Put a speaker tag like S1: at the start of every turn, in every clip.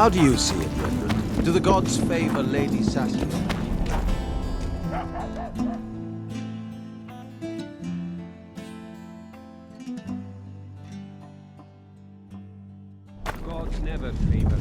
S1: How do you see it, Brethren? Do the gods favor Lady Saskia?
S2: Gods never favor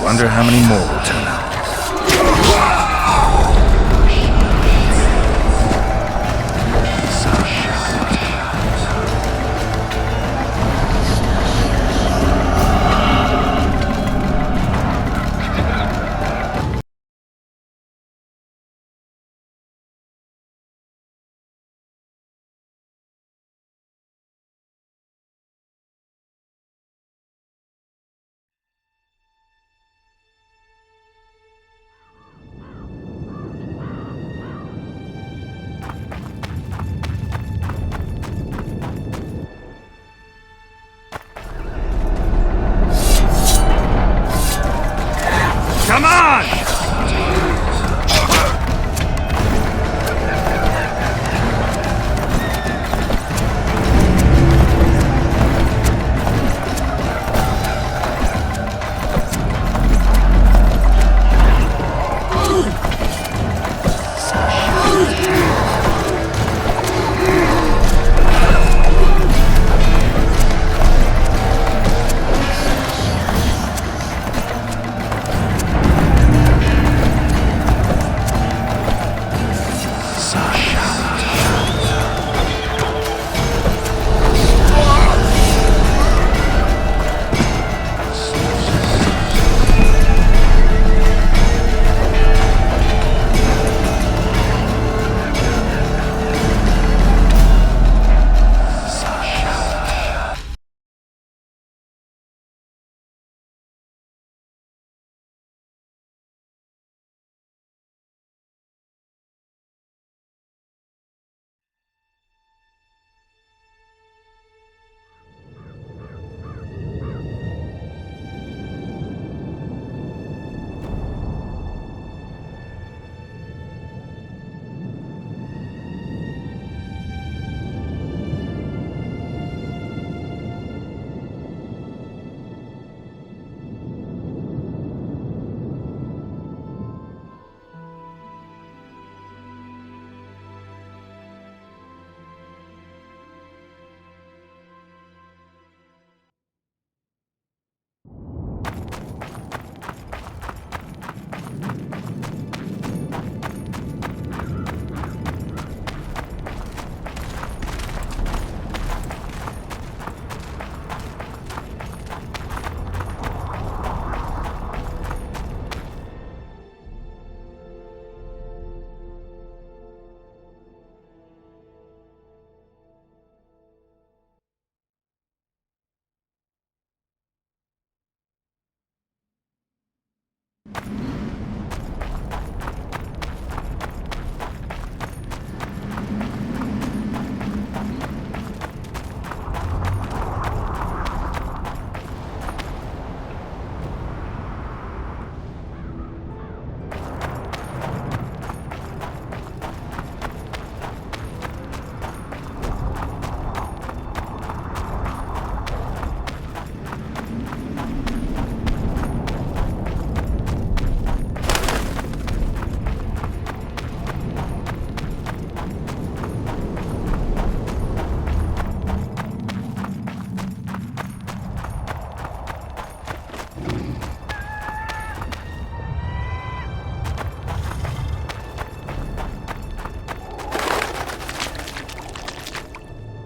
S3: Wonder how many more will turn up.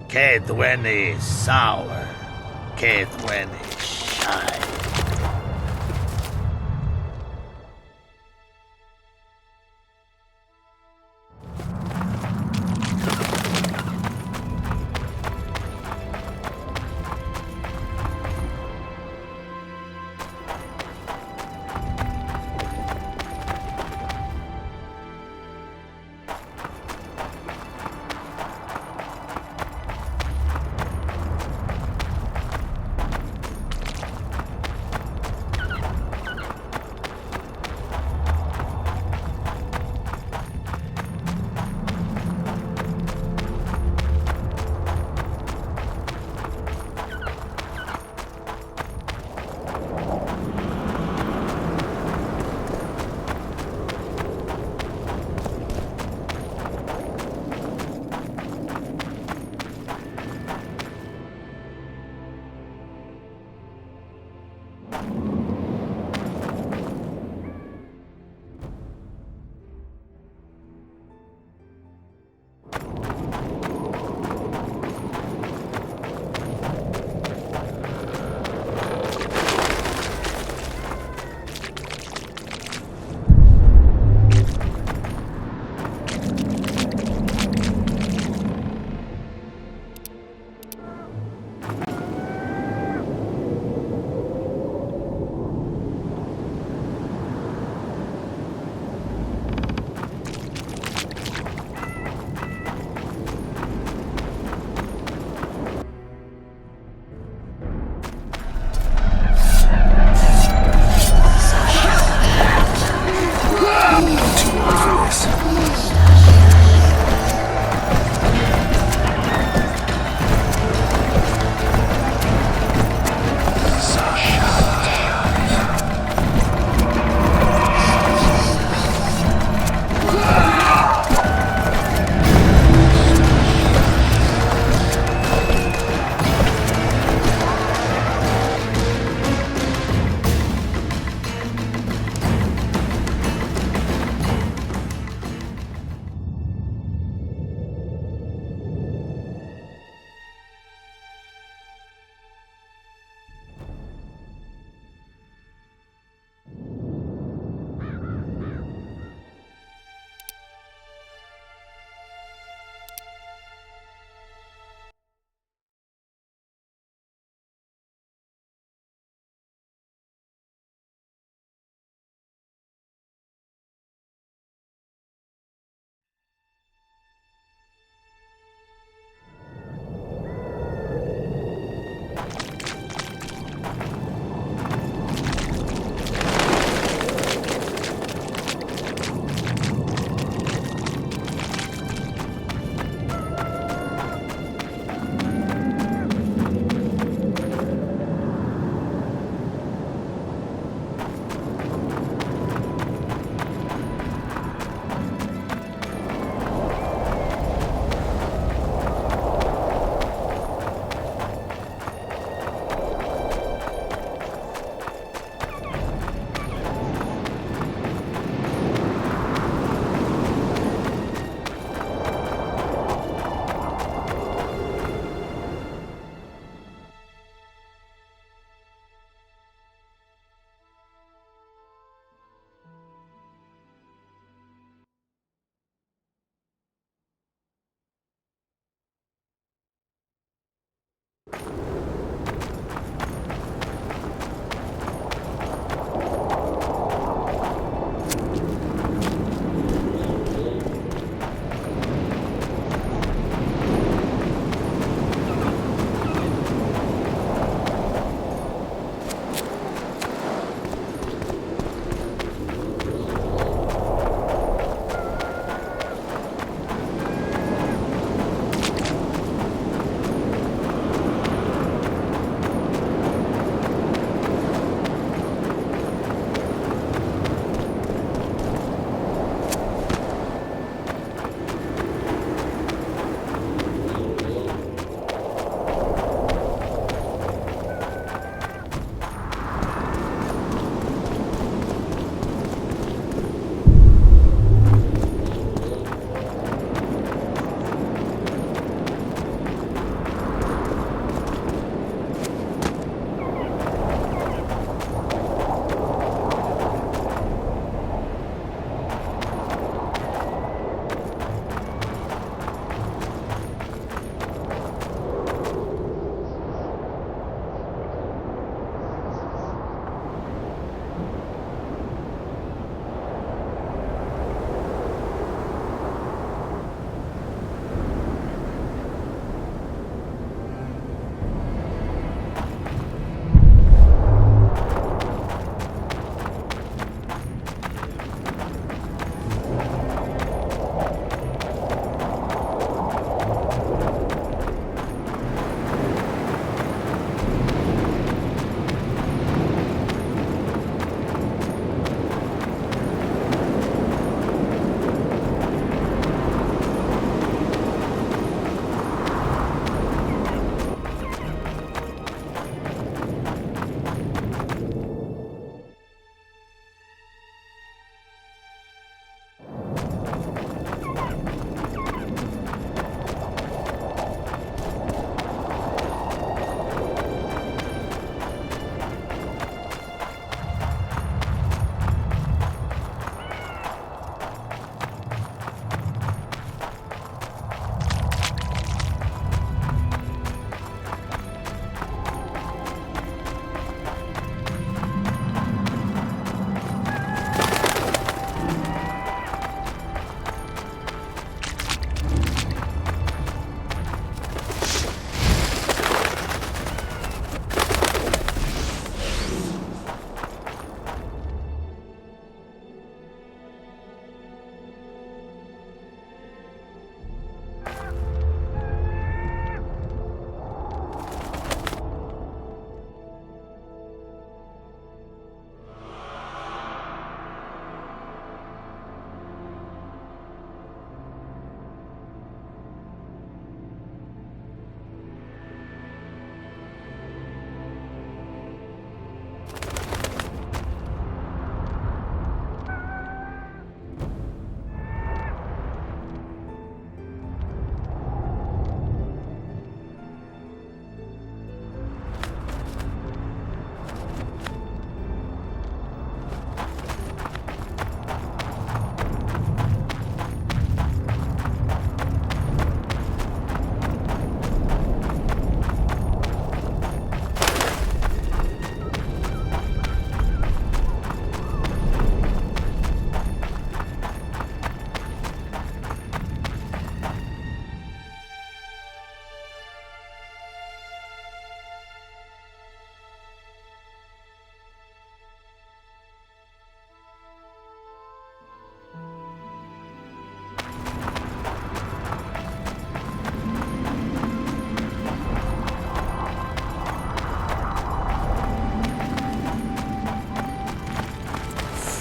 S2: Que duene sour, que duene shy.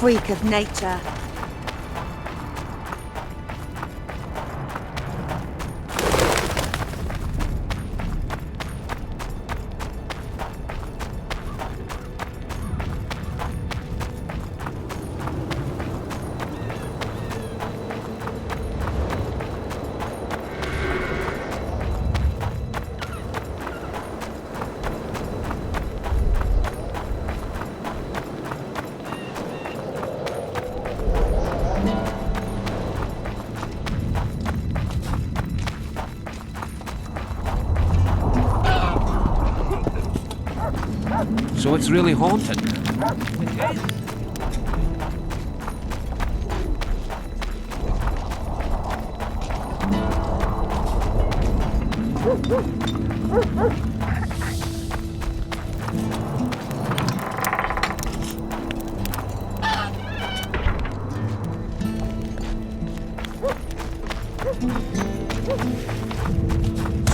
S4: freak of nature.
S5: So it's really haunted.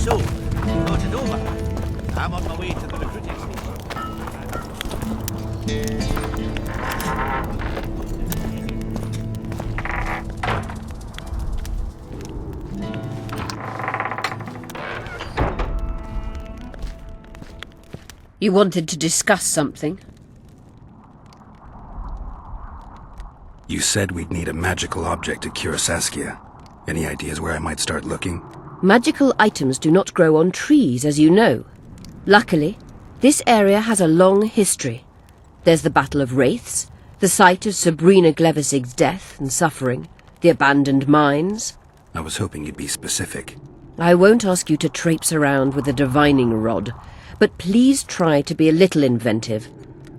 S2: So, thought it over. I'm on my way to the recruiting station.
S6: You wanted to discuss something?
S3: You said we'd need a magical object to cure Saskia. Any ideas where I might start looking?
S6: Magical items do not grow on trees, as you know. Luckily, this area has a long history. There's the Battle of Wraiths, the site of Sabrina Glevisig's death and suffering, the abandoned mines.
S3: I was hoping you'd be specific.
S6: I won't ask you to traipse around with a divining rod, but please try to be a little inventive.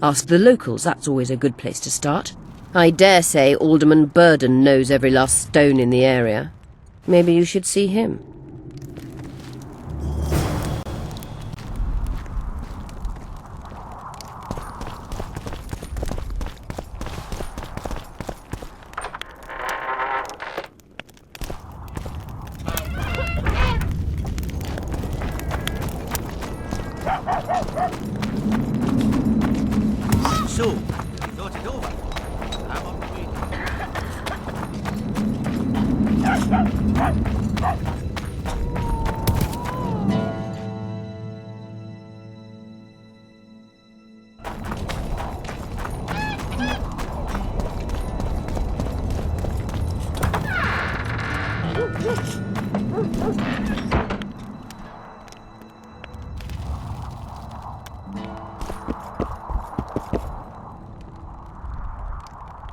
S6: Ask the locals, that's always a good place to start. I dare say Alderman Burden knows every last stone in the area. Maybe you should see him.
S2: So, we thought it over. I'm on my way to...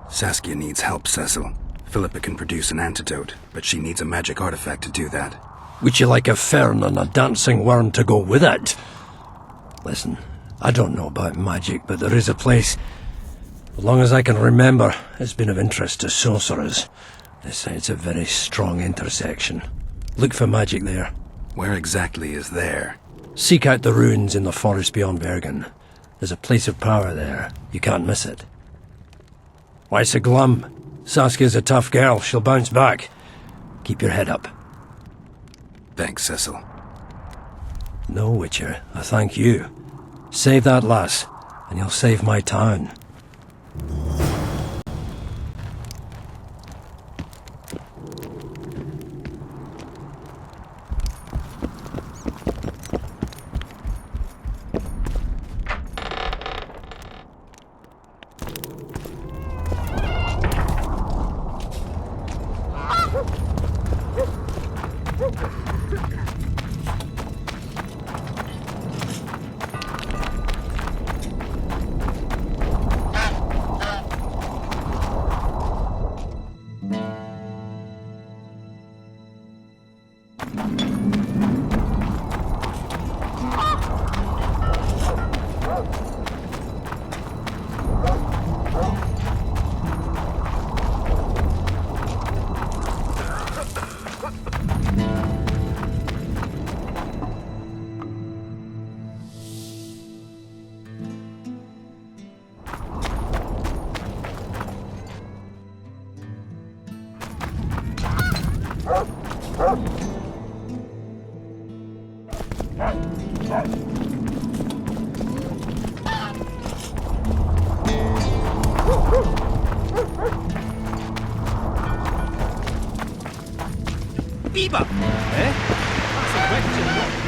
S3: Saskia needs help, Cecil. Philippa can produce an antidote, but she needs a magic artifact to do that.
S7: Would you like a fern and a dancing worm to go with it? Listen, I don't know about magic, but there is a place, as long as I can remember, it's been of interest to sorcerers. They say it's a very strong intersection. Look for magic there.
S3: Where exactly is there?
S7: Seek out the ruins in the forest beyond Bergen. There's a place of power there. You can't miss it. Why so glum? Saskia's a tough girl. She'll bounce back. Keep your head up.
S3: Thanks, Cecil.
S7: No, Witcher. I thank you. Save that lass, and you'll save my town.
S2: Beaver!
S5: Eh? That's a question, not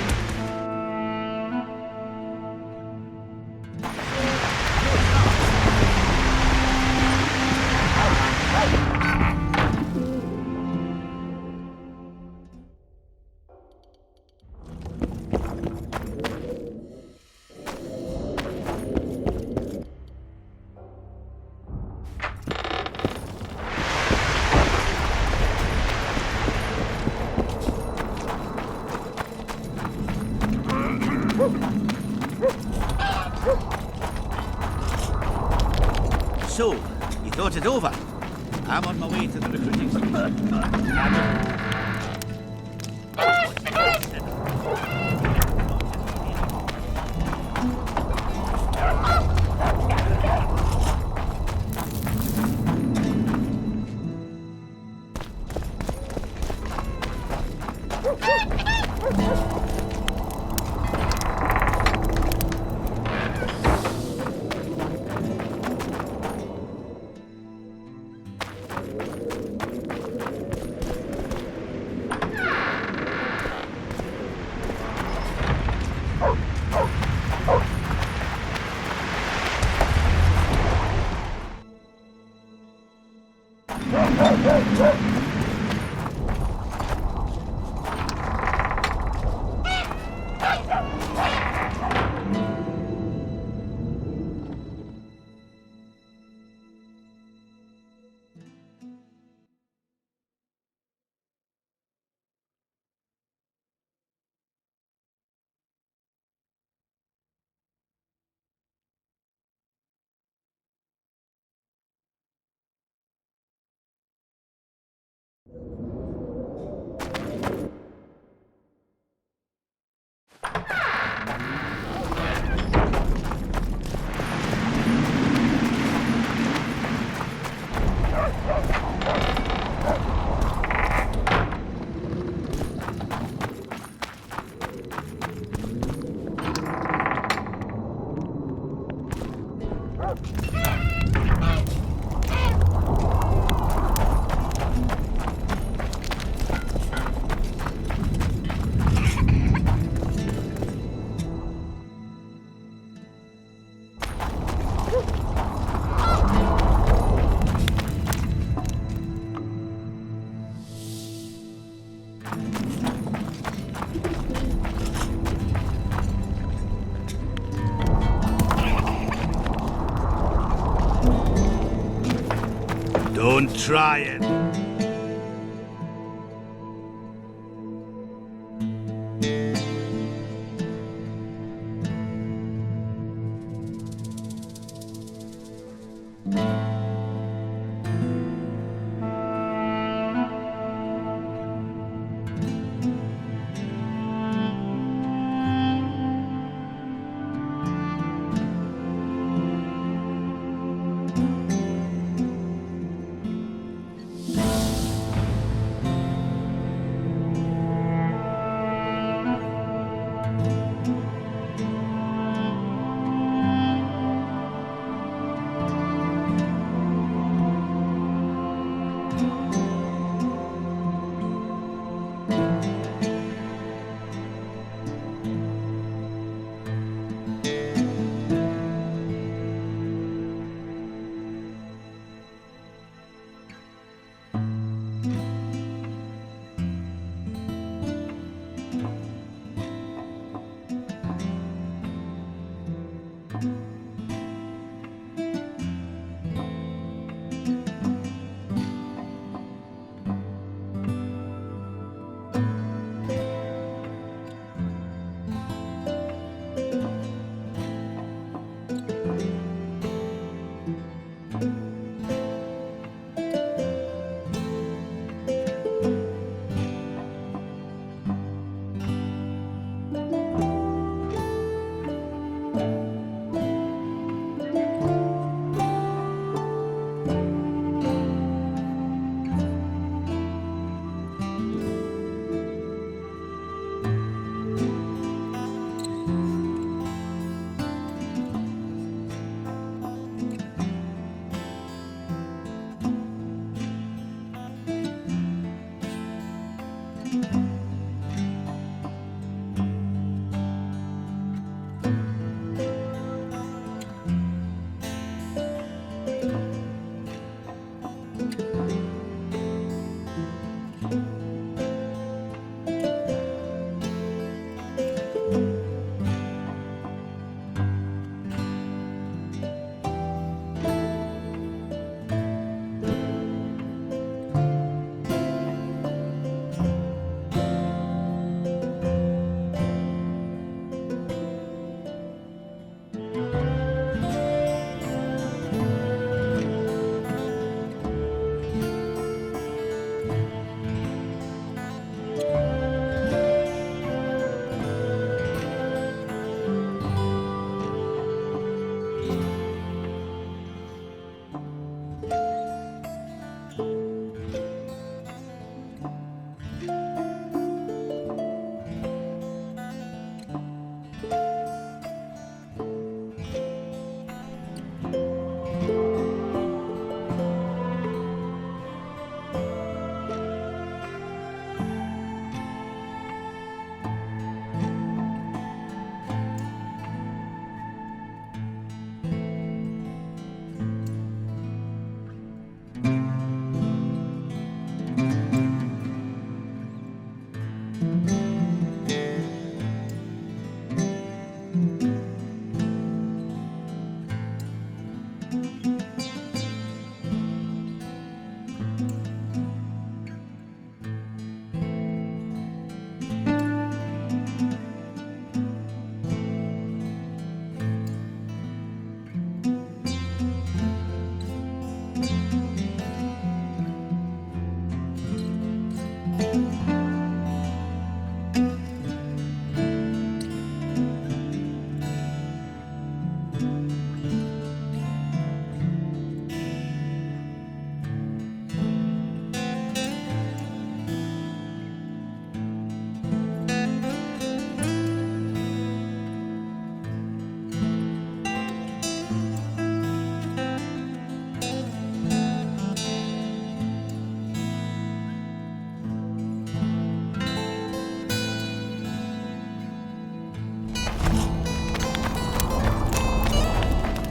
S2: So, you thought it over? I'm on my way to the recruiting station. Don't try it.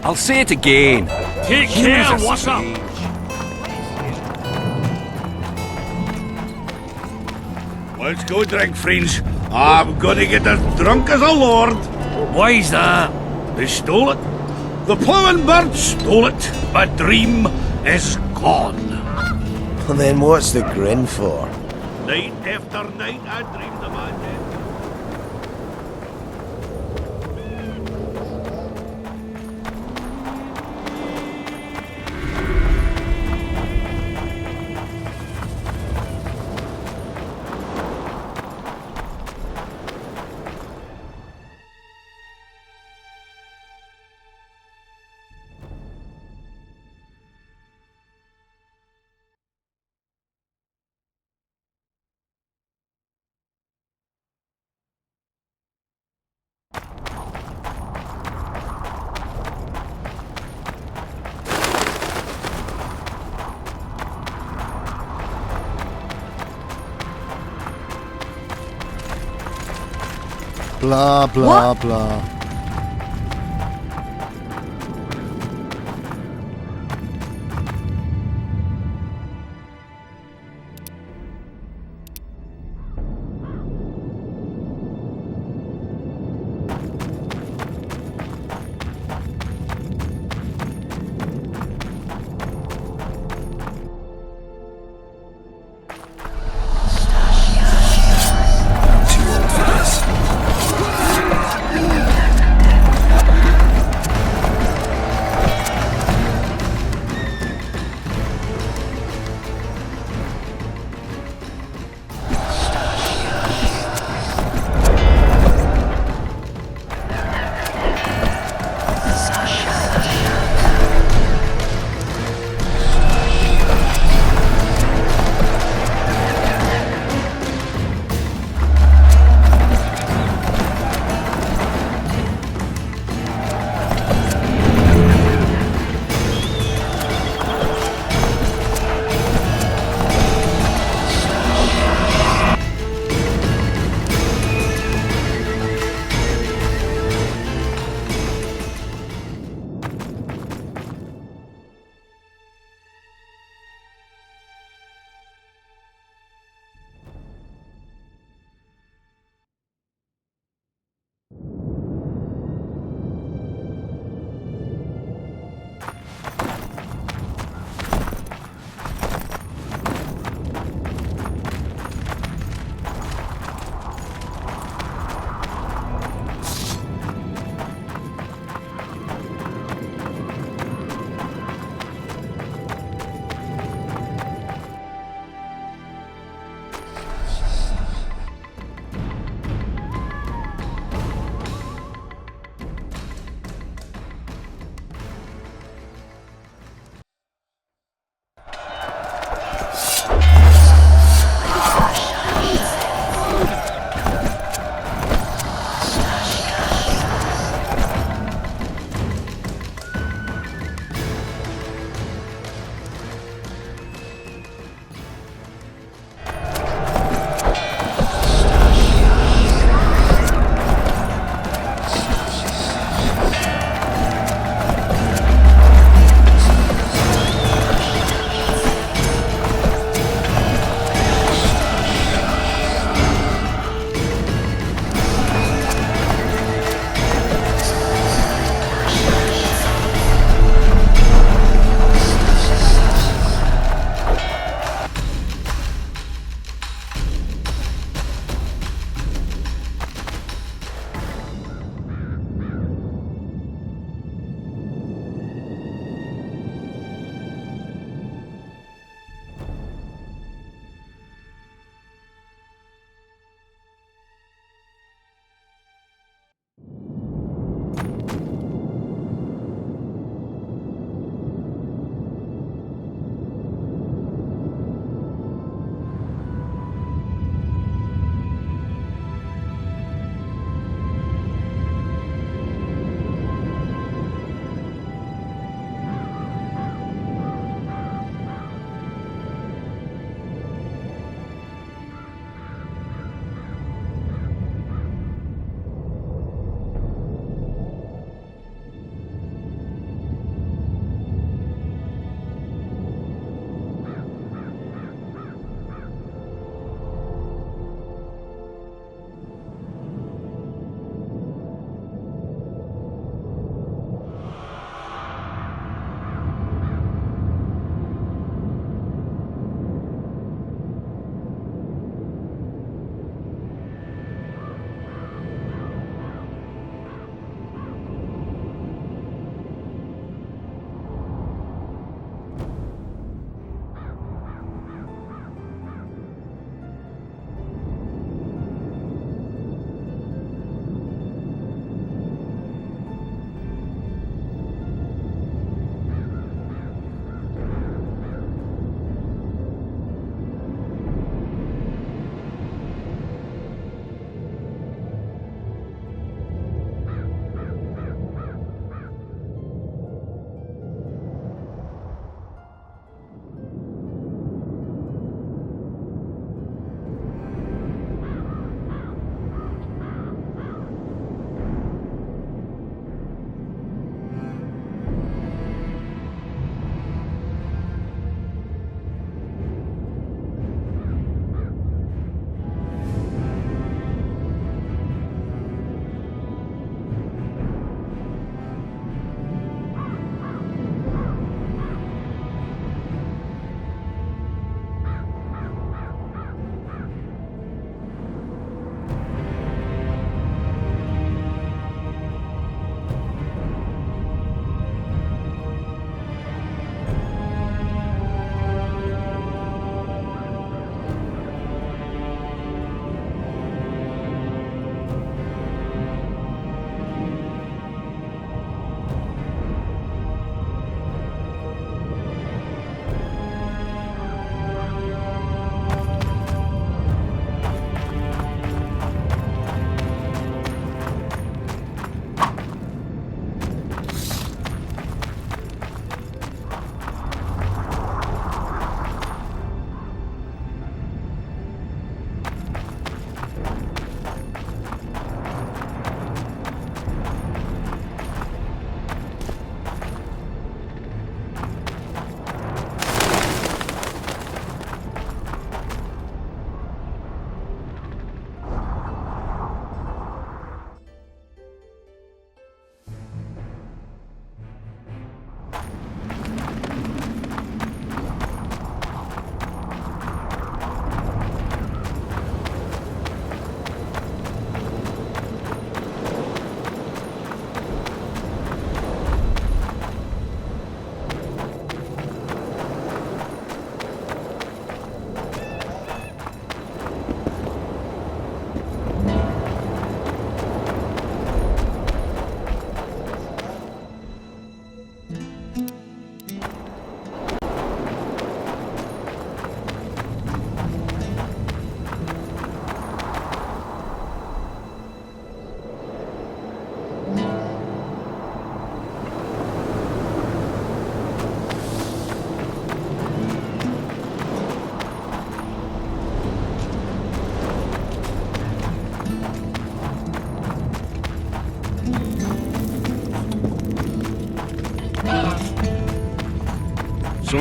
S4: I'll say it again.
S5: Take care, what's up?
S2: Let's go drink, friends. I'm gonna get as drunk as a lord.
S4: Why's that?
S2: They stole it. The plowing bird stole it. My dream is gone.
S1: Then what's the grin for?
S2: Night after night I dreamed about it.
S1: Blah, blah, blah.
S3: I'm too old for this.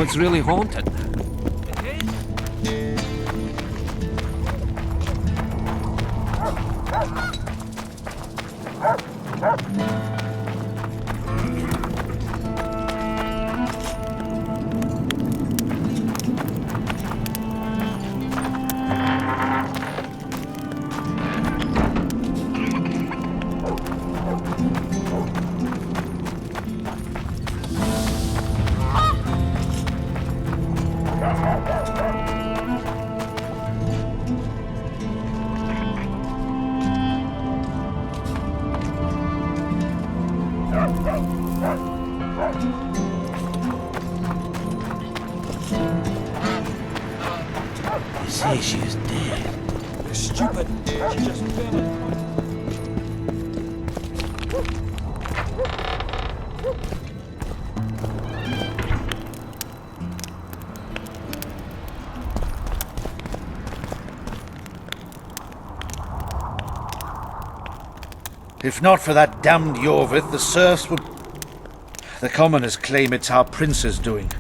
S4: it's really haunted.
S2: They say she is dead.
S5: Stupid. She just fell in.
S2: If not for that damned Yorvith, the serfs would... The commoners claim it's our prince's doing.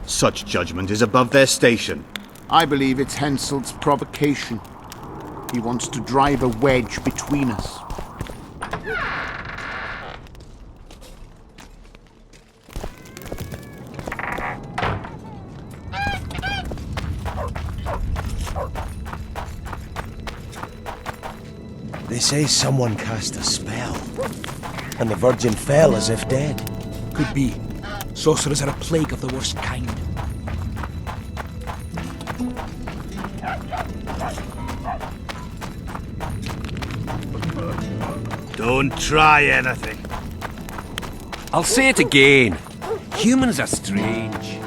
S8: Such judgment is above their station.
S9: I believe it's Henselt's provocation. He wants to drive a wedge between us.
S1: They say someone cast a spell, and the Virgin fell as if dead.
S5: Could be. Sorcerers are a plague of the worst kind.
S2: Don't try anything.
S4: I'll say it again. Humans are strange.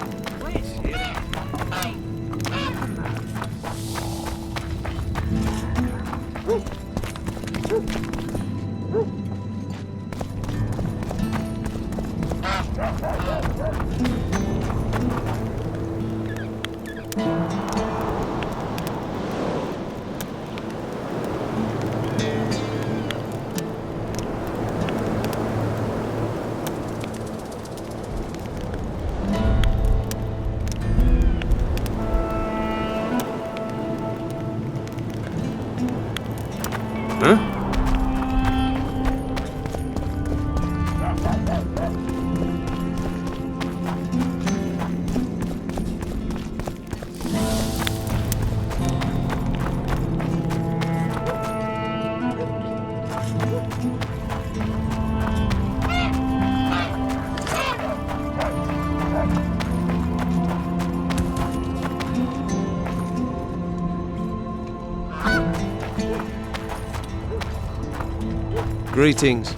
S1: Greetings.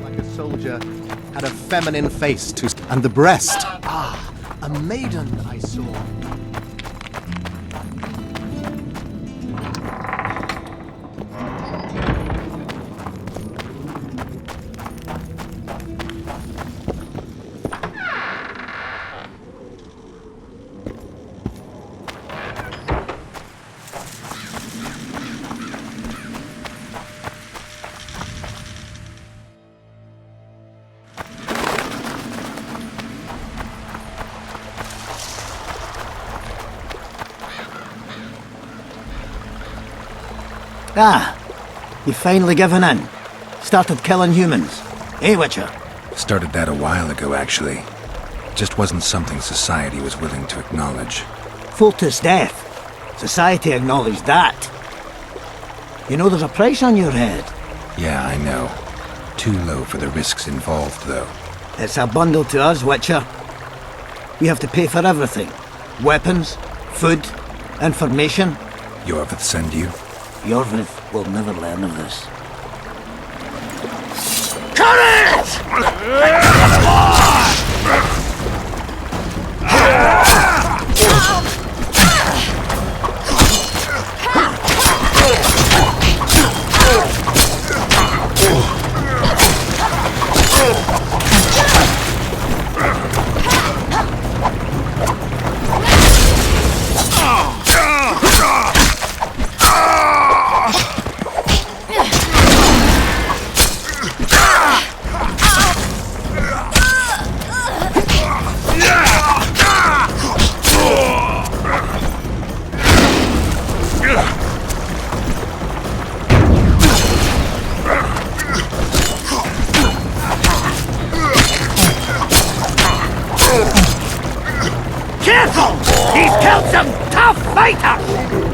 S10: Like a soldier, had a feminine face to... And the breast. Ah, a maiden I saw.
S11: Ah, you've finally given in. Started killing humans. Eh, Witcher?
S3: Started that a while ago, actually. Just wasn't something society was willing to acknowledge.
S11: Foltest death. Society acknowledged that. You know there's a price on your head.
S3: Yeah, I know. Too low for the risks involved, though.
S11: It's a bundle to us, Witcher. We have to pay for everything. Weapons, food, information.
S3: Yorvith send you?
S11: Yorvith will never learn of this. a fighter!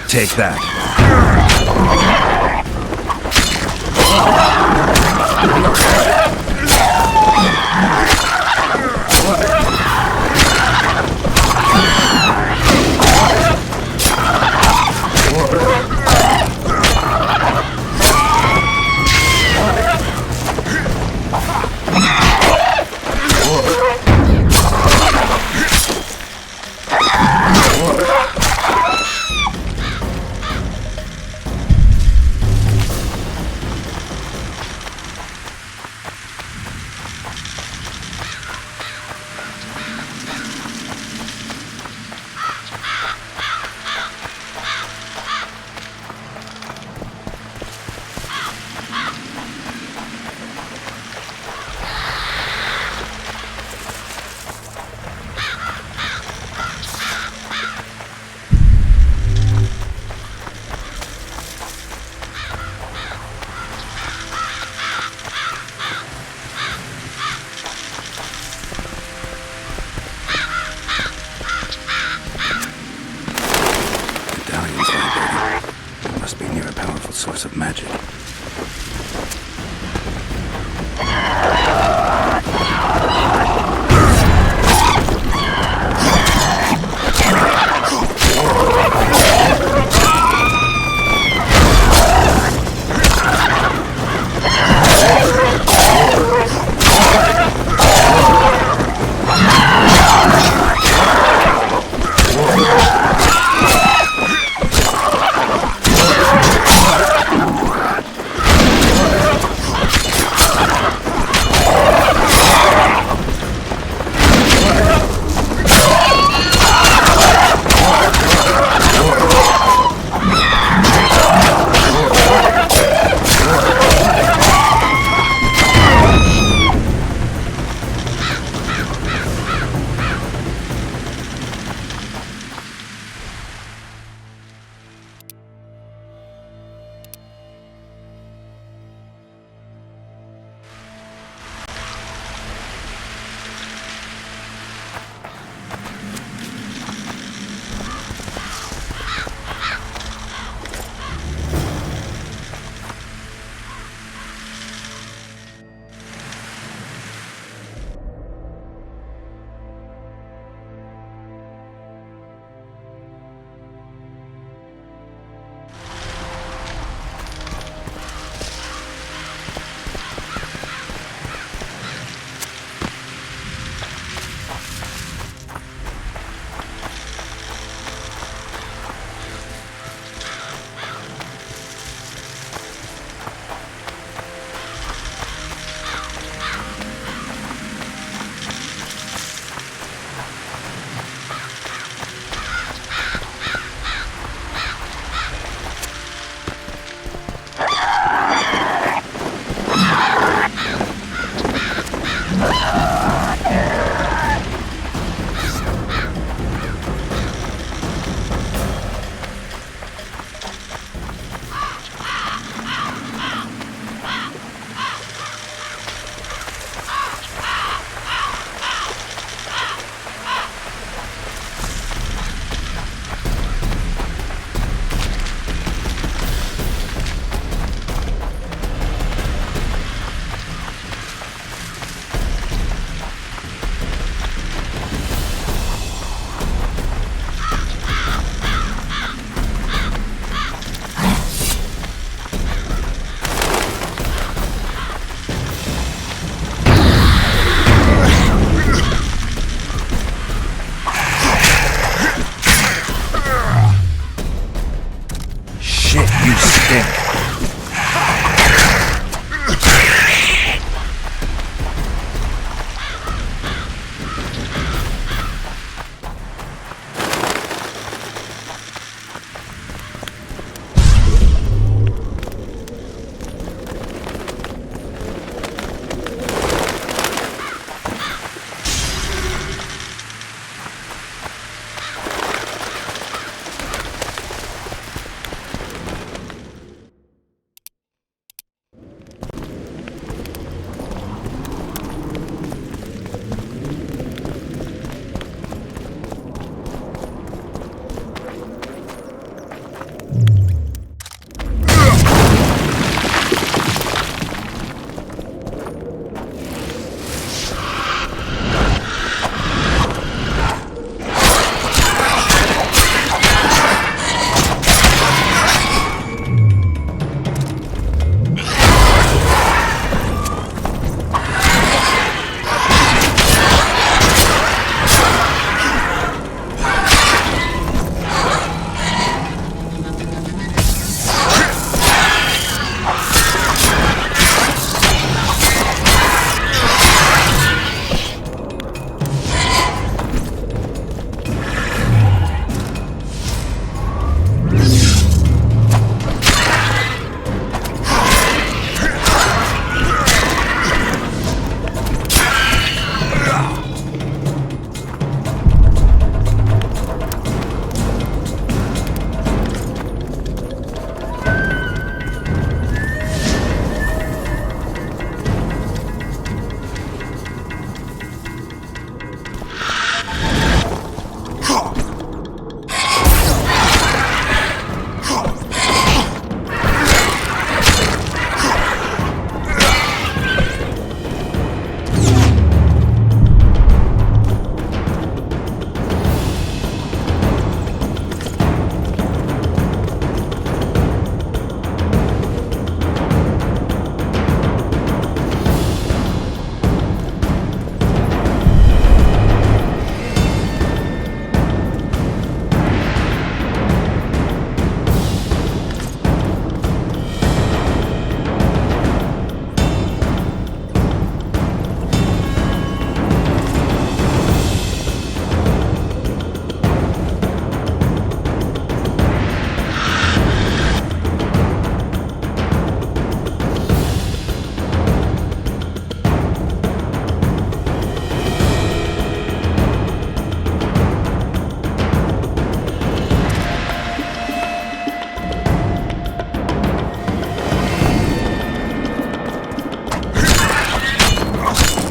S3: Take that. Source of magic.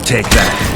S4: Take that.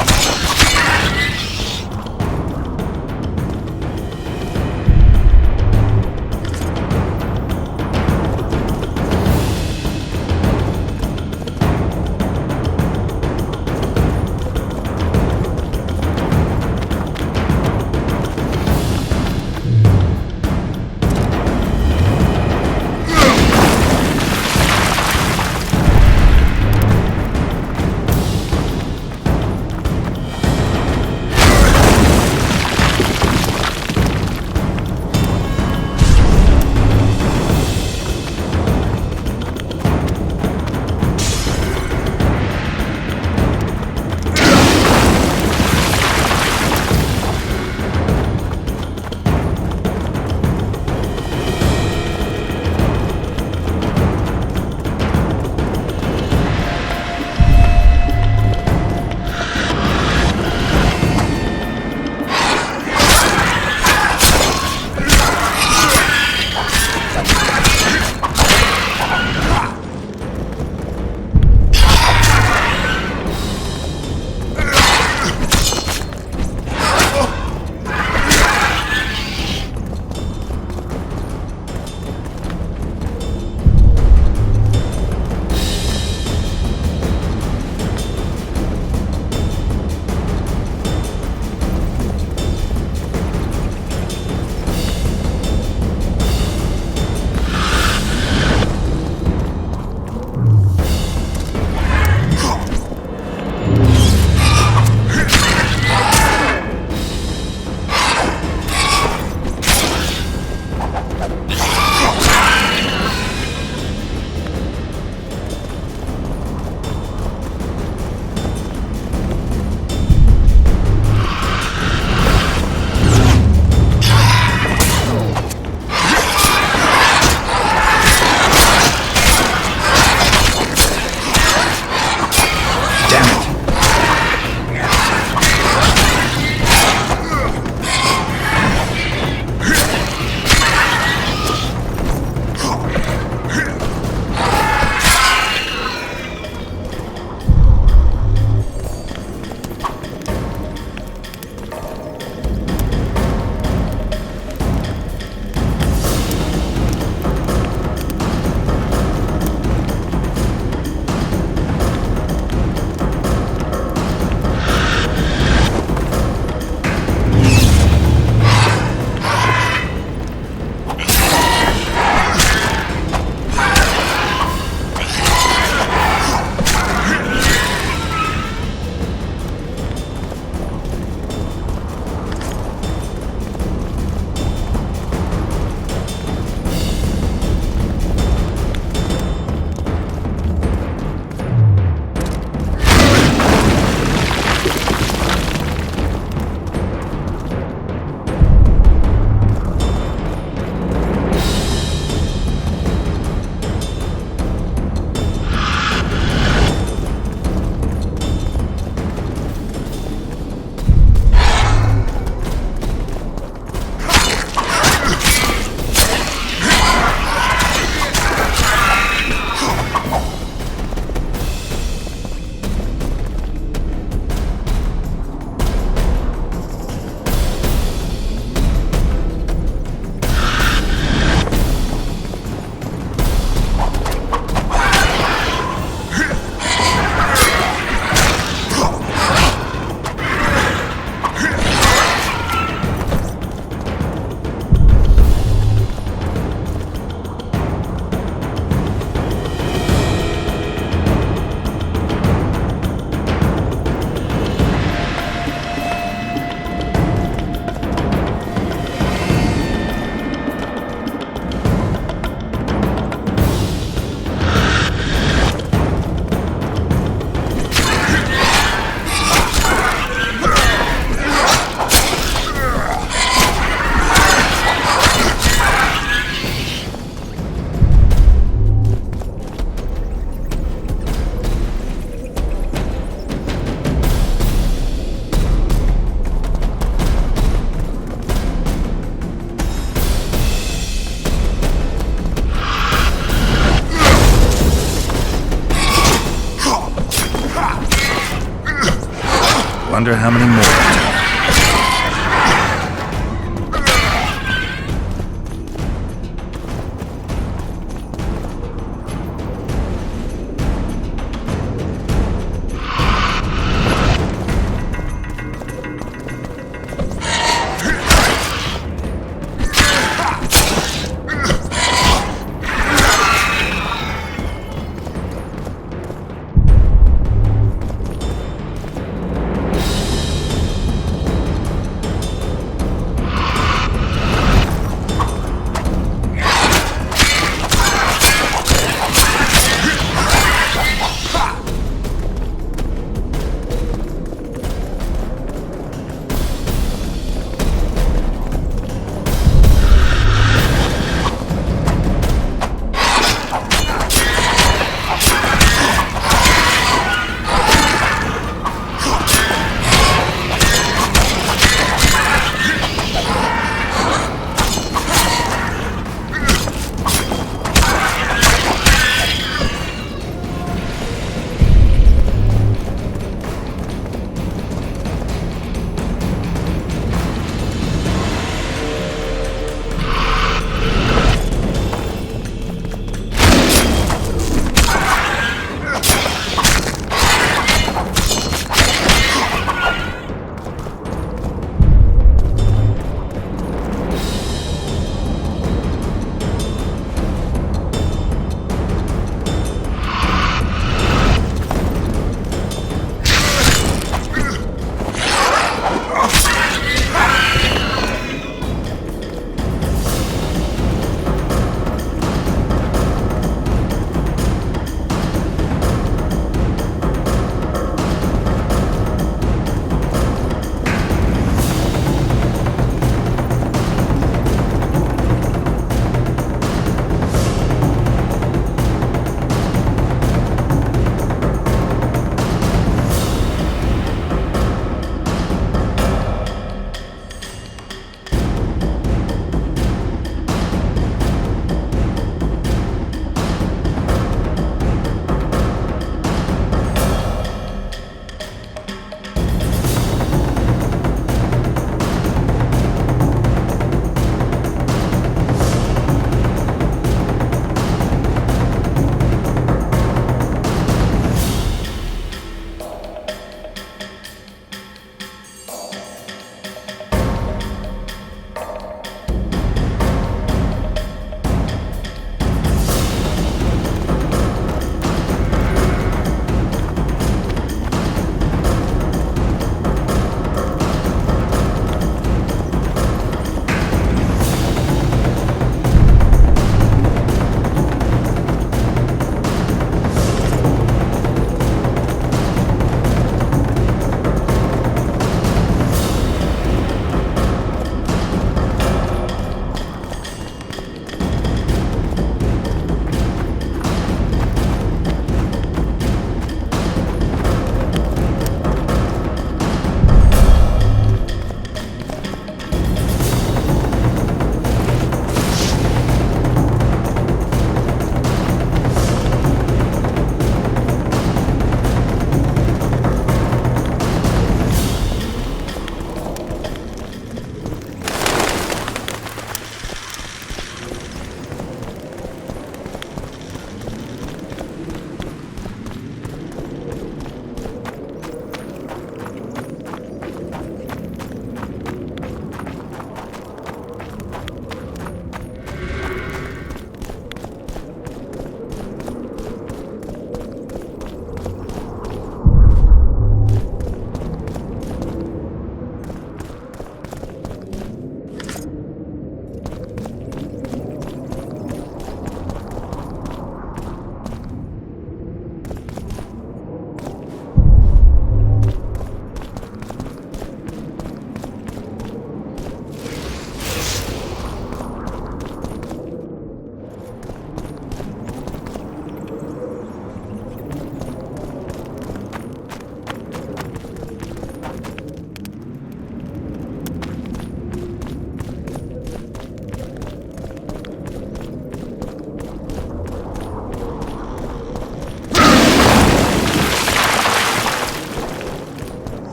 S3: wonder how many more.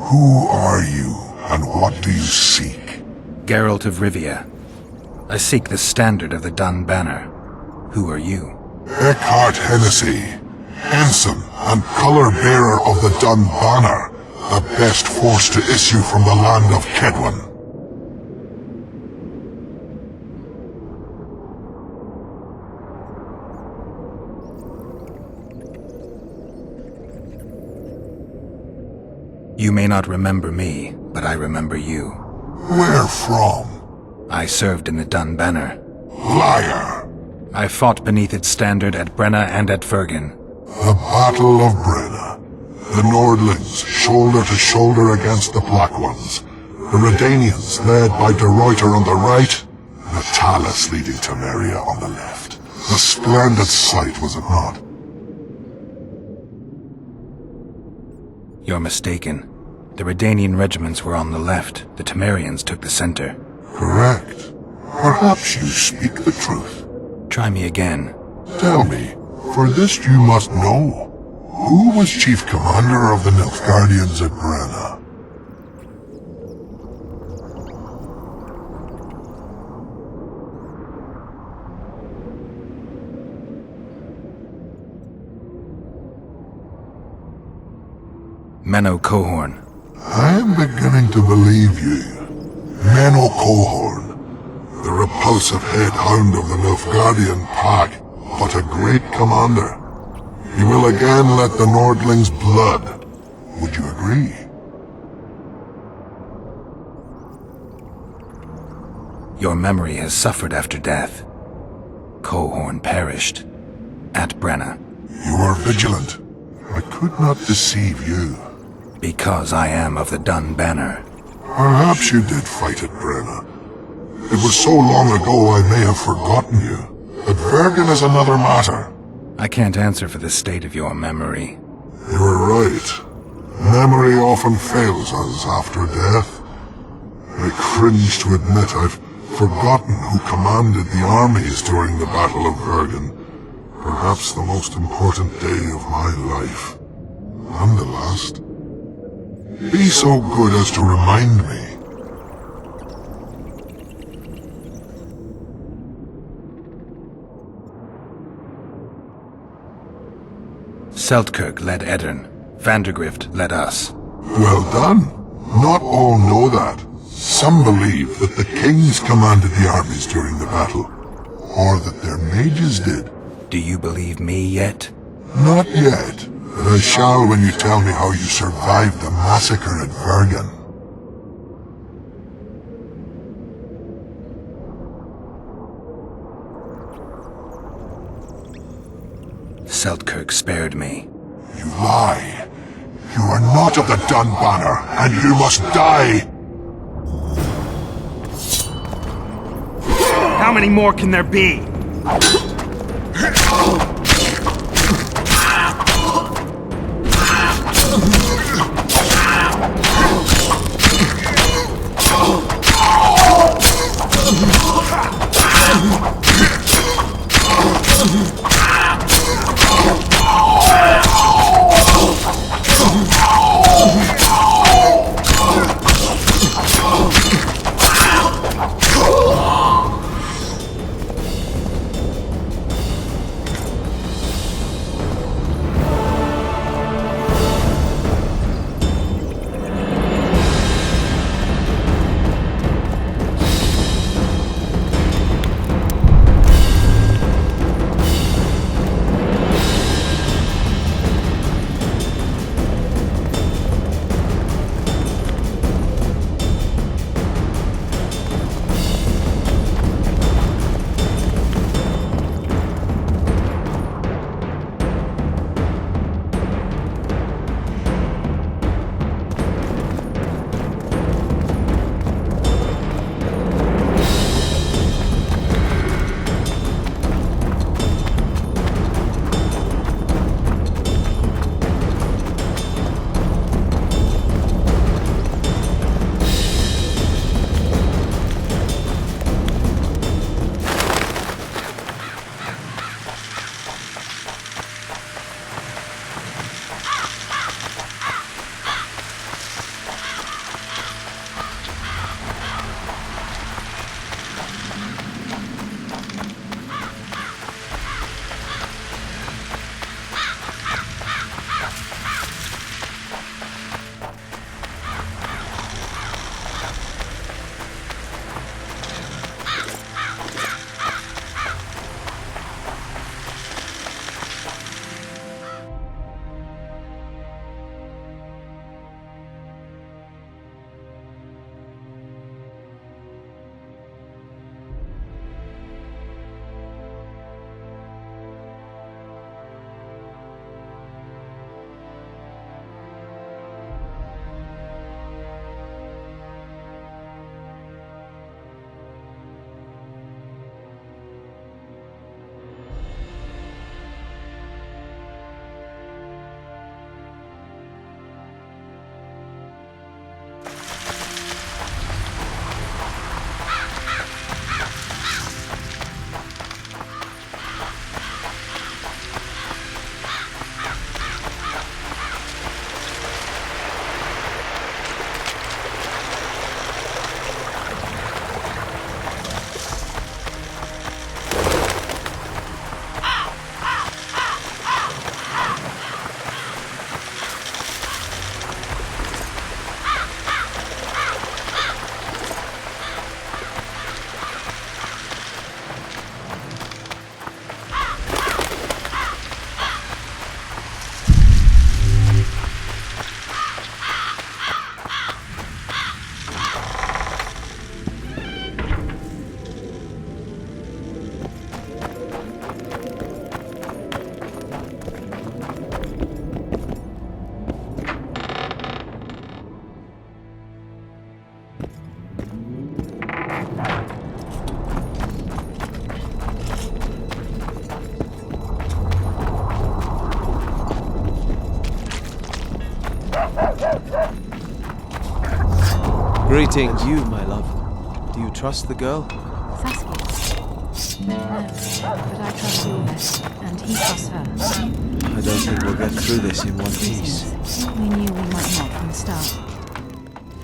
S12: Who are
S3: Geralt of Rivia. I seek the standard of the Dun Banner. Who are you?
S12: Eckhart Hennessy, ensign and color-bearer of the Dun Banner, the best force to issue from the land of Kedwen.
S3: You may not remember me, but I remember you.
S12: Where from?
S3: I served in the Dun Banner.
S12: Liar!
S3: I fought beneath its standard at Brenna and at Vergen.
S12: The Battle of Brenna. The Nordlings, shoulder to shoulder against the Black Ones. The Redanians, led by De Ruyter on the right. The Talus leading Temeria on the left. A splendid sight, was it not?
S3: You're mistaken. The Redanian regiments were on the left. The Temerians took the center.
S12: Correct. Perhaps you speak the truth.
S3: Try me again.
S12: Tell me, for this you must know. Who was chief commander of the Nilfgaardians at Brenna?
S3: Menno Cohorn.
S12: I am beginning to believe you. Menno Cohorn, the repulsive head hound of the Nilfgaardian pack, but a great commander. He will again let the Nordlings' blood. Would you agree?
S3: Your memory has suffered after death. Cohorn perished. At Brenna.
S12: You are vigilant. I could not deceive you.
S3: Because I am of the Dun Banner.
S12: Perhaps you did fight at Brenna. It was so long ago I may have forgotten you. But Vergen is another matter.
S3: I can't answer for the state of your memory.
S12: You are right. Memory often fails us after death. I cringe to admit I've forgotten who commanded the armies during the Battle of Vergen. Perhaps the most important day of my life. And the last. Be so good as to remind me.
S3: Seltkirk led Eddern. Vandergrift led us.
S12: Well done. Not all know that. Some believe that the kings commanded the armies during the battle, or that their mages did.
S3: Do you believe me yet?
S12: Not yet, but I shall when you tell me how you survived the massacre at Vergen.
S3: Seltkirk spared me.
S12: You lie. You are not of the Dun Banner, and you must die!
S4: How many more can there be?
S1: Greetings. And you, my love. Do you trust the girl?
S13: Saskia? No, but I trust Ulrich, and he trusts her.
S1: I don't think we'll get through this in one piece.
S13: We knew we might not from the start.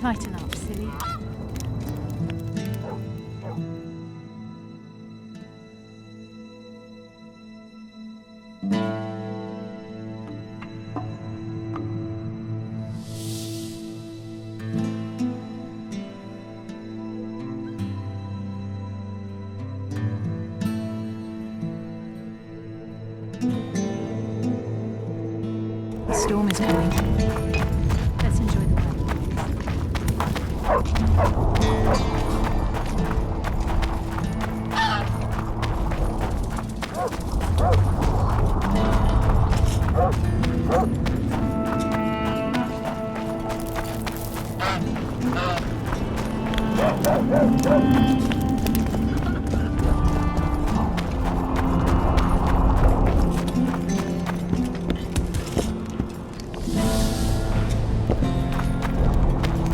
S13: Lighten up, silly. The storm is coming. Let's enjoy the weather.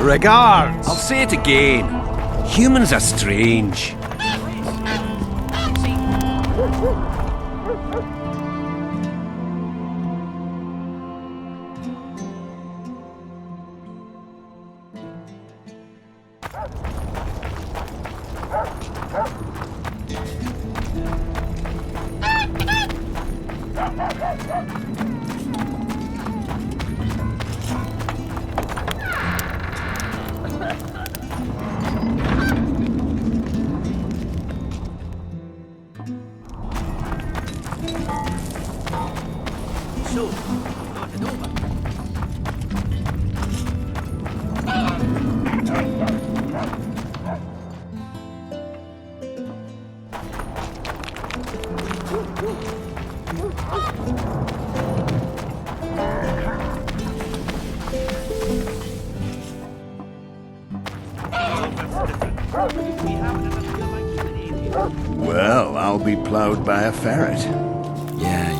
S10: Regards!
S4: I'll say it again. Humans are strange.
S2: So, thought it over.
S8: Well, I'll be plowed by a ferret.
S3: Yeah.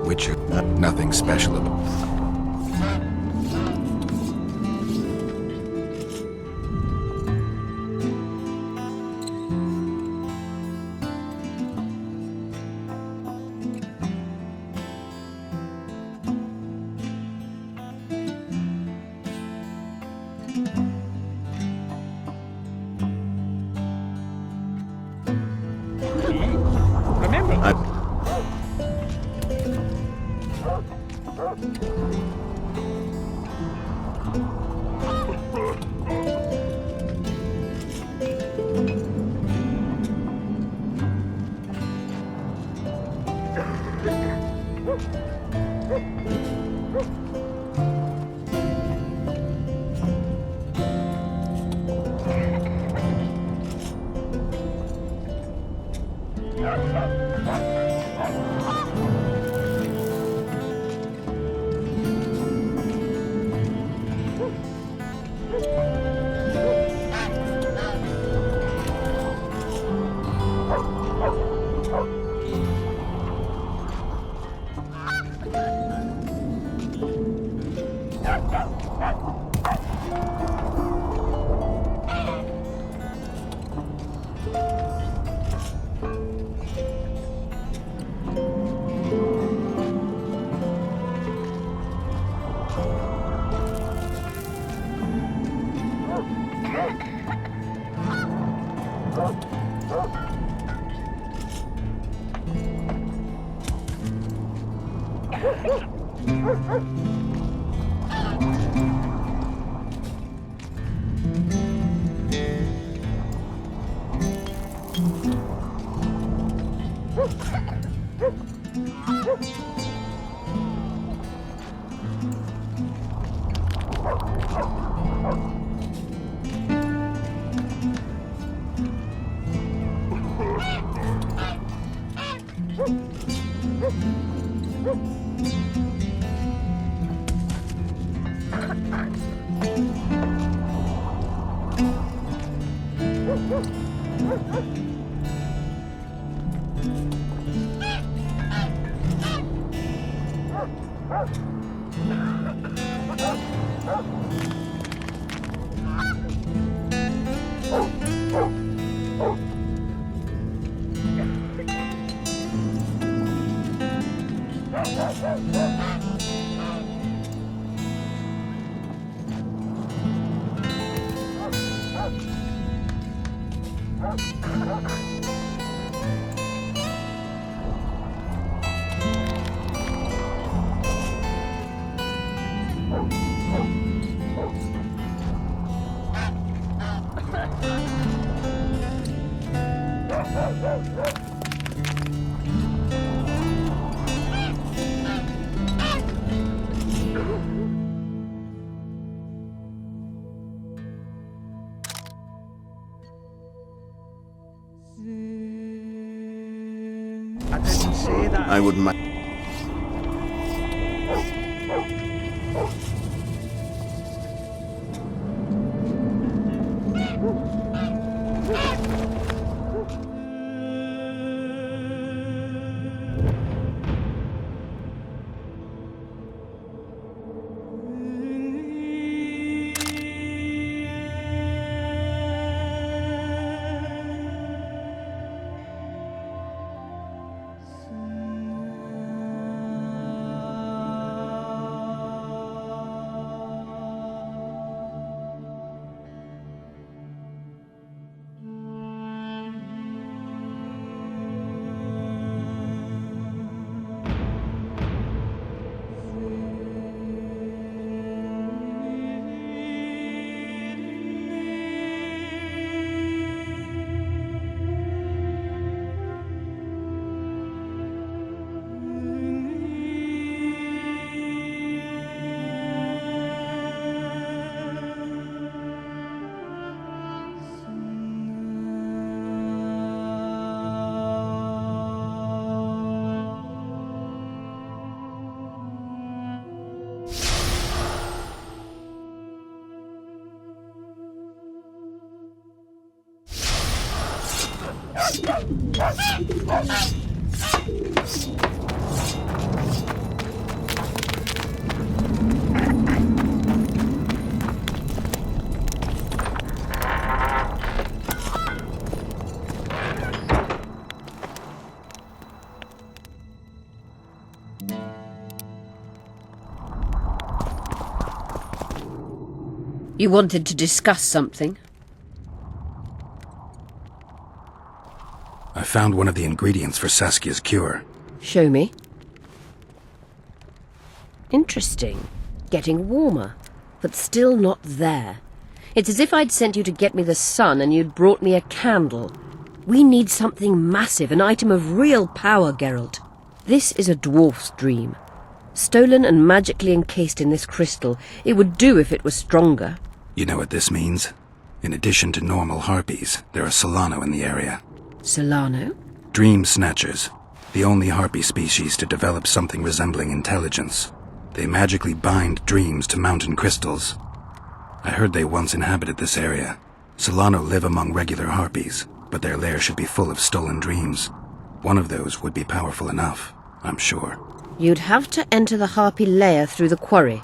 S3: Witcher, nothing special about.
S5: Remember,
S2: I didn't say that.
S8: I wouldn't mind.
S6: You wanted to discuss something?
S3: I found one of the ingredients for Saskia's cure.
S6: Show me. Interesting. Getting warmer, but still not there. It's as if I'd sent you to get me the sun and you'd brought me a candle. We need something massive, an item of real power, Geralt. This is a dwarf's dream. Stolen and magically encased in this crystal. It would do if it was stronger.
S3: You know what this means? In addition to normal harpies, there are Solano in the area.
S6: Solano?
S3: Dream Snatchers. The only harpy species to develop something resembling intelligence. They magically bind dreams to mountain crystals. I heard they once inhabited this area. Solano live among regular harpies, but their lair should be full of stolen dreams. One of those would be powerful enough, I'm sure.
S6: You'd have to enter the harpy lair through the quarry.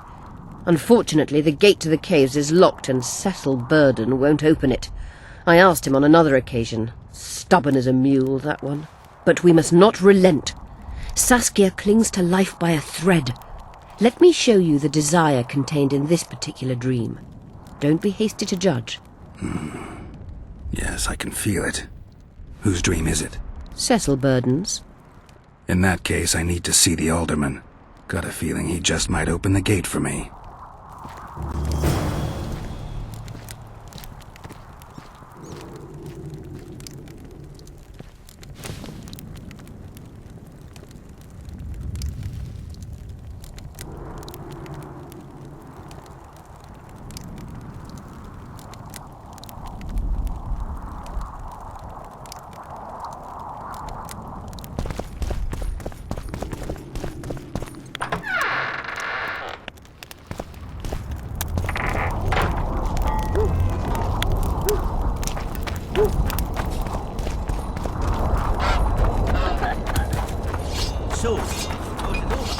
S6: Unfortunately, the gate to the caves is locked and Cecil Burden won't open it. I asked him on another occasion. Stubborn as a mule, that one. But we must not relent. Saskia clings to life by a thread. Let me show you the desire contained in this particular dream. Don't be hasty to judge.
S3: Yes, I can feel it. Whose dream is it?
S6: Cecil Burden's.
S3: In that case, I need to see the alderman. Got a feeling he just might open the gate for me.
S2: So, thought it over.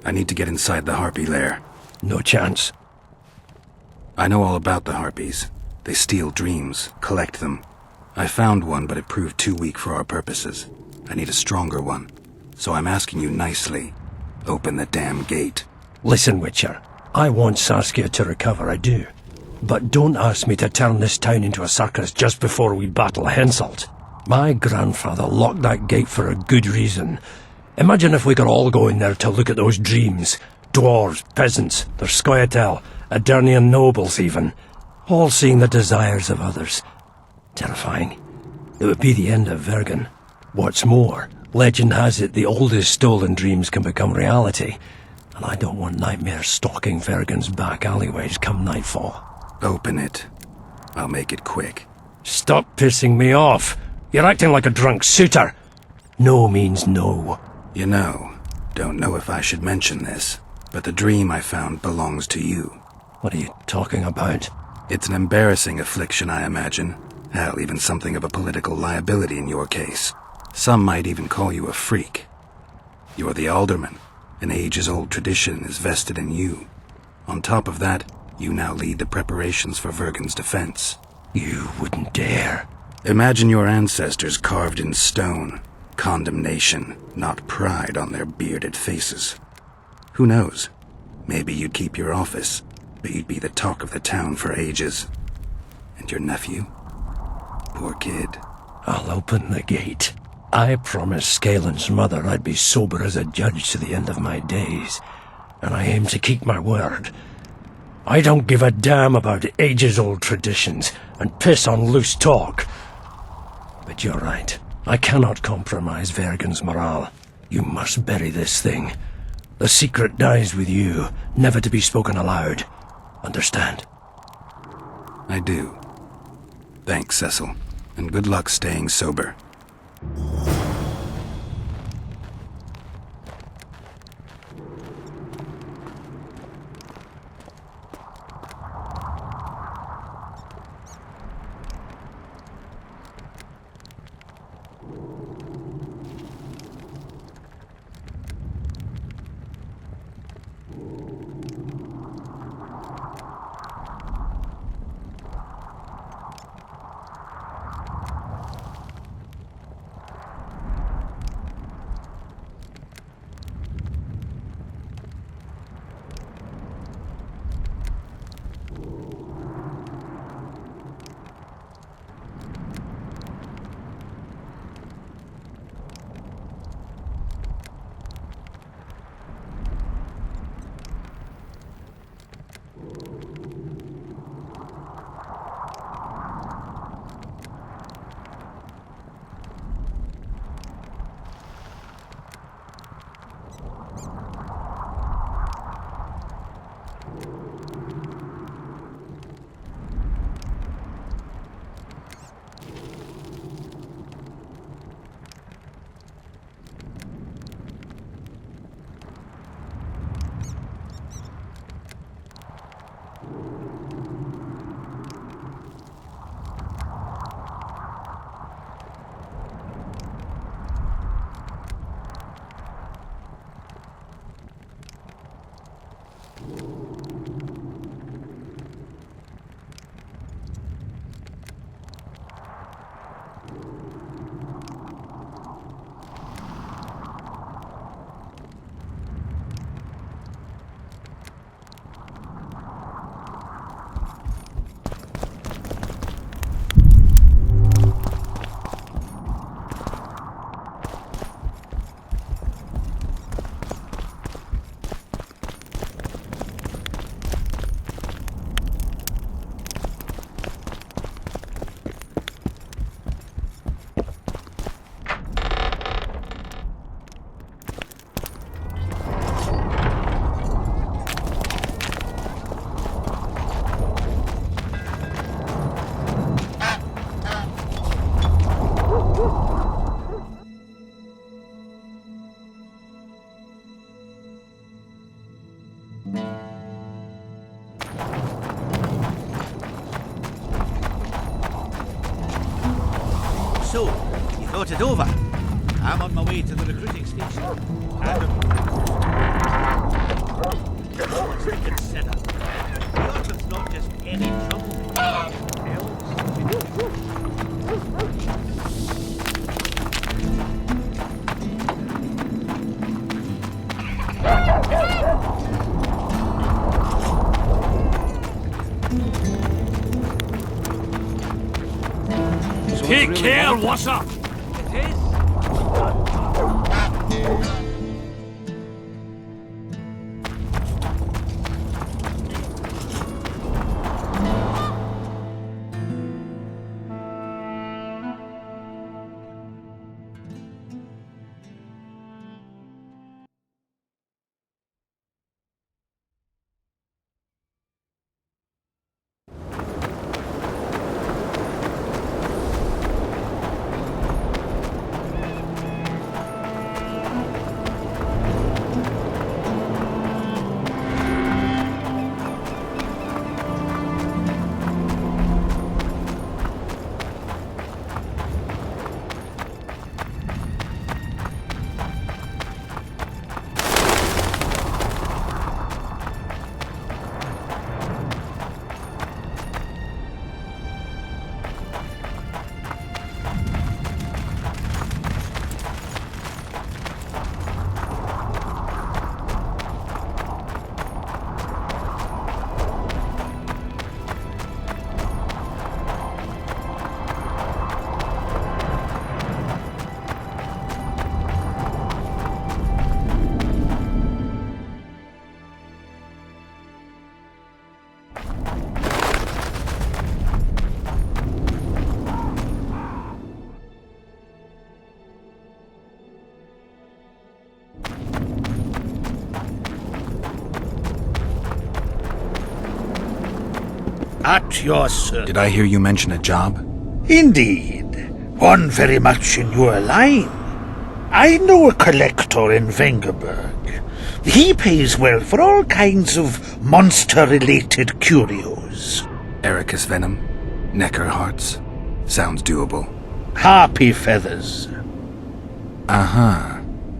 S3: I need to get inside the harpy lair.
S7: No chance.
S3: I know all about the harpies. They steal dreams, collect them. I found one, but it proved too weak for our purposes. I need a stronger one. So I'm asking you nicely, open the damn gate.
S7: Listen, Witcher. I want Saskia to recover, I do. But don't ask me to turn this town into a circus just before we battle Henselt. My grandfather locked that gate for a good reason. Imagine if we could all go in there to look at those dreams. Dwarves, peasants, their scoia'tael, Aedirnian nobles even. All seeing the desires of others. Terrifying. It would be the end of Vergen. What's more, legend has it the oldest stolen dreams can become reality. And I don't want nightmares stalking Vergen's back alleyways come nightfall.
S3: Open it. I'll make it quick.
S7: Stop pissing me off. You're acting like a drunk suitor. No means no.
S3: You know, don't know if I should mention this, but the dream I found belongs to you.
S7: What are you talking about?
S3: It's an embarrassing affliction, I imagine. Hell, even something of a political liability in your case. Some might even call you a freak. You're the alderman. An ages-old tradition is vested in you. On top of that, you now lead the preparations for Vergen's defense.
S7: You wouldn't dare.
S3: Imagine your ancestors carved in stone. Condemnation, not pride on their bearded faces. Who knows? Maybe you'd keep your office, but you'd be the talk of the town for ages. And your nephew? Poor kid.
S7: I'll open the gate. I promised Scalen's mother I'd be sober as a judge to the end of my days, and I aim to keep my word. I don't give a damn about ages-old traditions and piss on loose talk. But you're right. I cannot compromise Vergen's morale. You must bury this thing. The secret dies with you, never to be spoken aloud. Understand?
S3: I do. Thanks, Cecil, and good luck staying sober.
S2: So, you thought it over? I'm on my way to the recruiting station. What's to consider? Yorkham's not just any trouble.
S4: Take care, what's up?
S2: At your service.
S3: Did I hear you mention a job?
S2: Indeed. One very much in your line. I know a collector in Vengerberg. He pays well for all kinds of monster-related curios.
S3: Ericus venom? Necker hearts? Sounds doable.
S2: Harpy feathers.
S3: Uh-huh.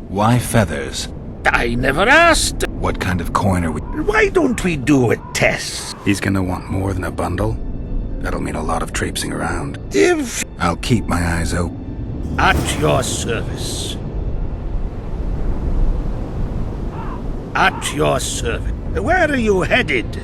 S3: Why feathers?
S2: I never asked.
S3: What kind of coin are we...
S2: Why don't we do a test?
S3: He's gonna want more than a bundle? That'll mean a lot of traipsing around.
S2: If...
S3: I'll keep my eyes open.
S2: At your service. At your service. Where are you headed?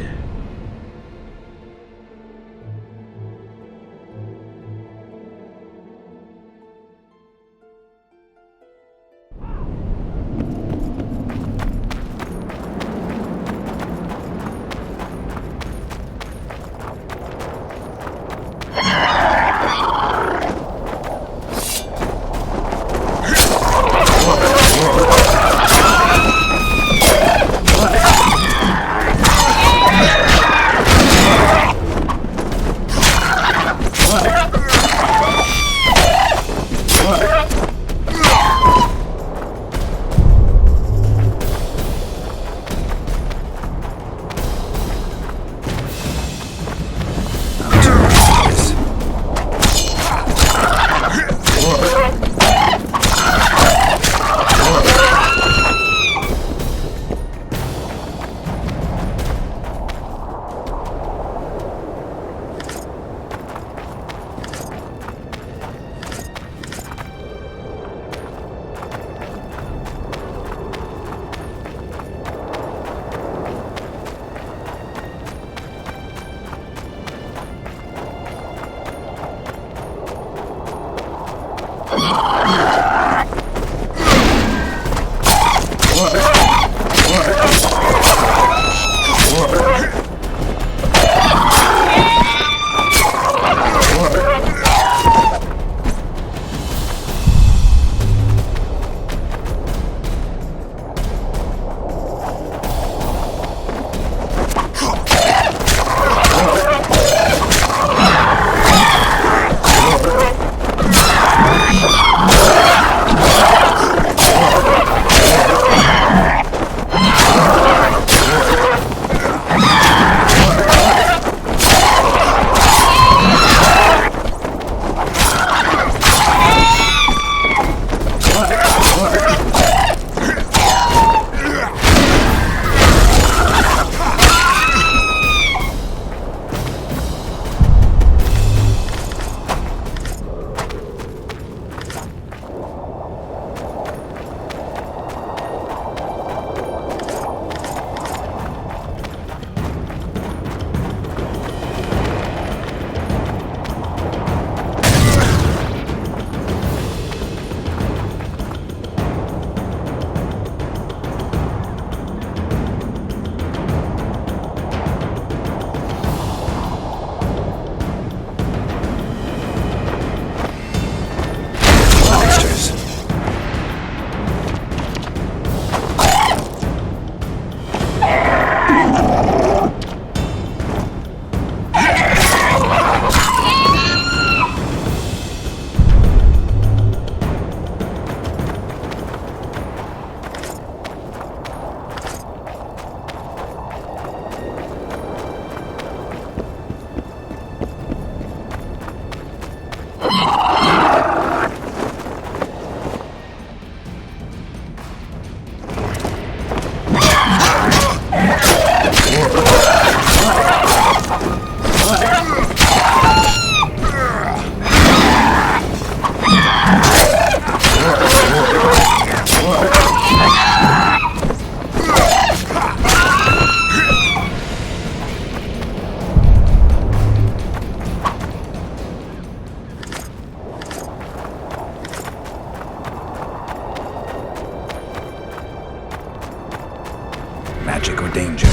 S3: magic or danger.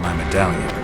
S3: My medallion.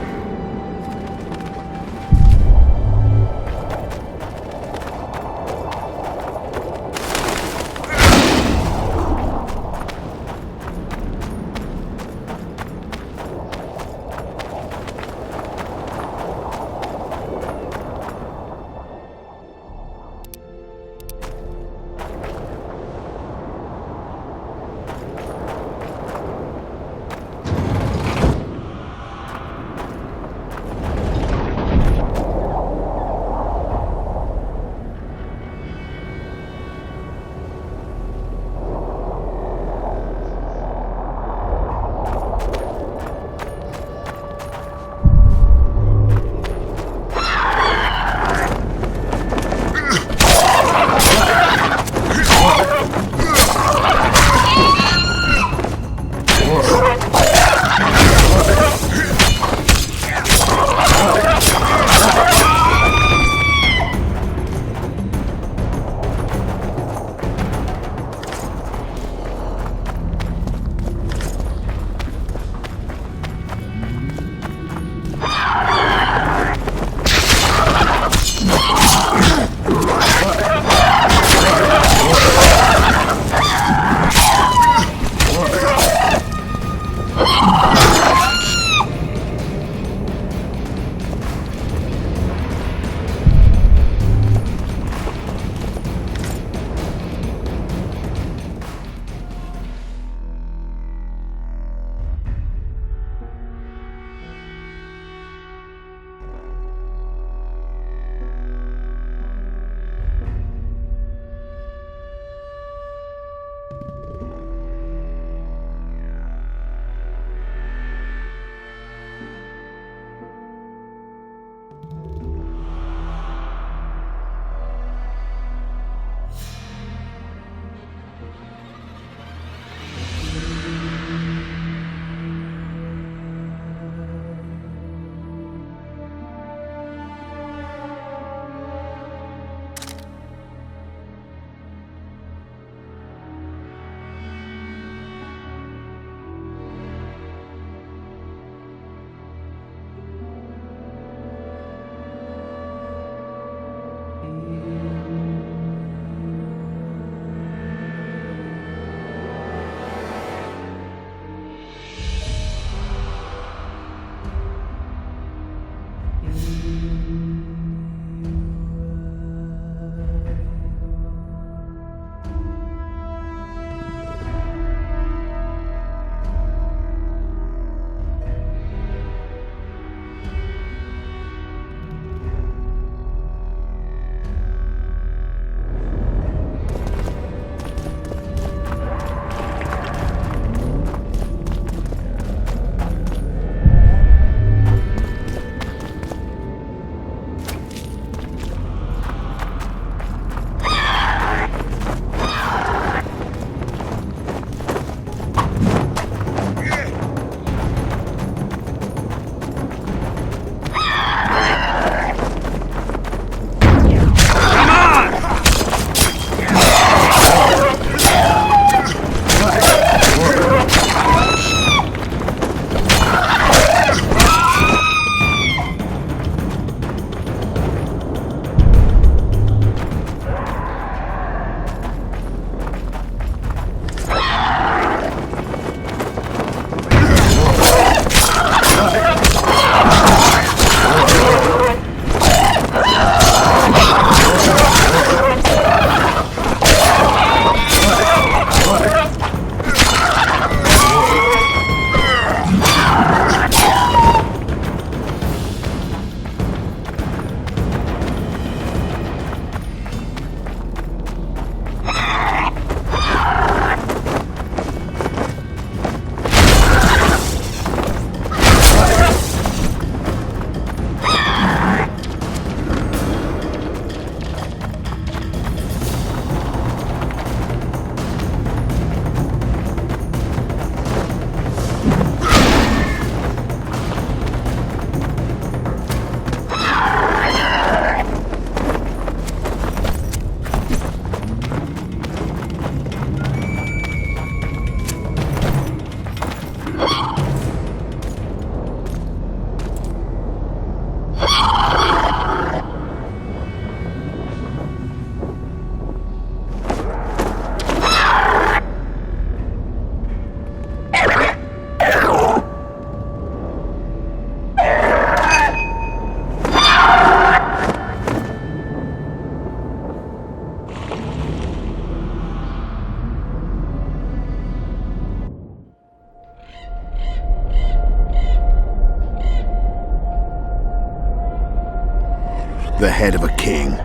S9: The head of a king.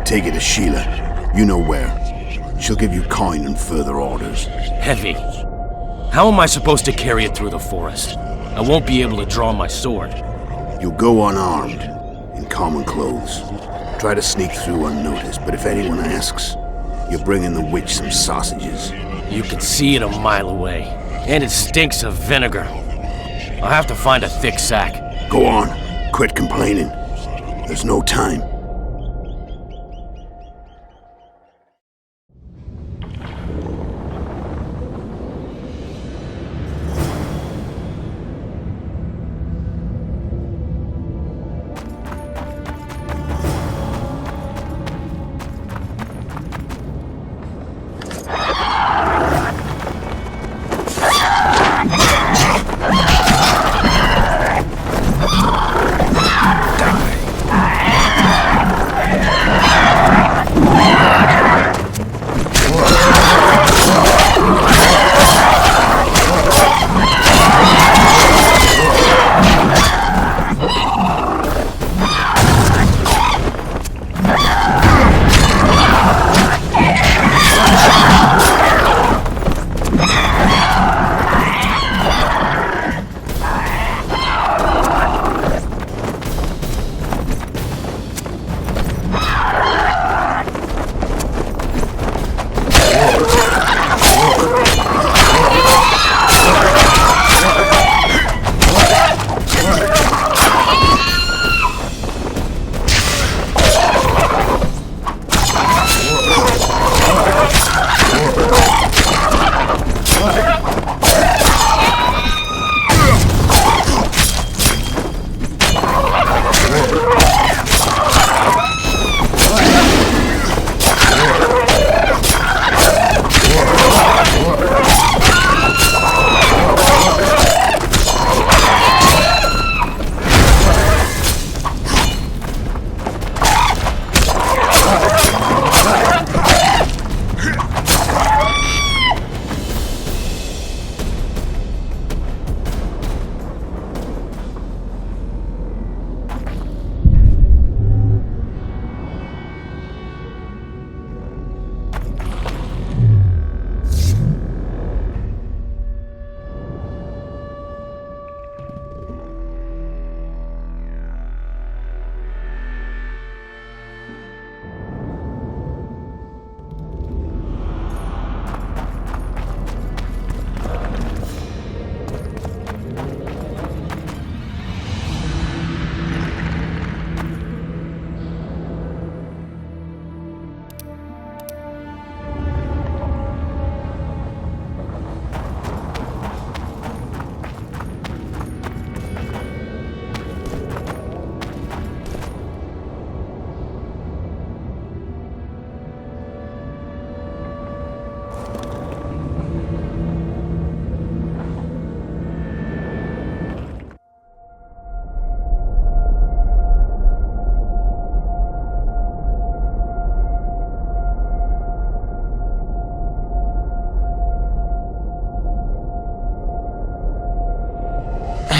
S9: Take it to Sheila. You know where. She'll give you coin and further orders.
S5: Heavy. How am I supposed to carry it through the forest? I won't be able to draw my sword.
S9: You'll go unarmed, in common clothes. Try to sneak through unnoticed, but if anyone asks, you're bringing the witch some sausages.
S5: You can see it a mile away, and it stinks of vinegar. I'll have to find a thick sack.
S9: Go on, quit complaining. There's no time.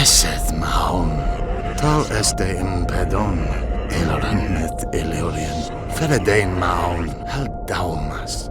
S8: Esed Mahon, tal este impedon, iloranmet Illyrian, Feredain Mahon, hal daumas.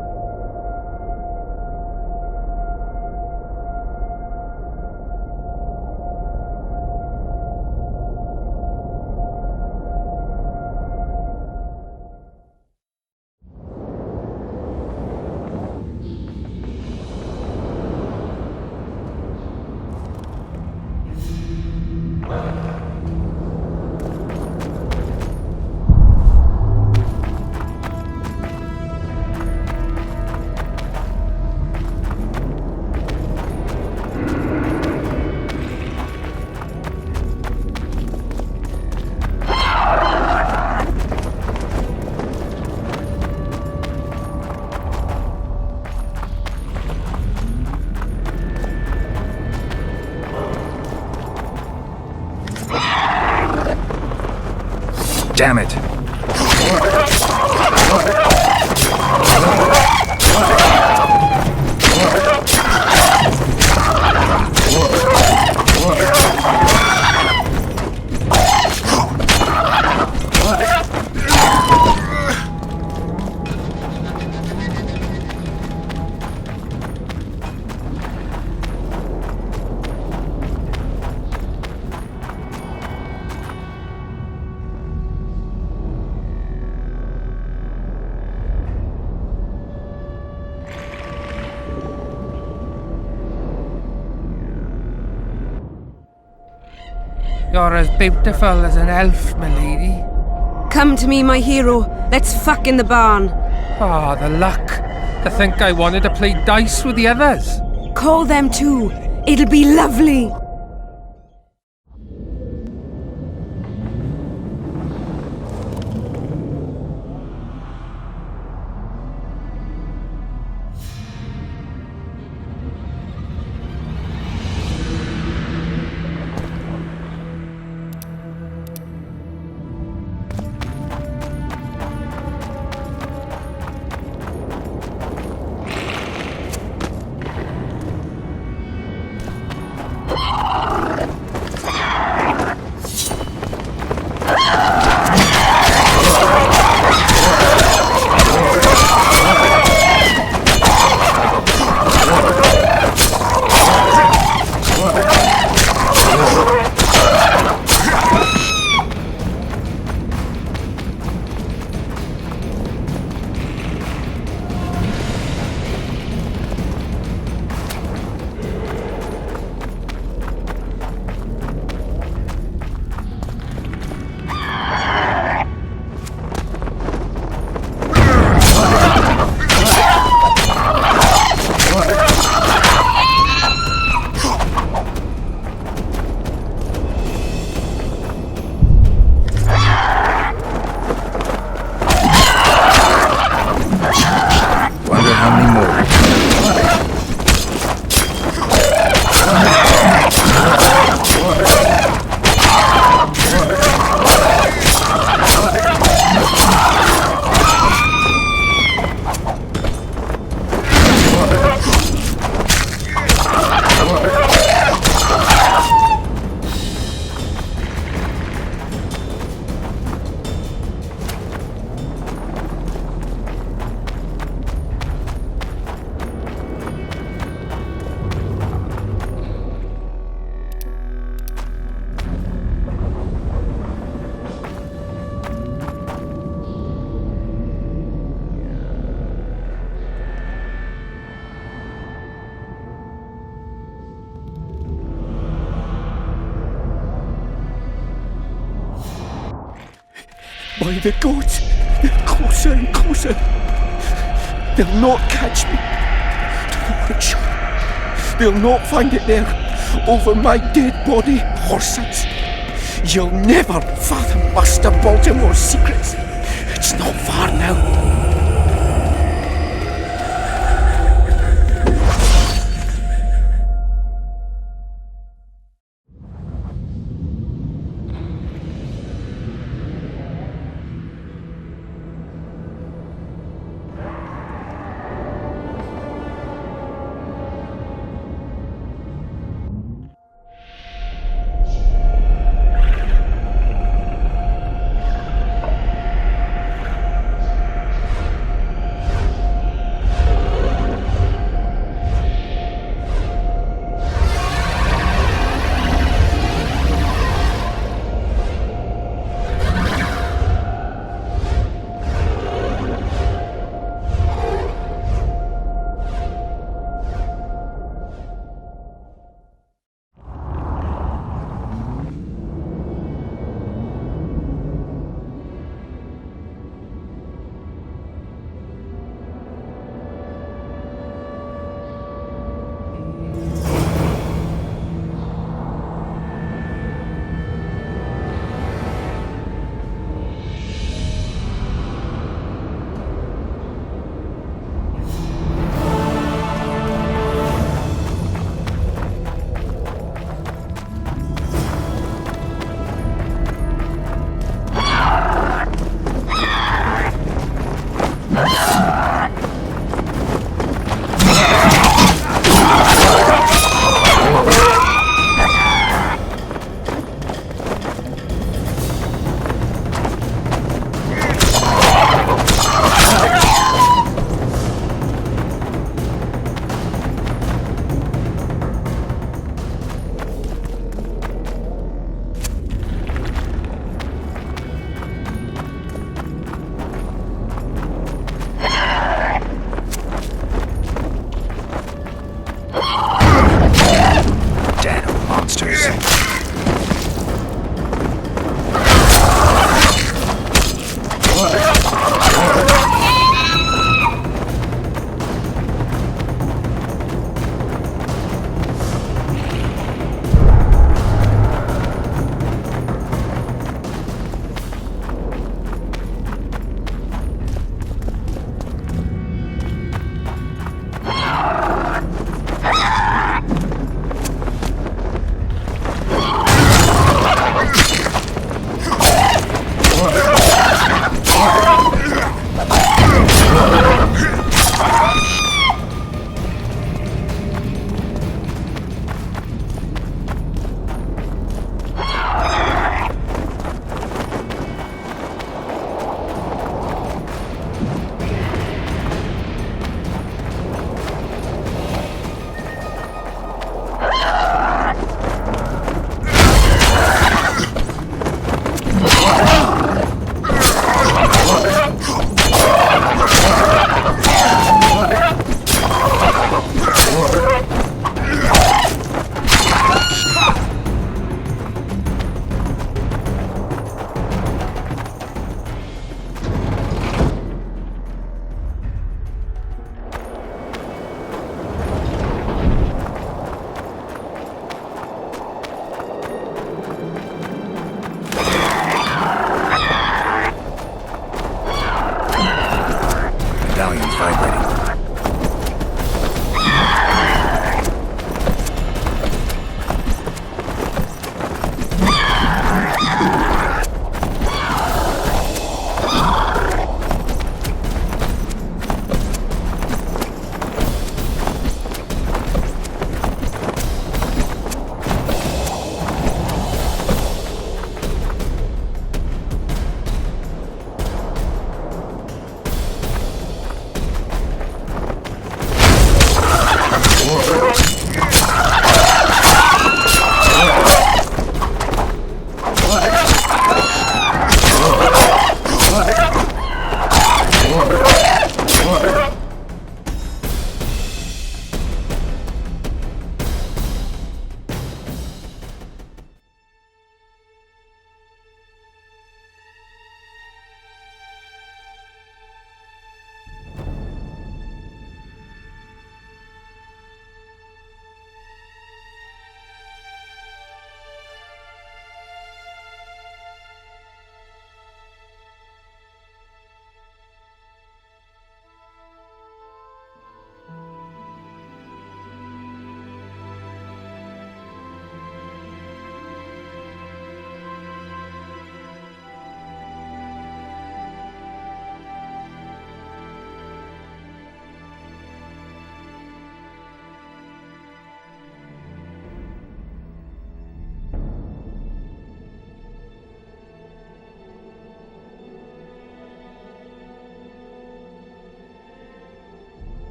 S3: Damn it!
S14: You're as beautiful as an elf, my lady.
S15: Come to me, my hero. Let's fuck in the barn.
S14: Ah, the luck. To think I wanted to play dice with the others.
S15: Call them too. It'll be lovely.
S16: By the gods, they're closer and closer. They'll not catch me. To the witch. They'll not find it there, over my dead body, Horsens. You'll never fathom Master Baltimore's secrets. It's not far now.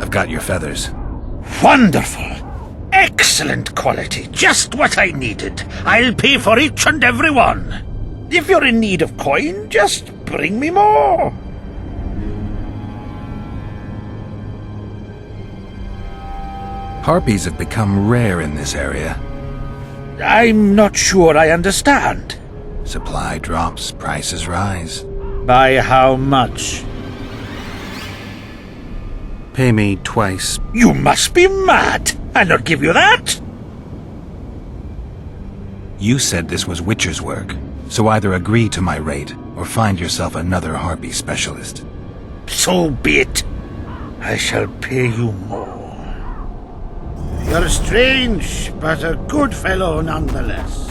S3: I've got your feathers.
S2: Wonderful! Excellent quality, just what I needed. I'll pay for each and every one. If you're in need of coin, just bring me more.
S3: Harpies have become rare in this area.
S2: I'm not sure I understand.
S3: Supply drops, prices rise.
S2: By how much?
S3: Pay me twice.
S2: You must be mad! I'll not give you that!
S3: You said this was Witcher's work, so either agree to my rate or find yourself another harpy specialist.
S2: So be it. I shall pay you more. You're strange, but a good fellow nonetheless.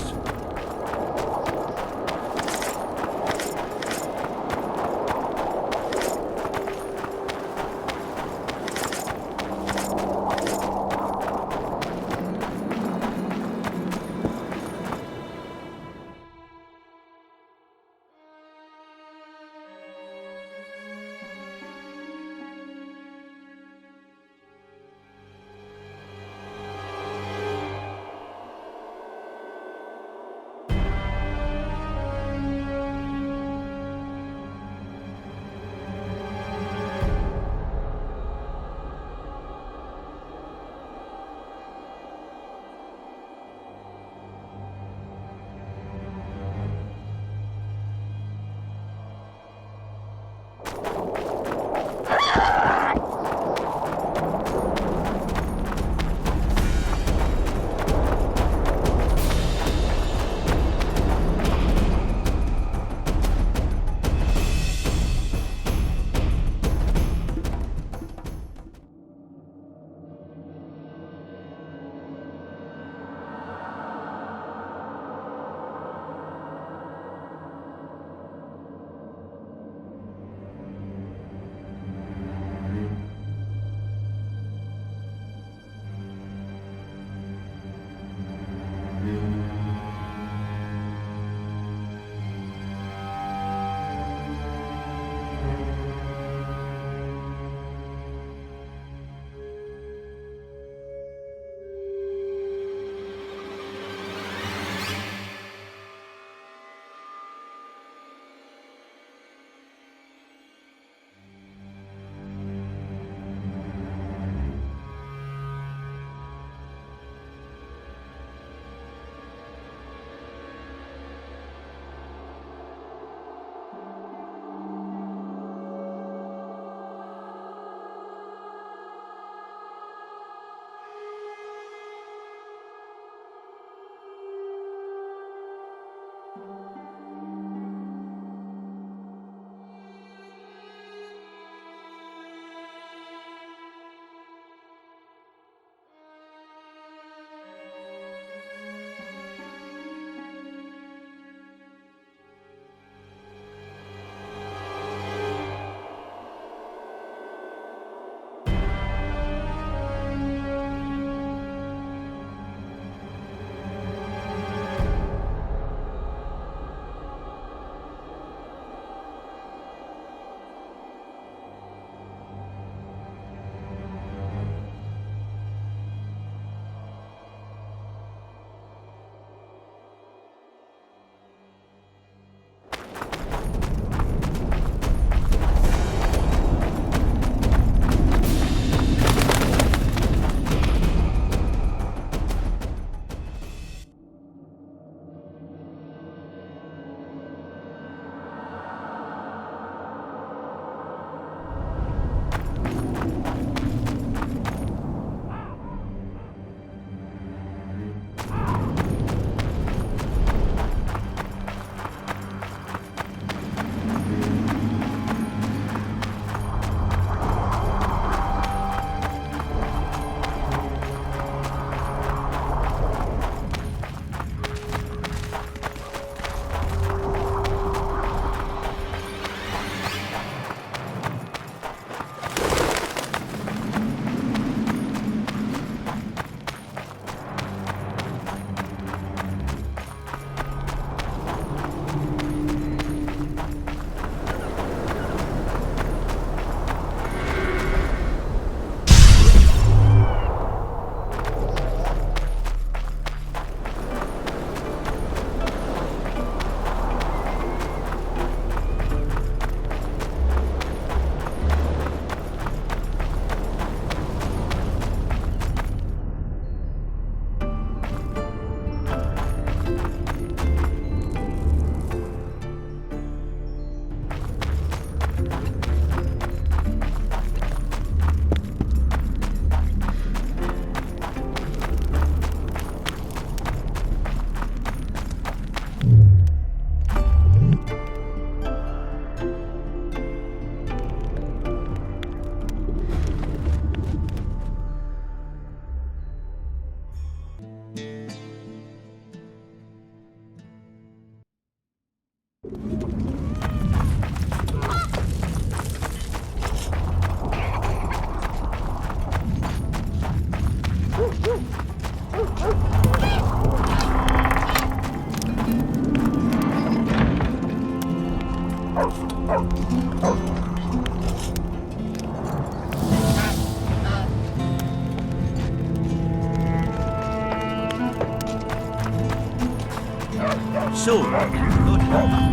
S11: So, thought it over.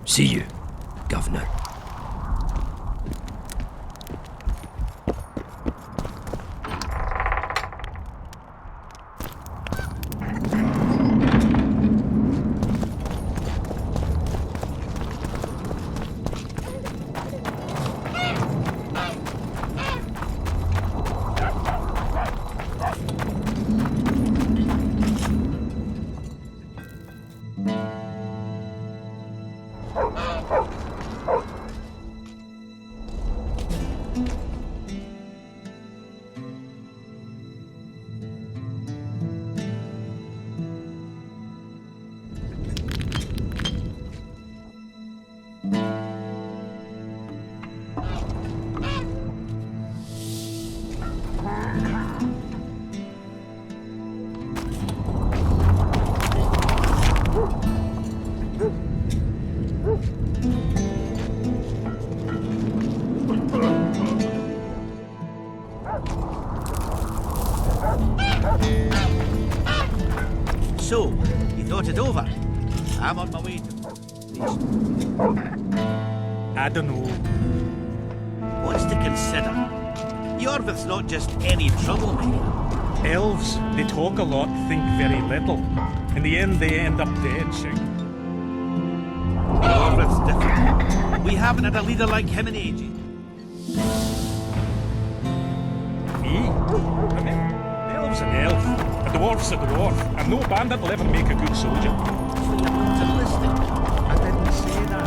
S7: See you, Governor.
S11: So, you thought it over? I'm on my way to...
S17: I don't know.
S11: What's to consider? Yorvith's not just any troublemaker.
S17: Elves, they talk a lot, think very little. In the end, they end up dead, Shing.
S11: Yorvith's different. We haven't had a leader like him in ages.
S17: Me? I mean, the elf's an elf. A dwarf's a dwarf, and no bandit will ever make a good soldier.
S11: I didn't say that.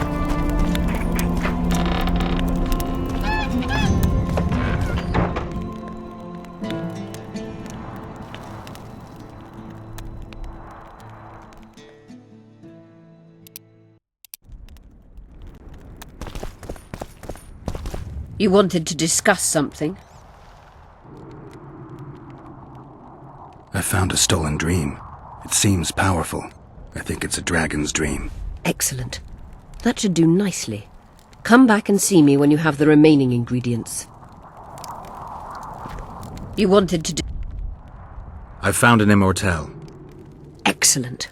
S6: You wanted to discuss something?
S3: I found a stolen dream. It seems powerful. I think it's a dragon's dream.
S6: Excellent. That should do nicely. Come back and see me when you have the remaining ingredients. You wanted to do...
S3: I found an immortelle.
S6: Excellent.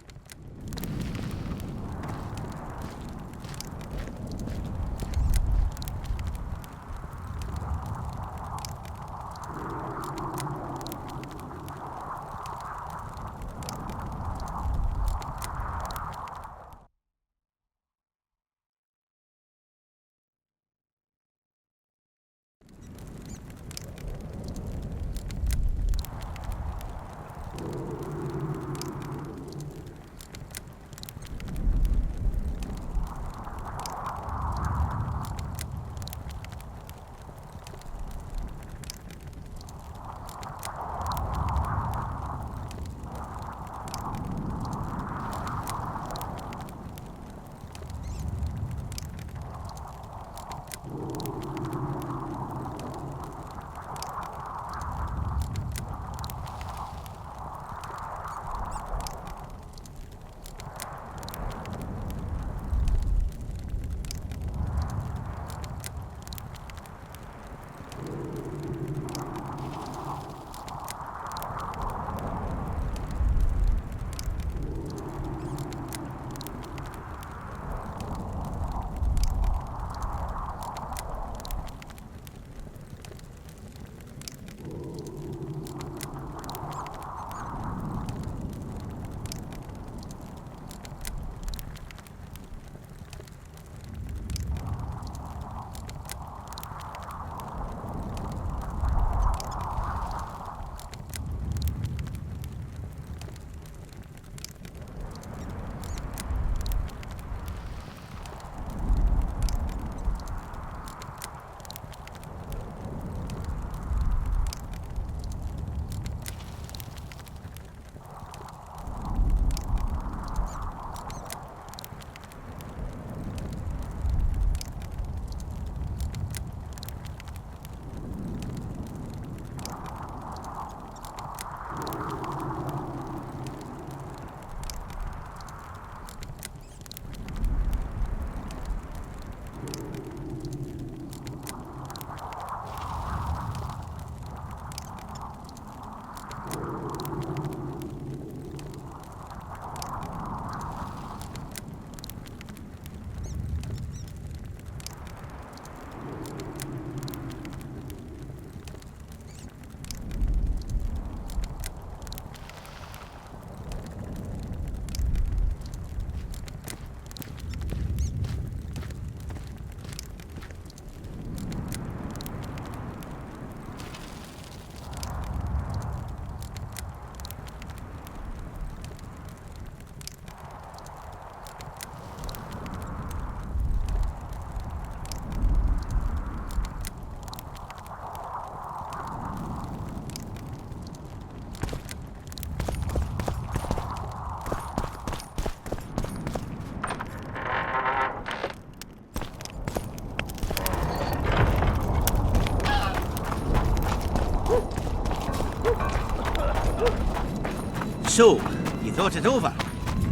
S11: So, you thought it over?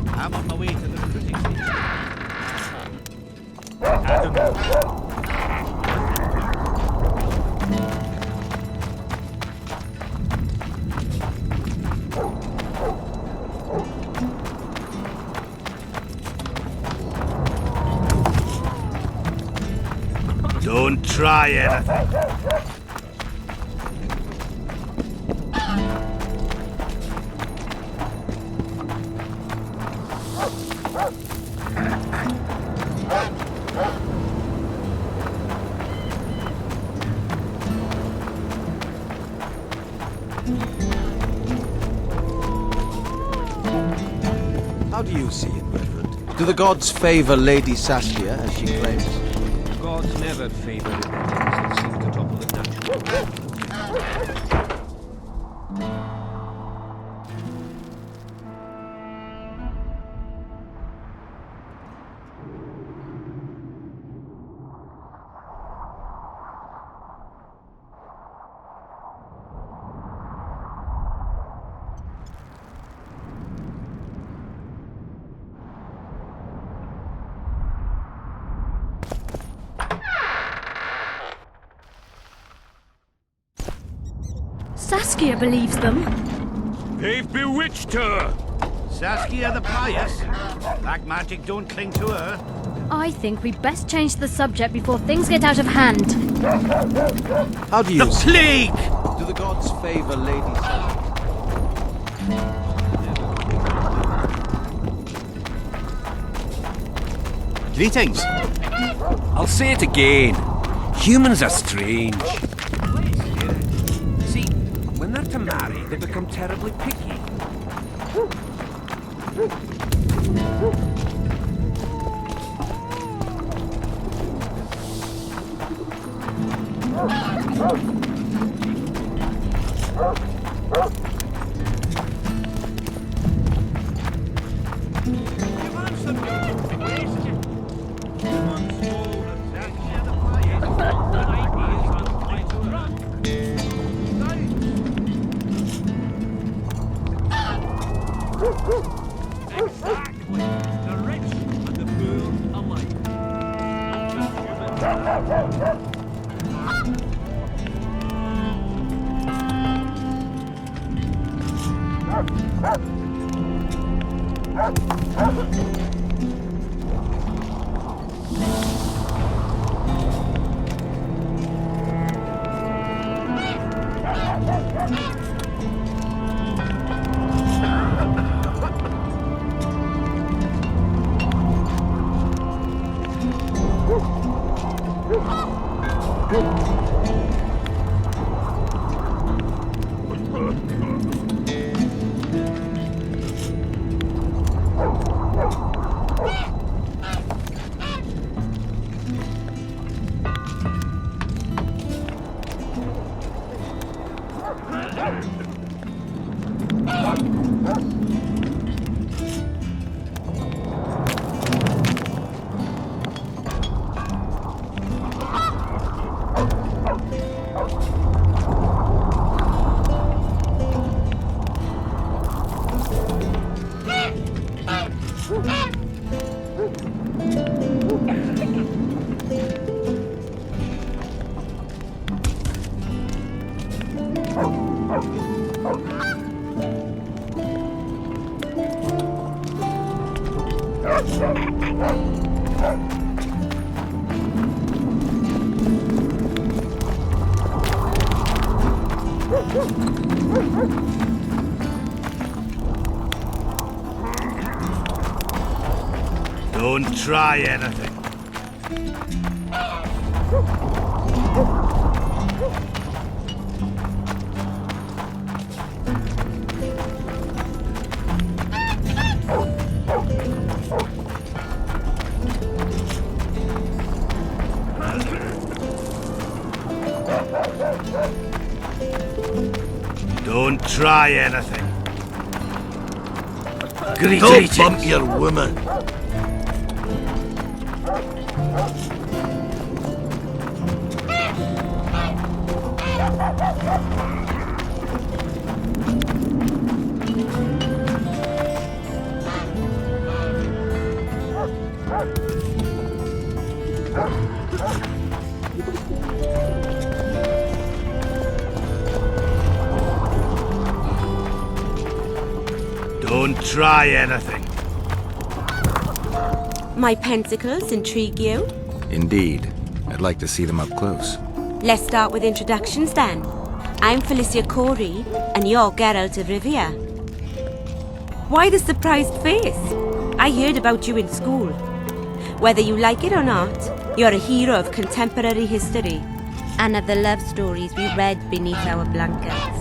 S11: I'm on my way to the recruiting station.
S17: I don't know.
S2: Don't try anything.
S1: How do you see it, Reverend? Do the gods favor Lady Saskia, as she claims?
S4: Gods never favor the things that seem to topple the natural.
S13: Saskia believes them.
S17: They've bewitched her!
S2: Saskia the pious? Black magic don't cling to her.
S13: I think we best change the subject before things get out of hand.
S1: How do you
S2: The
S1: see
S2: plague!
S1: it? Do the gods favor Lady Saskia?
S11: Greetings.
S4: I'll say it again. Humans are strange. See, when they're to marry, they become terribly picky.
S17: Exactly. The rich and the poor alike.
S2: Don't try anything. Don't try anything.
S8: Don't bump your woman. Don't try anything.
S15: My pentacles intrigue you?
S3: Indeed. I'd like to see them up close.
S15: Let's start with introductions then. I'm Felicia Corey, and you're Geralt of Rivia. Why the surprised face? I heard about you in school. Whether you like it or not, you're a hero of contemporary history, and of the love stories we read beneath our blankets.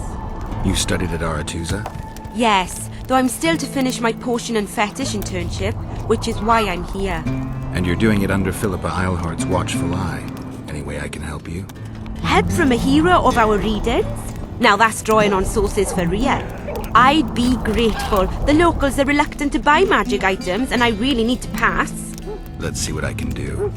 S3: You studied at Aretusa?
S15: Yes, though I'm still to finish my potion and fetish internship, which is why I'm here.
S3: And you're doing it under Philippa Eilhart's watchful eye. Any way I can help you?
S15: Help from a hero of our readers? Now that's drawing on sources for real. I'd be grateful. The locals are reluctant to buy magic items, and I really need to pass.
S3: Let's see what I can do.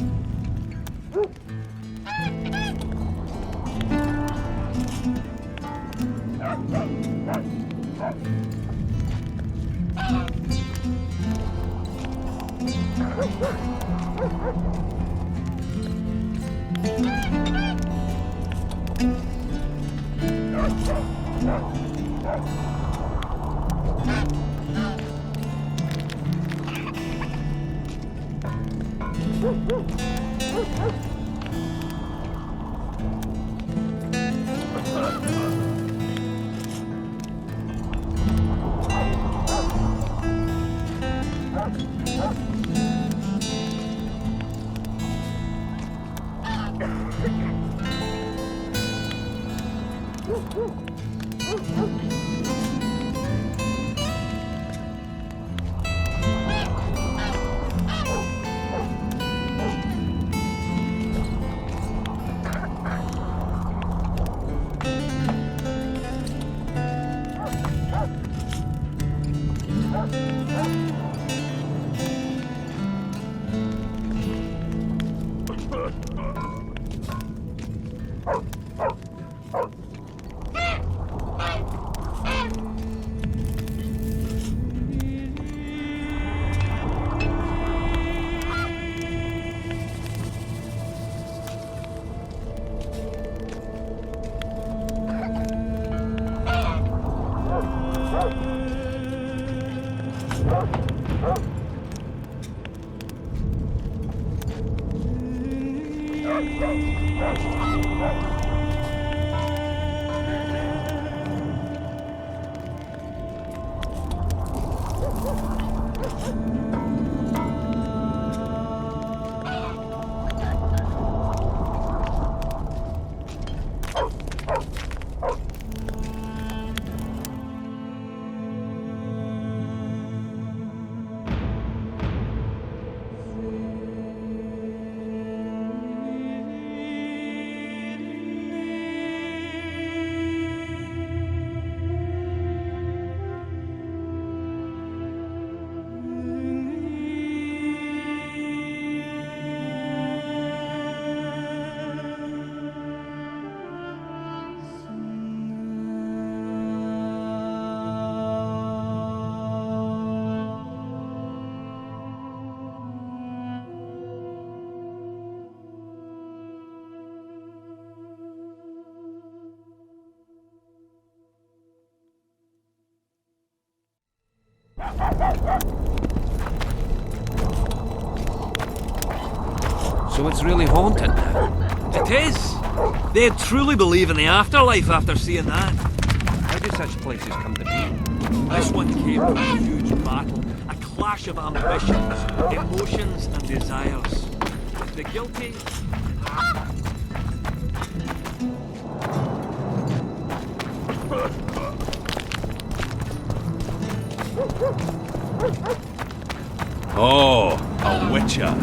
S4: So it's really haunted now?
S18: It is! They truly believe in the afterlife after seeing that.
S4: How do such places come to be?
S18: This one came from a huge battle, a clash of ambitions, emotions and desires. If the guilty...
S17: Oh, a witcher.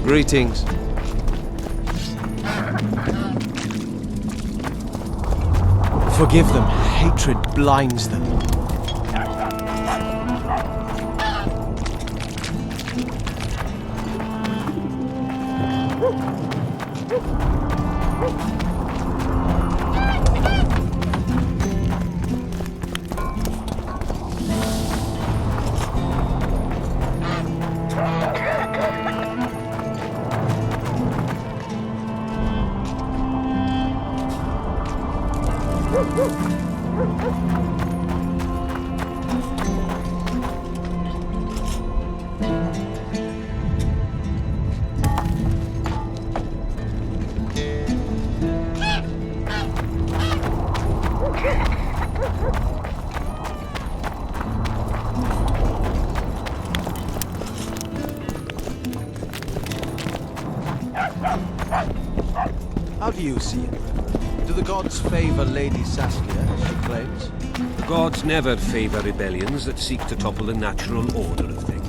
S1: Greetings. Forgive them. Hatred blinds them. How do you see it? Do the gods favor Lady Saskia, as she claims?
S4: Gods never favor rebellions that seek to topple the natural order of things.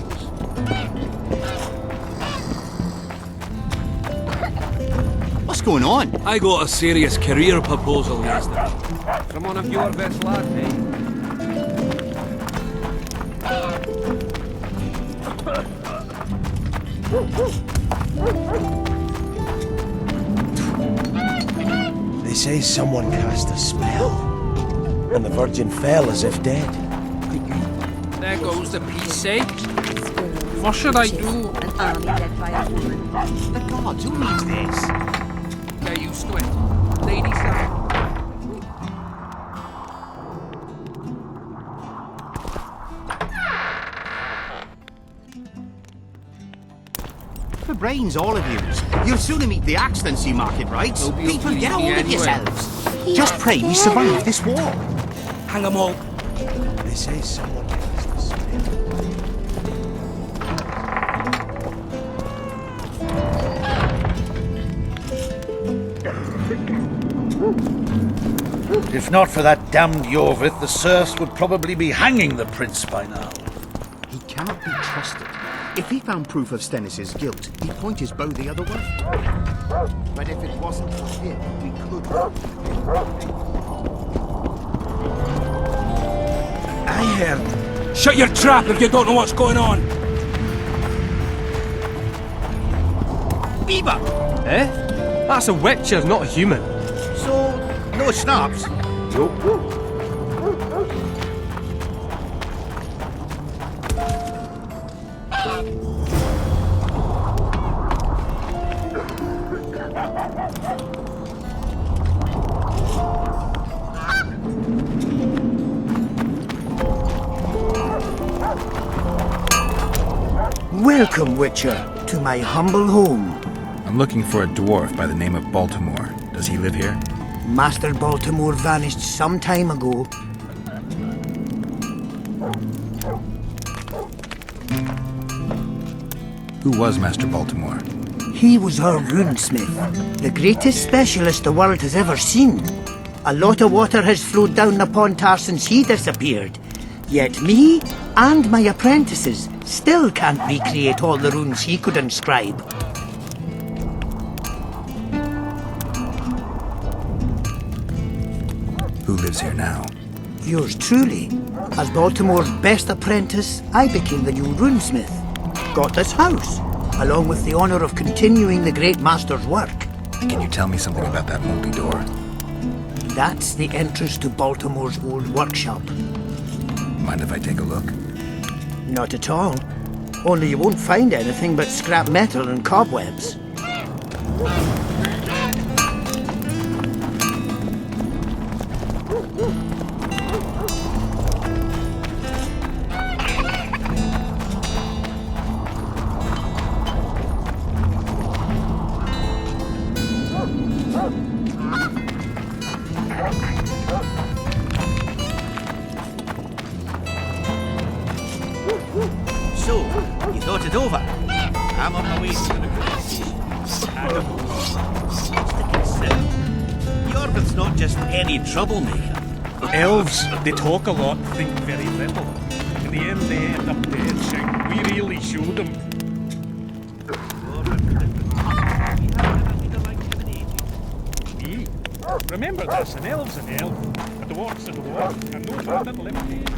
S19: What's going on?
S18: I got a serious career proposal yesterday.
S4: From one of your best lads, eh?
S1: They say someone cast a spell, and the Virgin fell as if dead.
S14: There goes the peace, eh? What should I do?
S13: An army led by a woman.
S19: The gods, who needs this?
S14: Get used to it. Lady Sam.
S19: For brains, all of yous. You'll sooner meet the axe than see market rights. People, get on with yourselves. Just pray we survive this war.
S18: Hang 'em all.
S1: They say someone cast a spell.
S2: If not for that damned Yorvith, the Circe would probably be hanging the prince by now.
S19: He cannot be trusted. If he found proof of Stennis's guilt, he'd point his bow the other way. But if it wasn't for him, we could.
S18: I heard. Shut your trap if you don't know what's going on.
S19: Beaver!
S4: Eh? That's a witcher, not a human.
S19: So, no snaps?
S4: Nope.
S11: Welcome, Witcher, to my humble home.
S3: I'm looking for a dwarf by the name of Baltimore. Does he live here?
S11: Master Baltimore vanished some time ago.
S3: Who was Master Baltimore?
S11: He was our runesmith, the greatest specialist the world has ever seen. A lot of water has flowed down the Pontar since he disappeared. Yet me and my apprentices still can't recreate all the runes he could inscribe.
S3: Who lives here now?
S11: Yours truly. As Baltimore's best apprentice, I became the new runesmith. Got this house, along with the honor of continuing the great master's work.
S3: Can you tell me something about that moldy door?
S11: That's the entrance to Baltimore's old workshop.
S3: Mind if I take a look?
S11: Not at all. Only you won't find anything but scrap metal and cobwebs.
S19: So, you thought it over? I'm on my way to the police station. What's the concern? Yorvith's not just any troublemaker.
S17: Elves, they talk a lot, think very little. In the end, they end up dead, saying, we really showed them. Remember this, an elf's an elf, a dwarf's a dwarf, and no bandit limited.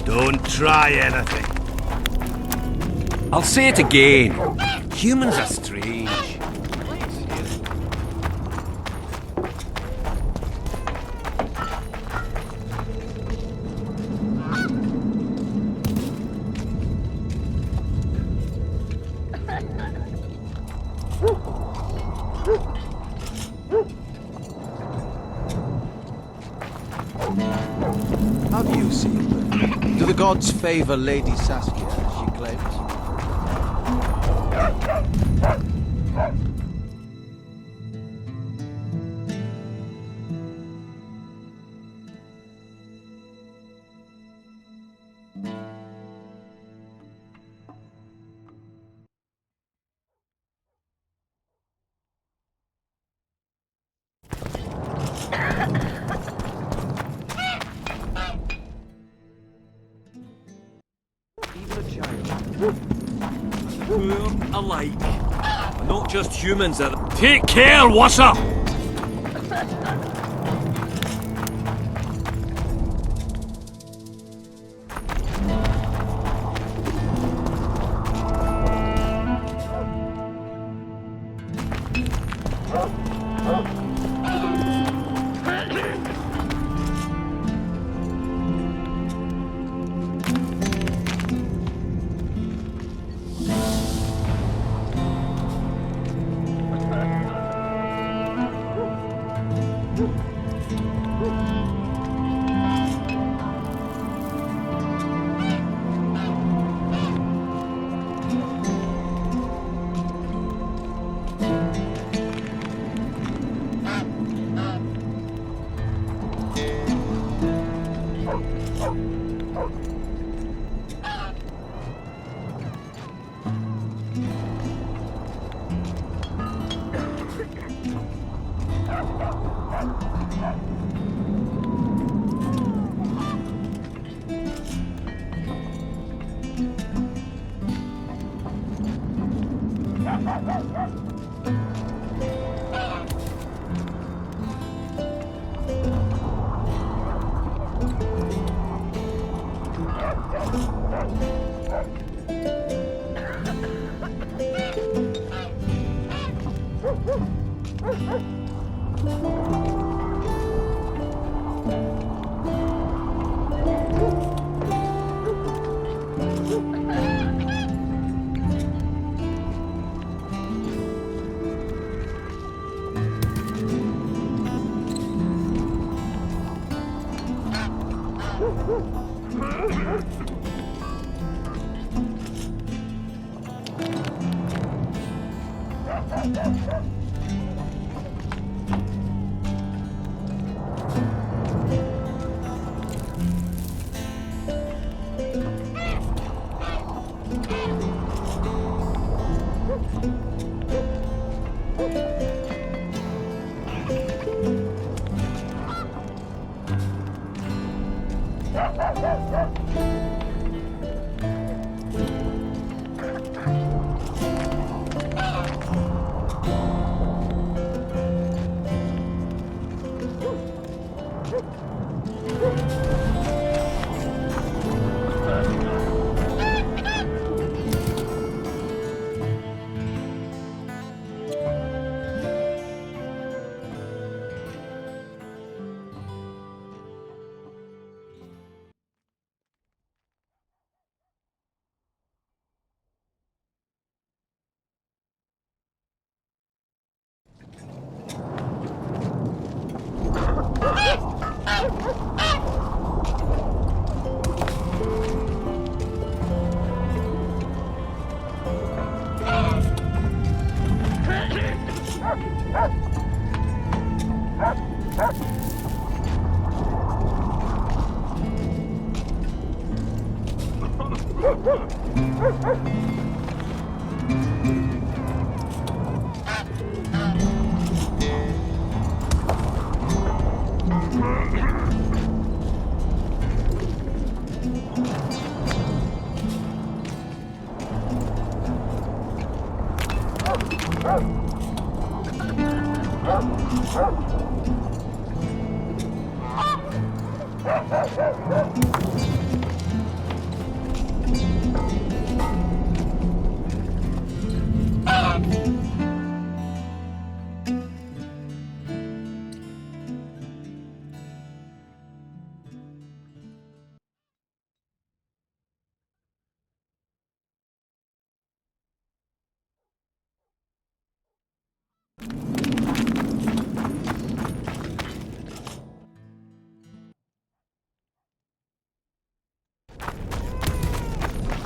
S19: Don't try anything.
S20: I'll say it again. Humans are strange.
S10: Have you seen them? Do the gods favor Lady Saskia, as she claims?
S18: Poor alike. Not just humans are...
S20: Take care, Wasser!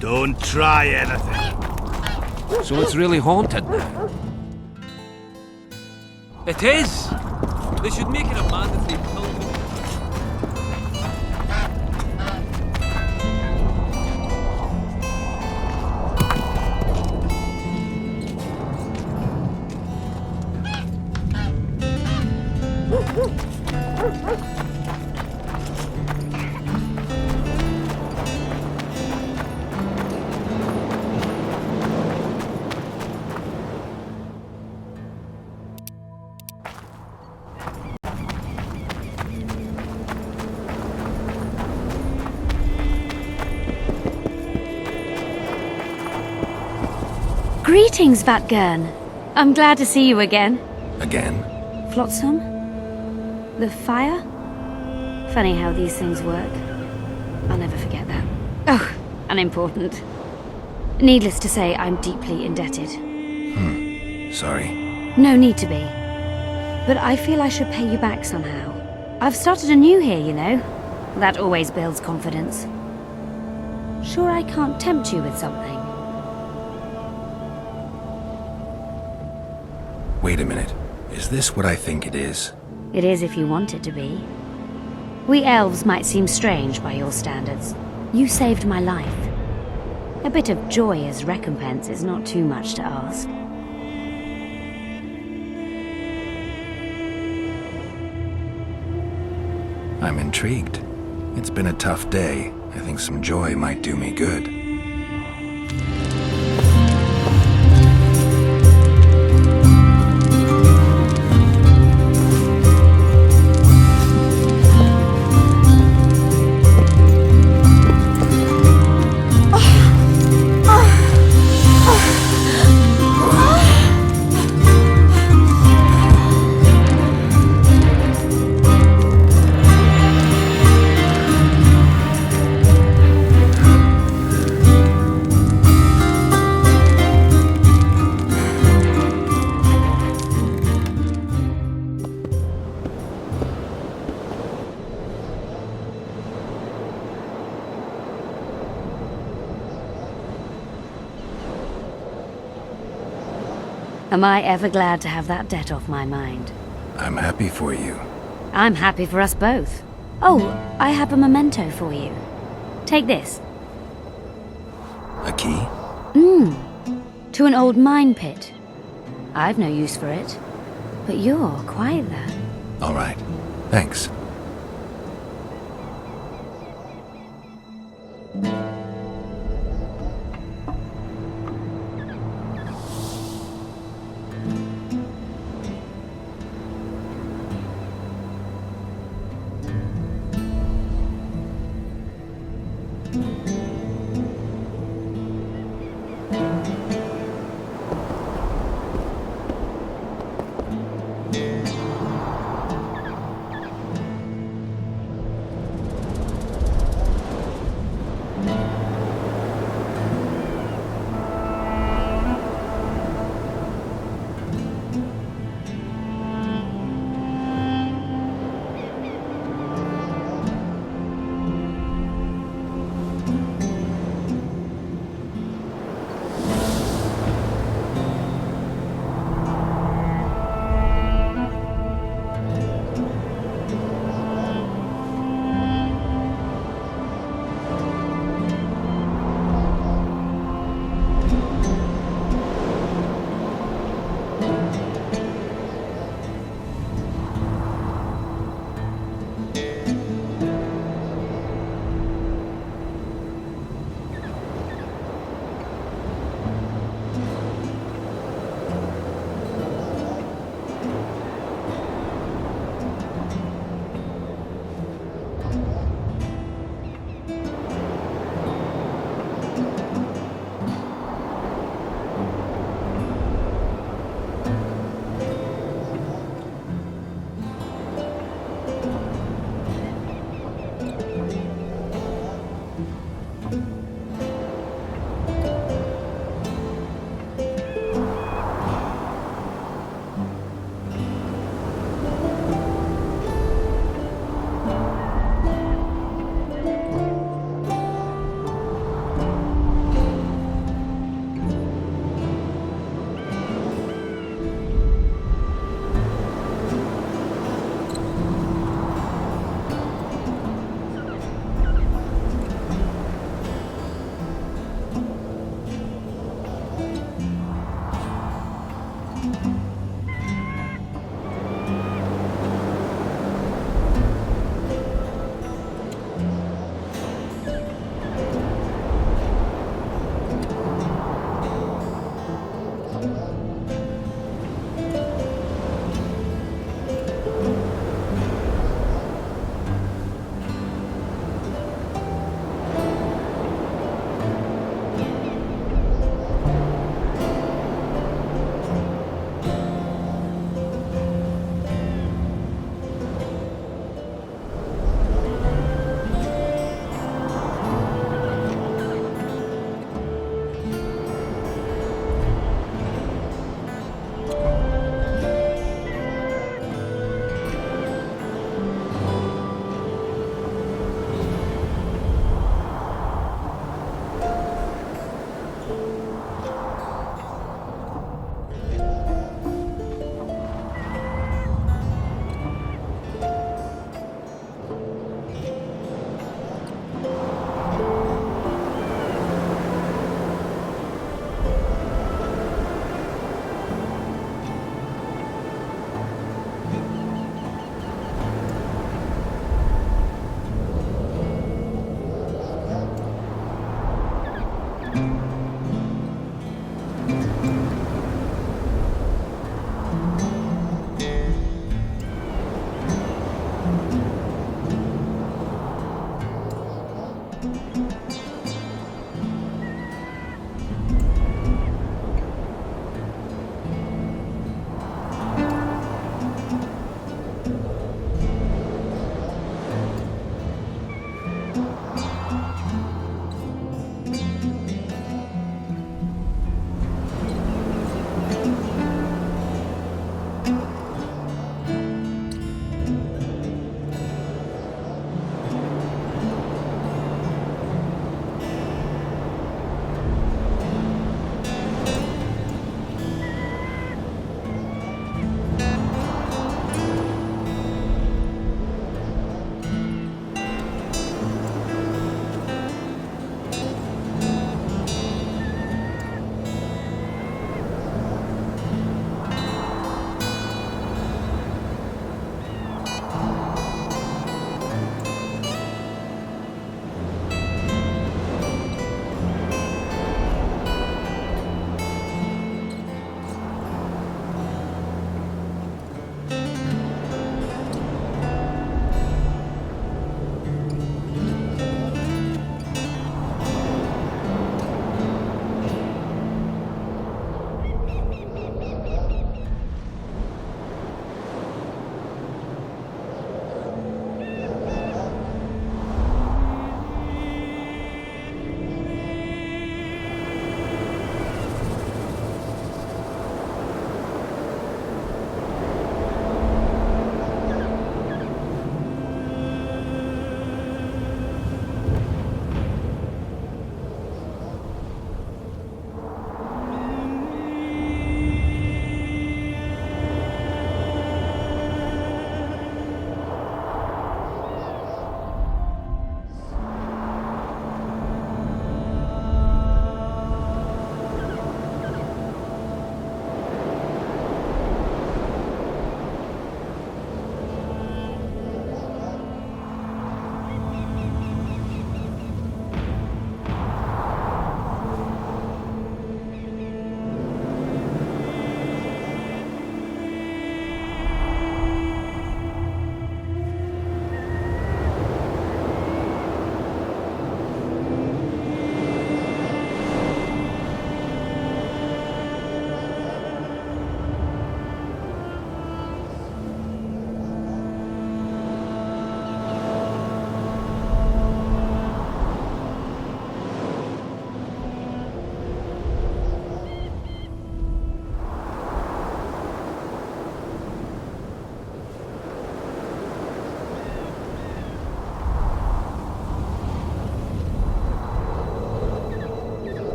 S8: Don't try anything.
S20: So it's really haunted now? It is! They should make it a mandatory pilgrimage.
S21: Greetings, Vatgern. I'm glad to see you again.
S3: Again?
S21: Flotsam? The fire? Funny how these things work. I'll never forget that. Oh, unimportant. Needless to say, I'm deeply indebted.
S3: Sorry.
S21: No need to be. But I feel I should pay you back somehow. I've started anew here, you know. That always builds confidence. Sure I can't tempt you with something?
S3: Wait a minute. Is this what I think it is?
S21: It is if you want it to be. We elves might seem strange by your standards. You saved my life. A bit of joy as recompense is not too much to ask.
S3: I'm intrigued. It's been a tough day. I think some joy might do me good.
S21: Am I ever glad to have that debt off my mind?
S3: I'm happy for you.
S21: I'm happy for us both. Oh, I have a memento for you. Take this.
S3: A key?
S21: To an old mine pit. I've no use for it, but you're quite the...
S3: All right. Thanks.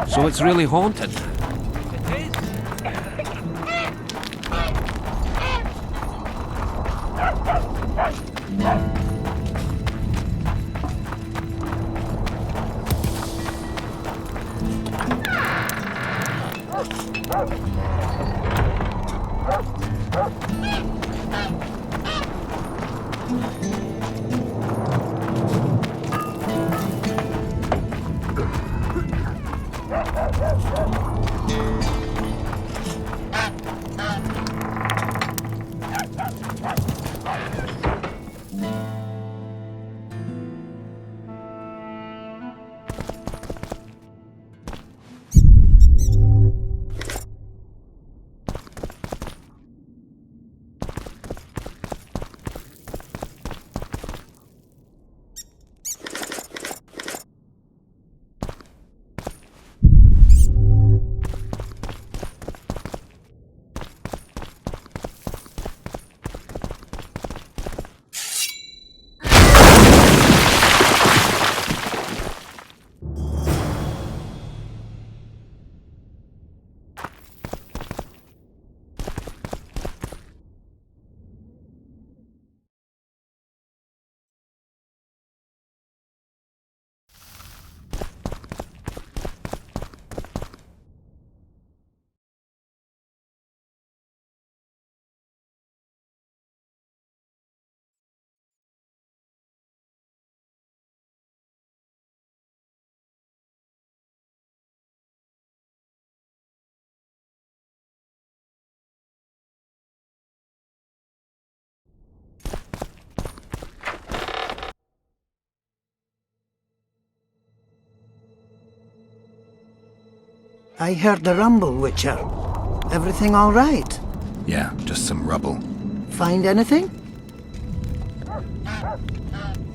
S20: So it's really haunted.
S11: I heard the rumble, Witcher. Everything all right?
S3: Yeah, just some rubble.
S11: Find anything?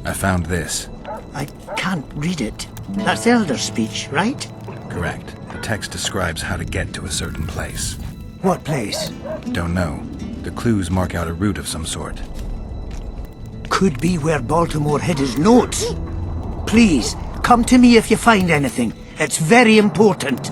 S3: I found this.
S11: I can't read it. That's Elder speech, right?
S3: Correct. The text describes how to get to a certain place.
S11: What place?
S3: Don't know. The clues mark out a route of some sort.
S11: Could be where Baltimore hid his notes. Please, come to me if you find anything. It's very important.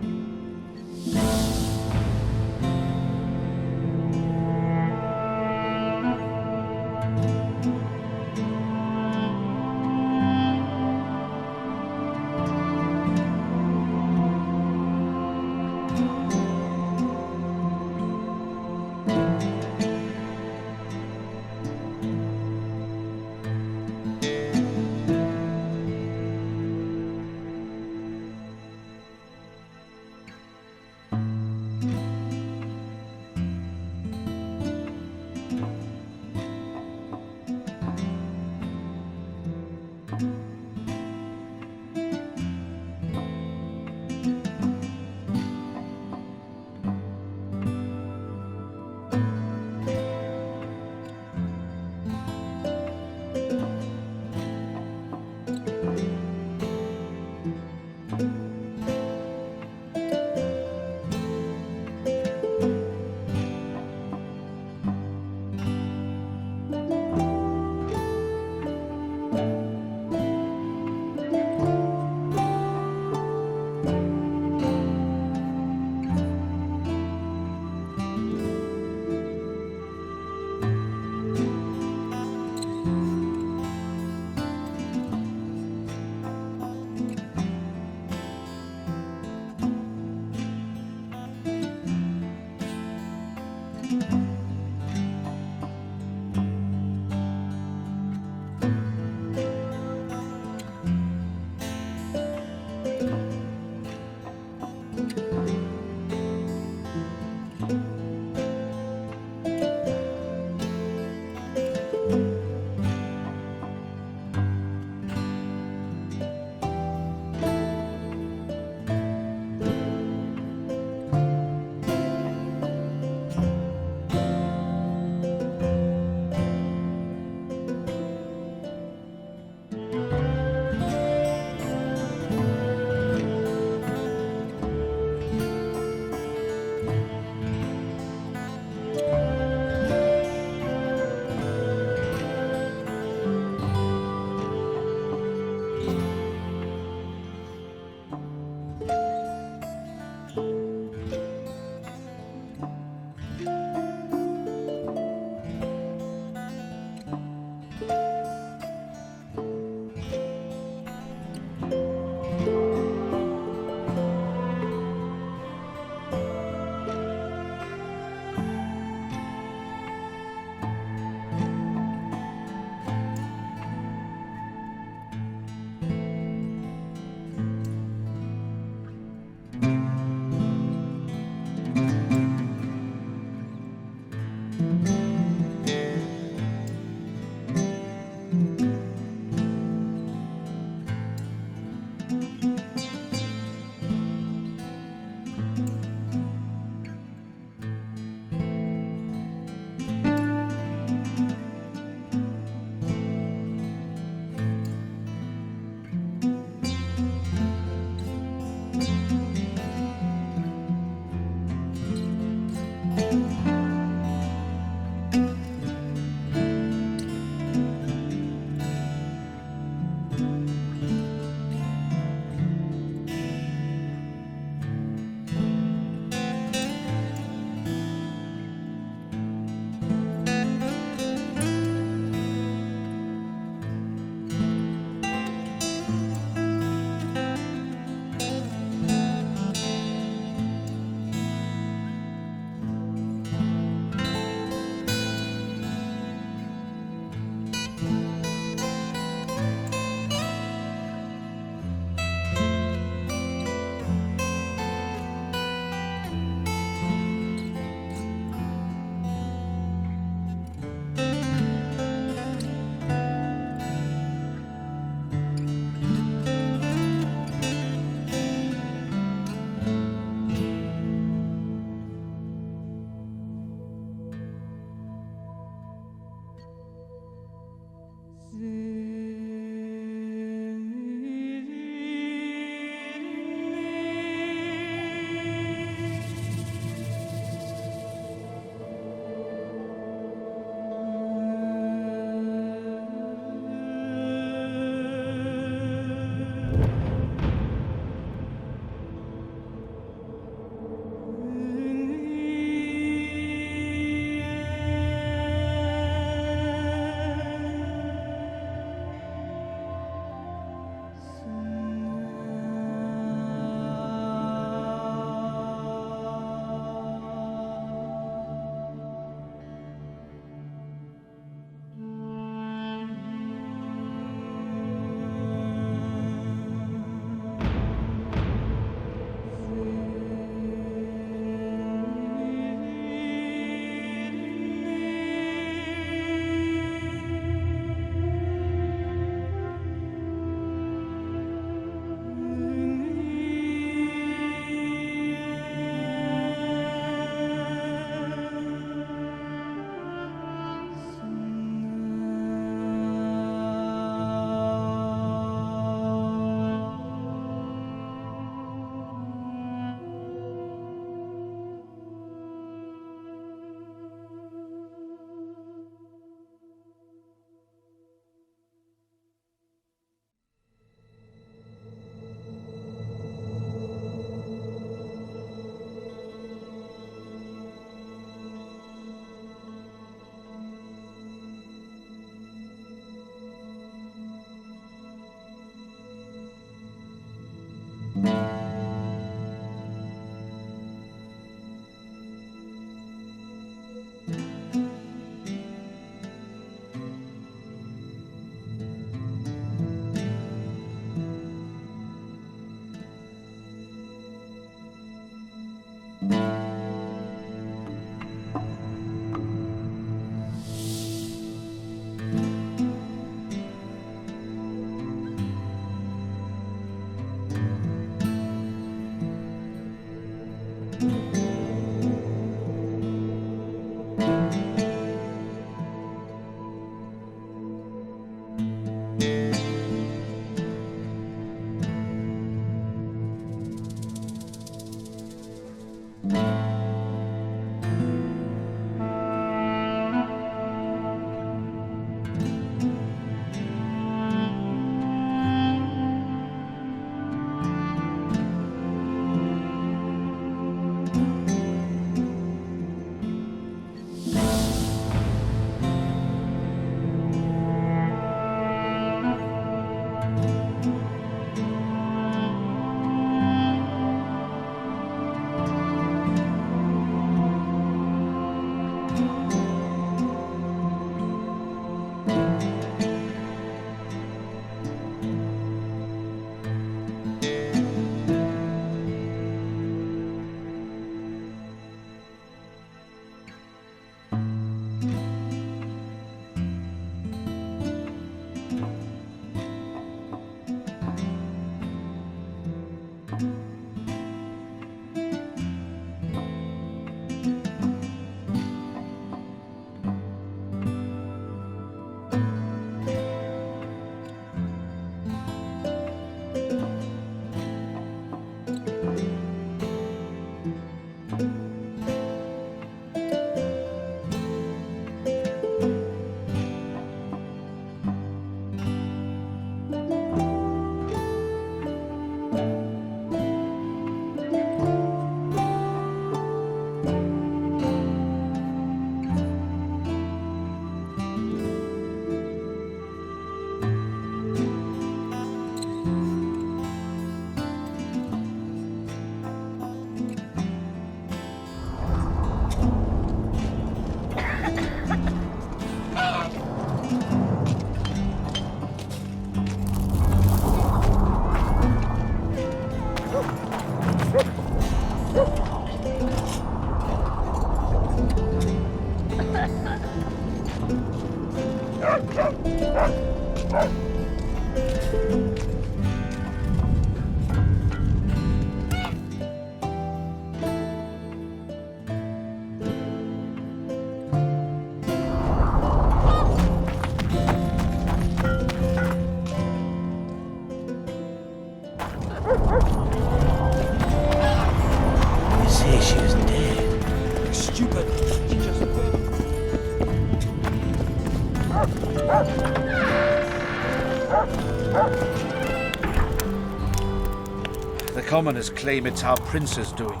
S2: The commoners claim it's our prince is doing.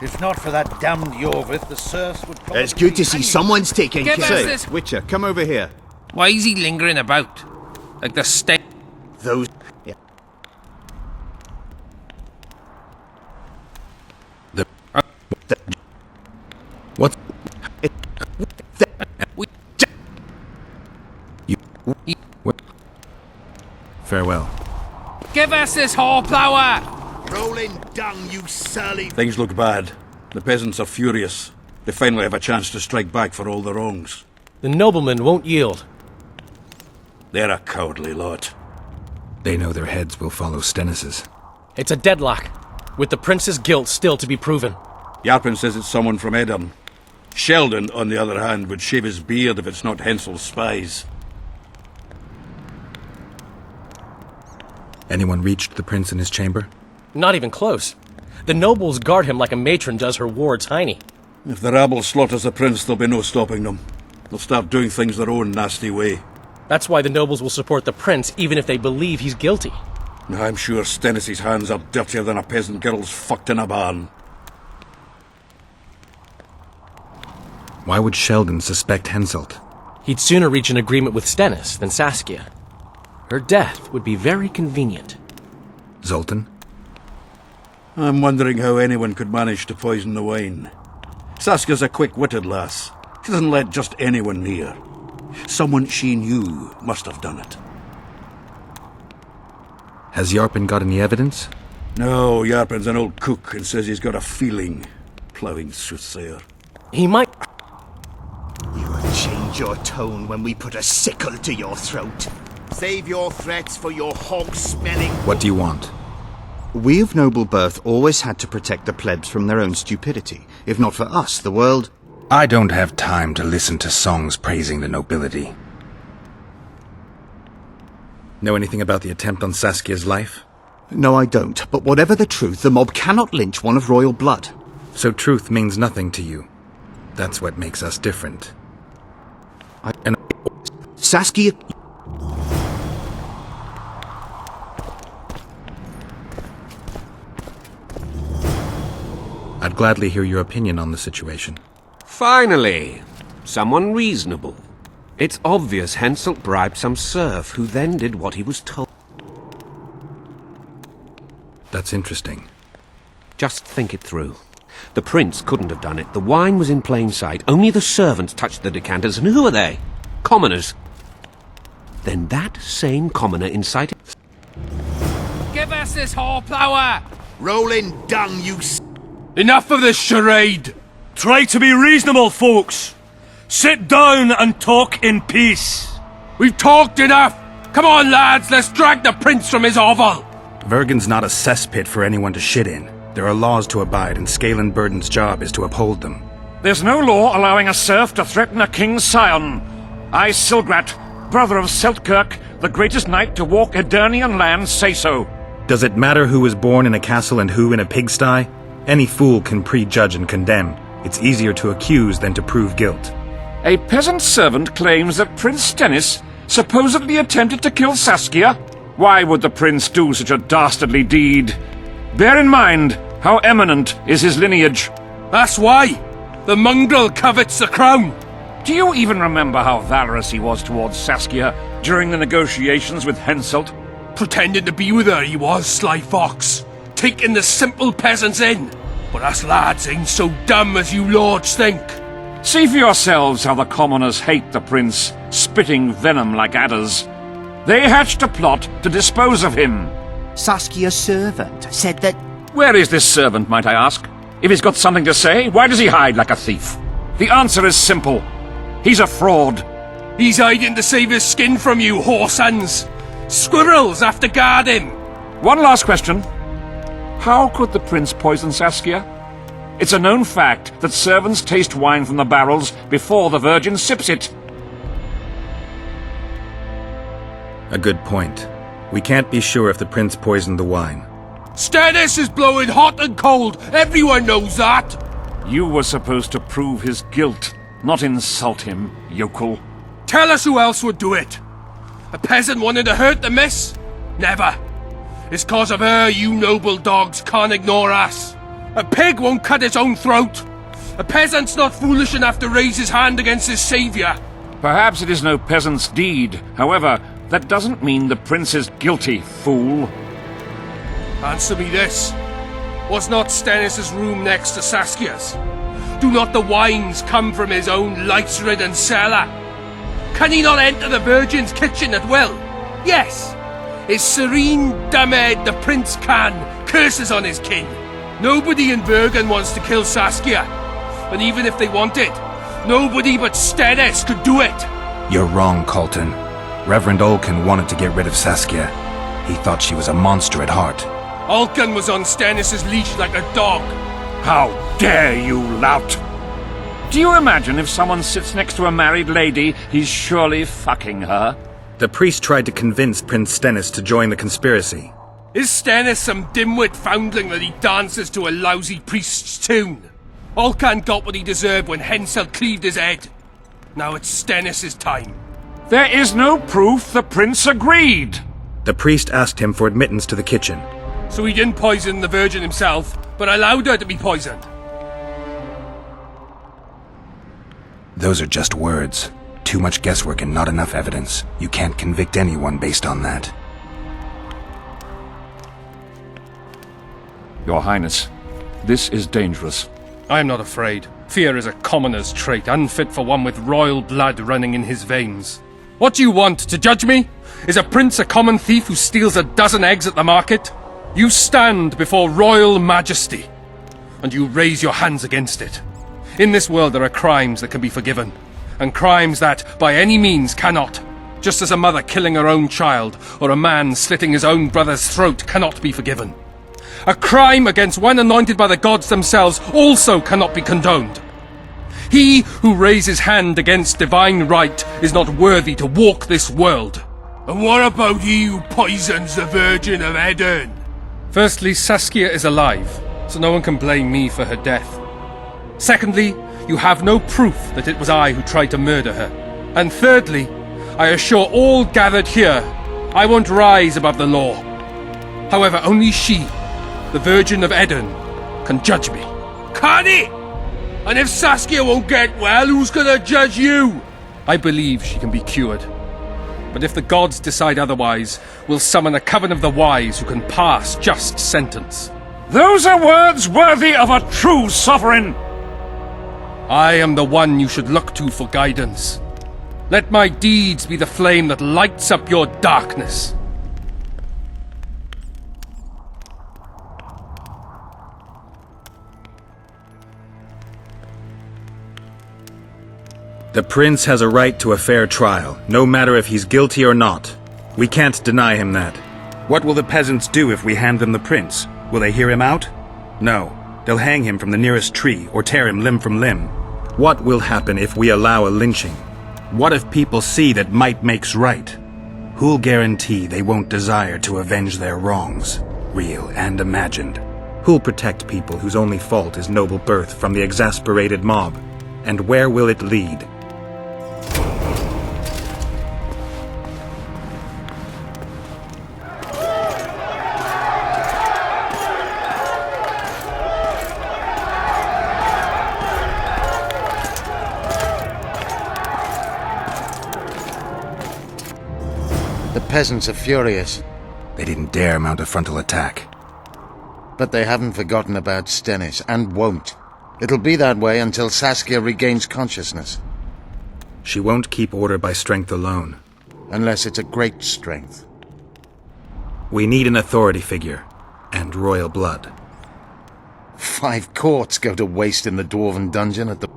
S2: If not for that damned Yorvith, the serfs would probably...
S9: It's good to see someone's taking
S14: Give us
S9: care.
S14: this-
S9: Witcher, come over here.
S14: Why is he lingering about? Like the stink.
S9: Those... Yeah.
S3: What? Farewell.
S14: Give us this hornplower!
S9: Rolling dung, you surly...
S12: Things look bad. The peasants are furious. They finally have a chance to strike back for all the wrongs.
S5: The noblemen won't yield.
S12: They're a cowardly lot.
S3: They know their heads will follow Stennis's.
S5: It's a deadlock, with the prince's guilt still to be proven.
S12: Yarpen says it's someone from Edom. Sheldon, on the other hand, would shave his beard if it's not Hensel's spies.
S3: Anyone reached the prince in his chamber?
S5: Not even close. The nobles guard him like a matron does her ward's hiney.
S12: If the rabble slaughters the prince, there'll be no stopping them. They'll start doing things their own nasty way.
S5: That's why the nobles will support the prince, even if they believe he's guilty.
S12: I'm sure Stennis' hands are dirtier than a peasant girl's fucked in a barn.
S3: Why would Sheldon suspect Henselt?
S5: He'd sooner reach an agreement with Stennis than Saskia. Her death would be very convenient.
S3: Zoltan?
S12: I'm wondering how anyone could manage to poison the wine. Saskia's a quick-witted lass. She doesn't let just anyone near. Someone she knew must have done it.
S3: Has Yarpen got any evidence?
S12: No, Yarpen's an old cook and says he's got a feeling. Ploughing soothsayer.
S5: He might...
S9: You will change your tone when we put a sickle to your throat. Save your threats for your hog-smelling...
S3: What do you want?
S22: We of noble birth always had to protect the plebs from their own stupidity. If not for us, the world...
S3: I don't have time to listen to songs praising the nobility. Know anything about the attempt on Saskia's life?
S22: No, I don't. But whatever the truth, the mob cannot lynch one of royal blood.
S3: So truth means nothing to you. That's what makes us different.
S22: Saskia...
S3: I'd gladly hear your opinion on the situation.
S4: Finally! Someone reasonable. It's obvious Henselt bribed some serf, who then did what he was told.
S3: That's interesting.
S4: Just think it through. The prince couldn't have done it. The wine was in plain sight. Only the servants touched the decanters, and who are they? Commoners. Then that same commoner incited...
S14: Give us this hornplower!
S9: Rolling dung, you...
S8: Enough of this charade! Try to be reasonable, folks! Sit down and talk in peace!
S14: We've talked enough! Come on, lads, let's drag the prince from his hovel!
S3: Vergen's not a cesspit for anyone to shit in. There are laws to abide, and Scalen Burden's job is to uphold them.
S17: There's no law allowing a serf to threaten a king's scion. I, Silgrat, brother of Seltkirk, the greatest knight to walk Edirnian lands, say so.
S3: Does it matter who was born in a castle and who in a pigsty? Any fool can prejudge and condemn. It's easier to accuse than to prove guilt.
S17: A peasant servant claims that Prince Stennis supposedly attempted to kill Saskia. Why would the prince do such a dastardly deed? Bear in mind how eminent is his lineage.
S8: That's why! The mongrel covets the crown!
S17: Do you even remember how valorous he was towards Saskia during the negotiations with Henselt?
S8: Pretending to be with her he was, sly fox. Taking the simple peasants in. But us lads ain't so dumb as you lords think.
S17: See for yourselves how the commoners hate the prince, spitting venom like adders. They hatched a plot to dispose of him.
S11: Saskia's servant said that...
S17: Where is this servant, might I ask? If he's got something to say, why does he hide like a thief? The answer is simple. He's a fraud.
S8: He's hiding to save his skin from you, whoresons. Squirrels have to guard him.
S17: One last question. How could the prince poison Saskia? It's a known fact that servants taste wine from the barrels before the Virgin sips it.
S3: A good point. We can't be sure if the prince poisoned the wine.
S8: Stennis is blowing hot and cold. Everyone knows that.
S17: You were supposed to prove his guilt, not insult him, yokel.
S8: Tell us who else would do it. A peasant wanting to hurt the miss? Never. It's cause of her you noble dogs can't ignore us. A pig won't cut its own throat. A peasant's not foolish enough to raise his hand against his saviour.
S17: Perhaps it is no peasant's deed. However, that doesn't mean the prince is guilty, fool.
S8: Answer me this. Was not Stennis' room next to Saskia's? Do not the wines come from his own lice-ridden cellar? Can he not enter the Virgin's kitchen at will? Yes. His serene Dummhead the prince can, curses on his king. Nobody in Bergen wants to kill Saskia. And even if they want it, nobody but Stennis could do it.
S3: You're wrong, Colton. Reverend Olkin wanted to get rid of Saskia. He thought she was a monster at heart.
S8: Olkin was on Stennis' leash like a dog.
S17: How dare you, lout! Do you imagine if someone sits next to a married lady, he's surely fucking her?
S3: The priest tried to convince Prince Stennis to join the conspiracy.
S8: Is Stennis some dimwit foundling that he dances to a lousy priest's tune? Olcan got what he deserved when Henselt cleaved his head. Now it's Stennis' time.
S17: There is no proof the prince agreed.
S3: The priest asked him for admittance to the kitchen.
S8: So he didn't poison the Virgin himself, but allowed her to be poisoned.
S3: Those are just words. Too much guesswork and not enough evidence. You can't convict anyone based on that.
S17: Your Highness, this is dangerous.
S8: I am not afraid. Fear is a commoner's trait, unfit for one with royal blood running in his veins. What do you want, to judge me? Is a prince a common thief who steals a dozen eggs at the market? You stand before royal majesty, and you raise your hands against it. In this world there are crimes that can be forgiven, and crimes that, by any means, cannot. Just as a mother killing her own child, or a man slitting his own brother's throat cannot be forgiven. A crime against one anointed by the gods themselves also cannot be condoned. He who raises hand against divine right is not worthy to walk this world. And what about he who poisons the Virgin of Edern? Firstly, Saskia is alive, so no one can blame me for her death. Secondly, you have no proof that it was I who tried to murder her. And thirdly, I assure all gathered here, I won't rise above the law. However, only she, the Virgin of Edern, can judge me. Can he? And if Saskia won't get well, who's gonna judge you? I believe she can be cured. But if the gods decide otherwise, we'll summon a coven of the wise who can pass just sentence.
S17: Those are words worthy of a true sovereign!
S8: I am the one you should look to for guidance. Let my deeds be the flame that lights up your darkness.
S3: The prince has a right to a fair trial, no matter if he's guilty or not. We can't deny him that. What will the peasants do if we hand them the prince? Will they hear him out? No. They'll hang him from the nearest tree or tear him limb from limb. What will happen if we allow a lynching? What if people see that might makes right? Who'll guarantee they won't desire to avenge their wrongs, real and imagined? Who'll protect people whose only fault is noble birth from the exasperated mob? And where will it lead?
S7: The peasants are furious.
S3: They didn't dare mount a frontal attack.
S7: But they haven't forgotten about Stennis, and won't. It'll be that way until Saskia regains consciousness.
S3: She won't keep order by strength alone.
S7: Unless it's a great strength.
S3: We need an authority figure, and royal blood.
S7: 5 courts go to waste in the Dwarven dungeon at the...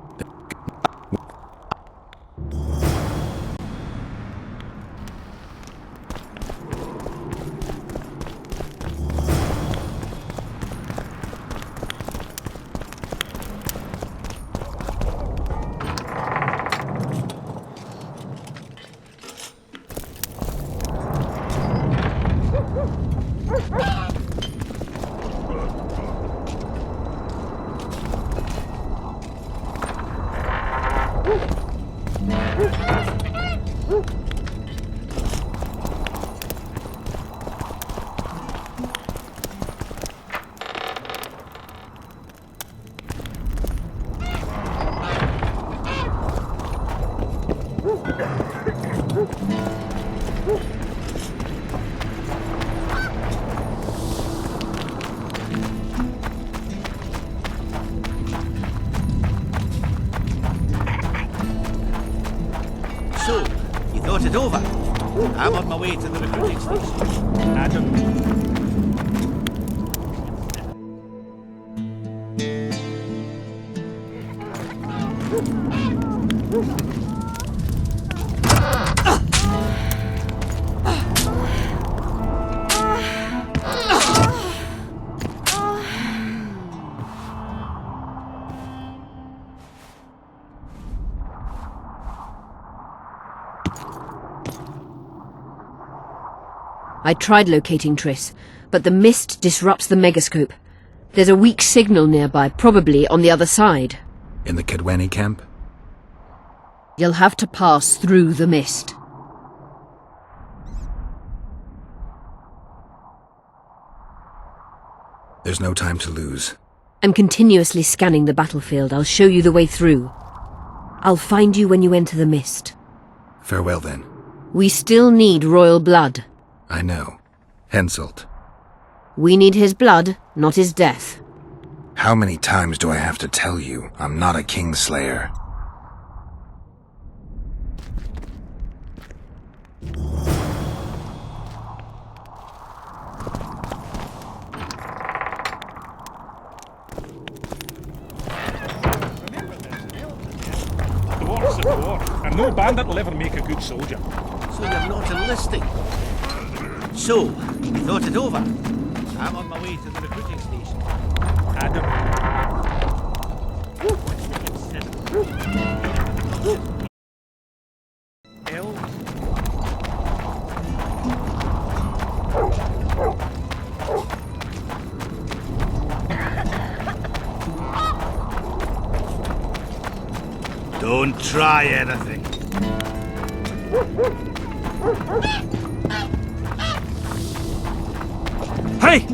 S19: So, you thought it over? I'm on my way to the recruiting station. Adam.
S6: I tried locating Triss, but the mist disrupts the megascope. There's a weak signal nearby, probably on the other side.
S3: In the Kedweni camp?
S6: You'll have to pass through the mist.
S3: There's no time to lose.
S6: I'm continuously scanning the battlefield. I'll show you the way through. I'll find you when you enter the mist.
S3: Farewell, then.
S6: We still need royal blood.
S3: I know. Henselt.
S6: We need his blood, not his death.
S3: How many times do I have to tell you I'm not a Kingslayer?
S17: Dwarf's a dwarf, and no bandit will ever make a good soldier.
S19: So you're not enlisting? So, you thought it over? I'm on my way to the recruiting station. Adam.
S2: Don't try anything.
S17: Hey!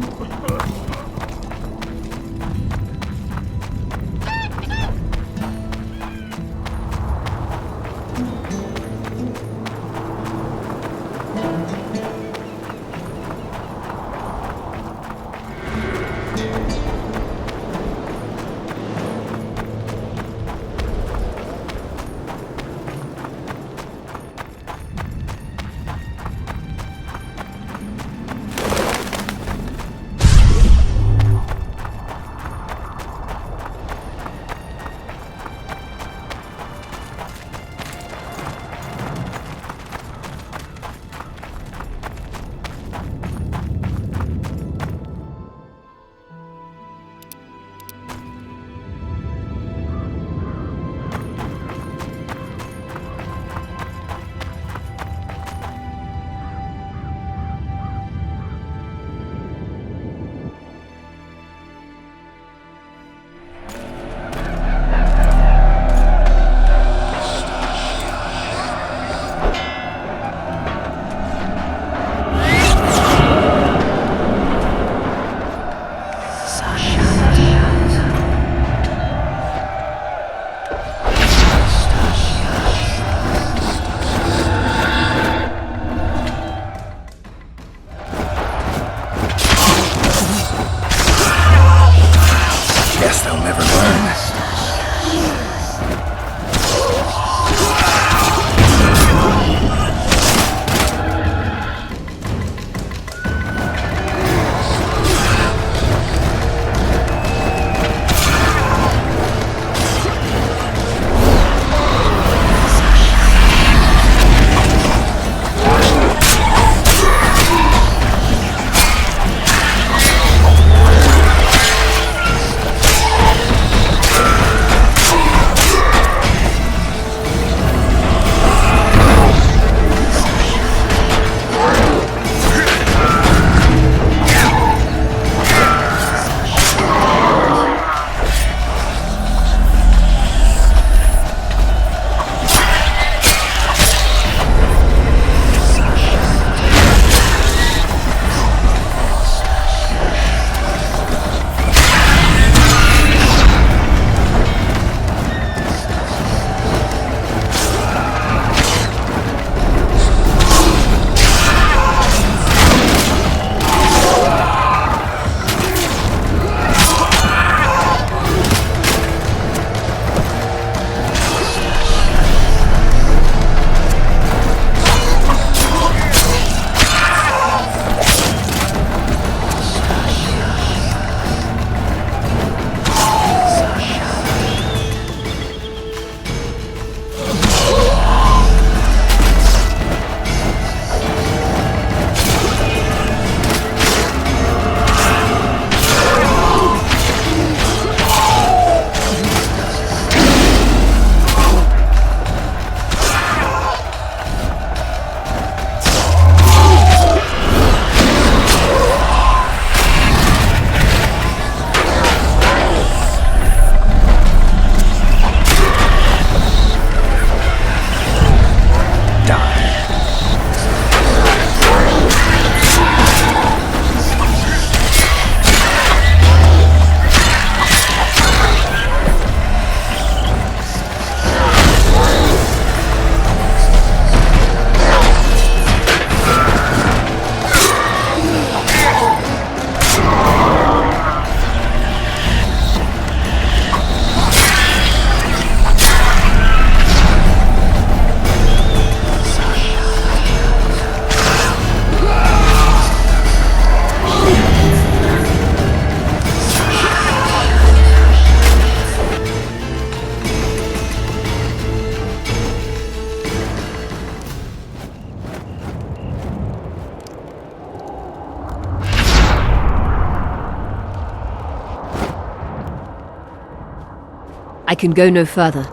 S6: I can go no further.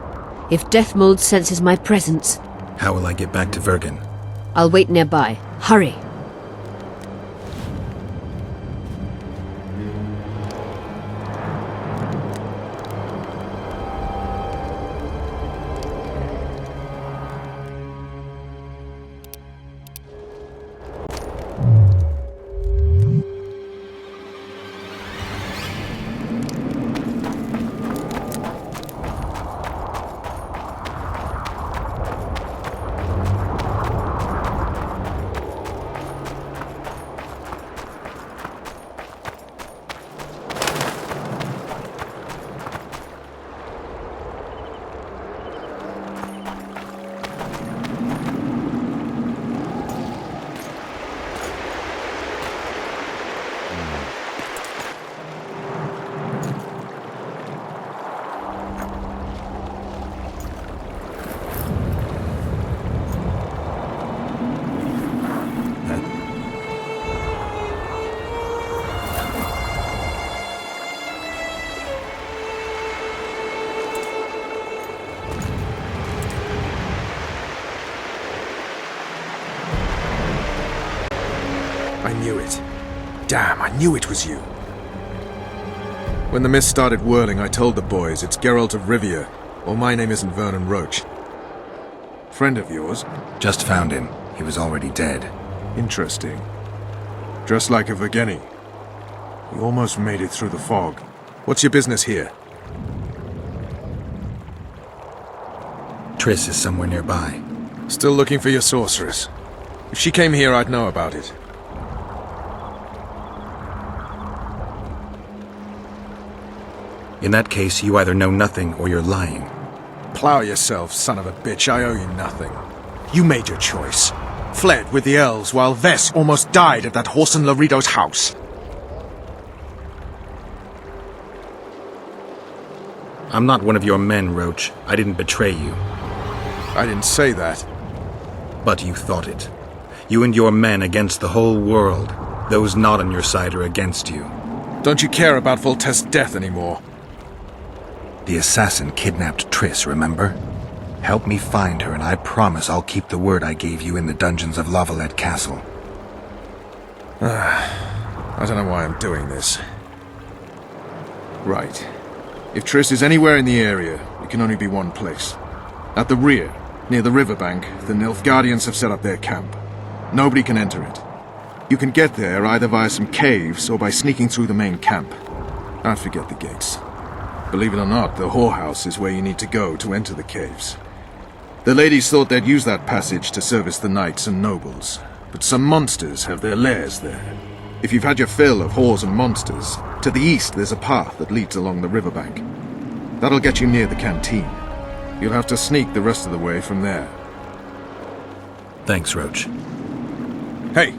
S6: If Deathmold senses my presence,
S3: How will I get back to Vergen?
S6: I'll wait nearby. Hurry!
S15: I knew it. Damn, I knew it was you. When the mist started whirling, I told the boys it's Geralt of Rivia, or my name isn't Vernon Roach. Friend of yours?
S3: Just found him. He was already dead.
S15: Interesting. Dressed like a Vergenni. You almost made it through the fog. What's your business here?
S3: Triss is somewhere nearby.
S15: Still looking for your sorceress. If she came here, I'd know about it.
S3: In that case, you either know nothing or you're lying.
S15: Plow yourself, son of a bitch. I owe you nothing. You made your choice. Fled with the elves while Vess almost died at that Horson Lorito's house.
S3: I'm not one of your men, Roach. I didn't betray you.
S15: I didn't say that.
S3: But you thought it. You and your men against the whole world. Those not on your side are against you.
S15: Don't you care about Voltest's death anymore?
S3: The assassin kidnapped Triss, remember? Help me find her, and I promise I'll keep the word I gave you in the dungeons of Lavalette Castle.
S15: I don't know why I'm doing this. Right. If Triss is anywhere in the area, it can only be one place. At the rear, near the riverbank, the Nilfgaardians have set up their camp. Nobody can enter it. You can get there either via some caves or by sneaking through the main camp. I forget the gates. Believe it or not, the whorehouse is where you need to go to enter the caves. The ladies thought they'd use that passage to service the knights and nobles, but some monsters have their lairs there. If you've had your fill of whores and monsters, to the east there's a path that leads along the riverbank. That'll get you near the canteen. You'll have to sneak the rest of the way from there.
S3: Thanks, Roach.
S15: Hey!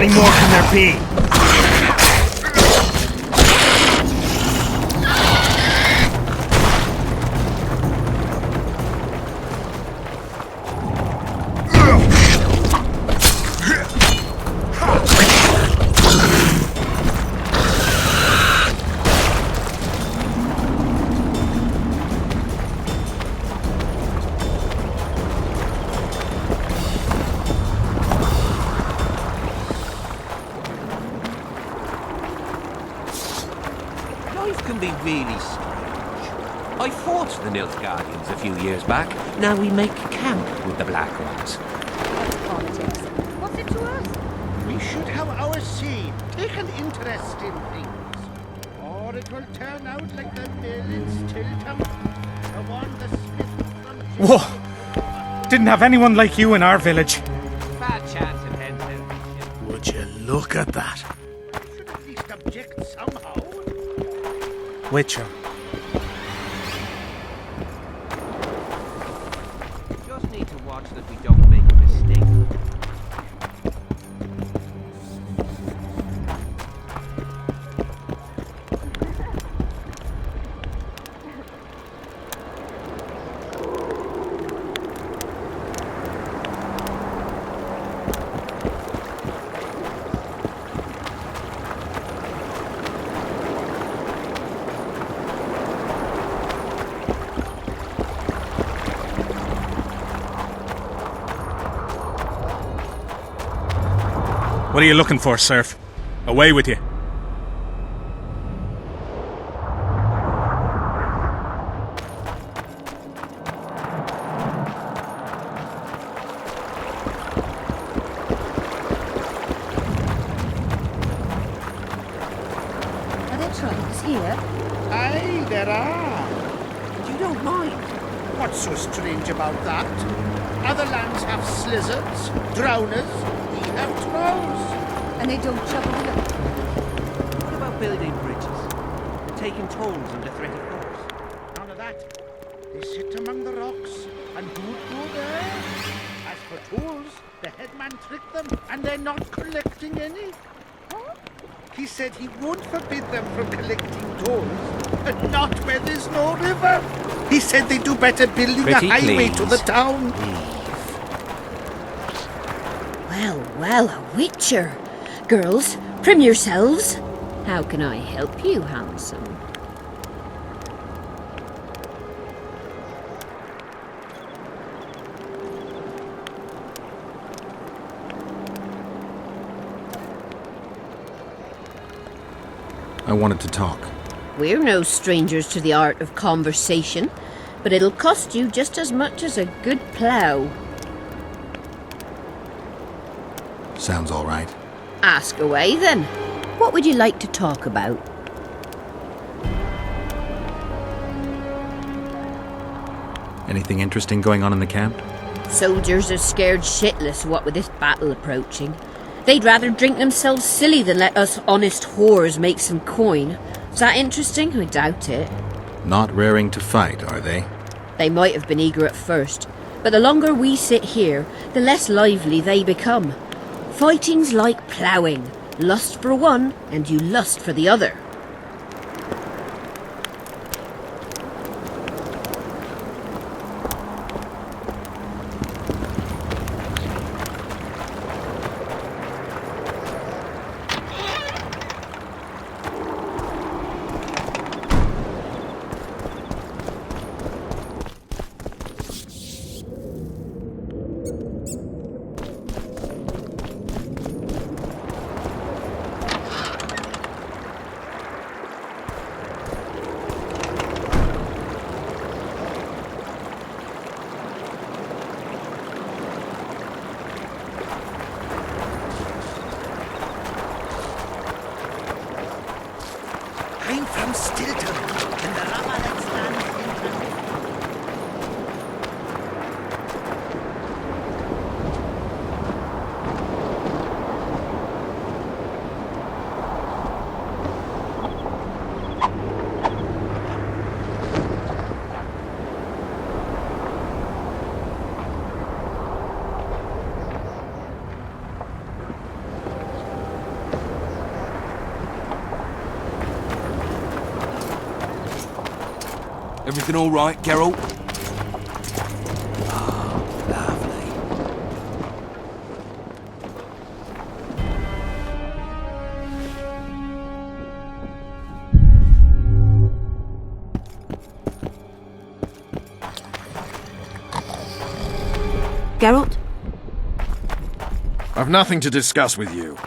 S2: many more can there be?
S4: Life can be really strange. I fought the Nilfgaardians a few years back. Now we make camp with the Black Ones.
S11: Politics. What's it to us?
S2: We should have our say, take an interest in things. Or it will turn out like the mill in Stilton. The one the smith...
S13: Whoa! Didn't have anyone like you in our village.
S19: Bad chance in Henton.
S2: Would you look at that? Should at least object somehow.
S13: Witcher.
S4: Just need to watch that we don't make a mistake.
S13: What are you looking for, Serf? Away with you.
S11: Are there tribes here?
S2: Aye, there are.
S11: And you don't mind?
S2: What's so strange about that? Other lands have slizzards, drowners, we have trolls.
S11: And they don't trouble the look?
S4: What about building bridges? Taking tolls under threat of force?
S2: None of that. They sit among the rocks, and who'd go there? As for tolls, the headman tricked them, and they're not collecting any. He said he won't forbid them from collecting tolls, but not where there's no river. He said they do better building
S4: Pretty
S2: a highway to the
S4: please.
S2: town.
S6: Well, well, a witcher. Girls, prim yourselves. How can I help you, handsome?
S3: I wanted to talk.
S6: We're no strangers to the art of conversation, but it'll cost you just as much as a good plough.
S3: Sounds all right.
S6: Ask away, then. What would you like to talk about?
S3: Anything interesting going on in the camp?
S6: Soldiers are scared shitless, what with this battle approaching. They'd rather drink themselves silly than let us honest whores make some coin. Is that interesting? I doubt it.
S3: Not raring to fight, are they?
S6: They might have been eager at first, but the longer we sit here, the less lively they become. Fighting's like ploughing. Lust for one, and you lust for the other.
S20: Everything all right, Geralt?
S6: Geralt?
S15: I've nothing to discuss with you.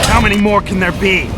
S13: How many more can there be?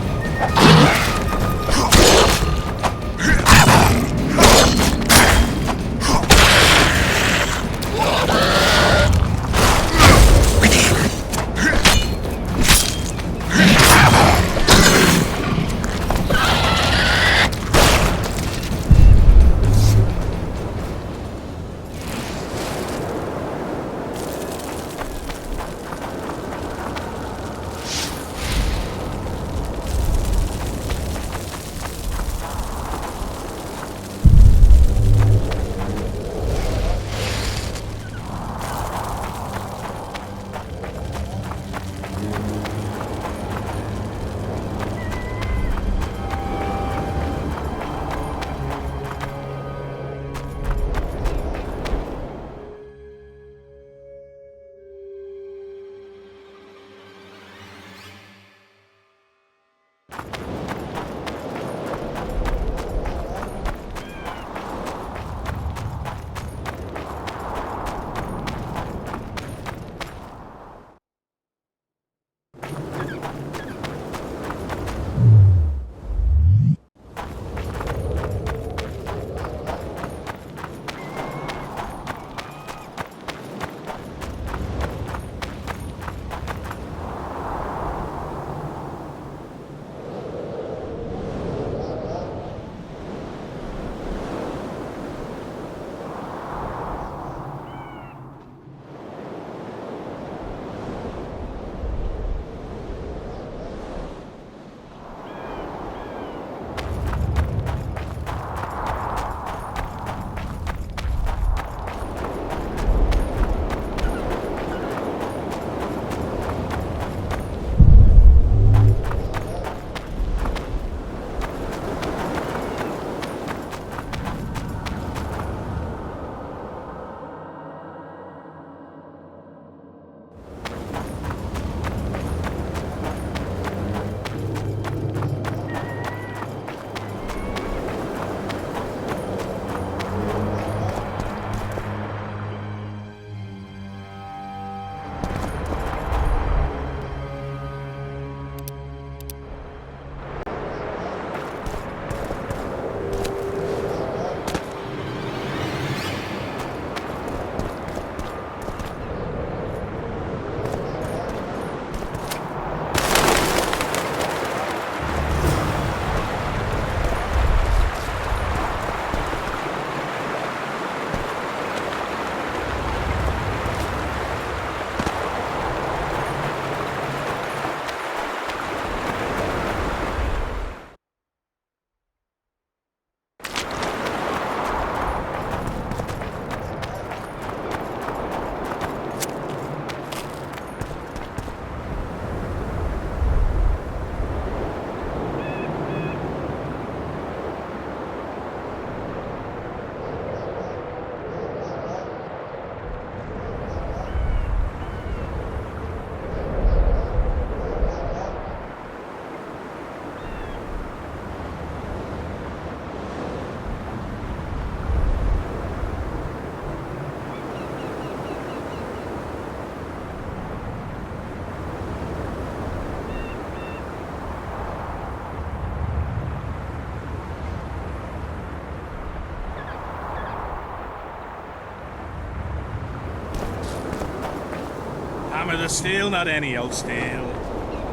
S1: Hammer the steel, not any old steel.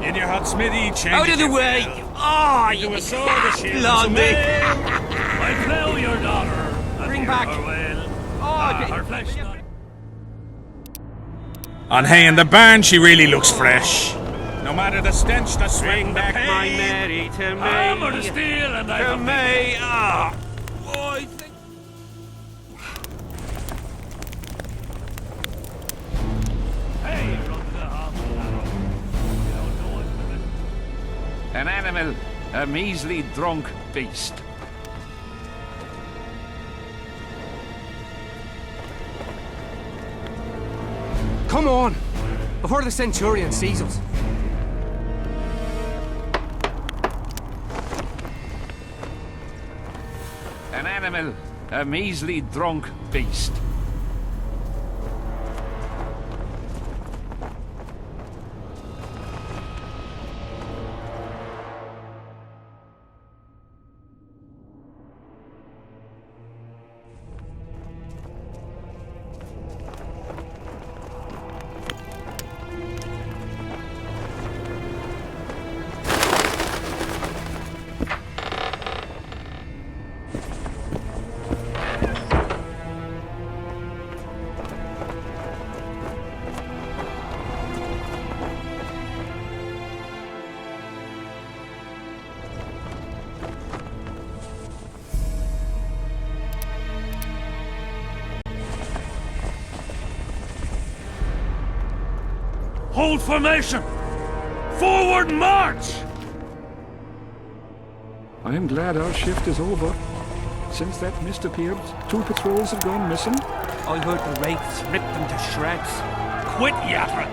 S1: In your hot smithy, change
S19: Out of the way! Oh,
S1: you a sword, a shield,
S19: Blondie.
S18: I fell your daughter.
S19: Bring back.
S18: Her flesh.
S1: On hay in the barn, she really looks fresh. No matter the stench, the swing,
S4: Bring back my Mary to me.
S18: Hammer the steel and
S4: To me. Ah.
S18: Boy, hey, run to the house,
S17: An animal, a measly drunk beast.
S14: Come on! Before the Centurion sees us.
S17: An animal, a measly drunk beast.
S18: hold formation! Forward march!
S17: I am glad our shift is over. Since that mist appeared, 2 patrols have gone missing.
S14: I heard the wraiths ripped them to shreds.
S18: Quit yapping!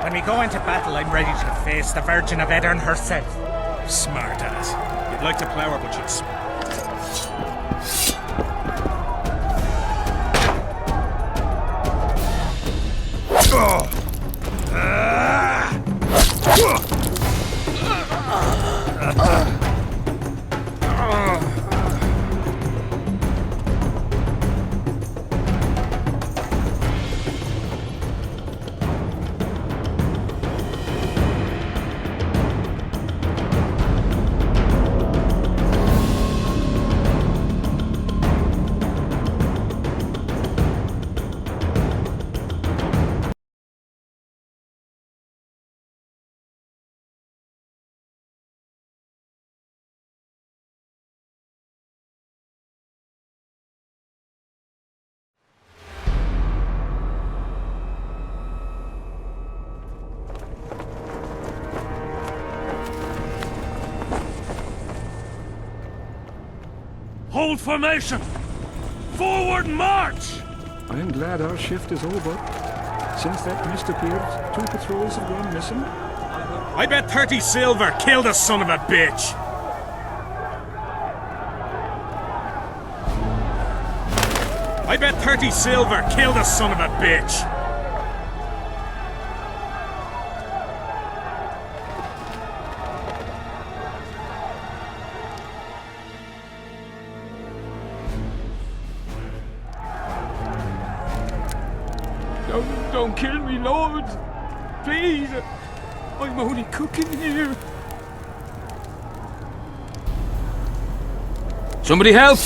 S16: When we go into battle, I'm ready to face the Virgin of Edirn herself.
S1: Smart ass. You'd like to plow her, but you'd...
S18: Hold formation! Forward march!
S17: I am glad our shift is over. Since that mist appeared, 2 patrols have gone missing.
S1: I bet 30 silver killed the son of a bitch! I bet 30 silver killed the son of a bitch!
S14: Don't kill me, Lord! Please! I'm only cooking here.
S4: Somebody help!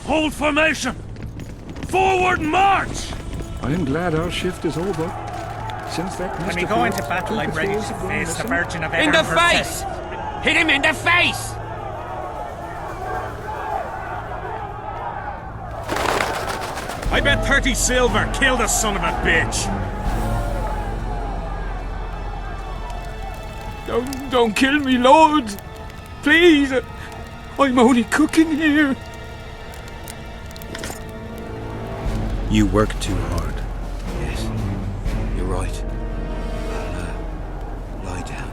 S18: Hold formation! Forward march!
S17: I am glad our shift is over. Since that mist
S16: When we go
S17: appeared,
S16: into battle,
S17: 2
S16: I'm ready
S17: patrols
S16: to
S17: have gone
S16: face the
S17: missing.
S16: Virgin of Edirn
S14: In the
S16: herself.
S14: face! Hit him in the face!
S1: I bet 30 silver killed the son of a bitch!
S17: Don't kill me, Lord. Please. I'm only cooking here.
S3: You work too hard.
S20: Yes, you're right. Lie down.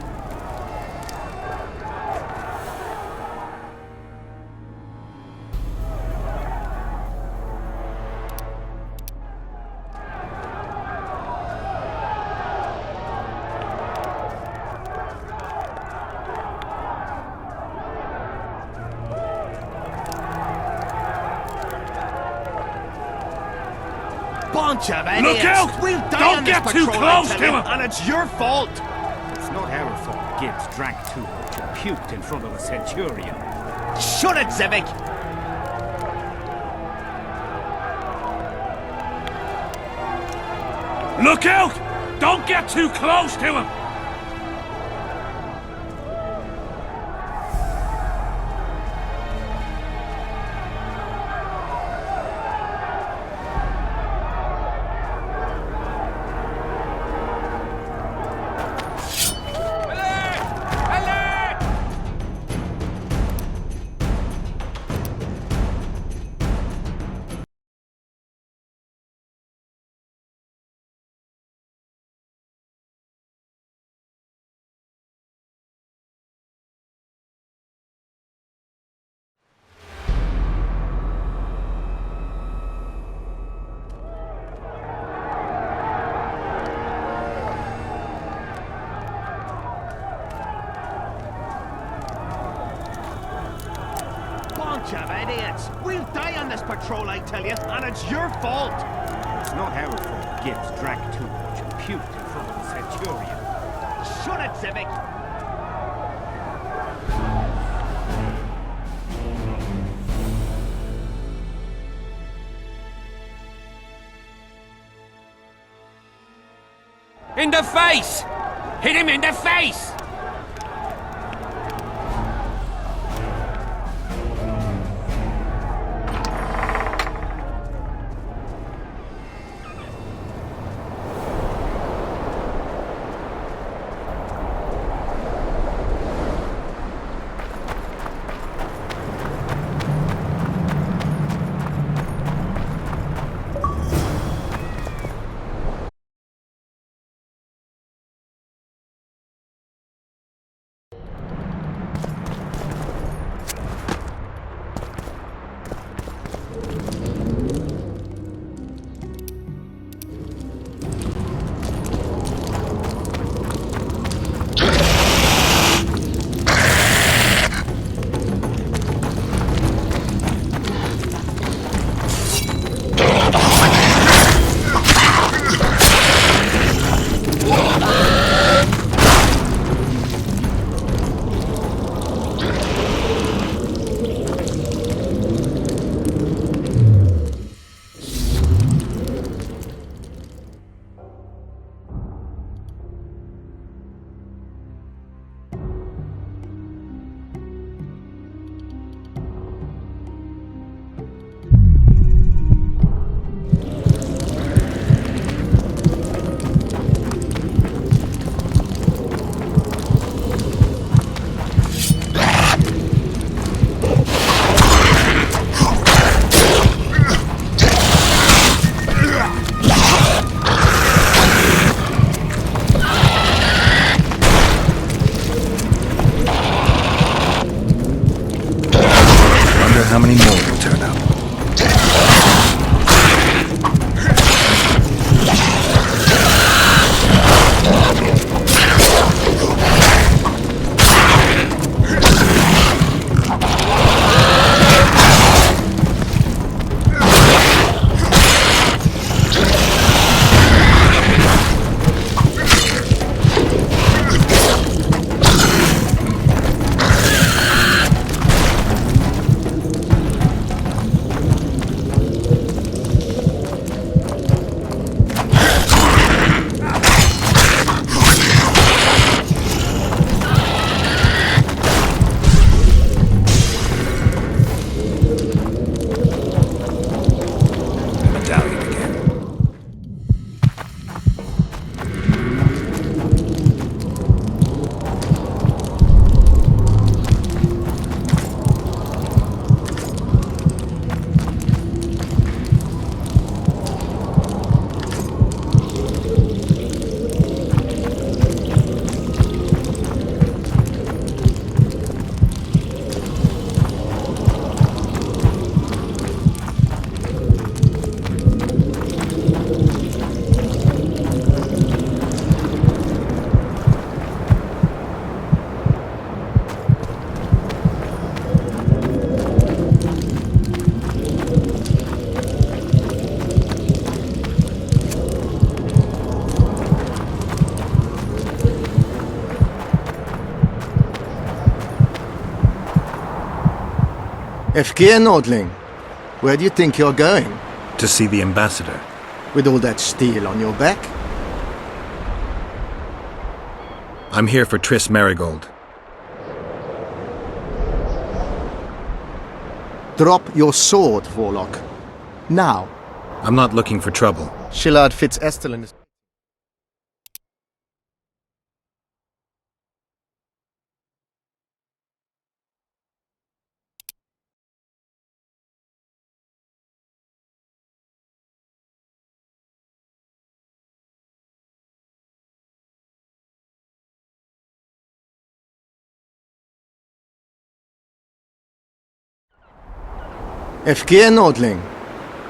S19: Bunch of idiots!
S1: Look out!
S19: We'll die
S1: Don't
S19: on this
S1: get too
S19: patrol, I
S1: close
S19: tell
S1: to
S19: you,
S1: him.
S19: and it's your fault!
S16: It's not our fault Gibbs drank too much and puked in front of the Centurion.
S19: Shut it, Zivik!
S1: Look out! Don't get too close to him!
S19: Bunch of idiots! We'll die on this patrol, I tell you, and it's your fault!
S16: It's not our fault Gibbs drank too much and puked in front of the Centurion.
S19: Shut it, Zivik!
S4: In the face! Hit him in the face!
S3: How many more will turn up?
S10: FK Nordling, where do you think you're going?
S3: To see the ambassador.
S10: With all that steel on your back?
S3: I'm here for Triss Merigold.
S10: Drop your sword, Warlock. Now.
S3: I'm not looking for trouble.
S10: Shillard Fitz-Estelin is... FK Nordling,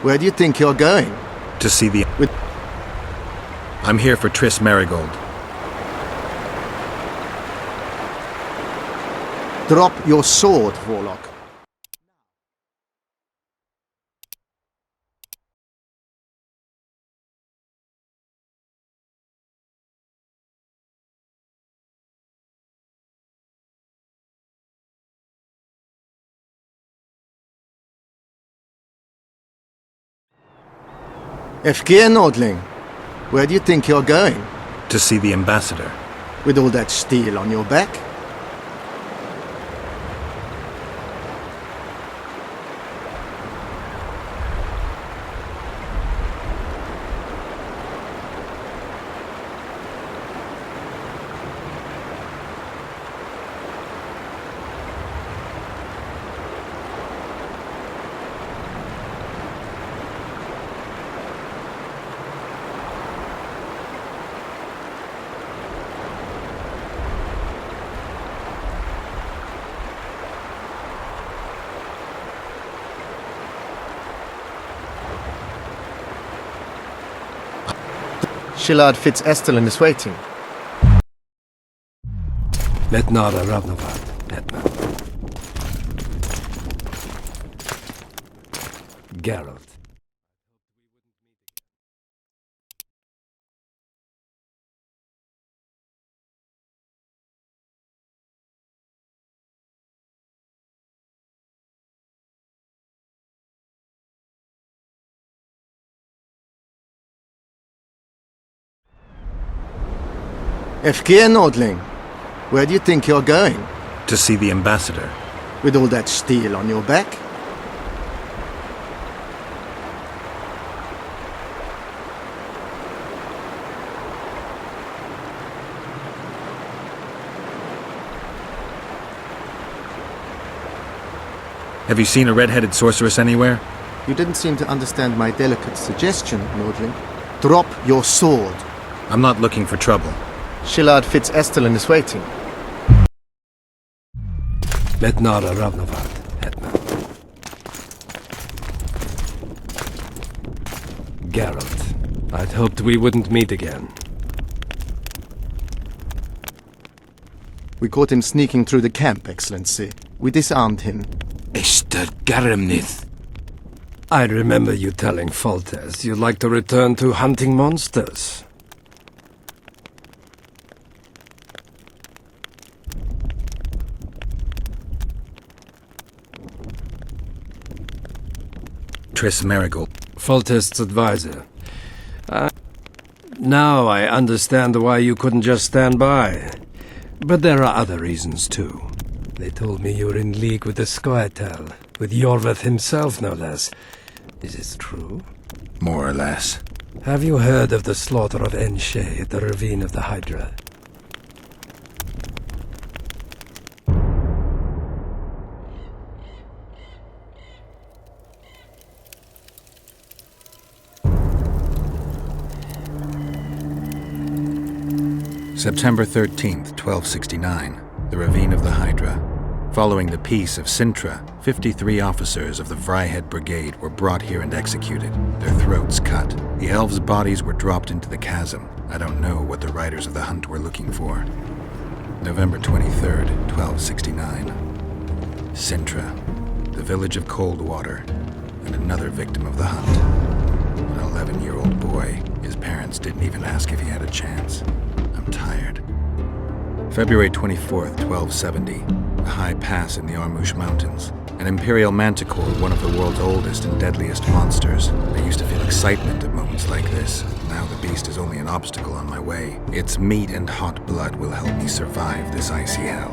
S10: where do you think you're going?
S3: To see the... I'm here for Triss Merigold.
S10: Drop your sword, Warlock. FK Nordling, where do you think you're going?
S3: To see the ambassador.
S10: With all that steel on your back? Shillard Fitz-Estelin is waiting.
S8: Letnara Ravnavad, Hetman. Geralt.
S10: FK Nordling, where do you think you're going?
S3: To see the ambassador.
S10: With all that steel on your back?
S3: Have you seen a red-headed sorceress anywhere?
S10: You didn't seem to understand my delicate suggestion, Nordling. Drop your sword.
S3: I'm not looking for trouble.
S10: Shillard Fitz-Estelin is waiting.
S8: Letnara Ravnavad, Hetman. Geralt, I'd hoped we wouldn't meet again.
S10: We caught him sneaking through the camp, Excellency. We disarmed him.
S20: Mr. Garamnith.
S8: I remember you telling Foltest you'd like to return to hunting monsters.
S3: Triss Merigold.
S8: Foltest's advisor. Now I understand why you couldn't just stand by. But there are other reasons too. They told me you were in league with the Scoia'tael, with Iorveth himself no less. Is this true?
S3: More or less.
S8: Have you heard of the slaughter of Enshe at the Ravine of the Hydra?
S3: September 13th, 1269, the Ravine of the Hydra. Following the Peace of Sintra, 53 officers of the Vryhed Brigade were brought here and executed, their throats cut. The elves' bodies were dropped into the chasm. I don't know what the riders of the hunt were looking for. November 23rd, 1269. Sintra, the village of Coldwater, and another victim of the hunt. An 11-year-old boy. His parents didn't even ask if he had a chance. I'm tired. February 24th, 1270. A high pass in the Armouche Mountains. An Imperial Manticore, one of the world's oldest and deadliest monsters. I used to feel excitement at moments like this. Now the beast is only an obstacle on my way. Its meat and hot blood will help me survive this icy hell.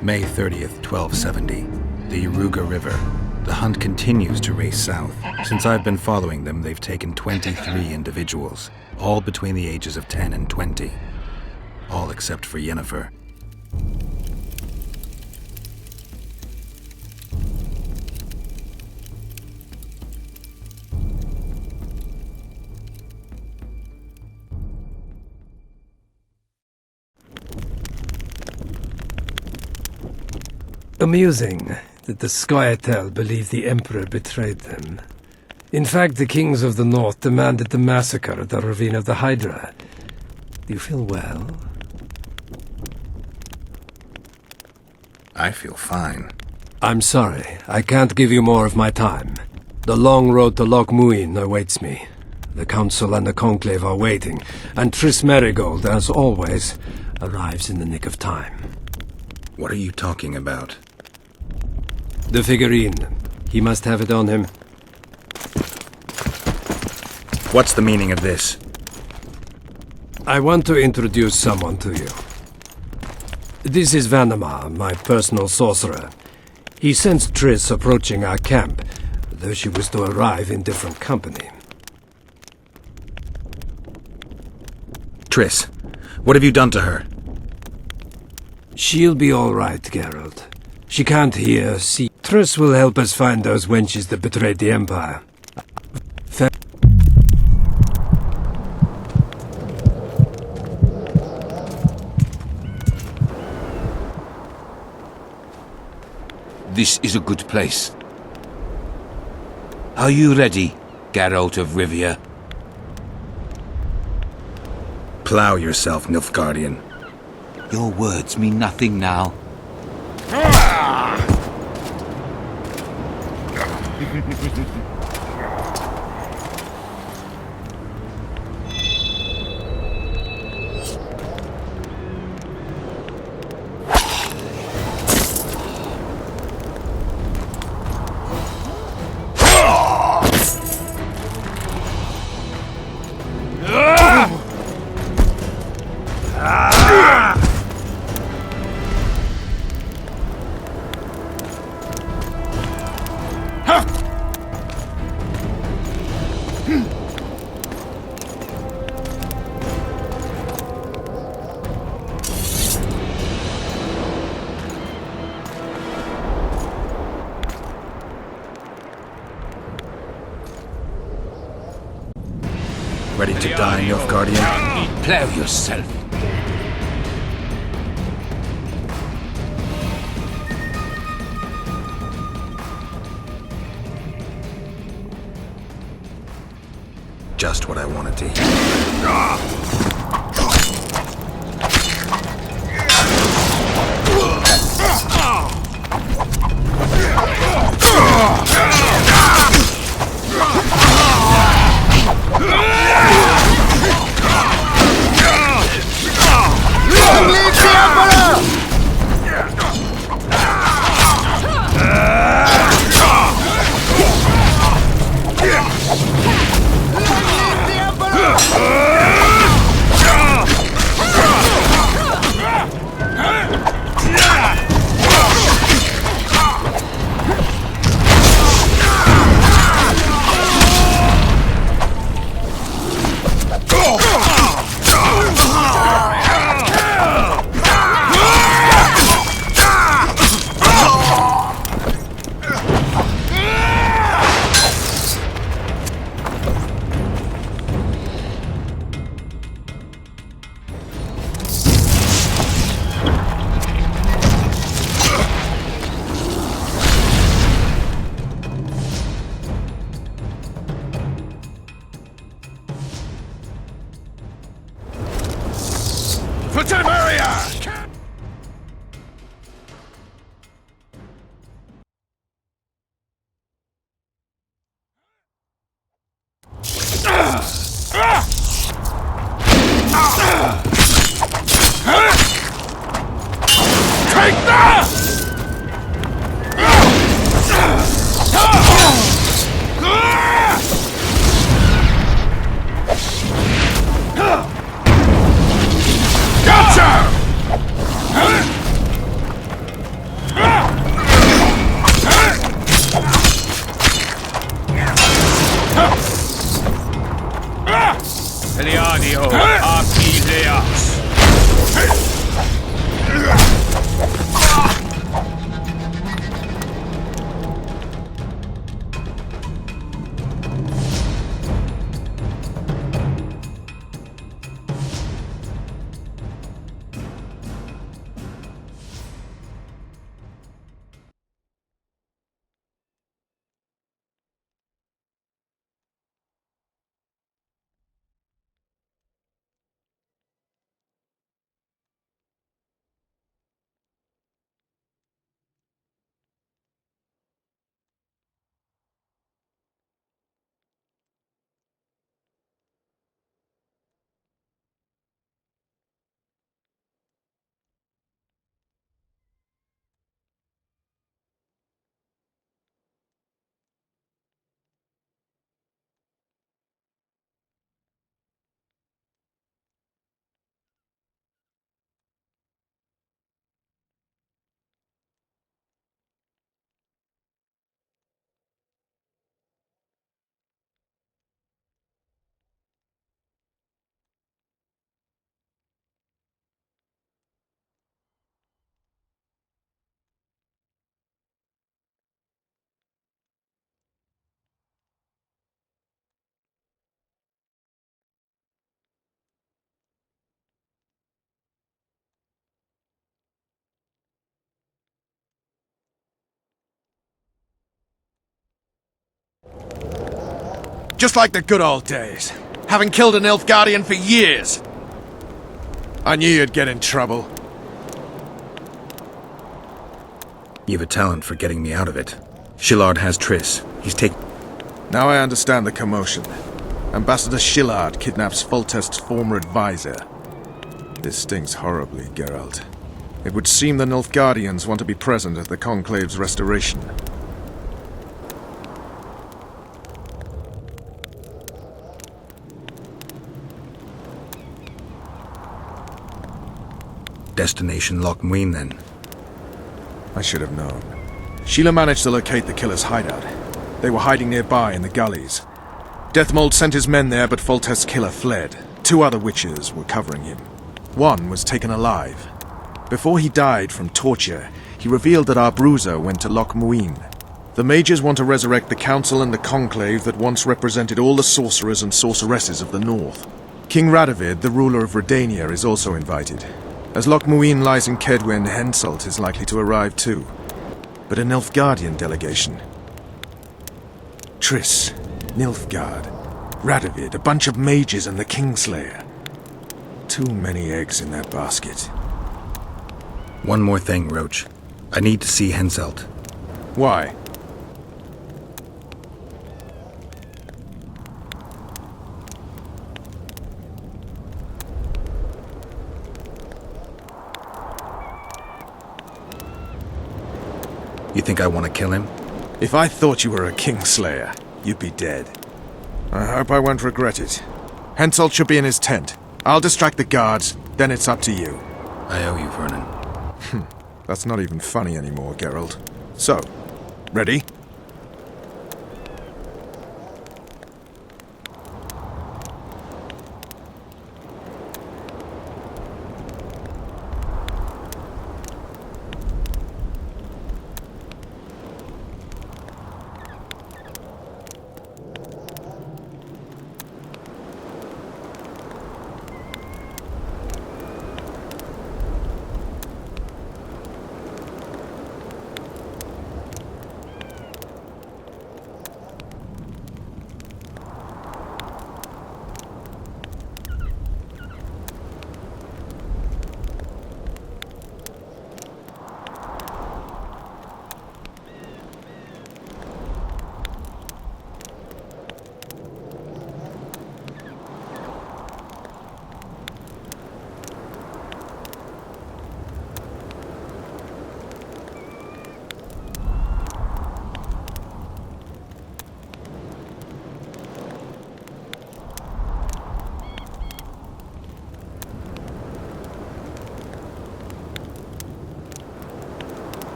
S3: May 30th, 1270. The Iruga River. The hunt continues to race south. Since I've been following them, they've taken 23 individuals, all between the ages of 10 and 20. All except for Yennefer.
S12: Amusing that the Scoia'tael believe the Emperor betrayed them. In fact, the kings of the North demanded the massacre at the Ravine of the Hydra. Do you feel well?
S3: I feel fine.
S12: I'm sorry, I can't give you more of my time. The long road to Loch Muin awaits me. The Council and the Conclave are waiting, and Triss Merigold, as always, arrives in the nick of time.
S3: What are you talking about?
S12: The figurine. He must have it on him.
S3: What's the meaning of this?
S12: I want to introduce someone to you. This is Vanamar, my personal sorcerer. He sensed Triss approaching our camp, though she was to arrive in different company.
S3: Triss, what have you done to her?
S12: She'll be all right, Geralt. She can't hear, see. Triss will help us find those wenches that betrayed the Empire.
S4: This is a good place. Are you ready, Geralt of Rivia?
S3: Plow yourself, Nilfgaardian.
S4: Your words mean nothing now.
S3: Ready to die, Nilfgaardian?
S4: Plow yourself.
S3: Just what I wanted to hear.
S1: the old Harpy Leos.
S15: Just like the good old days. Having killed an Nilfgaardian for years. I knew you'd get in trouble.
S3: You've a talent for getting me out of it. Shillard has Triss. He's taken...
S15: Now I understand the commotion. Ambassador Shillard kidnaps Foltest's former advisor. This stings horribly, Geralt. It would seem the Nilfgaardians want to be present at the Conclave's restoration.
S3: Destination Loch Muin, then.
S15: I should have known. Sheila managed to locate the killer's hideout. They were hiding nearby in the gullies. Deathmold sent his men there, but Foltest's killer fled. 2 other witches were covering him. One was taken alive. Before he died from torture, he revealed that Abruzzo went to Loch Muin. The mages want to resurrect the council and the conclave that once represented all the sorcerers and sorceresses of the north. King Radovid, the ruler of Redania, is also invited. As Loch Muin lies in Kedwen, Henselt is likely to arrive too. But a Nilfgaardian delegation. Triss, Nilfgaard, Radovid, a bunch of mages and the Kingslayer. Too many eggs in that basket.
S3: One more thing, Roach. I need to see Henselt.
S15: Why?
S3: You think I want to kill him?
S15: If I thought you were a Kingslayer, you'd be dead. I hope I won't regret it. Henselt should be in his tent. I'll distract the guards, then it's up to you.
S3: I owe you, Vernon.
S15: That's not even funny anymore, Geralt. So, ready?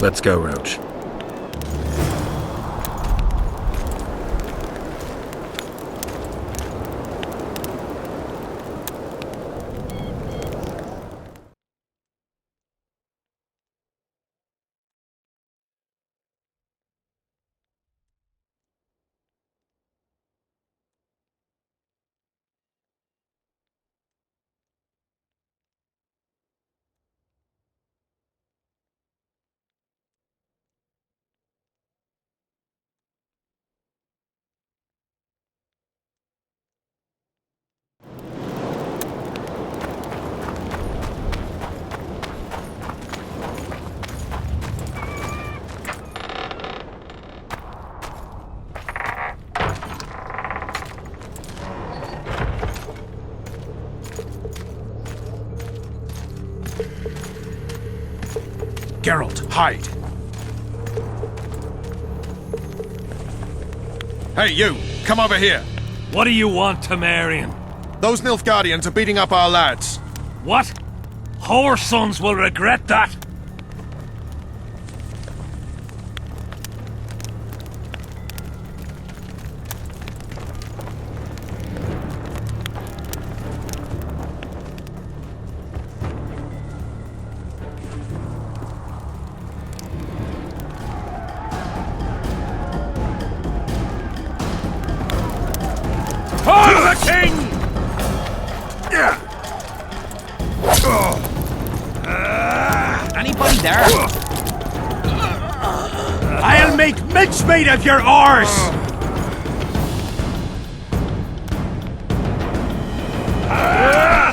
S3: Let's go, Roach.
S1: Geralt, hide.
S15: Hey, you! Come over here!
S18: What do you want, Temerian?
S15: Those Nilfgaardians are beating up our lads.
S18: What? Whoresons will regret that.
S17: For the king!
S19: Anybody there?
S13: I'll make mincemeat of your arse!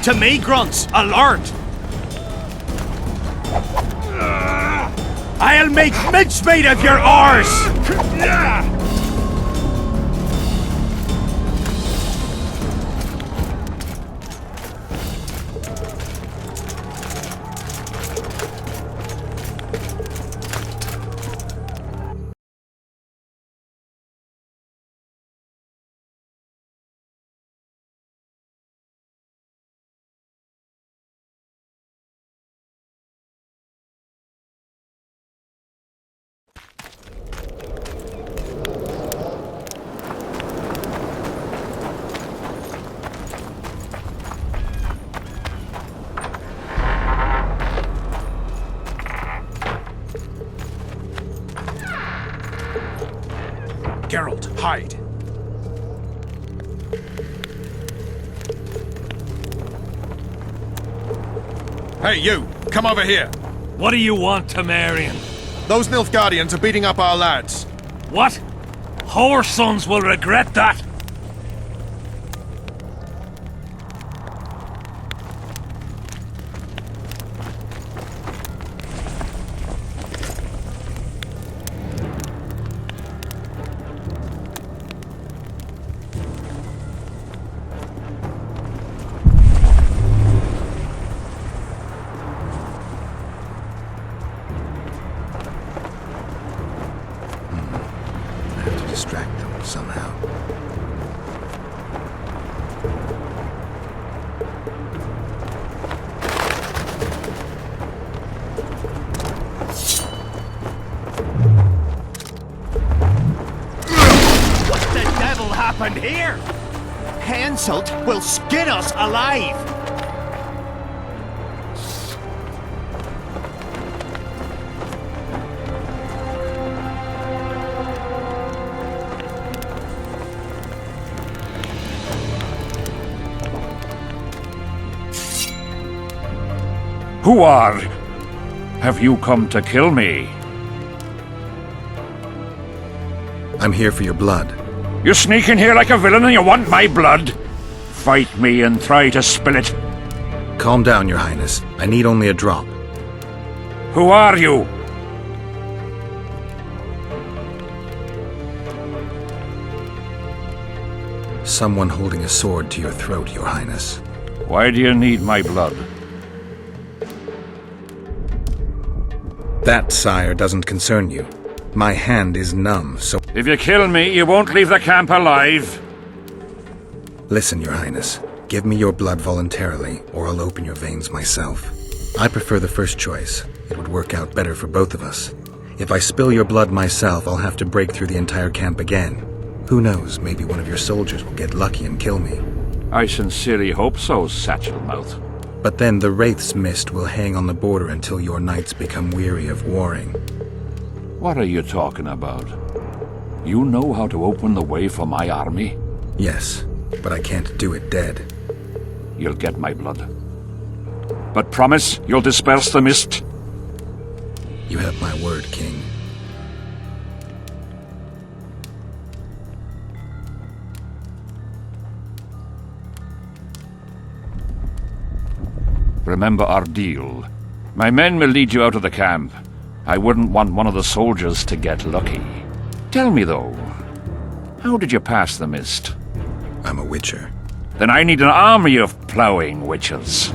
S13: To me, grunts, alert! I'll make mincemeat of your arse!
S1: Geralt, hide.
S15: Hey, you! Come over here!
S18: What do you want, Temerian?
S15: Those Nilfgaardians are beating up our lads.
S18: What? Whoresons will regret that.
S3: Distract them somehow.
S13: What the devil happened here? Henselt will skin us alive!
S17: Who are? Have you come to kill me?
S3: I'm here for your blood.
S17: You sneak in here like a villain and you want my blood? Fight me and try to spill it.
S3: Calm down, Your Highness. I need only a drop.
S17: Who are you?
S3: Someone holding a sword to your throat, Your Highness.
S17: Why do you need my blood?
S3: That, sire, doesn't concern you. My hand is numb, so...
S17: If you kill me, you won't leave the camp alive.
S3: Listen, Your Highness. Give me your blood voluntarily, or I'll open your veins myself. I prefer the first choice. It would work out better for both of us. If I spill your blood myself, I'll have to break through the entire camp again. Who knows, maybe one of your soldiers will get lucky and kill me.
S17: I sincerely hope so, Satchelmouth.
S3: But then the Wraith's mist will hang on the border until your knights become weary of warring.
S17: What are you talking about? You know how to open the way for my army?
S3: Yes, but I can't do it dead.
S17: You'll get my blood. But promise you'll disperse the mist?
S3: You have my word, King.
S17: Remember our deal. My men will lead you out of the camp. I wouldn't want one of the soldiers to get lucky. Tell me, though, how did you pass the mist?
S3: I'm a witcher.
S17: Then I need an army of ploughing witches.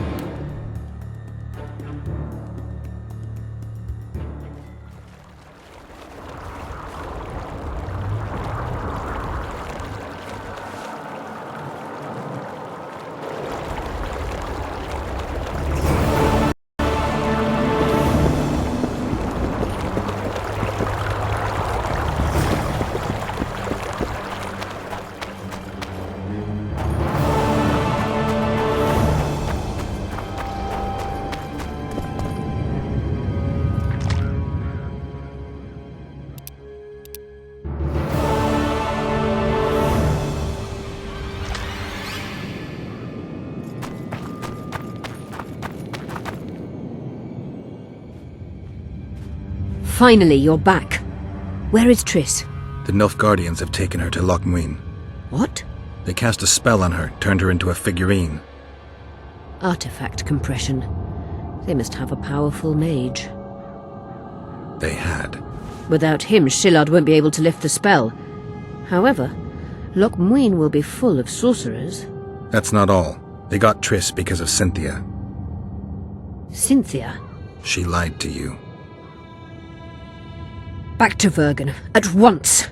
S6: Finally, you're back. Where is Triss?
S3: The Nilfgaardians have taken her to Loch Muin.
S6: What?
S3: They cast a spell on her, turned her into a figurine.
S6: Artifact compression. They must have a powerful mage.
S3: They had.
S6: Without him, Shillard won't be able to lift the spell. However, Loch Muin will be full of sorcerers.
S3: That's not all. They got Triss because of Cynthia.
S6: Cynthia?
S3: She lied to you.
S6: Back to Vergen, at once!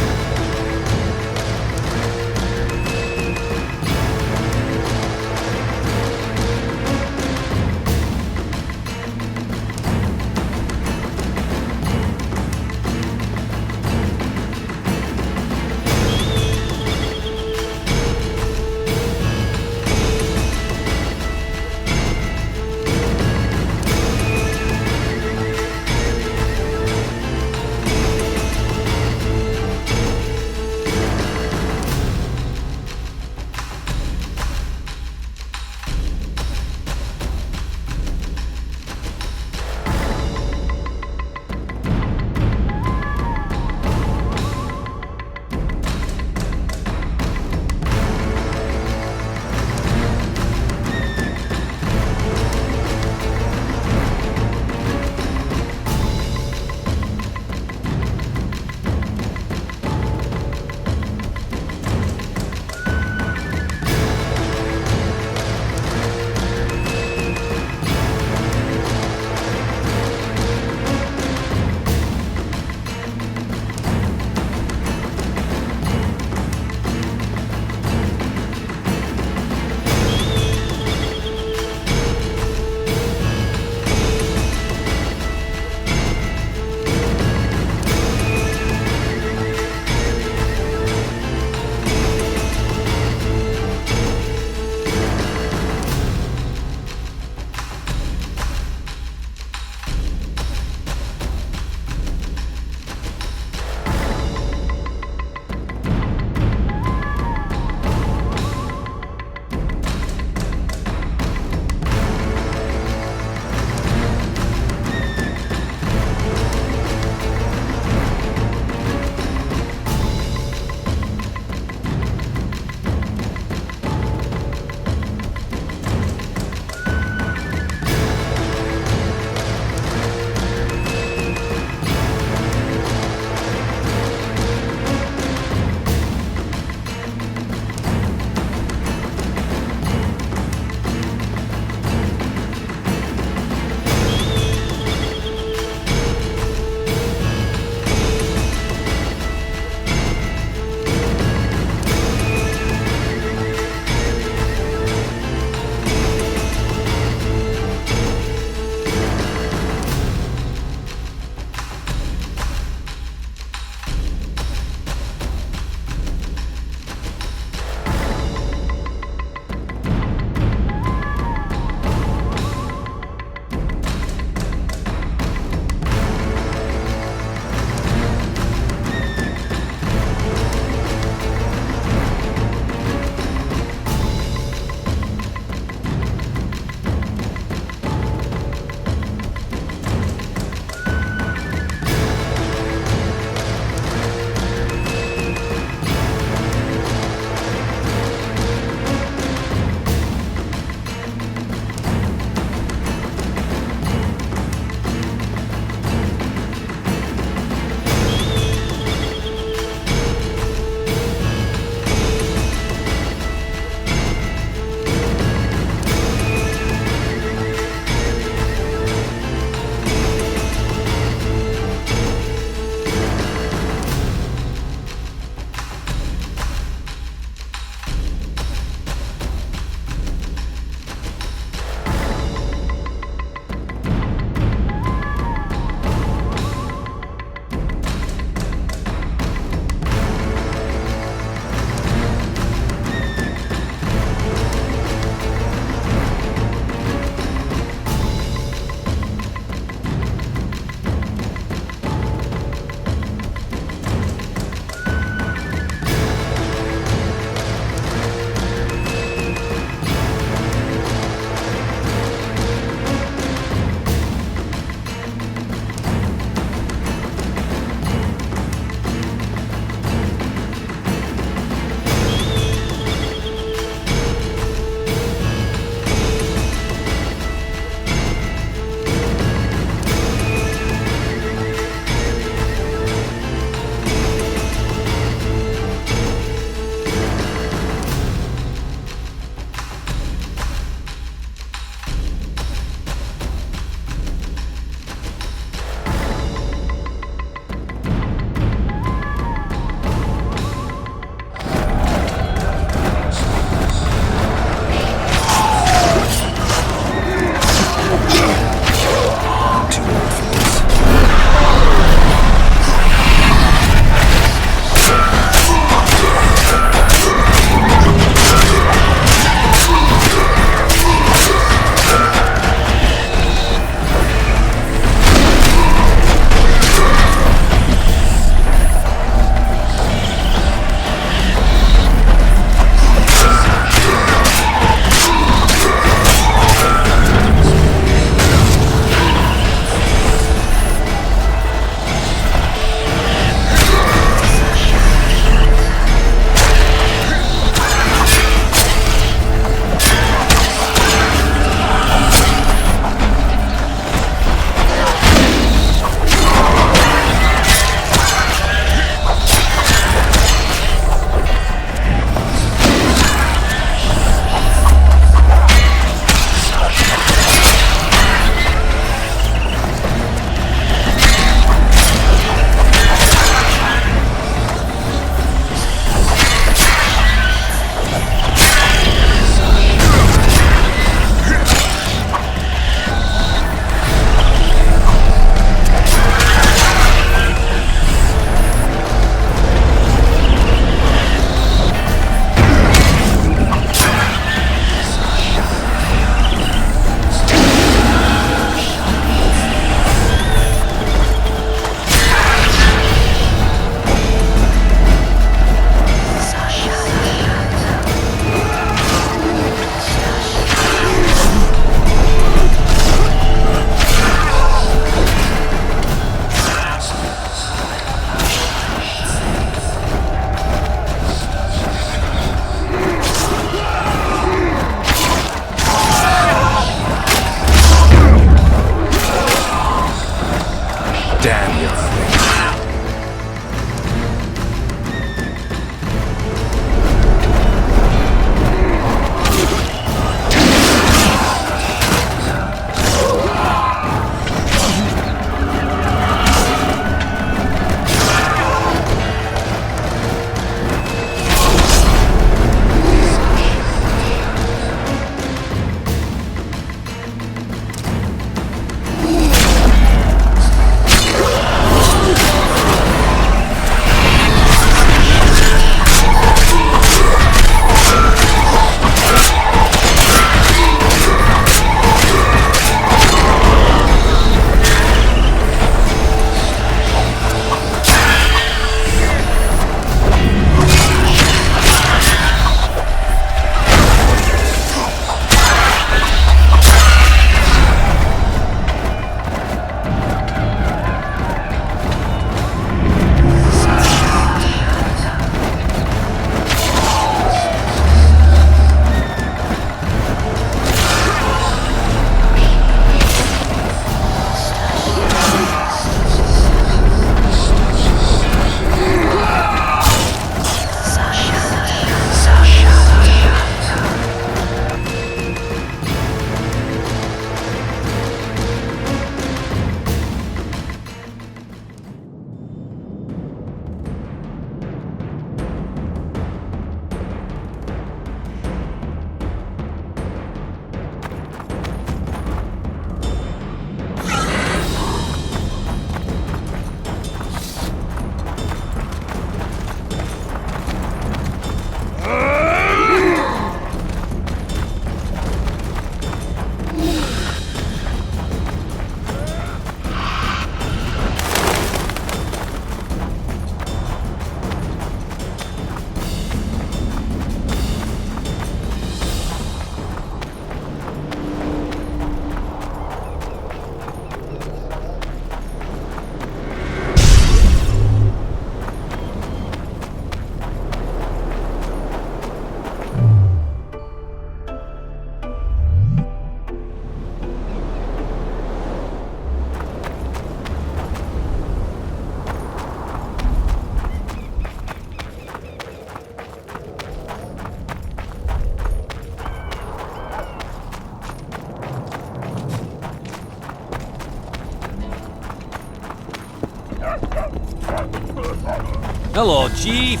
S20: Hello, Chief.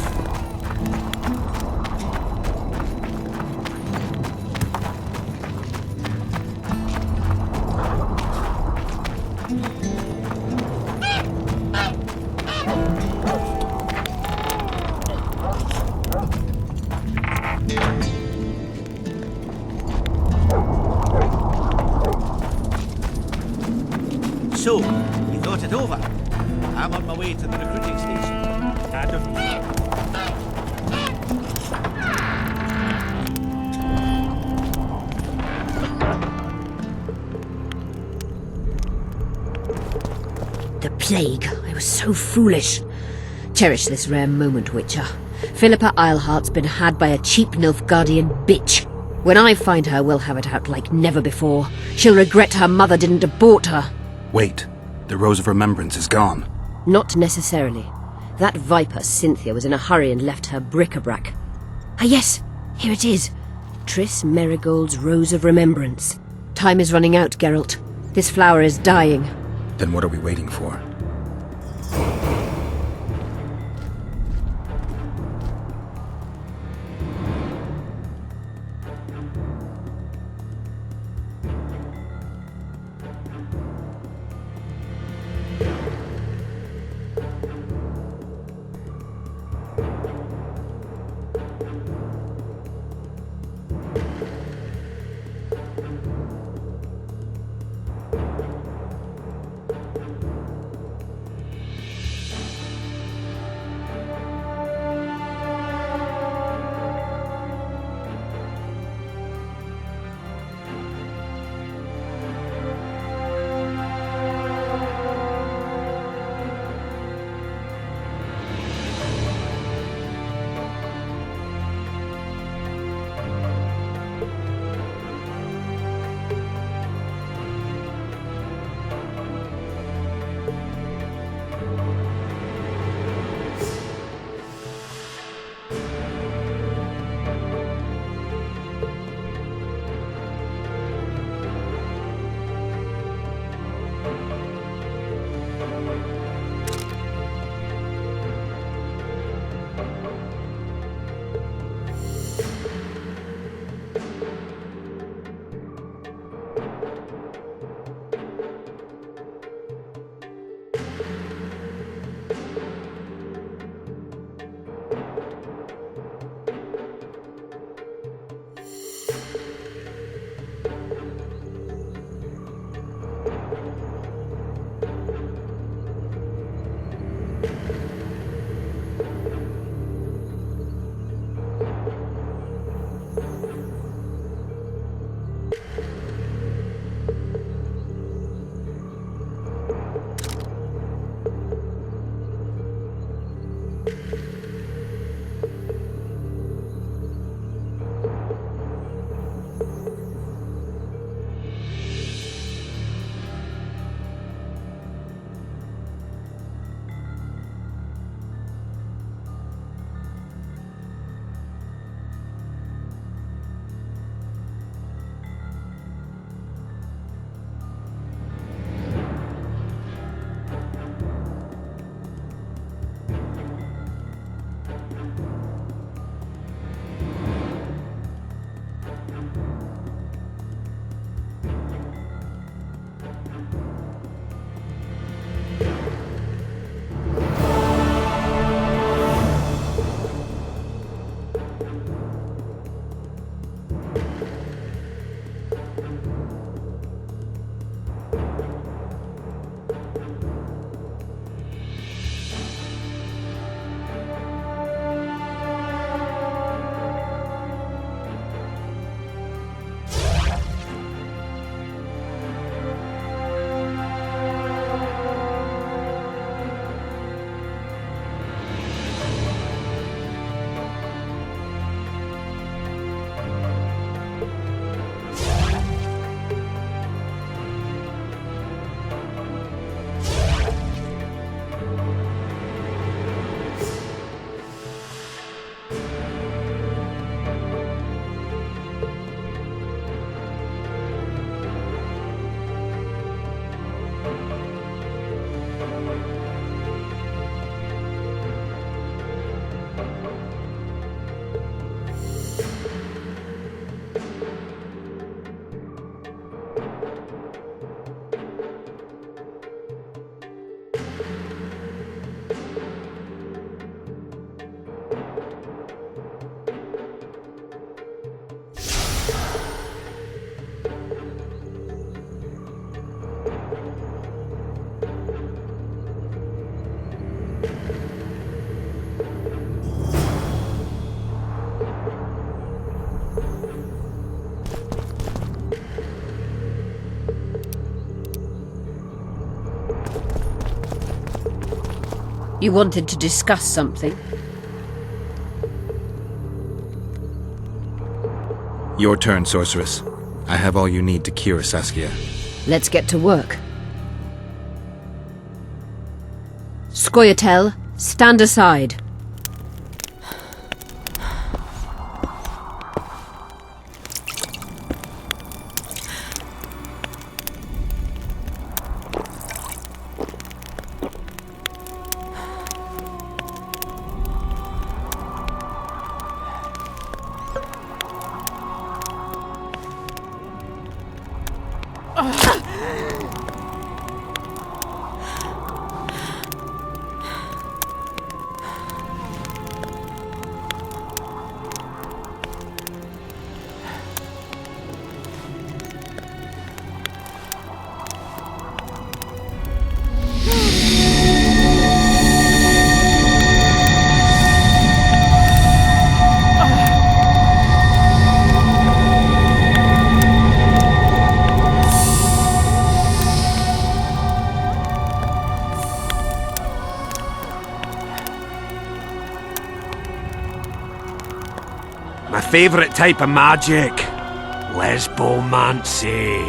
S19: So, you thought it over? I'm on my way to the recruiting station.
S6: The plague. I was so foolish. Cherish this rare moment, Witcher. Philippa Eilhart's been had by a cheap Nilfgaardian bitch. When I find her, we'll have it out like never before. She'll regret her mother didn't abort her.
S3: Wait, the Rose of Remembrance is gone.
S6: Not necessarily. That viper, Cynthia, was in a hurry and left her bric-a-brac. Ah yes, here it is. Triss Merigold's Rose of Remembrance. Time is running out, Geralt. This flower is dying.
S3: Then what are we waiting for?
S6: You wanted to discuss something?
S3: Your turn, sorceress. I have all you need to cure Saskia.
S6: Let's get to work. Scoia'tael, stand aside.
S20: My favourite type of magic. Lesbomancy.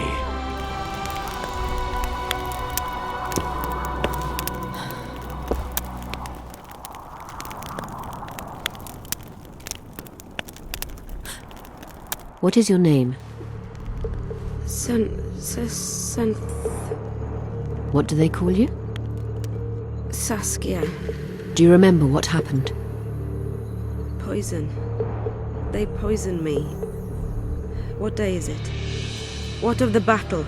S6: What is your name? What do they call you?
S5: Saskia.
S6: Do you remember what happened?
S5: Poison. They poisoned me. What day is it? What of the battle?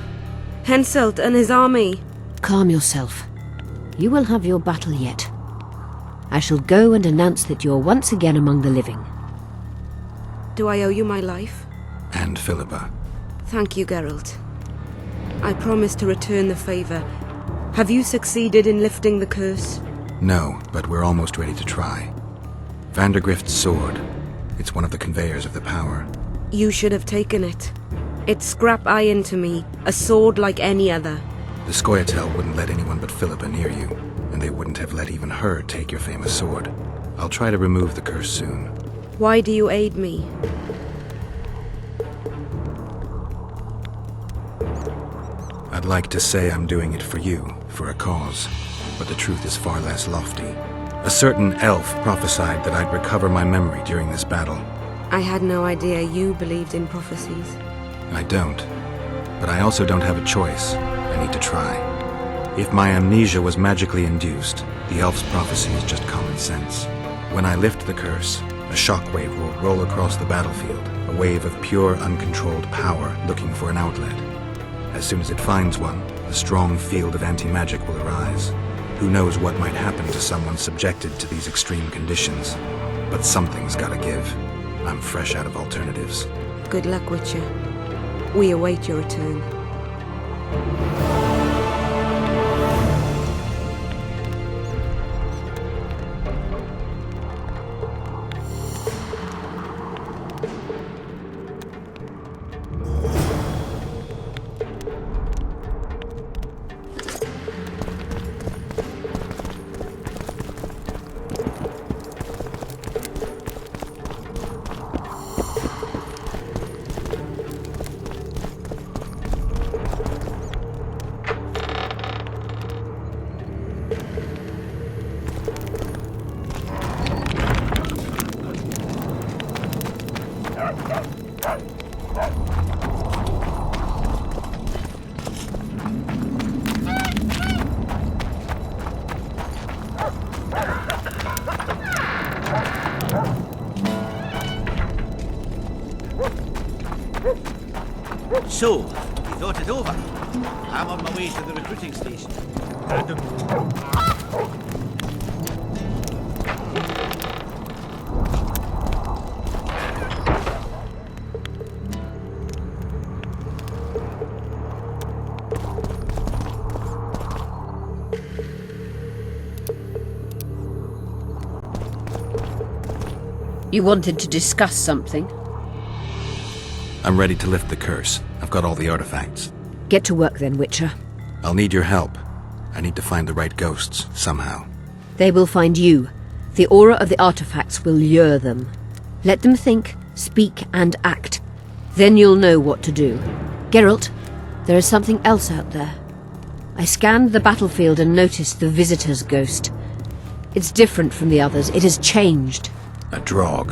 S5: Henselt and his army.
S6: Calm yourself. You will have your battle yet. I shall go and announce that you're once again among the living.
S5: Do I owe you my life?
S3: And Philippa.
S5: Thank you, Geralt. I promise to return the favor. Have you succeeded in lifting the curse?
S3: No, but we're almost ready to try. Vandergrift's sword. It's one of the conveyors of the power.
S5: You should have taken it. It's scrap iron to me, a sword like any other.
S3: The Scoia'tael wouldn't let anyone but Philippa near you, and they wouldn't have let even her take your famous sword. I'll try to remove the curse soon.
S5: Why do you aid me?
S3: I'd like to say I'm doing it for you, for a cause, but the truth is far less lofty. A certain elf prophesied that I'd recover my memory during this battle.
S5: I had no idea you believed in prophecies.
S3: I don't. But I also don't have a choice. I need to try. If my amnesia was magically induced, the elf's prophecy is just common sense. When I lift the curse, a shockwave will roll across the battlefield, a wave of pure, uncontrolled power looking for an outlet. As soon as it finds one, a strong field of anti-magic will arise. Who knows what might happen to someone subjected to these extreme conditions. But something's gotta give. I'm fresh out of alternatives.
S5: Good luck, Witcher. We await your return.
S19: So, we thought it over. I'm on my way to the recruiting station.
S6: You wanted to discuss something?
S3: I'm ready to lift the curse. I've got all the artifacts.
S6: Get to work then, Witcher.
S3: I'll need your help. I need to find the right ghosts, somehow.
S6: They will find you. The aura of the artifacts will lure them. Let them think, speak, and act. Then you'll know what to do. Geralt, there is something else out there. I scanned the battlefield and noticed the Visitor's ghost. It's different from the others. It has changed.
S3: A Draug.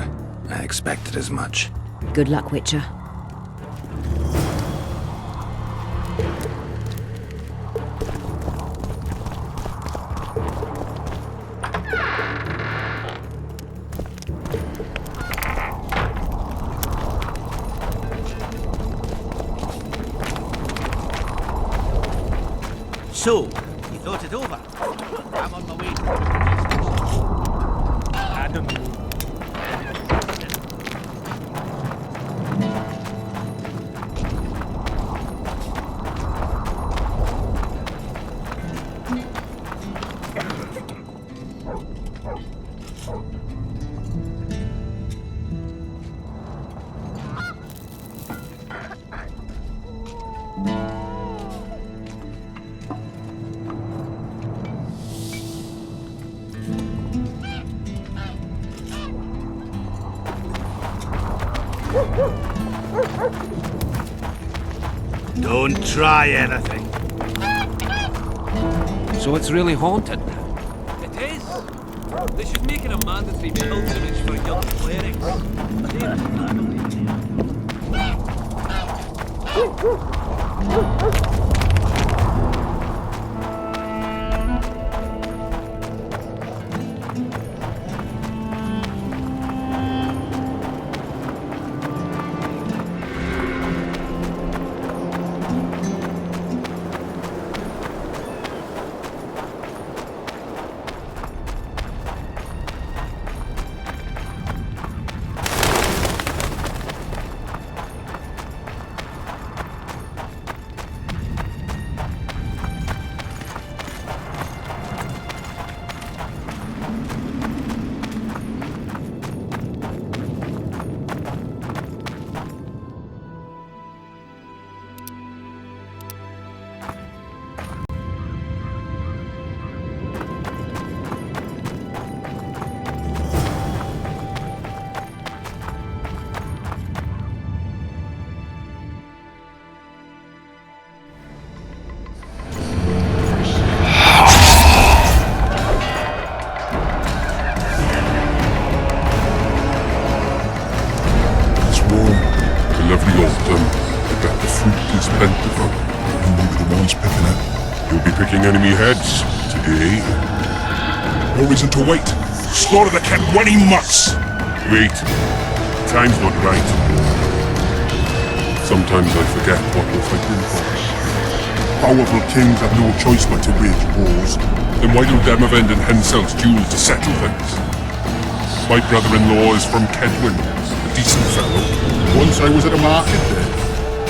S3: I expected as much.
S6: Good luck, Witcher.
S19: So, you thought it over? I'm on my way to the recruiting station. Adam.
S2: Don't try anything.
S20: So it's really haunted now?
S18: It is. They should make it a mandatory pilgrimage for young clerics.
S21: Enemy heads today. No reason to wait. Slaughter the camp when he must. Wait. Time's not right. Sometimes I forget what we're fighting for. Powerful kings have no choice but to wage wars. Then why do Demavend and Henselt's duel to settle things? My brother-in-law is from Kedwin, a decent fellow. Once I was at a market there.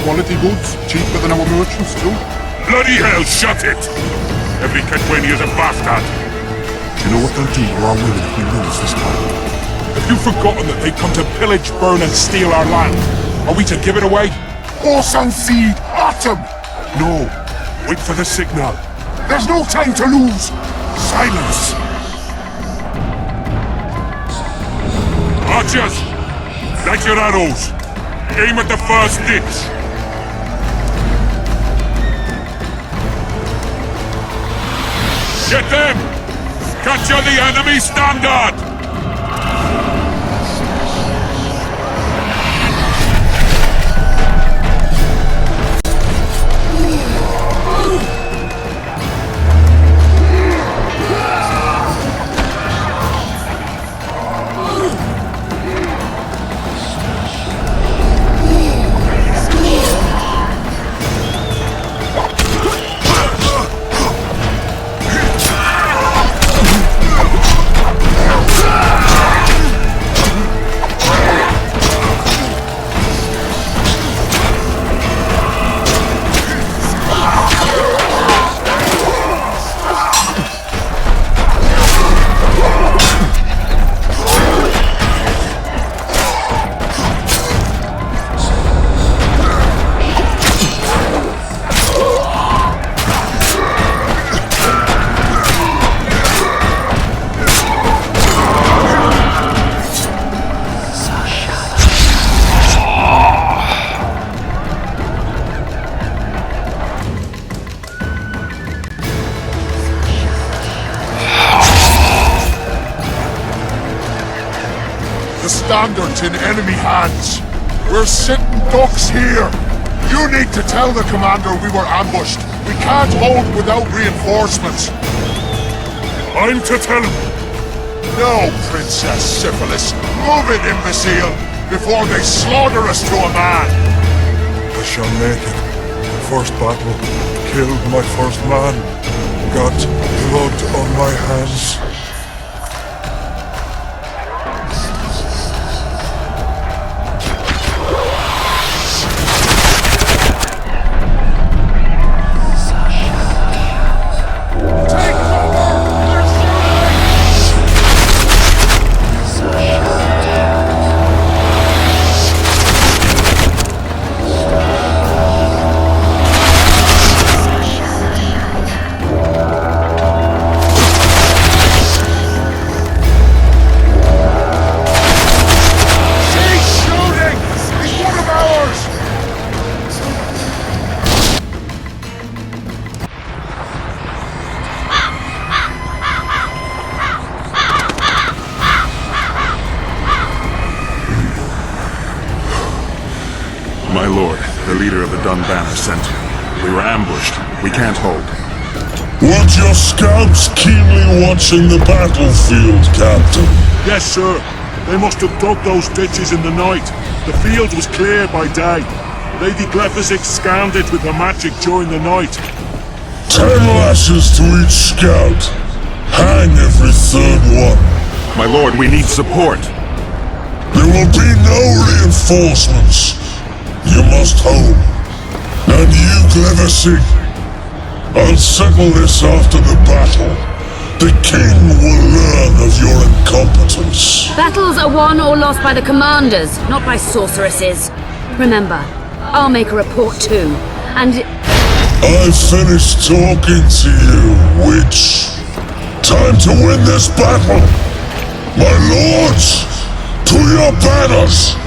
S21: Quality goods, cheaper than our merchants too. Bloody hell, shut it! Every Kedwani is a bastard! Do you know what they'll do to our women if we lose this time? Have you forgotten that they come to pillage, burn and steal our land? Are we to give it away? Horse and seed, autumn! No, wait for the signal. There's no time to lose! Silence! Archers! Light your arrows! Aim at the first ditch! Get them! Capture the enemy standard! standards in enemy hands. We're sitting ducks here. You need to tell the commander we were ambushed. We can't hold without reinforcements. I'm to tell him. No, Princess Syphilis. Move it, imbecile, before they slaughter us to a man. I shall make it. The first battle killed my first man. Got blood on my hands. My lord, the leader of the Dunban has sent you. We were ambushed. We can't hold. Weren't your scouts keenly watching the battlefield, Captain? Yes, sir. They must have dug those ditches in the night. The field was clear by day. Lady Glephisic scanned it with her magic during the night. 10 lashes to each scout. Hang every third one. My lord, we need support. There will be no reinforcements. You must hold. And you, Glephisic, I'll settle this after the battle. The king will learn of your incompetence.
S9: Battles are won or lost by the commanders, not by sorceresses. Remember, I'll make a report too, and...
S21: I've finished talking to you, witch. Time to win this battle. My lords, to your banners!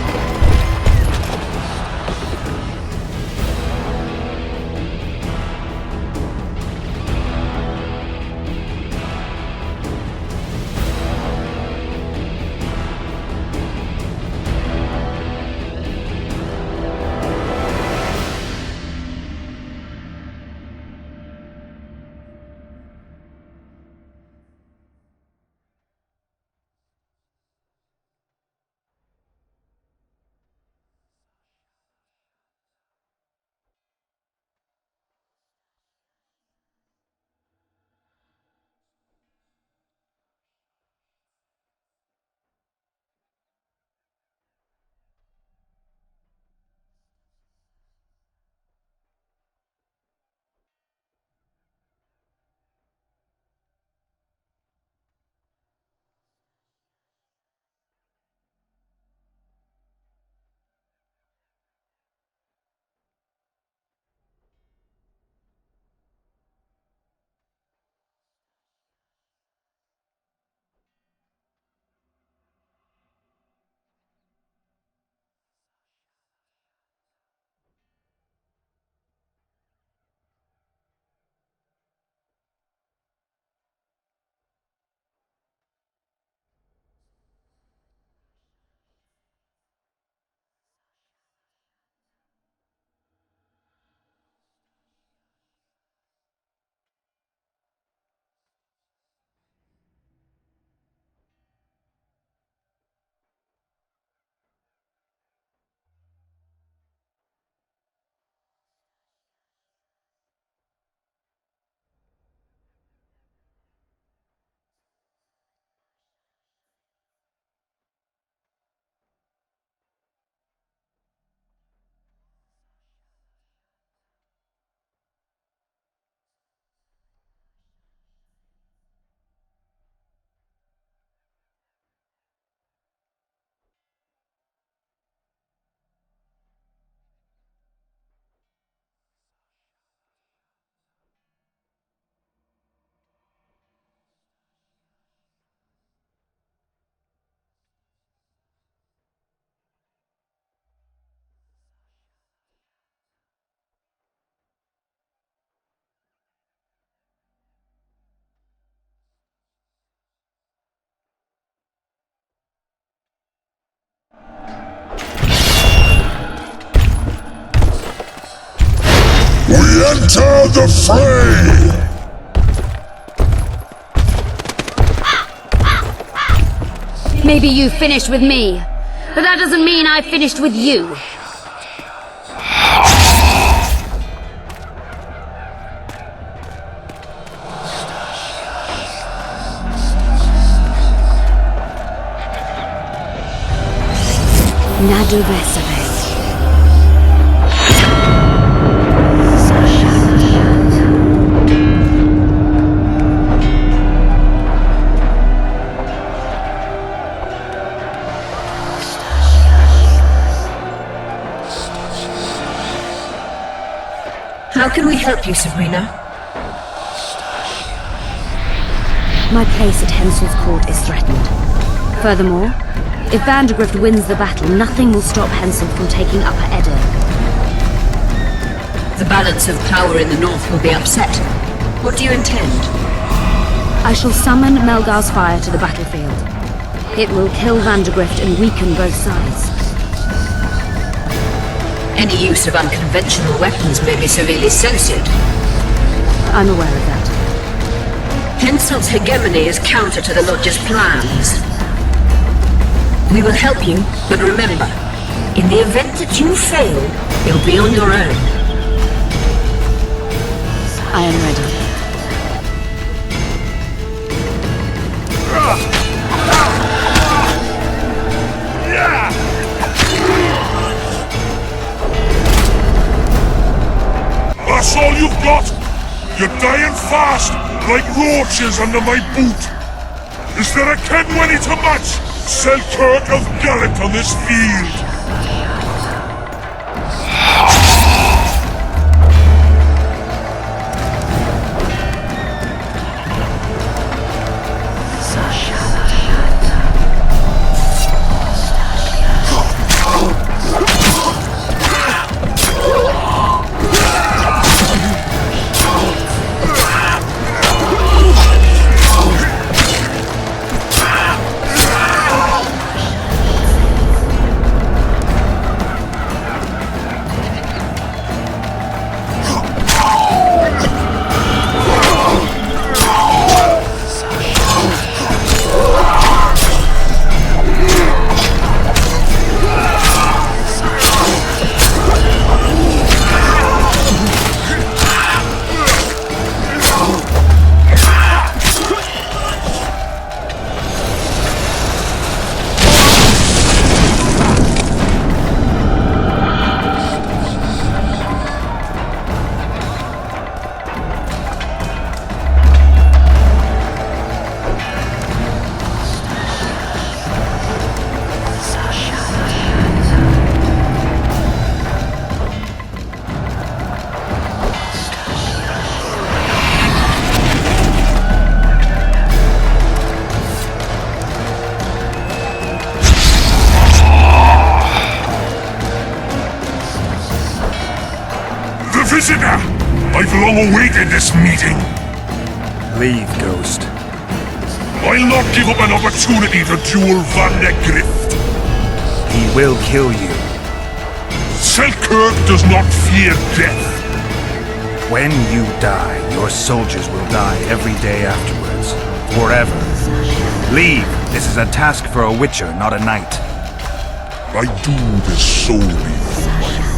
S21: Enter the fray!
S9: Maybe you finished with me, but that doesn't mean I finished with you. Nadovesave.
S6: How can we help you, Sabrina?
S9: My place at Hensel's court is threatened. Furthermore, if Vandergrift wins the battle, nothing will stop Hensel from taking Upper Edda.
S6: The balance of power in the north will be upset. What do you intend?
S9: I shall summon Melgar's fire to the battlefield. It will kill Vandergrift and weaken both sides.
S6: Any use of unconventional weapons may be severely censored.
S9: I'm aware of that.
S6: Hensel's hegemony is counter to the Lodge's plans. We will help you, but remember, in the event that you fail, you'll be on your own.
S9: I am ready.
S21: That's all you've got? You're dying fast, like roaches under my boot. Is there a Kenwenny to match? Selkirk of Gallant on this field. Visitor! I've long awaited this meeting.
S3: Leave, Ghost.
S21: I'll not give up an opportunity to duel Vandergrift.
S3: He will kill you.
S21: Selkirk does not fear death.
S3: When you die, your soldiers will die every day afterwards. Forever. Leave. This is a task for a witcher, not a knight.
S21: I do this solely for my men.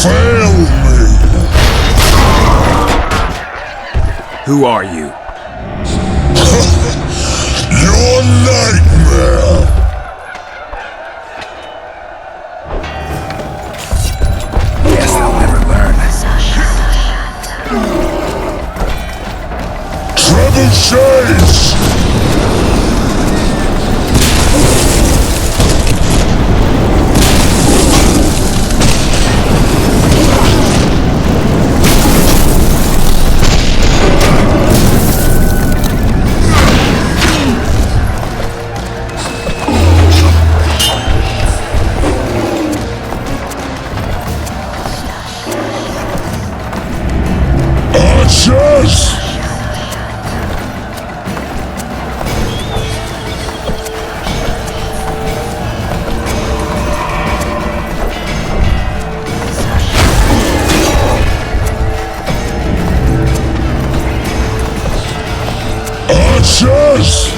S21: Fail me!
S3: Who are you?
S21: Your nightmare! Trebuchets! Archers! Archers!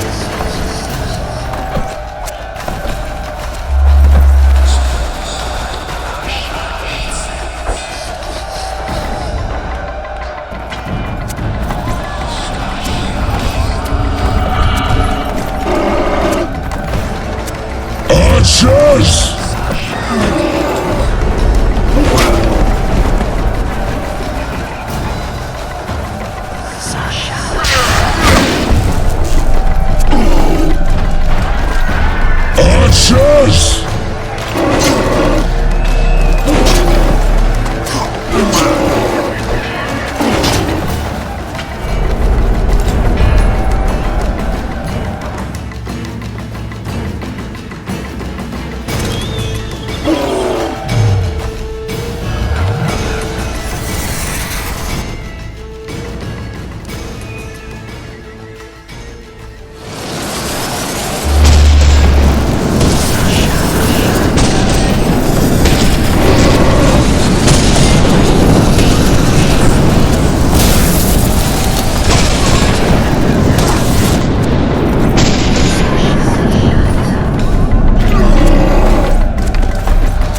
S21: Archers!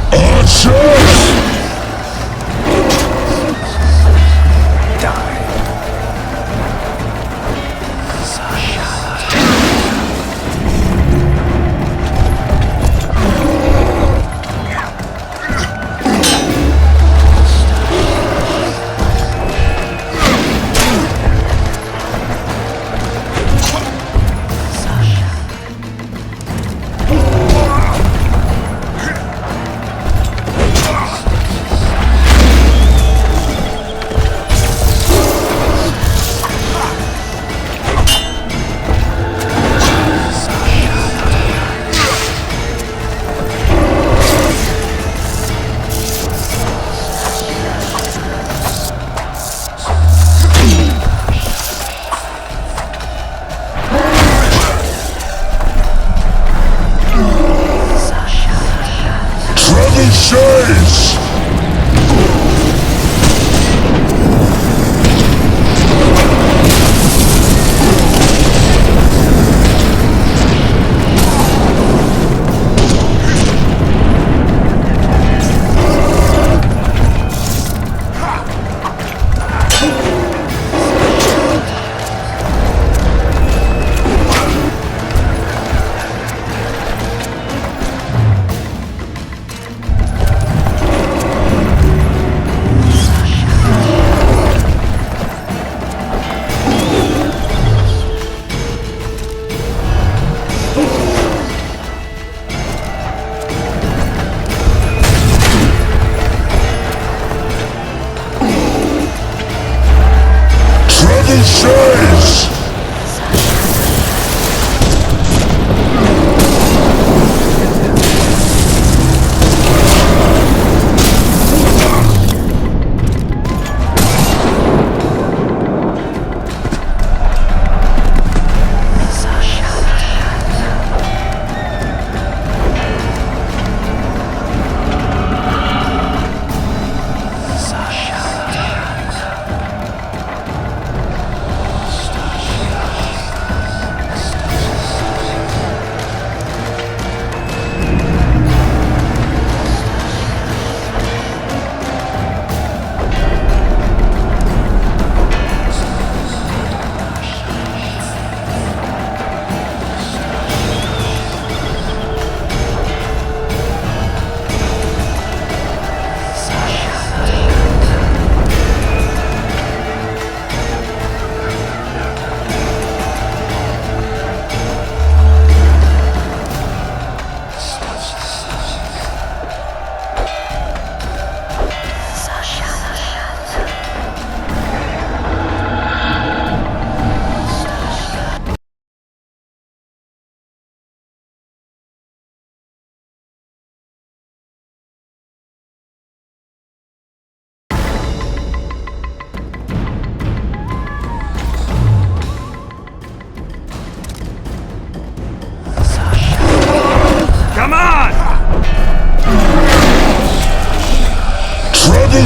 S21: Archers! Trebuchets! Trebuchets!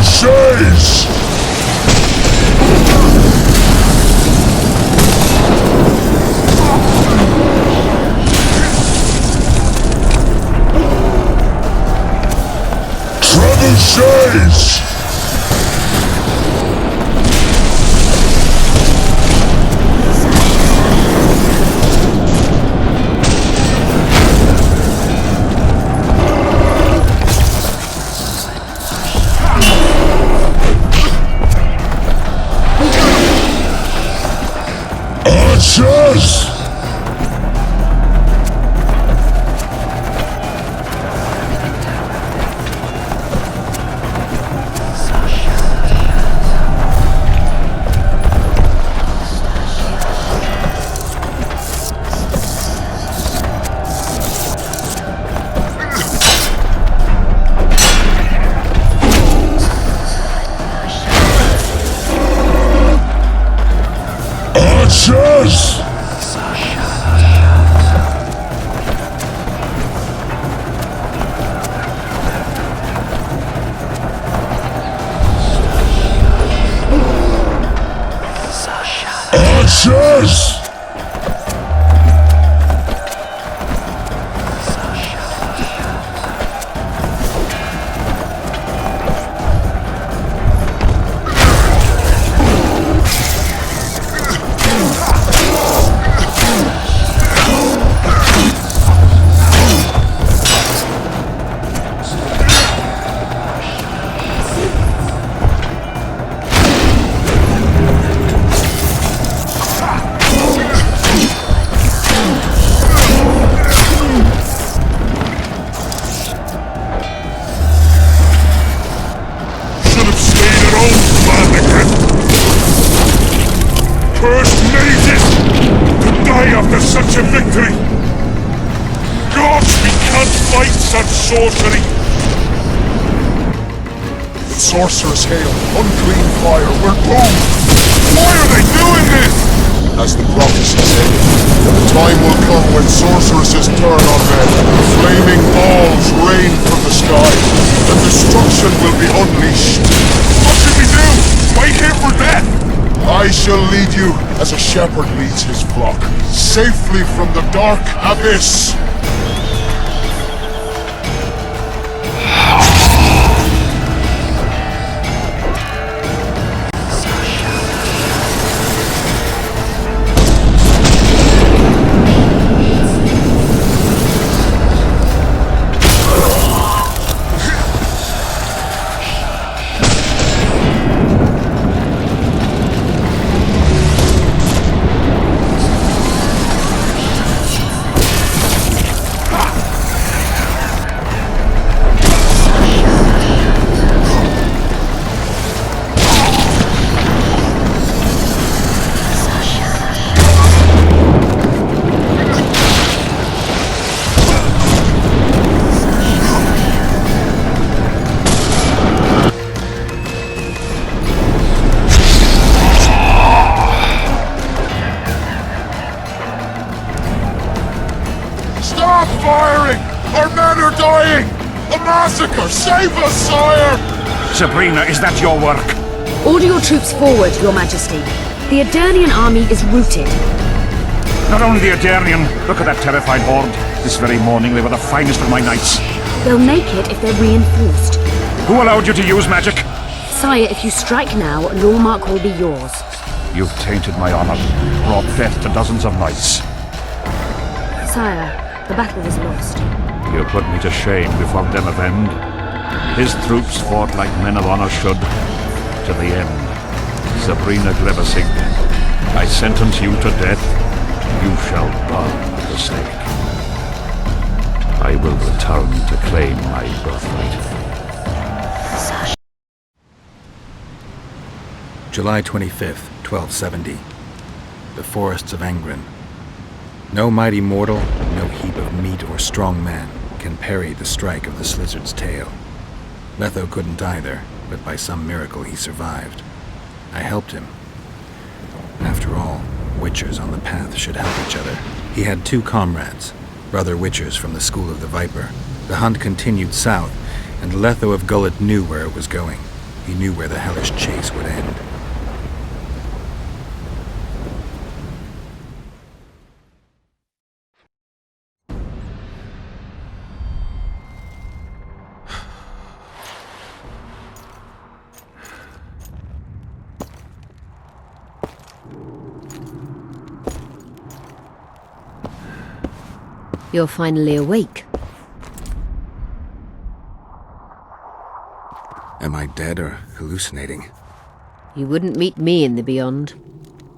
S21: Trebuchets! Trebuchets! Archers! Archers! Archers! First mages to die after such a victory! Gods, we can't fight such sorcery! Sorceress hail, unclean fire, we're doomed! Why are they doing this? As the prophecy said, the time will come when sorceresses turn on men, flaming balls rain from the sky, and destruction will be unleashed. What should we do? Wait here for death? I shall lead you as a shepherd leads his flock, safely from the dark abyss. Stop firing! Our men are dying! A massacre! Save us, sire!
S17: Sabrina, is that your work?
S9: Order your troops forward, Your Majesty. The Aedirnian army is routed.
S17: Not only the Aedirnian, look at that terrified horde. This very morning they were the finest of my knights.
S9: They'll make it if they're reinforced.
S17: Who allowed you to use magic?
S9: Sire, if you strike now, Lormark will be yours.
S17: You've tainted my honor, brought death to dozens of knights.
S9: Sire, the battle was lost.
S17: You put me to shame before Demavend. His troops fought like men of honor should, to the end. Sabrina Glebasig, I sentence you to death. You shall burn at the stake. I will return to claim my birthright.
S3: July 25th, 1270. The forests of Angren. No mighty mortal, no heap of meat or strong man can parry the strike of the Slizzard's tail. Letho couldn't either, but by some miracle he survived. I helped him. After all, Witchers on the path should help each other. He had two comrades, brother Witchers from the School of the Viper. The hunt continued south, and Letho of Gullet knew where it was going. He knew where the hellish chase would end.
S6: You're finally awake.
S3: Am I dead or hallucinating?
S6: You wouldn't meet me in the beyond.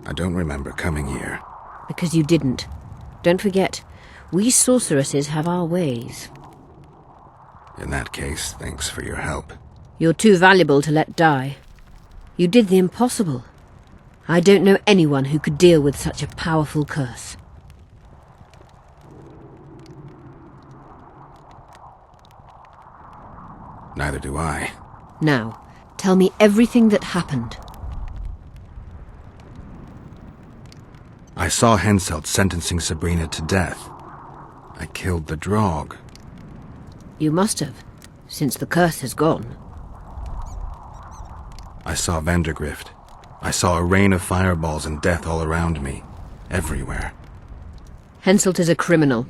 S3: I don't remember coming here.
S6: Because you didn't. Don't forget, we sorceresses have our ways.
S3: In that case, thanks for your help.
S6: You're too valuable to let die. You did the impossible. I don't know anyone who could deal with such a powerful curse.
S3: Neither do I.
S6: Now, tell me everything that happened.
S3: I saw Henselt sentencing Sabrina to death. I killed the Draug.
S6: You must have, since the curse has gone.
S3: I saw Vandergrift. I saw a rain of fireballs and death all around me. Everywhere.
S6: Henselt is a criminal.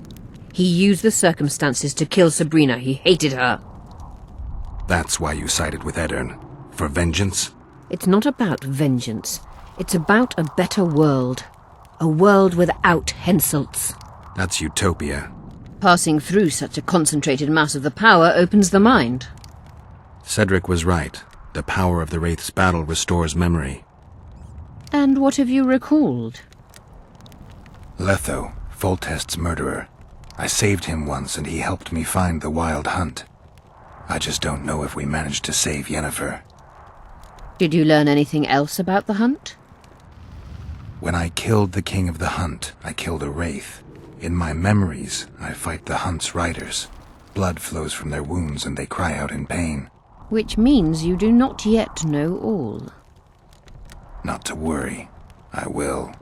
S6: He used the circumstances to kill Sabrina. He hated her.
S3: That's why you sided with Eddern. For vengeance?
S6: It's not about vengeance. It's about a better world. A world without Henselts.
S3: That's utopia.
S6: Passing through such a concentrated mass of the power opens the mind.
S3: Cedric was right. The power of the Wraith's battle restores memory.
S6: And what have you recalled?
S3: Letho, Foltest's murderer. I saved him once and he helped me find the Wild Hunt. I just don't know if we managed to save Yennefer.
S6: Did you learn anything else about the hunt?
S3: When I killed the King of the Hunt, I killed a Wraith. In my memories, I fight the Hunt's riders. Blood flows from their wounds and they cry out in pain.
S6: Which means you do not yet know all.
S3: Not to worry. I will.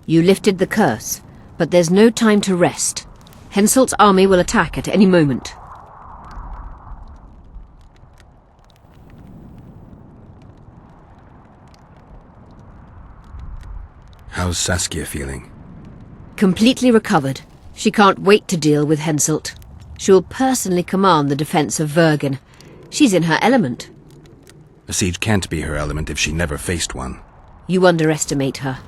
S6: You lifted the curse, but there's no time to rest. Henselt's army will attack at any moment.
S3: How's Saskia feeling?
S6: Completely recovered. She can't wait to deal with Henselt. She'll personally command the defense of Vergen. She's in her element.
S3: A siege can't be her element if she never faced one.
S6: You underestimate her.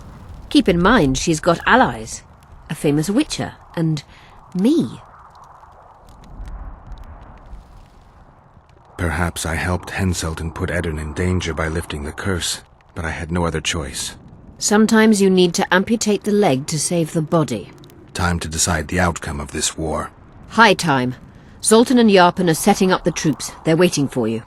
S6: Keep in mind she's got allies. A famous witcher, and me.
S3: Perhaps I helped Henselt and put Eddern in danger by lifting the curse, but I had no other choice.
S6: Sometimes you need to amputate the leg to save the body.
S3: Time to decide the outcome of this war.
S6: High time. Zoltan and Yarpen are setting up the troops. They're waiting for you.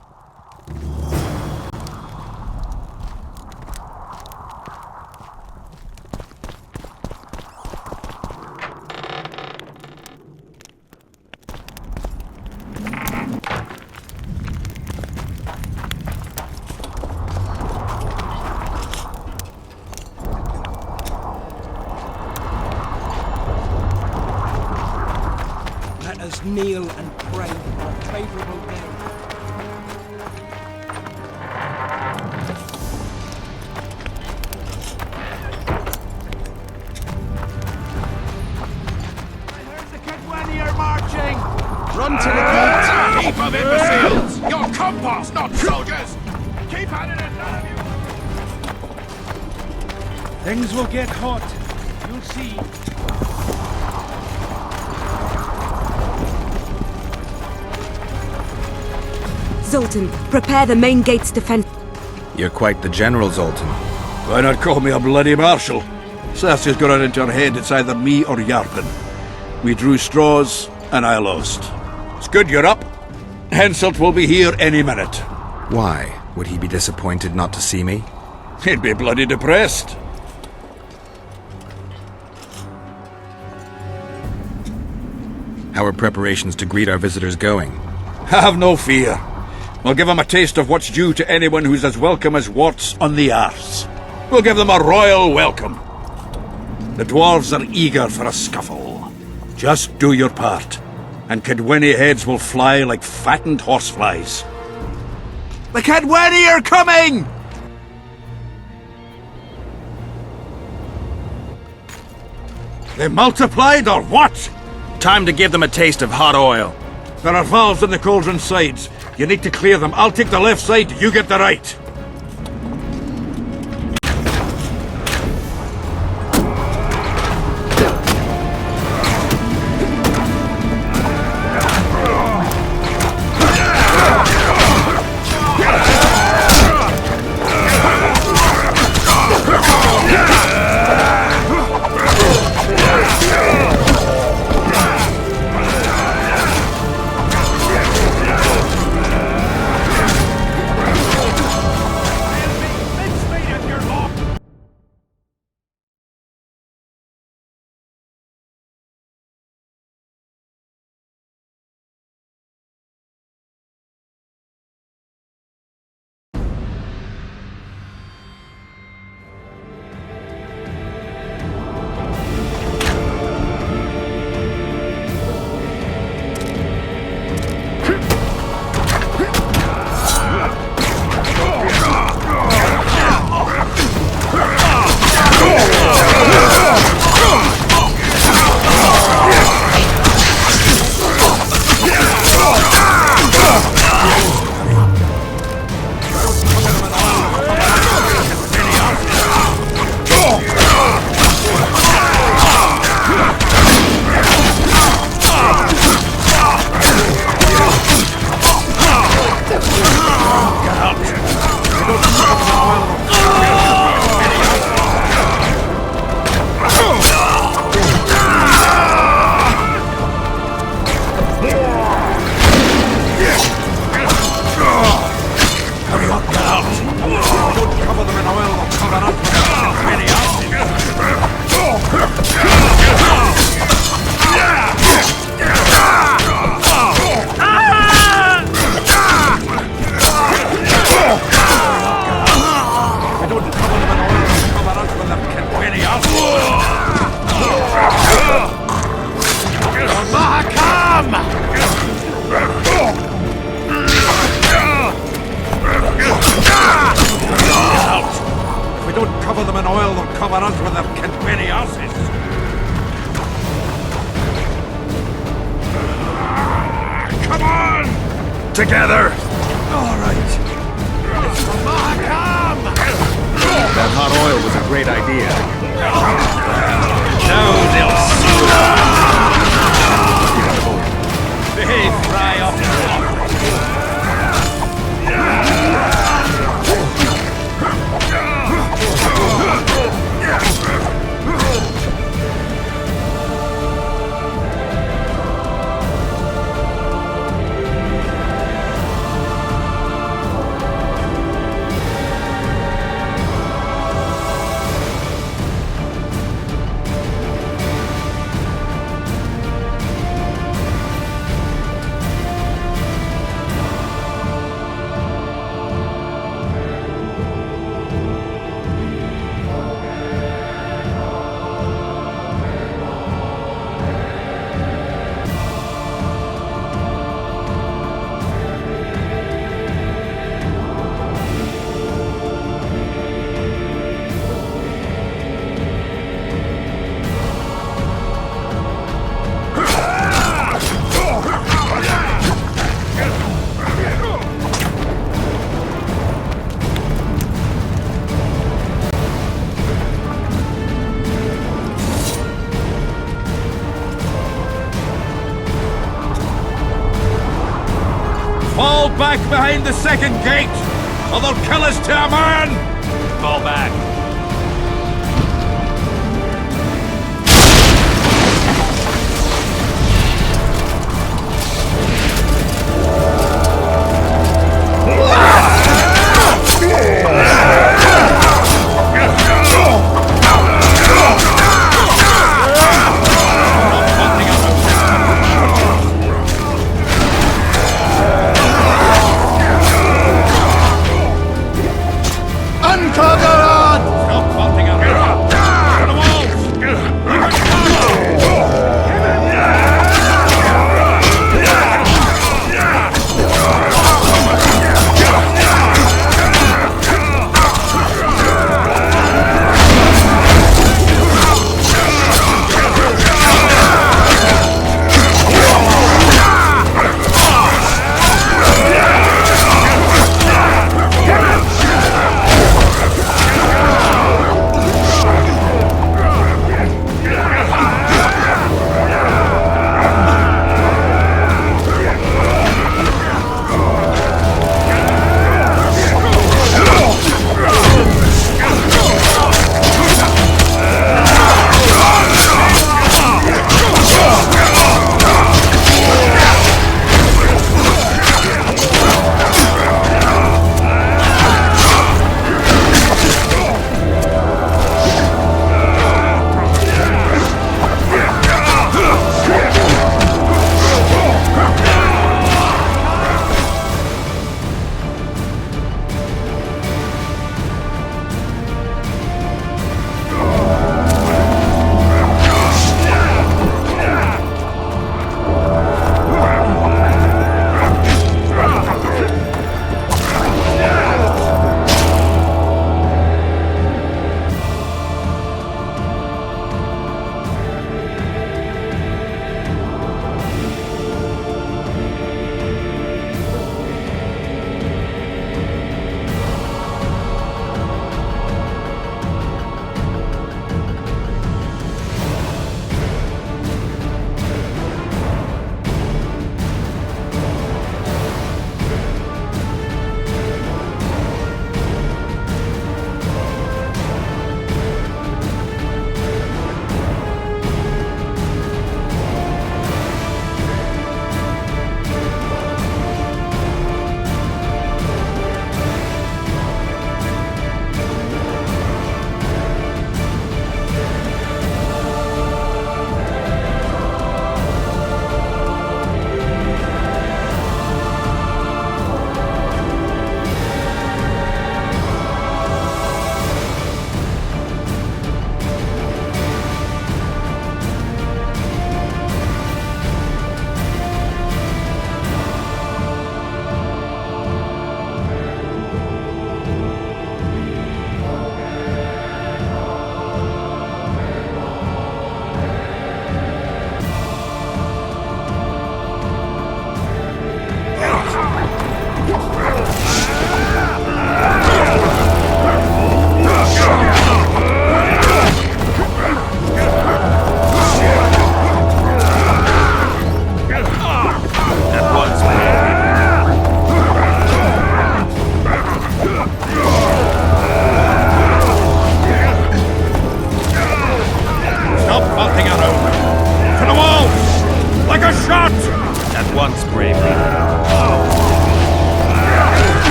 S18: Kneel and pray for a favourable day.
S13: There's the Kedwani marching!
S1: Run to the gates! A heap of imbeciles! You're compost, not soldiers! Keep at it, none of you!
S16: Things will get hot. You'll see.
S5: Zoltan, prepare the main gate's defense.
S3: You're quite the general, Zoltan.
S7: Why not call me a bloody marshal? Cercy's got it into her head it's either me or Yarpen. We drew straws, and I lost. It's good you're up. Henselt will be here any minute.
S3: Why? Would he be disappointed not to see me?
S7: He'd be bloody depressed.
S3: How are preparations to greet our visitors going?
S7: Have no fear. We'll give them a taste of what's due to anyone who's as welcome as warts on the arse. We'll give them a royal welcome. The dwarves are eager for a scuffle. Just do your part, and Kedwini heads will fly like fattened horseflies. The Cadweni are coming! They multiplied or what?
S19: Time to give them a taste of hot oil.
S7: There are valves in the cauldron sides. You need to clear them. I'll take the left side, you get the right. Together!
S13: All right. It's from Mahakam!
S19: That hot oil was a great idea.
S13: Now they'll see. They fry up.
S7: Fall back behind the second gate, or they'll kill us to a man!
S19: Fall back.
S10: Uncovered!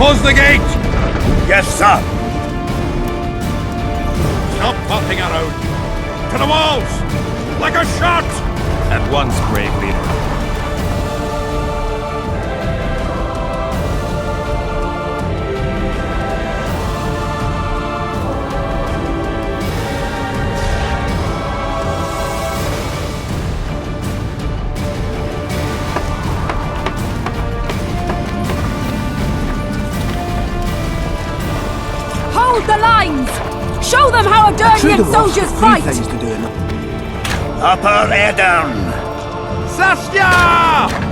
S7: Close the gate!
S1: Yes, sir.
S7: Stop popping around! To the walls! Like a shot!
S18: At once, brave leader.
S9: Hold the lines! Show them how Adernian soldiers fight!
S1: Upper Edern!
S13: Saskia!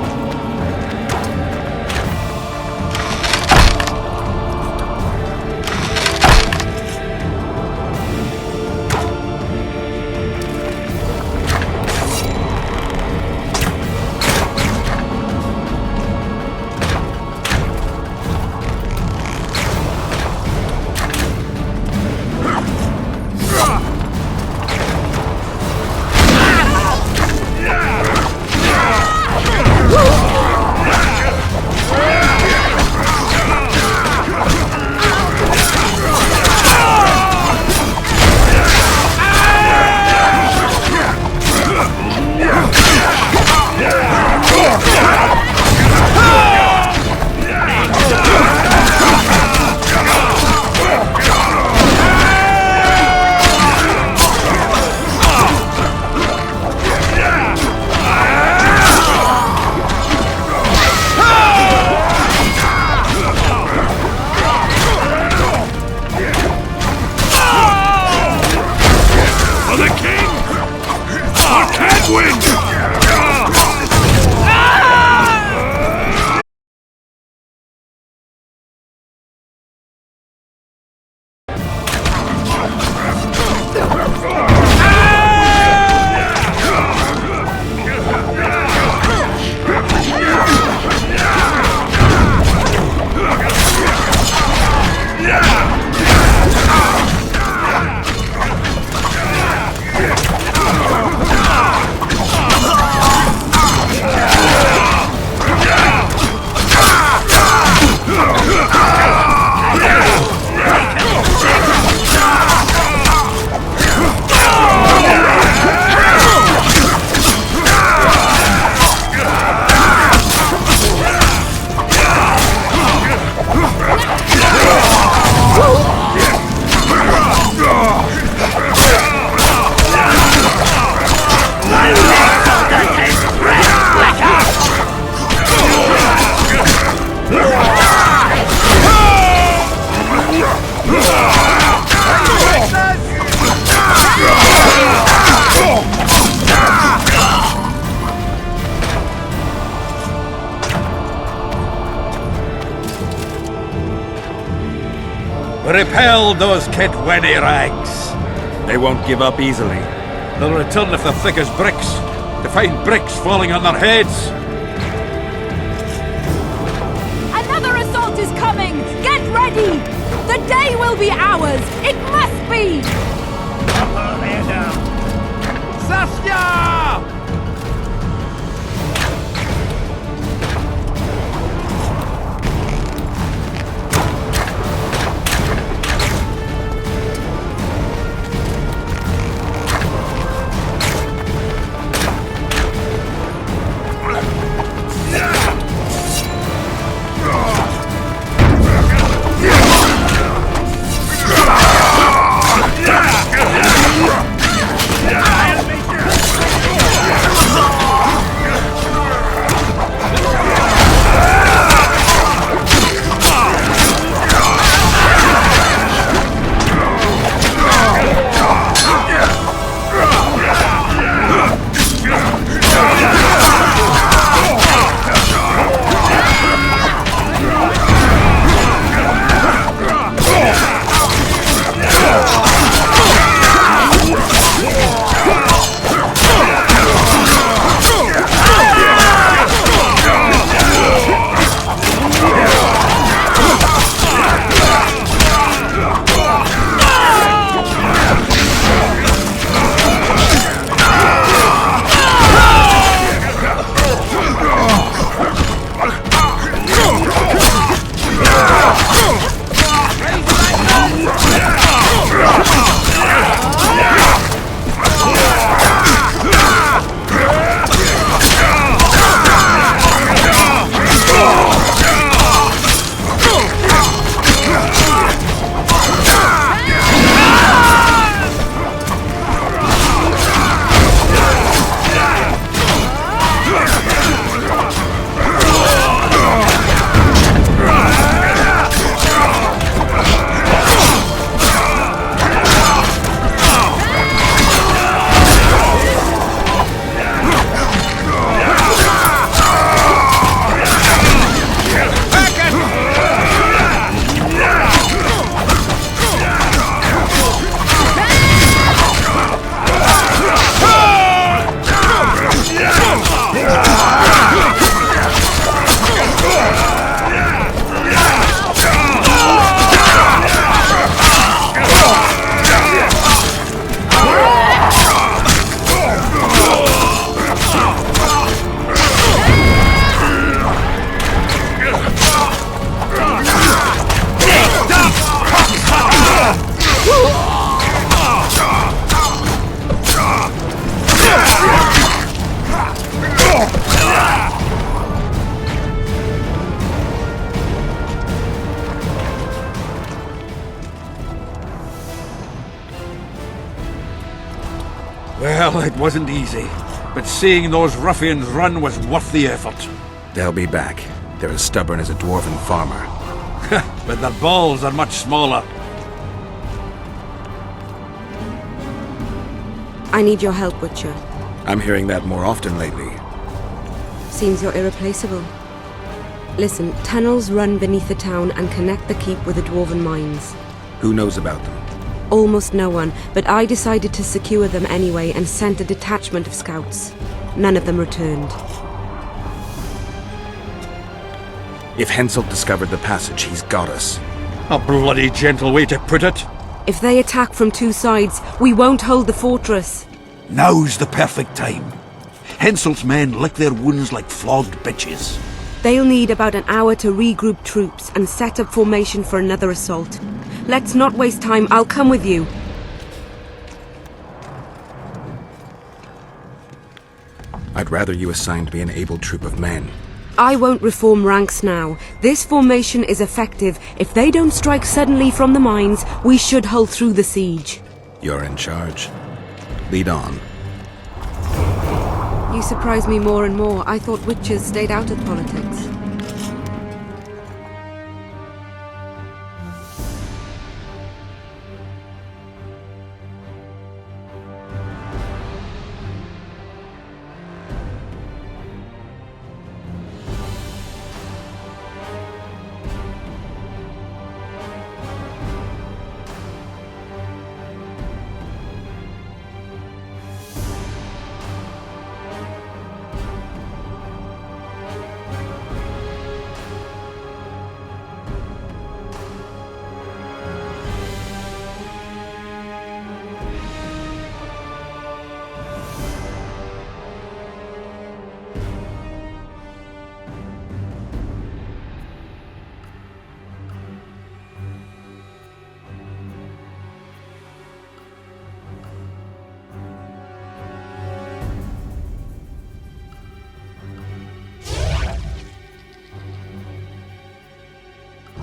S7: Repel those Kitweni rags. They won't give up easily. They'll return if they're thick as bricks, to find bricks falling on their heads.
S9: Another assault is coming! Get ready! The day will be ours! It must be!
S1: Upper Edern!
S13: Saskia!
S7: it wasn't easy, but seeing those ruffians run was worth the effort.
S3: They'll be back. They're as stubborn as a dwarven farmer.
S7: But their balls are much smaller.
S5: I need your help, Witcher.
S3: I'm hearing that more often lately.
S5: Seems you're irreplaceable. Listen, tunnels run beneath the town and connect the keep with the dwarven mines.
S3: Who knows about them?
S5: Almost no one, but I decided to secure them anyway and sent a detachment of scouts. None of them returned.
S3: If Henselt discovered the passage, he's got us.
S7: A bloody gentle way to put it.
S5: If they attack from two sides, we won't hold the fortress.
S7: Now's the perfect time. Henselt's men lick their wounds like flogged bitches.
S5: They'll need about an hour to regroup troops and set up formation for another assault. Let's not waste time. I'll come with you.
S3: I'd rather you assigned me an able troop of men.
S5: I won't reform ranks now. This formation is effective. If they don't strike suddenly from the mines, we should hold through the siege.
S3: You're in charge. Lead on.
S5: You surprise me more and more. I thought witches stayed out of politics.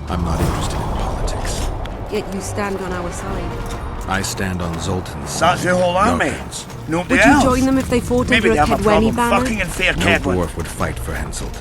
S3: I'm not interested in politics.
S5: Yet you stand on our side.
S3: I stand on Zoltan's
S2: That's
S3: side.
S2: the whole army.
S3: Your friends.
S2: Nobody
S5: Would you
S2: else.
S5: join them if they fought
S2: Maybe
S5: under
S2: they
S5: a
S2: have a problem
S5: Kedweni banner?
S2: fucking in Fair
S3: No
S2: Kedwen.
S3: dwarf would fight for Henselt.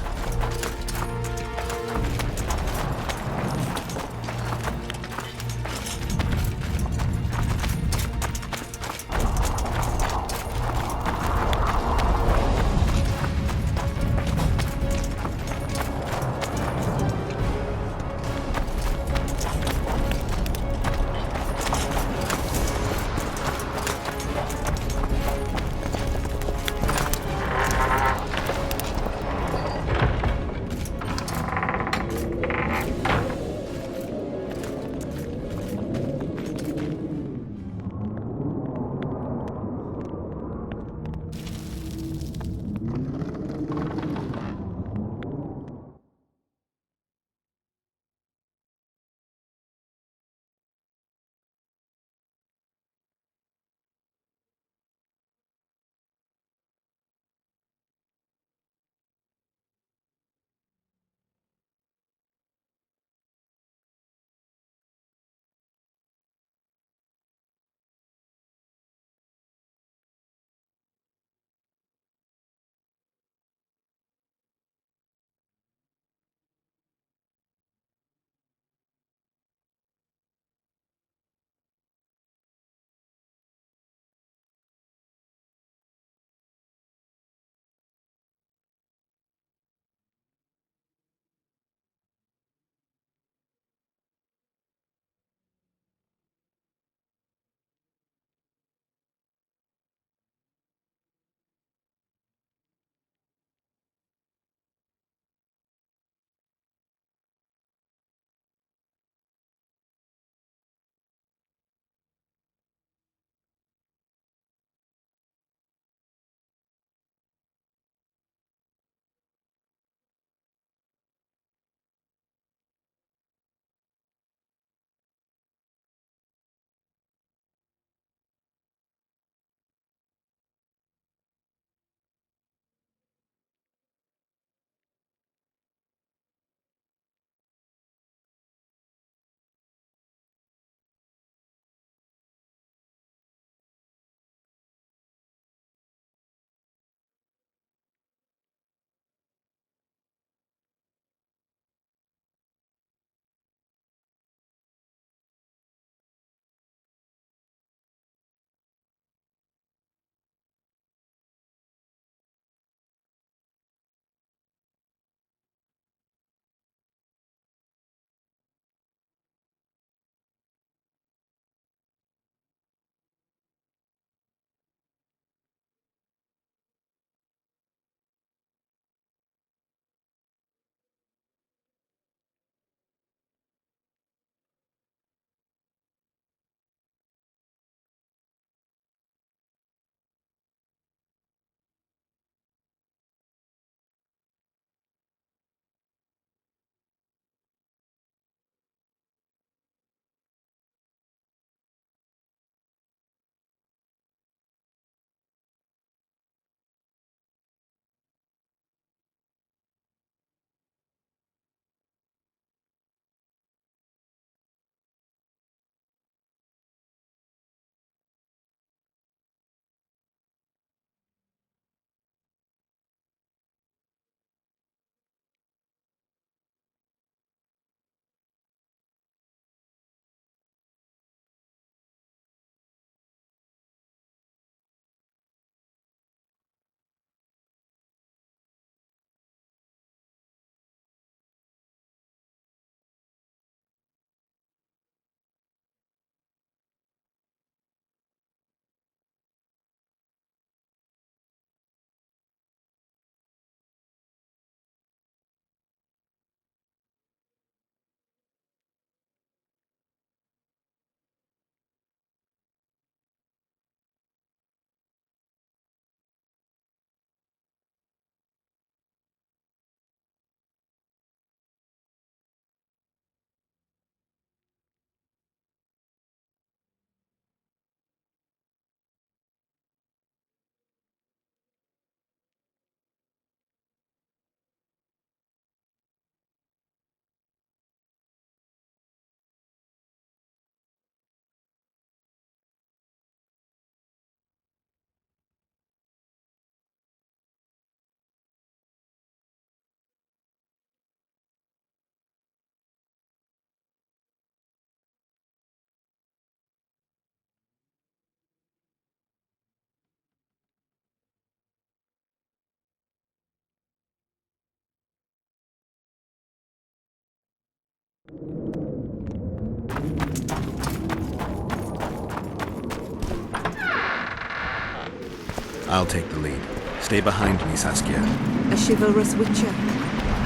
S3: I'll take the lead. Stay behind me, Saskia.
S5: A chivalrous witcher.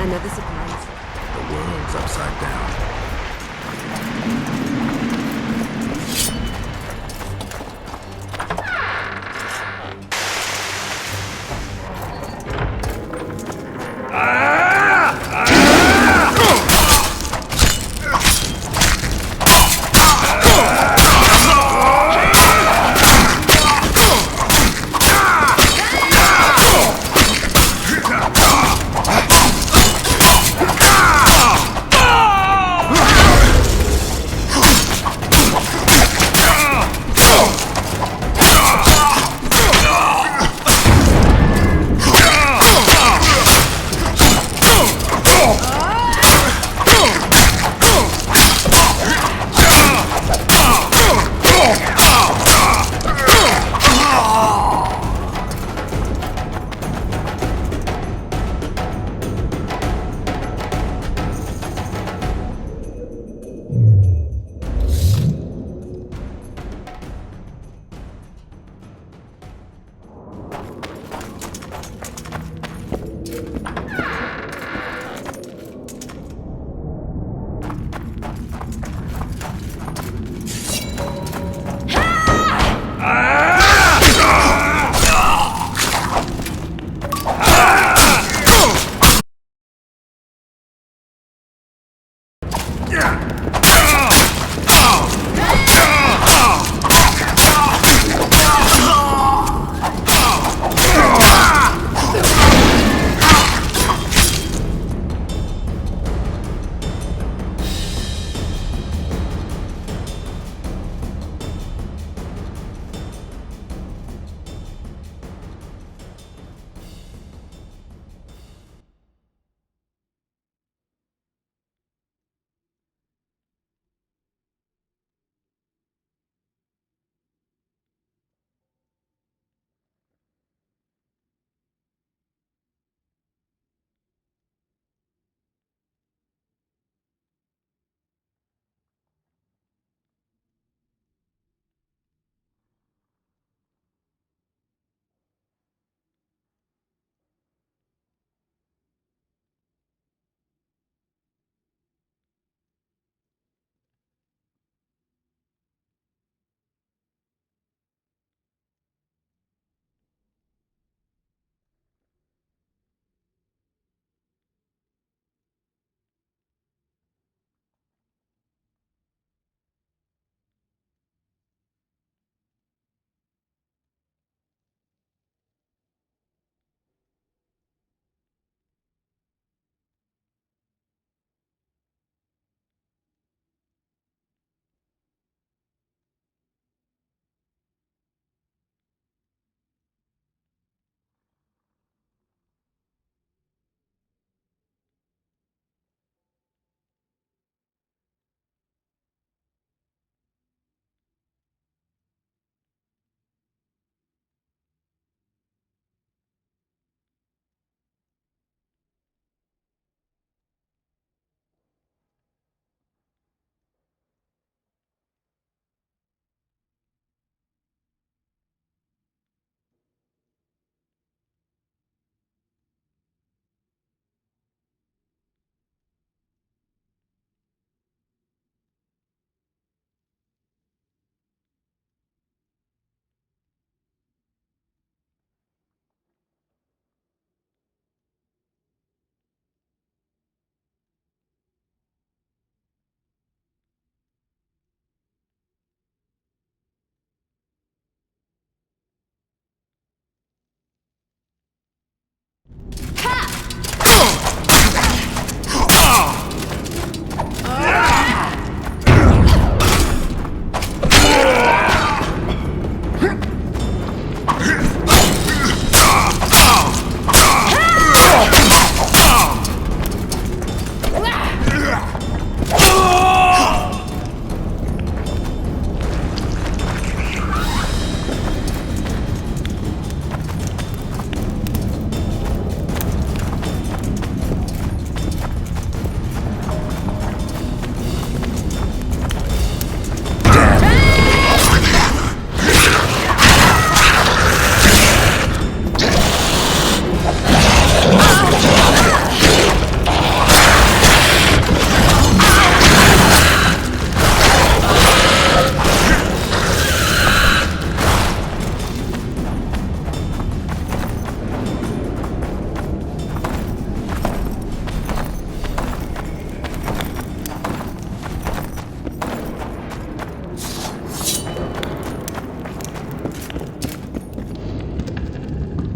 S5: Another surprise.
S3: The world's upside down.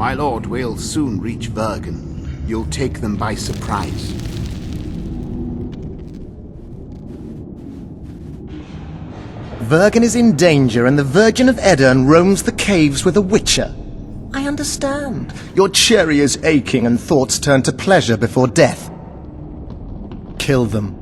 S11: My lord, we'll soon reach Bergen. You'll take them by surprise.
S10: Vergen is in danger and the Virgin of Edirn roams the caves with a witcher. I understand. Your cherry is aching and thoughts turn to pleasure before death. Kill them.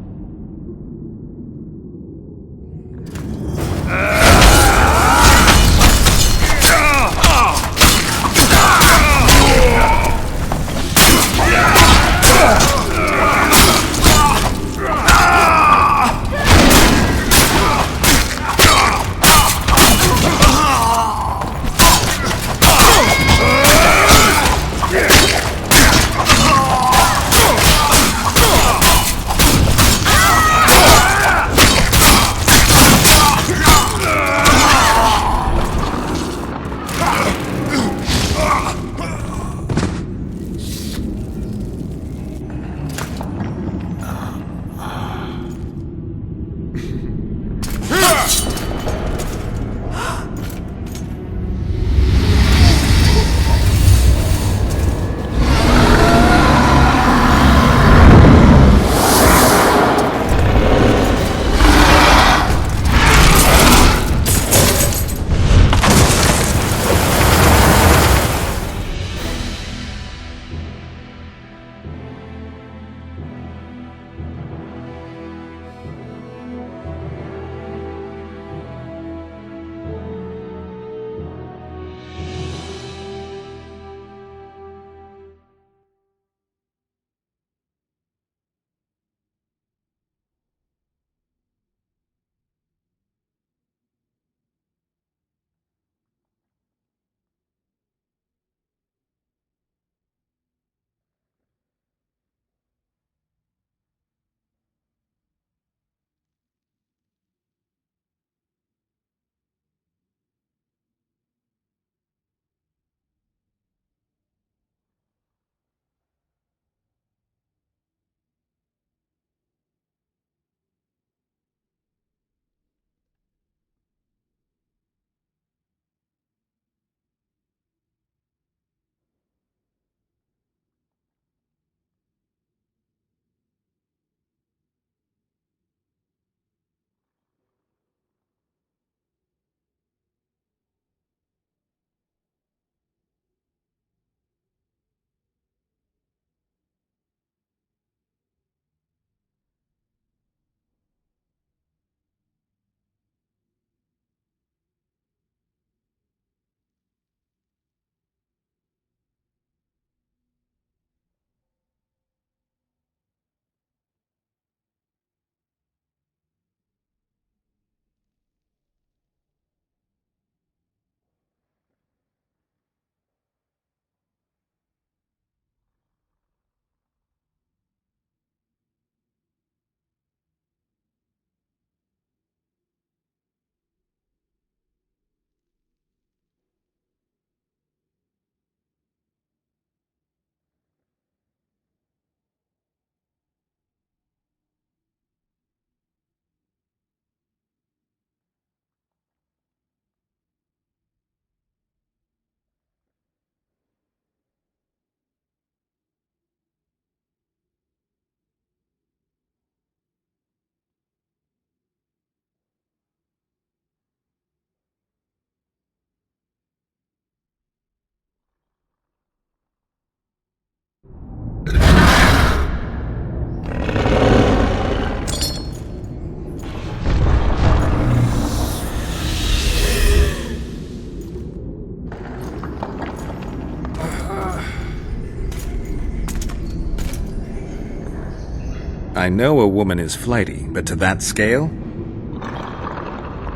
S3: I know a woman is flighty, but to that scale?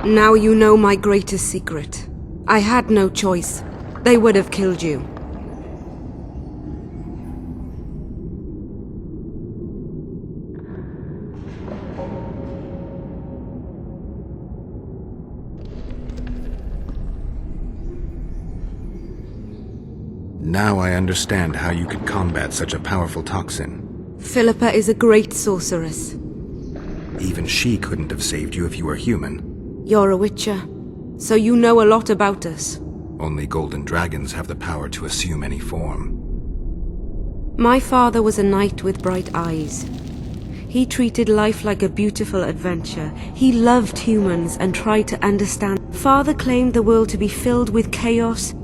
S5: Now you know my greatest secret. I had no choice. They would have killed you.
S3: Now I understand how you could combat such a powerful toxin.
S5: Philippa is a great sorceress.
S3: Even she couldn't have saved you if you were human.
S5: You're a witcher, so you know a lot about us.
S3: Only golden dragons have the power to assume any form.
S5: My father was a knight with bright eyes. He treated life like a beautiful adventure. He loved humans and tried to understand. Father claimed the world to be filled with chaos.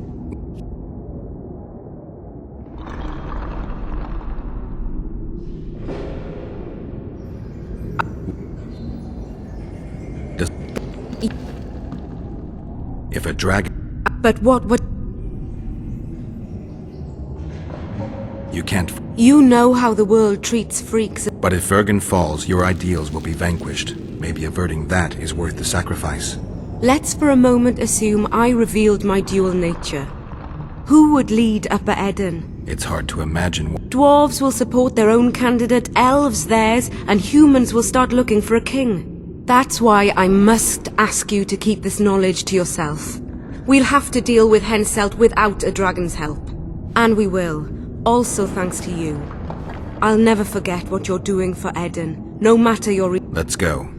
S3: If a dragon...
S5: But what...
S3: You can't...
S5: You know how the world treats freaks.
S3: But if Vergen falls, your ideals will be vanquished. Maybe averting that is worth the sacrifice.
S5: Let's for a moment assume I revealed my dual nature. Who would lead Upper Eden?
S3: It's hard to imagine.
S5: Dwarves will support their own candidate, elves theirs, and humans will start looking for a king. That's why I must ask you to keep this knowledge to yourself. We'll have to deal with Henselt without a dragon's help. And we will, also thanks to you. I'll never forget what you're doing for Eden, no matter your...
S3: Let's go.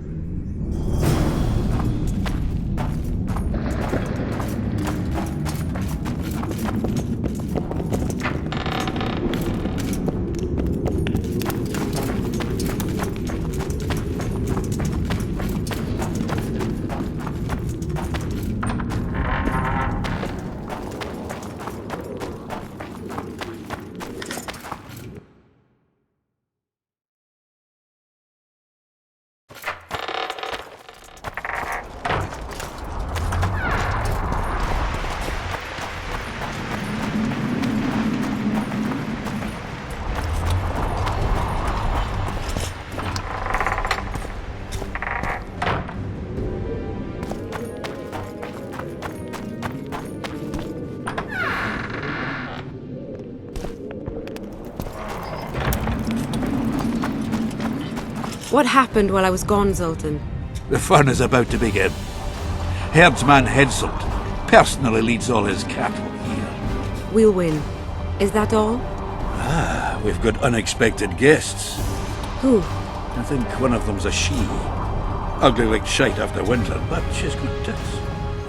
S5: What happened while I was gone, Zoltan?
S7: The fun is about to begin. Herdsman Henselt personally leads all his cattle here.
S5: We'll win. Is that all?
S7: Ah, we've got unexpected guests.
S5: Who?
S7: I think one of them's a she. Ugly like shite after winter, but she's good tits.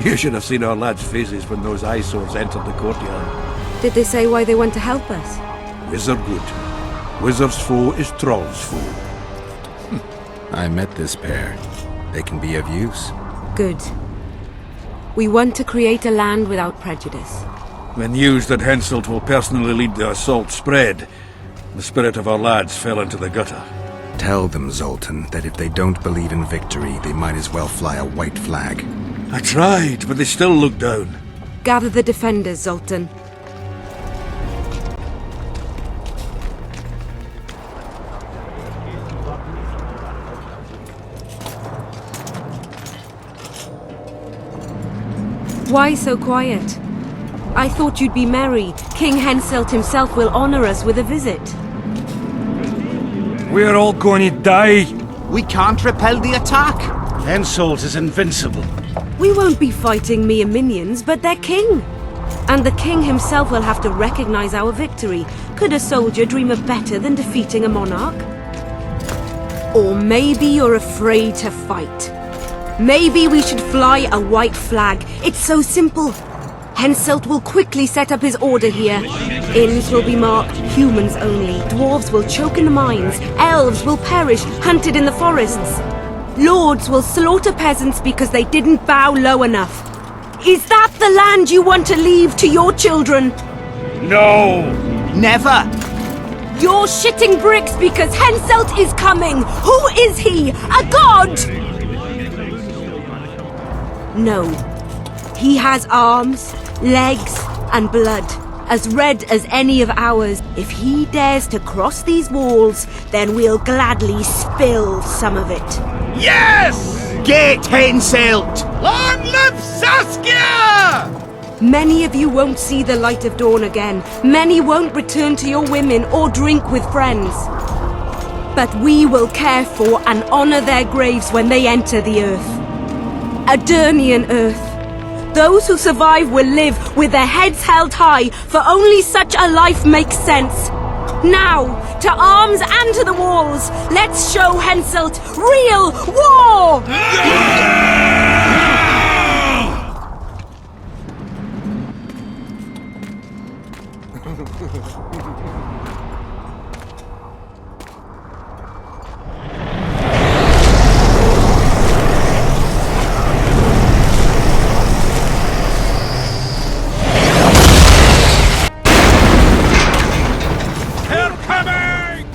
S7: You should have seen our lads' faces when those eyesores entered the courtyard.
S5: Did they say why they went to help us?
S7: Wizard good. Wizard's foe is Troll's foe.
S3: I met this pair. They can be of use.
S5: Good. We want to create a land without prejudice.
S7: The news that Henselt will personally lead the assault spread. The spirit of our lads fell into the gutter.
S3: Tell them, Zoltan, that if they don't believe in victory, they might as well fly a white flag.
S7: I tried, but they still look down.
S5: Gather the defenders, Zoltan. Why so quiet? I thought you'd be merry. King Henselt himself will honor us with a visit.
S13: We're all going to die.
S11: We can't repel the attack.
S2: Henselt is invincible.
S5: We won't be fighting mere minions, but their king. And the king himself will have to recognize our victory. Could a soldier dream of better than defeating a monarch? Or maybe you're afraid to fight. Maybe we should fly a white flag. It's so simple. Henselt will quickly set up his order here. Inns will be marked humans only. Dwarves will choke in the mines. Elves will perish, hunted in the forests. Lords will slaughter peasants because they didn't bow low enough. Is that the land you want to leave to your children?
S2: No!
S11: Never!
S5: You're shitting bricks because Henselt is coming! Who is he? A god? No. He has arms, legs, and blood, as red as any of ours. If he dares to cross these walls, then we'll gladly spill some of it.
S11: Yes! Get Henselt! Long live Saskia!
S5: Many of you won't see the light of dawn again. Many won't return to your women or drink with friends. But we will care for and honor their graves when they enter the earth. Adernian earth. Those who survive will live with their heads held high, for only such a life makes sense. Now, to arms and to the walls, let's show Henselt real war!
S1: They're coming!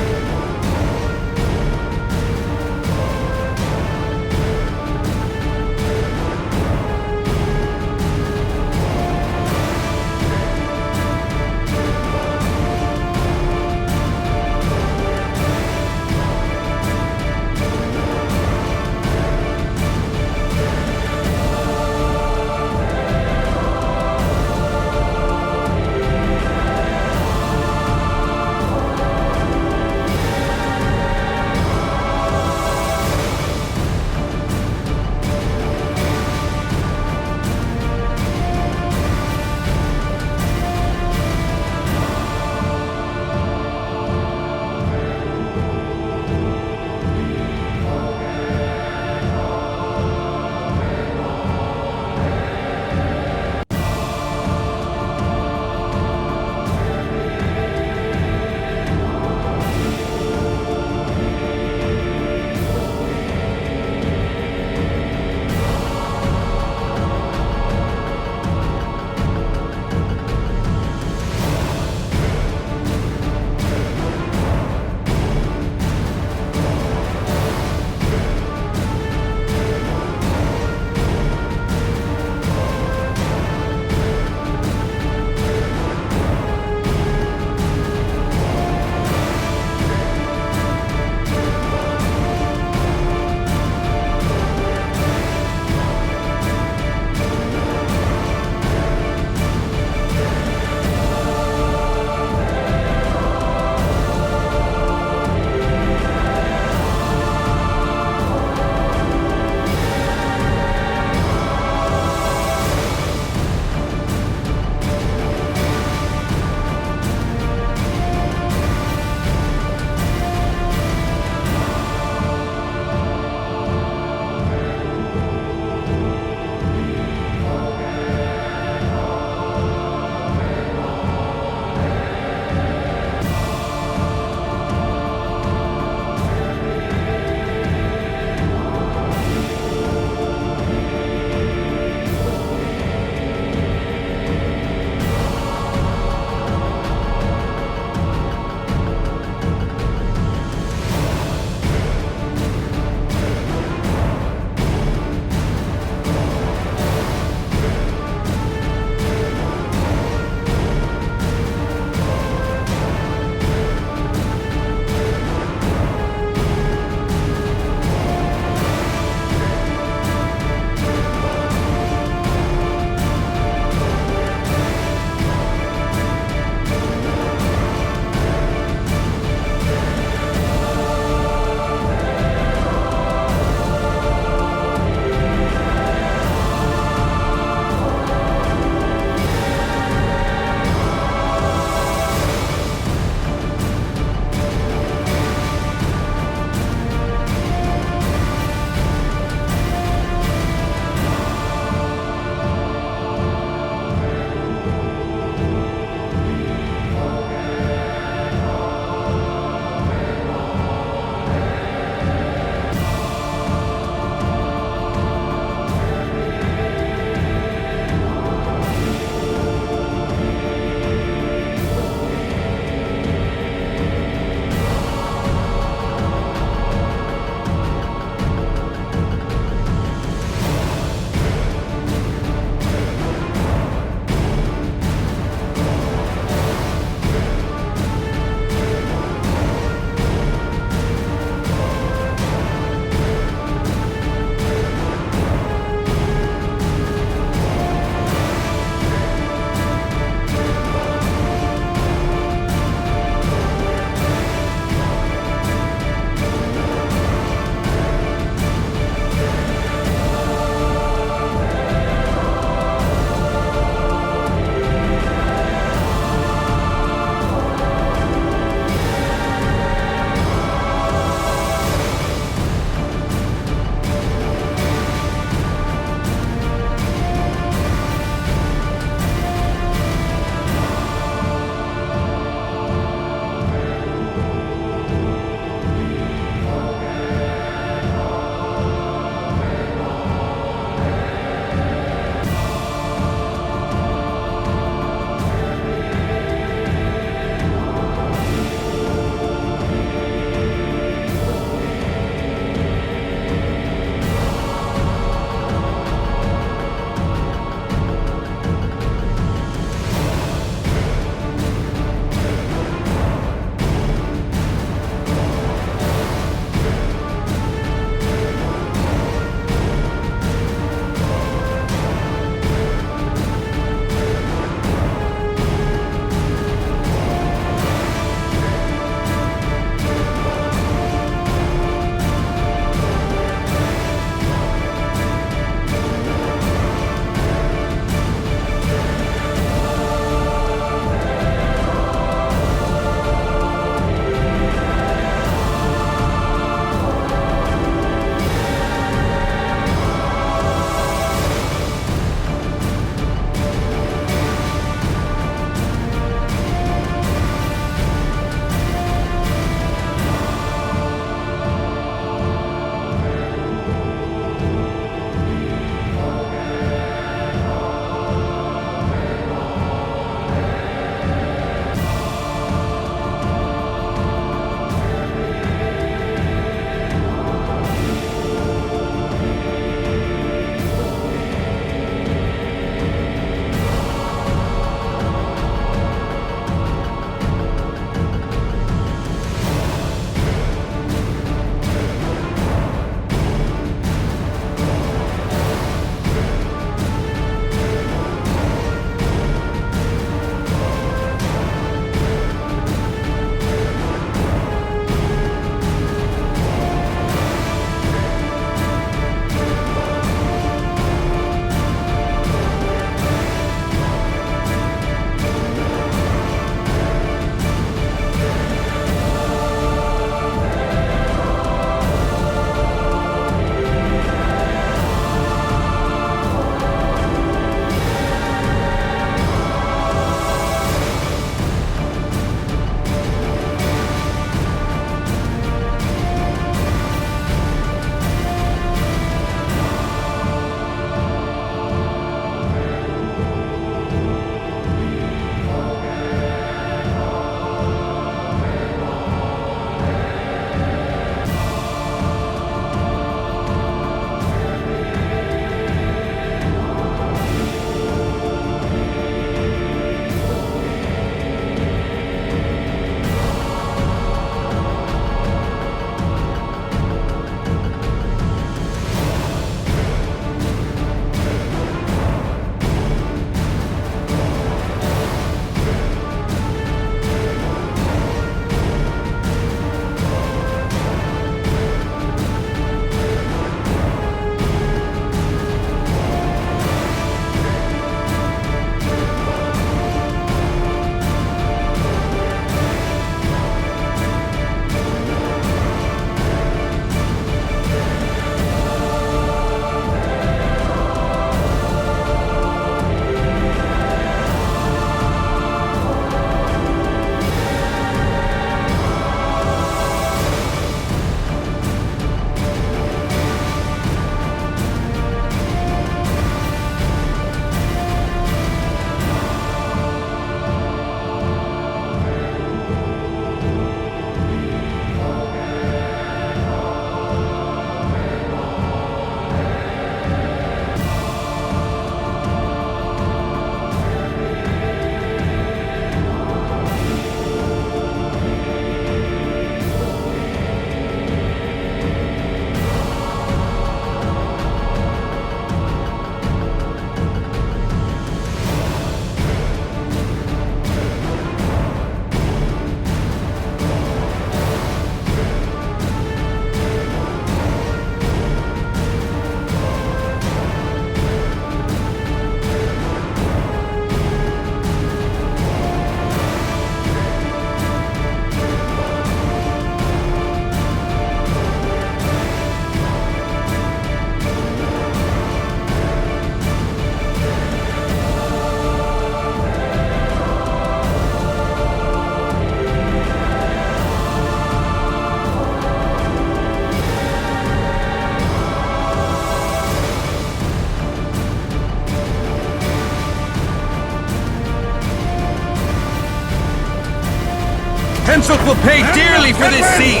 S20: Henselt will pay dearly for this siege!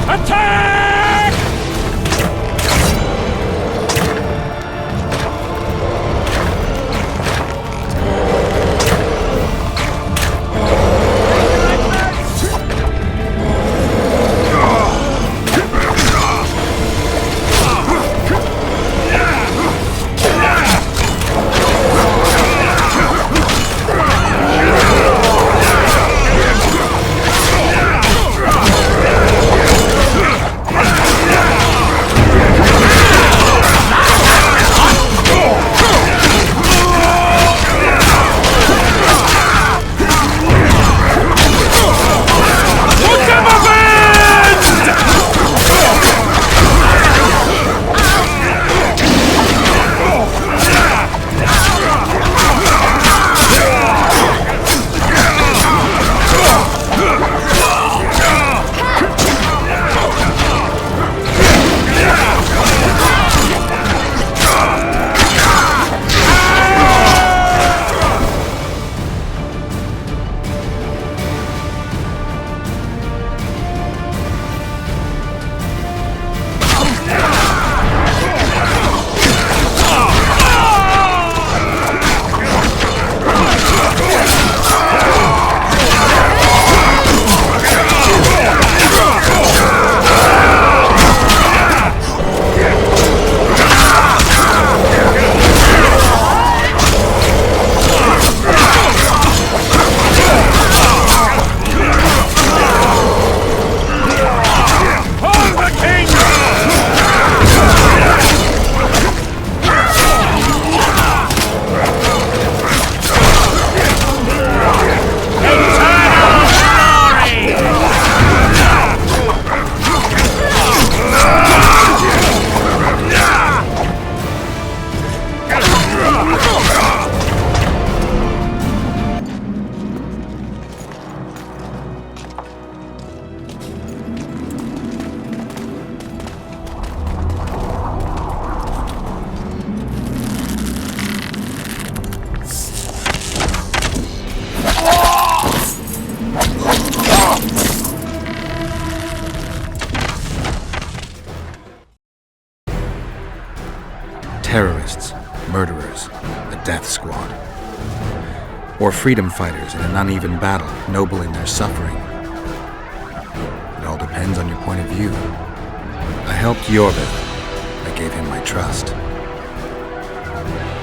S17: Attack!
S3: Terrorists, murderers, the Death Squad. Or freedom fighters in an uneven battle, noble in their suffering. It all depends on your point of view. I helped Yorvith. I gave him my trust.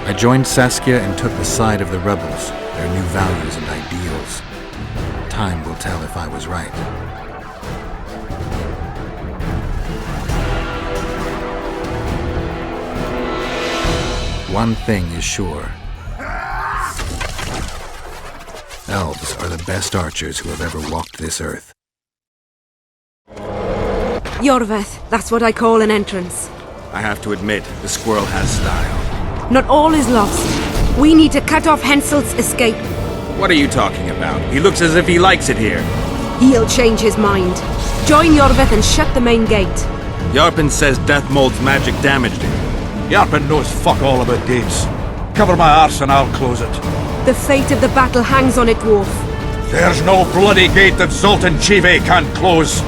S3: I joined Saskia and took the side of the rebels, their new values and ideals. Time will tell if I was right. One thing is sure. Elves are the best archers who have ever walked this earth.
S5: Yorvith, that's what I call an entrance.
S3: I have to admit, the squirrel has style.
S5: Not all is lost. We need to cut off Henselt's escape.
S20: What are you talking about? He looks as if he likes it here.
S5: He'll change his mind. Join Yorvith and shut the main gate.
S20: Yarpen says Deathmold's magic damaged it.
S7: Yarpen knows fuck all about gates. Cover my arse and I'll close it.
S5: The fate of the battle hangs on it, dwarf.
S7: There's no bloody gate that Zoltan Chive can't close.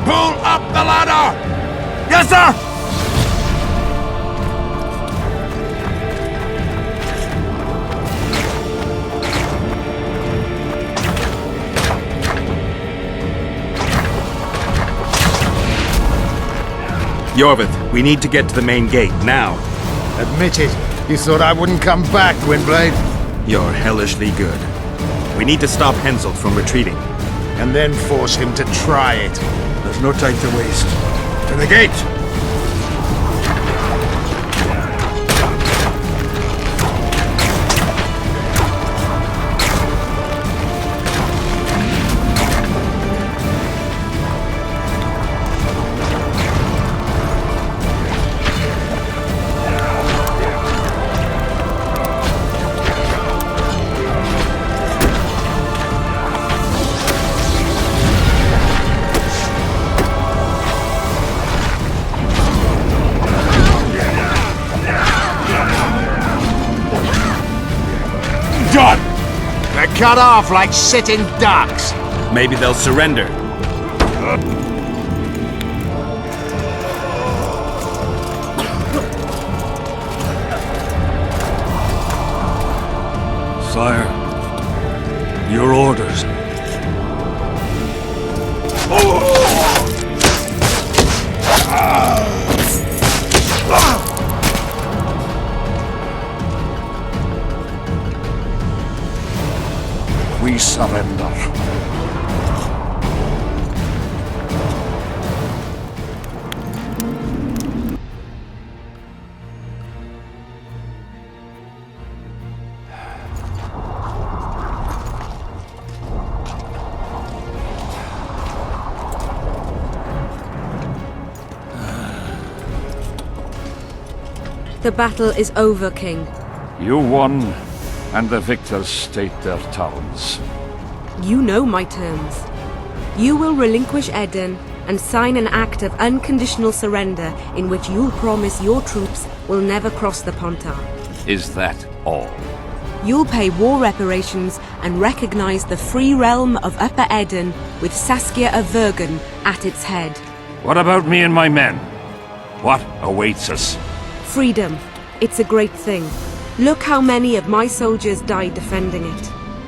S7: Pull up the ladder! Yes, sir!
S3: Yorvith, we need to get to the main gate, now.
S11: Admit it. You thought I wouldn't come back, Gwynblade?
S3: You're hellishly good. We need to stop Henselt from retreating.
S11: And then force him to try it.
S7: There's no time to waste. To the gate!
S11: Done! They're cut off like sitting ducks.
S3: Maybe they'll surrender.
S12: Sire, your orders.
S11: We surrender.
S5: The battle is over, King.
S17: You won, and the victors state their terms.
S5: You know my terms. You will relinquish Eden and sign an act of unconditional surrender in which you'll promise your troops will never cross the Pontar.
S17: Is that all?
S5: You'll pay war reparations and recognize the free realm of Upper Eden with Saskia of Vergen at its head.
S17: What about me and my men? What awaits us?
S5: Freedom. It's a great thing. Look how many of my soldiers died defending it.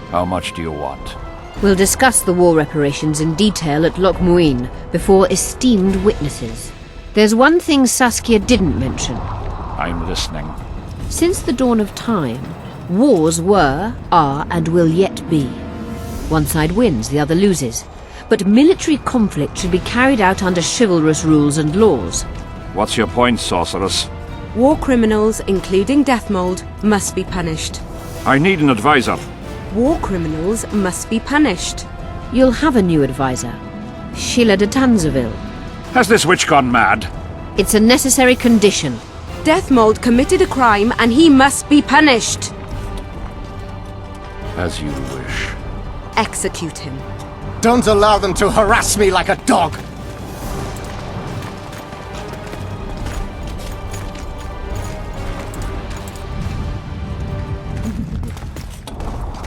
S17: How much do you want?
S6: We'll discuss the war reparations in detail at Loch Muin before esteemed witnesses. There's one thing Saskia didn't mention.
S17: I'm listening.
S6: Since the dawn of time, wars were, are, and will yet be. One side wins, the other loses. But military conflict should be carried out under chivalrous rules and laws.
S17: What's your point, sorceress?
S5: War criminals, including Deathmold, must be punished.
S17: I need an advisor.
S5: War criminals must be punished.
S6: You'll have a new advisor. Sheila de Tanzaville.
S17: Has this witch gone mad?
S6: It's a necessary condition.
S5: Deathmold committed a crime and he must be punished.
S17: As you wish.
S5: Execute him.
S10: Don't allow them to harass me like a dog!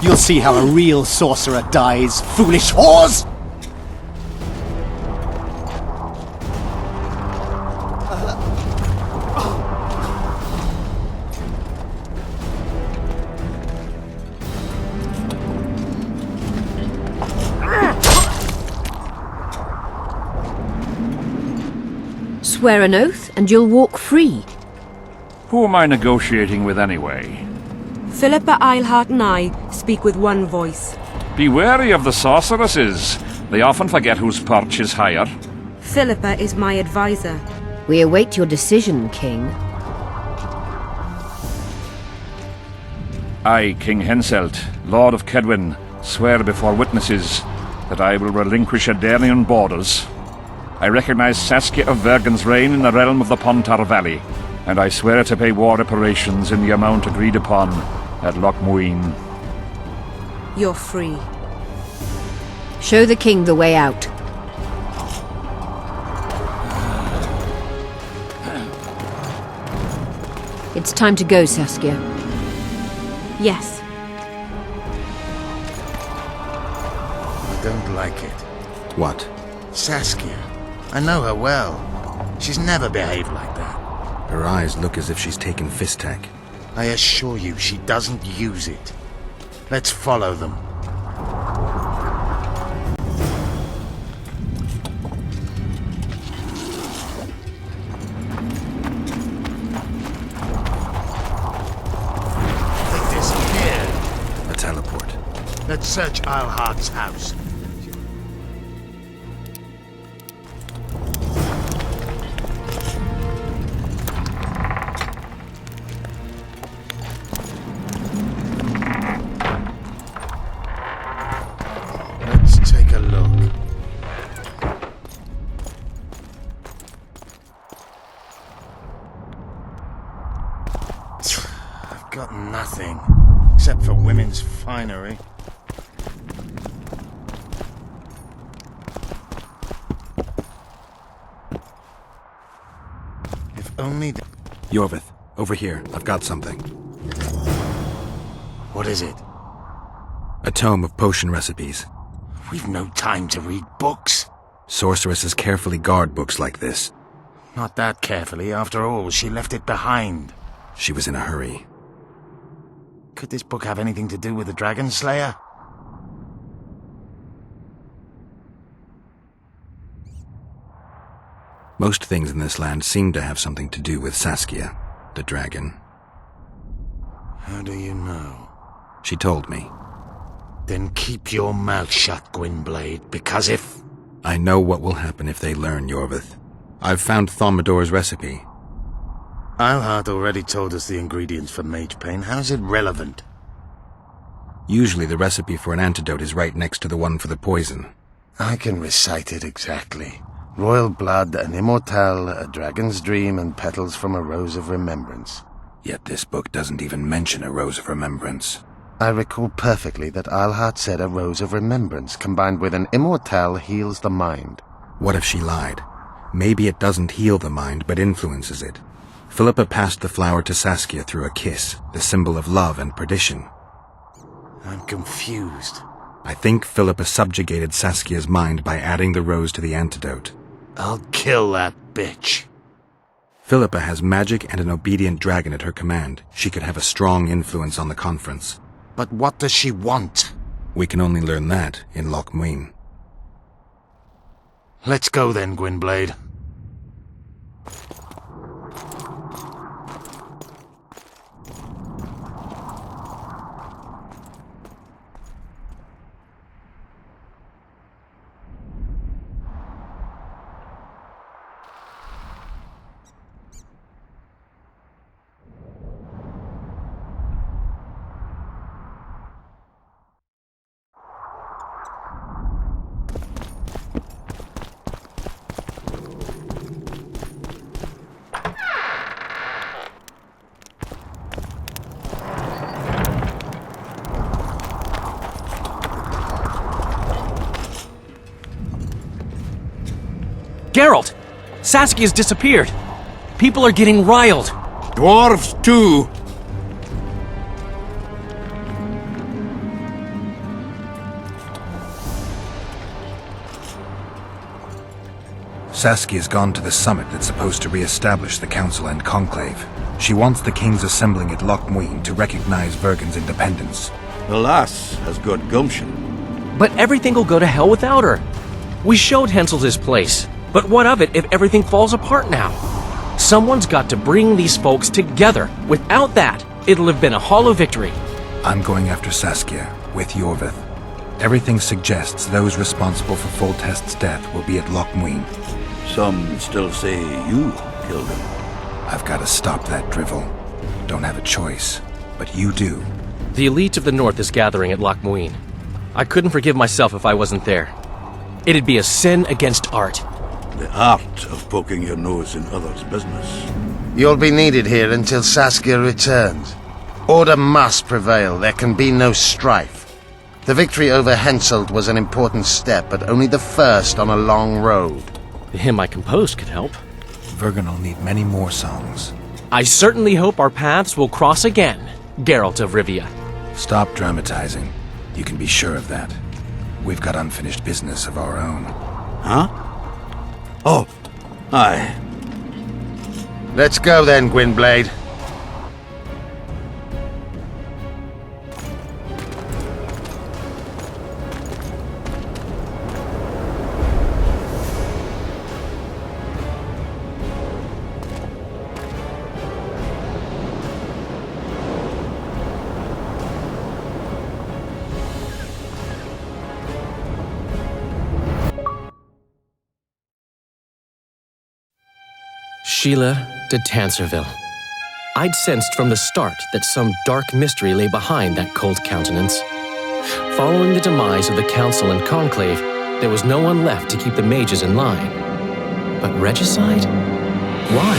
S10: You'll see how a real sorcerer dies, foolish whores!
S6: Swear an oath and you'll walk free.
S17: Who am I negotiating with anyway?
S5: Philippa Eilhart and I speak with one voice.
S17: Be wary of the sorceresses. They often forget whose perch is higher.
S5: Philippa is my advisor.
S6: We await your decision, King.
S17: I, King Henselt, Lord of Kedwin, swear before witnesses that I will relinquish Edenian borders. I recognize Saskia of Vergen's reign in the realm of the Pontar Valley, and I swear to pay war reparations in the amount agreed upon at Loch Muin.
S5: You're free.
S6: Show the king the way out. It's time to go, Saskia.
S5: Yes.
S11: I don't like it.
S3: What?
S11: Saskia.
S2: I know her well. She's never behaved like that.
S3: Her eyes look as if she's taken Fistek.
S2: I assure you, she doesn't use it. Let's follow them. They disappeared.
S3: A teleport.
S2: Let's search Eilhardt's house. Let's take a look. I've got nothing, except for women's finery. If only...
S3: Yorvith, over here. I've got something.
S2: What is it?
S3: A tome of potion recipes.
S2: We've no time to read books.
S3: Sorceresses carefully guard books like this.
S2: Not that carefully. After all, she left it behind.
S3: She was in a hurry.
S2: Could this book have anything to do with the Dragon Slayer?
S3: Most things in this land seem to have something to do with Saskia, the dragon.
S2: How do you know?
S3: She told me.
S2: Then keep your mouth shut, Gwynblade, because if...
S3: I know what will happen if they learn, Yorvith. I've found Thaumadour's recipe.
S2: Eilhart already told us the ingredients for Mage Pain. How's it relevant?
S3: Usually the recipe for an antidote is right next to the one for the poison.
S2: I can recite it exactly. Royal blood, an immortal, a dragon's dream, and petals from a rose of remembrance.
S3: Yet this book doesn't even mention a rose of remembrance.
S2: I recall perfectly that Eilhart said a rose of remembrance combined with an immortal heals the mind.
S3: What if she lied? Maybe it doesn't heal the mind, but influences it. Philippa passed the flower to Saskia through a kiss, the symbol of love and perdition.
S2: I'm confused.
S3: I think Philippa subjugated Saskia's mind by adding the rose to the antidote.
S2: I'll kill that bitch.
S3: Philippa has magic and an obedient dragon at her command. She could have a strong influence on the conference.
S2: But what does she want?
S3: We can only learn that in Lochmuin.
S2: Let's go then, Gwynblade.
S14: Geralt! Saskia's disappeared. People are getting riled.
S7: Dwarves, too!
S3: Saskia's gone to the summit that's supposed to re-establish the Council and Conclave. She wants the kings assembling at Lochmuin to recognize Vergen's independence.
S7: The lass has good gumption.
S14: But everything will go to hell without her. We showed Henselt his place. But what of it if everything falls apart now? Someone's got to bring these folks together. Without that, it'll have been a hollow victory.
S3: I'm going after Saskia, with Yorvith. Everything suggests those responsible for Foltest's death will be at Lochmuin.
S7: Some still say you killed him.
S3: I've got to stop that drivel. Don't have a choice, but you do.
S14: The elite of the North is gathering at Lochmuin. I couldn't forgive myself if I wasn't there. It'd be a sin against art.
S7: The art of poking your nose in others' business.
S2: You'll be needed here until Saskia returns. Order must prevail. There can be no strife. The victory over Henselt was an important step, but only the first on a long road.
S14: The hymn I composed could help.
S3: Vergen will need many more songs.
S14: I certainly hope our paths will cross again, Geralt of Rivia.
S3: Stop dramatizing. You can be sure of that. We've got unfinished business of our own.
S7: Huh? Oh, aye.
S10: Let's go then, Gwynblade.
S14: Sheila de Tanserville. I'd sensed from the start that some dark mystery lay behind that cold countenance. Following the demise of the Council and Conclave, there was no one left to keep the mages in line. But regicide? Why?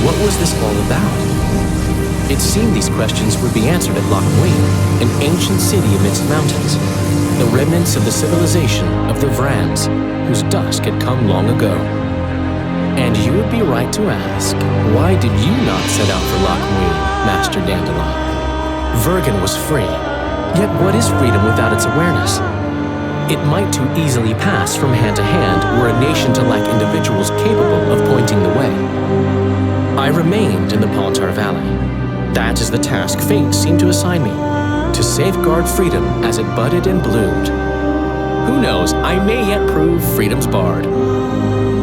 S14: What was this all about? It seemed these questions would be answered at Loch Muin, an ancient city amidst mountains, the remnants of the civilization of the Vrans, whose dusk had come long ago. And you would be right to ask, why did you not set out for Loch Muin, Master Dandelion? Vergen was free, yet what is freedom without its awareness? It might too easily pass from hand to hand were a nation to lack individuals capable of pointing the way. I remained in the Paltar Valley. That is the task fate seemed to assign me, to safeguard freedom as it budded and bloomed. Who knows, I may yet prove freedom's bard.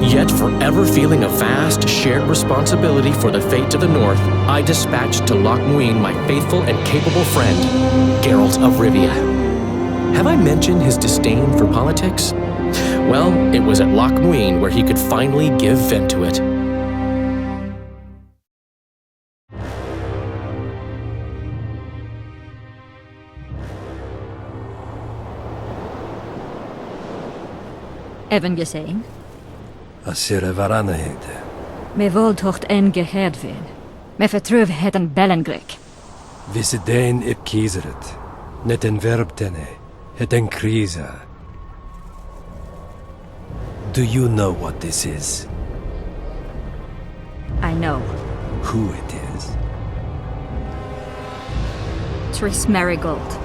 S14: Yet forever feeling a vast, shared responsibility for the fate of the North, I dispatched to Loch Muin my faithful and capable friend, Geralt of Rivia. Have I mentioned his disdain for politics? Well, it was at Loch Muin where he could finally give vent to it.
S8: Even gesehen?
S12: Asira Varanahede.
S8: Me voltocht en geherdveen. Me vertruv het en Bellengrek.
S12: Visidein ip kieseret. Net en verbtene. Het en krisa. Do you know what this is?
S8: I know.
S12: Who it is?
S8: Triss Merigold.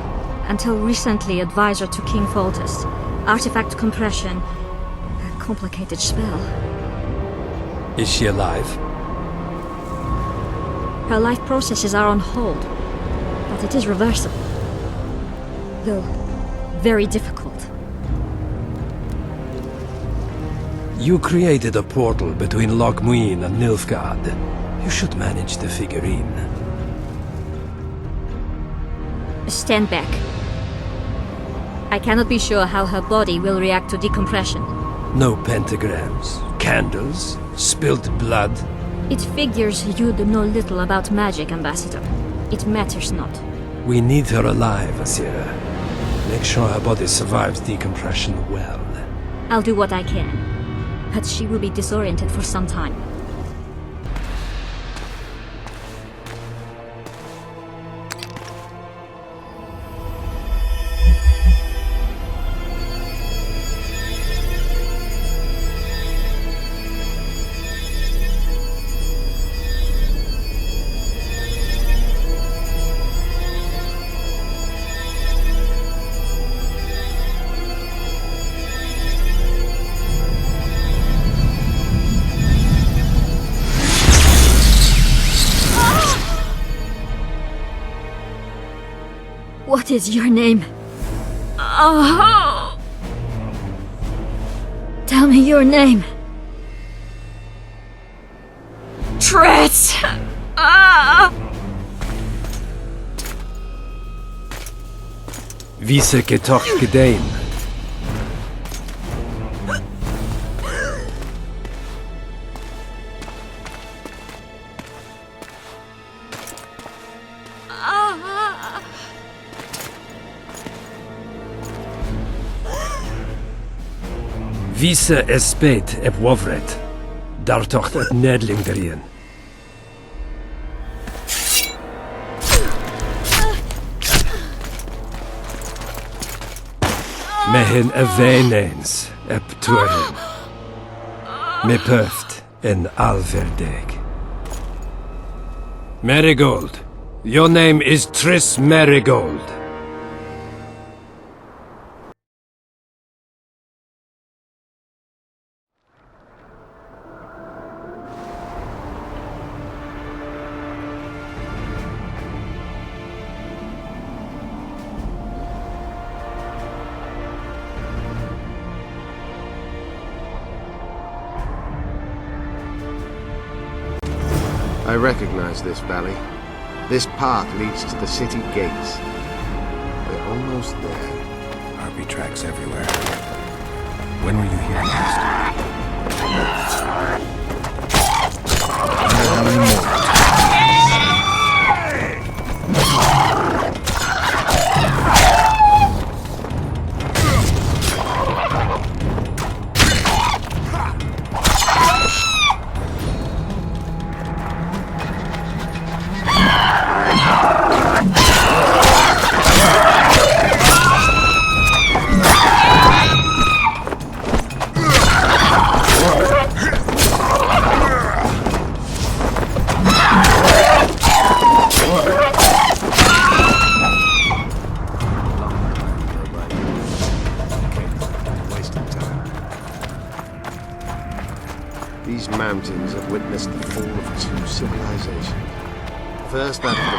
S8: Until recently advisor to King Foltest. Artifact compression. A complicated spell.
S12: Is she alive?
S8: Her life processes are on hold. But it is reversible. Though very difficult.
S12: You created a portal between Loch Muin and Nilfgaard. You should manage the figurine.
S8: Stand back. I cannot be sure how her body will react to decompression.
S12: No pentagrams, candles, spilled blood.
S8: It figures you know little about magic, Ambassador. It matters not.
S12: We need her alive, Asira. Make sure her body survives decompression well.
S8: I'll do what I can. But she will be disoriented for some time. What is your name? Oh! Tell me your name. Triss! Ah!
S12: Vise getoch gedein. Vise espeit ep wovret. Daar tocht het nedling derien. Mehen eveneens ep tuerin. Me puft en alverdeg. Merigold. Your name is Triss Merigold.
S11: I recognize this valley. This path leads to the city gates. We're almost there.
S3: Harpy tracks everywhere. When were you here last? How many more?
S11: These mountains have witnessed the fall of two civilizations. First that of the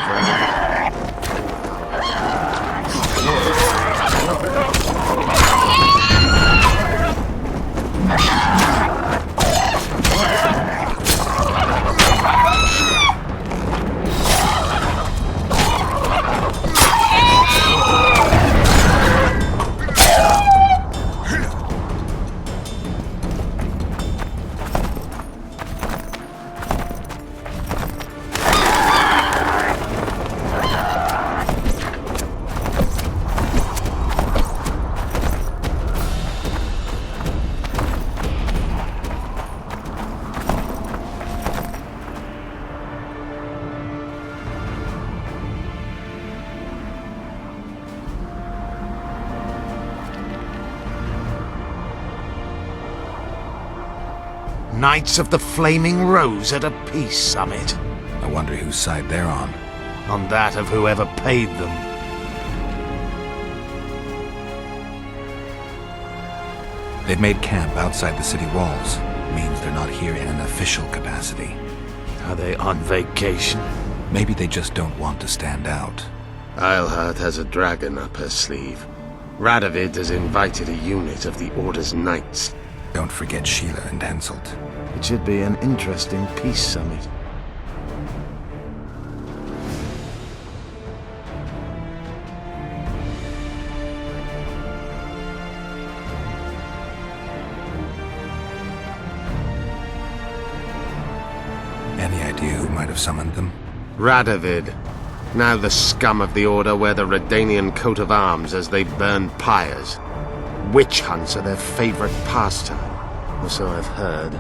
S2: Knights of the Flaming Rose at a peace summit.
S3: I wonder whose side they're on.
S2: On that of whoever paid them.
S3: They've made camp outside the city walls. Means they're not here in an official capacity.
S2: Are they on vacation?
S3: Maybe they just don't want to stand out.
S11: Eilhart has a dragon up her sleeve. Radovid has invited a unit of the Order's knights.
S3: Don't forget Sheila and Henselt.
S2: It should be an interesting peace summit.
S3: Any idea who might have summoned them?
S11: Radovid. Now the scum of the Order wear the Redanian coat of arms as they burn pyres. Witch hunts are their favorite pastime, or so I've heard.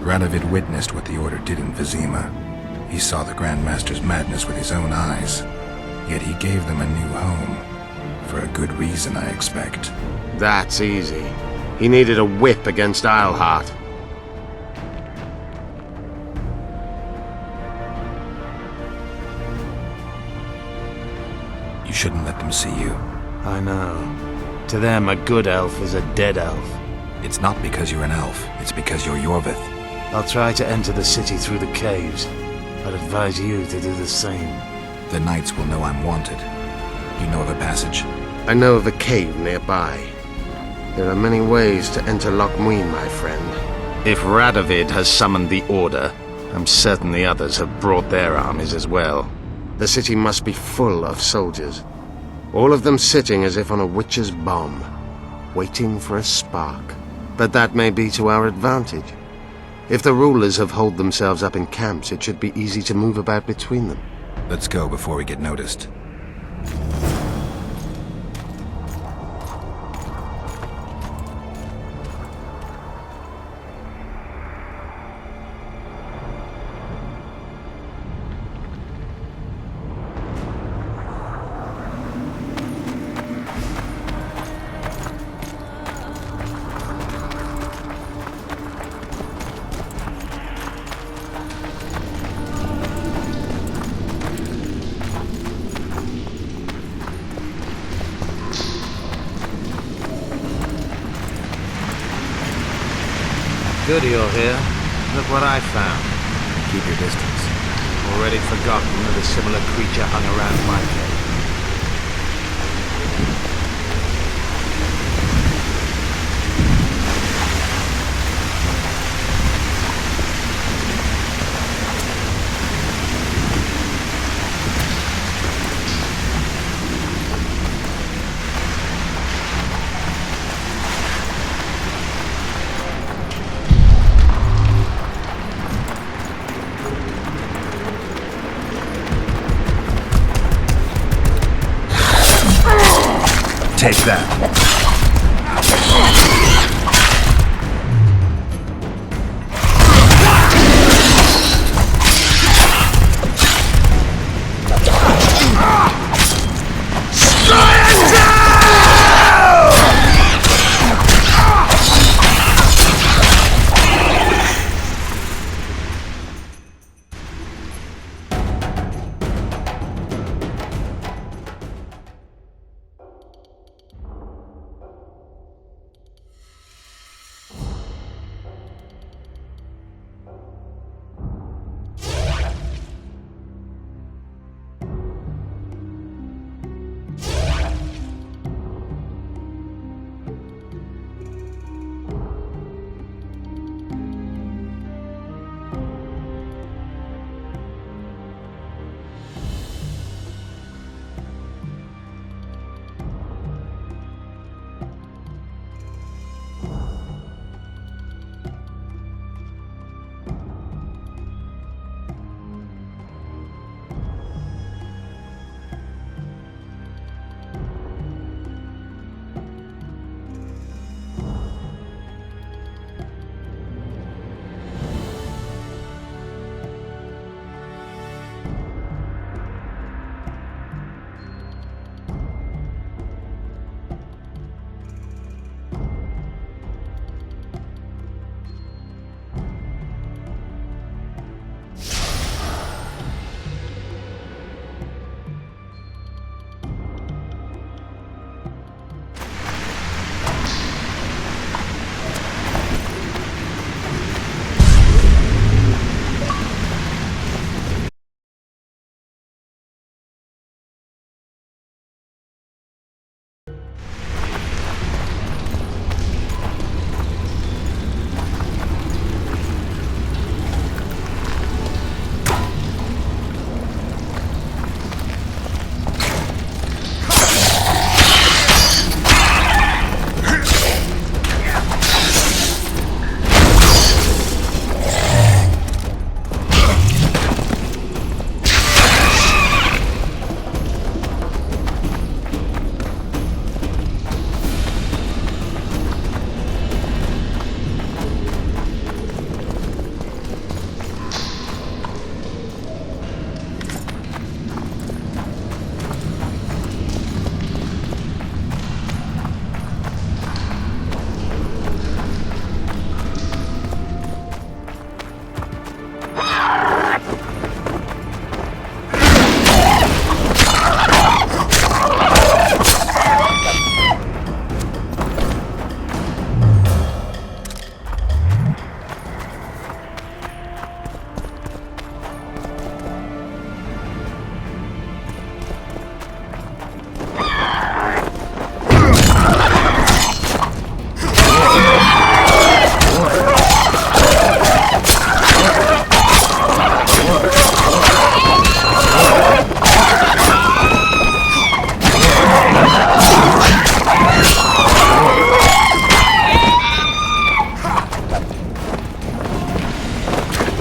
S3: Radovid witnessed what the Order did in Vizima. He saw the Grand Master's madness with his own eyes. Yet he gave them a new home. For a good reason, I expect.
S11: That's easy. He needed a whip against Eilhart.
S3: You shouldn't let them see you.
S2: I know. To them, a good elf is a dead elf.
S3: It's not because you're an elf, it's because you're Yorvith.
S2: I'll try to enter the city through the caves. I'd advise you to do the same.
S3: The knights will know I'm wanted. You know of a passage?
S11: I know of a cave nearby. There are many ways to enter Loch Muin, my friend. If Radovid has summoned the Order, I'm certain the others have brought their armies as well. The city must be full of soldiers. All of them sitting as if on a witch's bomb, waiting for a spark. But that may be to our advantage. If the rulers have holed themselves up in camps, it should be easy to move about between them.
S3: Let's go before we get noticed.
S2: Good you're here. Look what I found.
S3: Keep your distance.
S2: Already forgotten that a similar creature hung around my cave.
S3: Take that.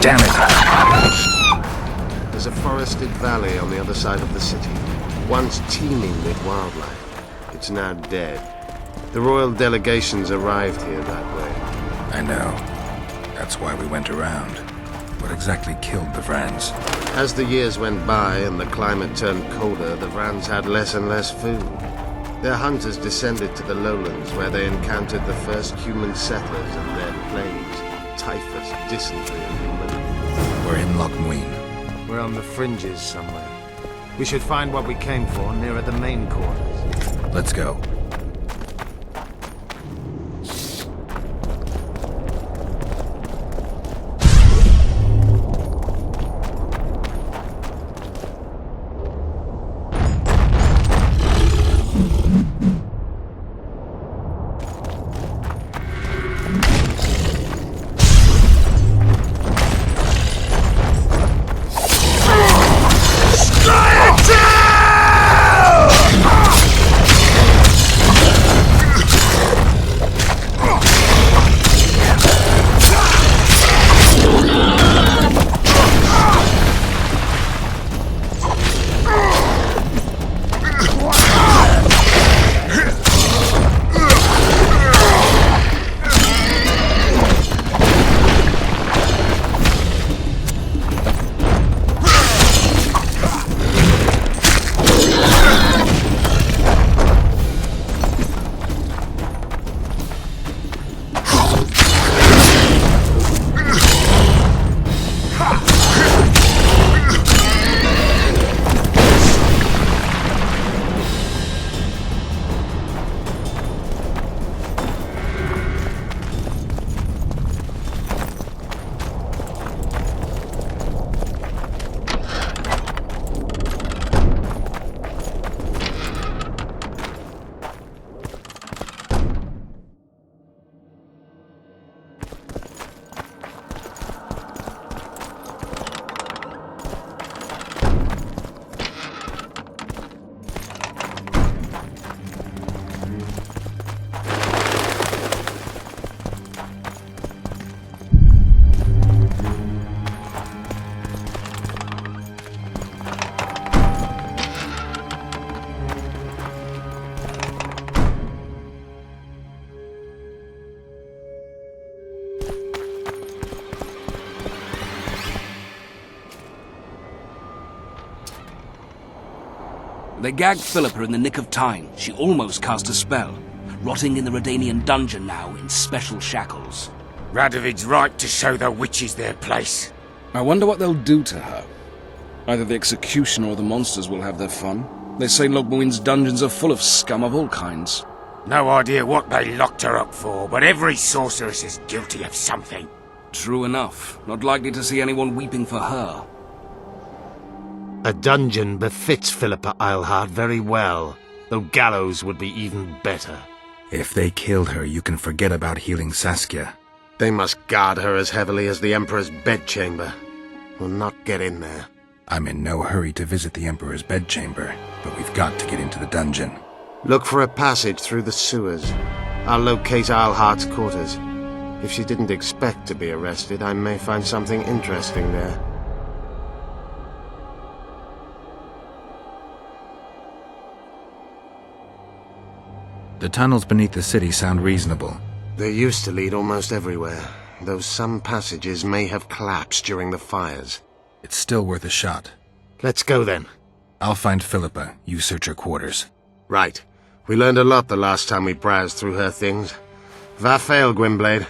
S3: Damn it!
S11: There's a forested valley on the other side of the city, once teeming with wildlife. It's now dead. The royal delegations arrived here that way.
S3: I know. That's why we went around. What exactly killed the Vrans?
S11: As the years went by and the climate turned colder, the Vrans had less and less food. Their hunters descended to the lowlands where they encountered the first human settlers and their plagues, typhus, dysentery, and malaria.
S3: We're in Loch Muin.
S11: We're on the fringes somewhere. We should find what we came for nearer the main quarters.
S3: Let's go.
S4: They gagged Philippa in the nick of time. She almost cast a spell. Rotting in the Redanian dungeon now in special shackles.
S1: Radovid's right to show the witches their place.
S22: I wonder what they'll do to her. Either the executioner or the monsters will have their fun. They say Logmuin's dungeons are full of scum of all kinds.
S1: No idea what they locked her up for, but every sorceress is guilty of something.
S4: True enough. Not likely to see anyone weeping for her.
S11: A dungeon befits Philippa Eilhart very well, though gallows would be even better.
S3: If they killed her, you can forget about healing Saskia.
S11: They must guard her as heavily as the Emperor's bedchamber. We'll not get in there.
S3: I'm in no hurry to visit the Emperor's bedchamber, but we've got to get into the dungeon.
S11: Look for a passage through the sewers. I'll locate Eilhart's quarters. If she didn't expect to be arrested, I may find something interesting there.
S3: The tunnels beneath the city sound reasonable.
S11: They used to lead almost everywhere, though some passages may have collapsed during the fires.
S3: It's still worth a shot.
S11: Let's go then.
S3: I'll find Philippa. You search her quarters.
S11: Right. We learned a lot the last time we browsed through her things. Va fail, Gwynblade.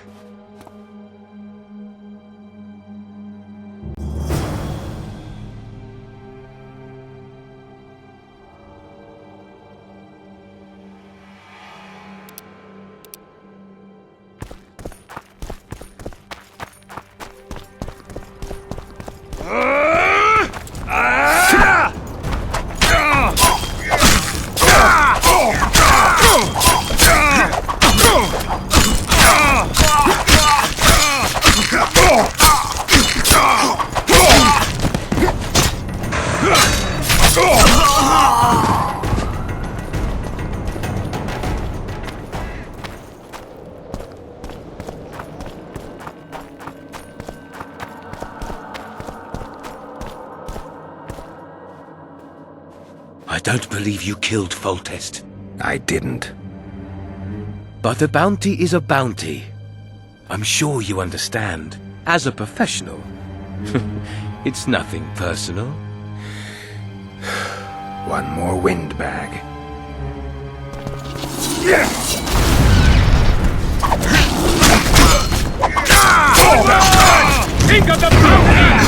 S20: I don't believe you killed Foltest.
S3: I didn't.
S20: But a bounty is a bounty. I'm sure you understand. As a professional. It's nothing personal.
S3: One more windbag.
S1: Think of the bounty!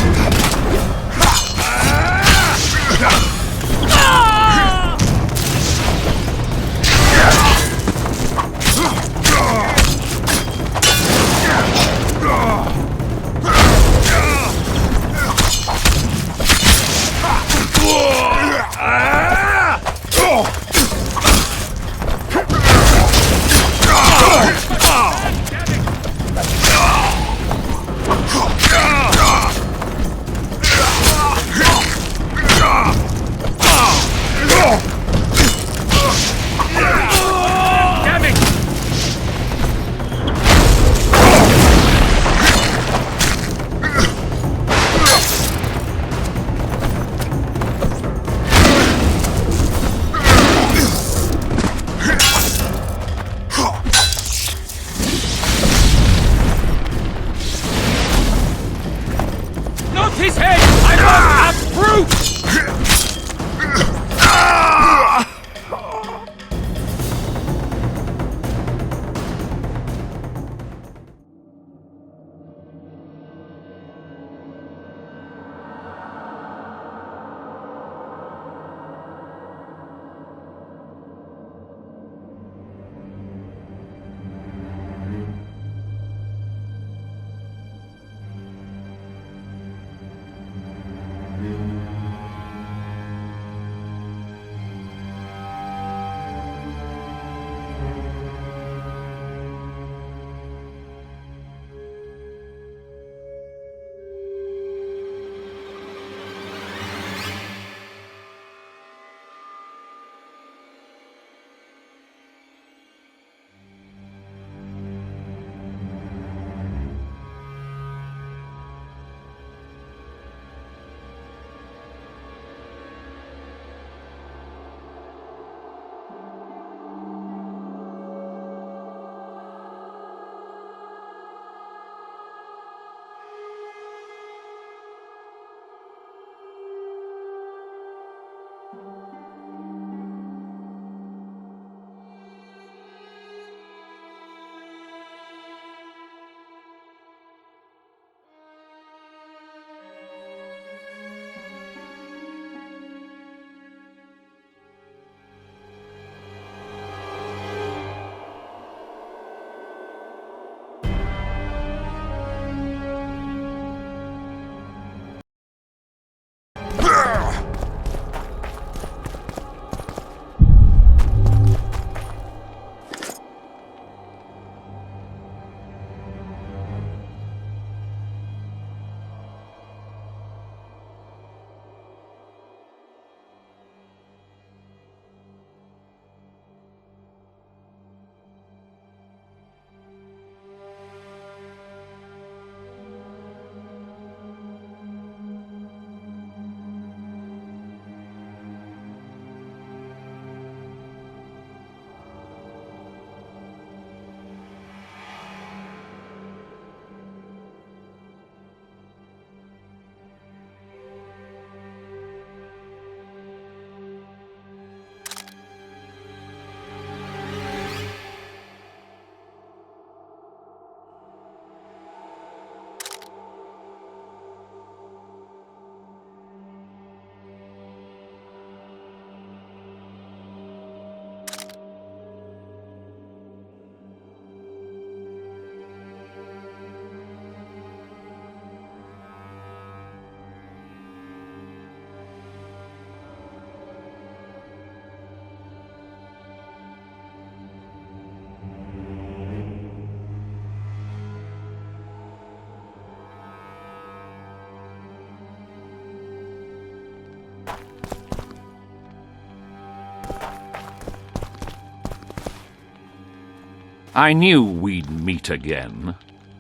S17: I knew we'd meet again.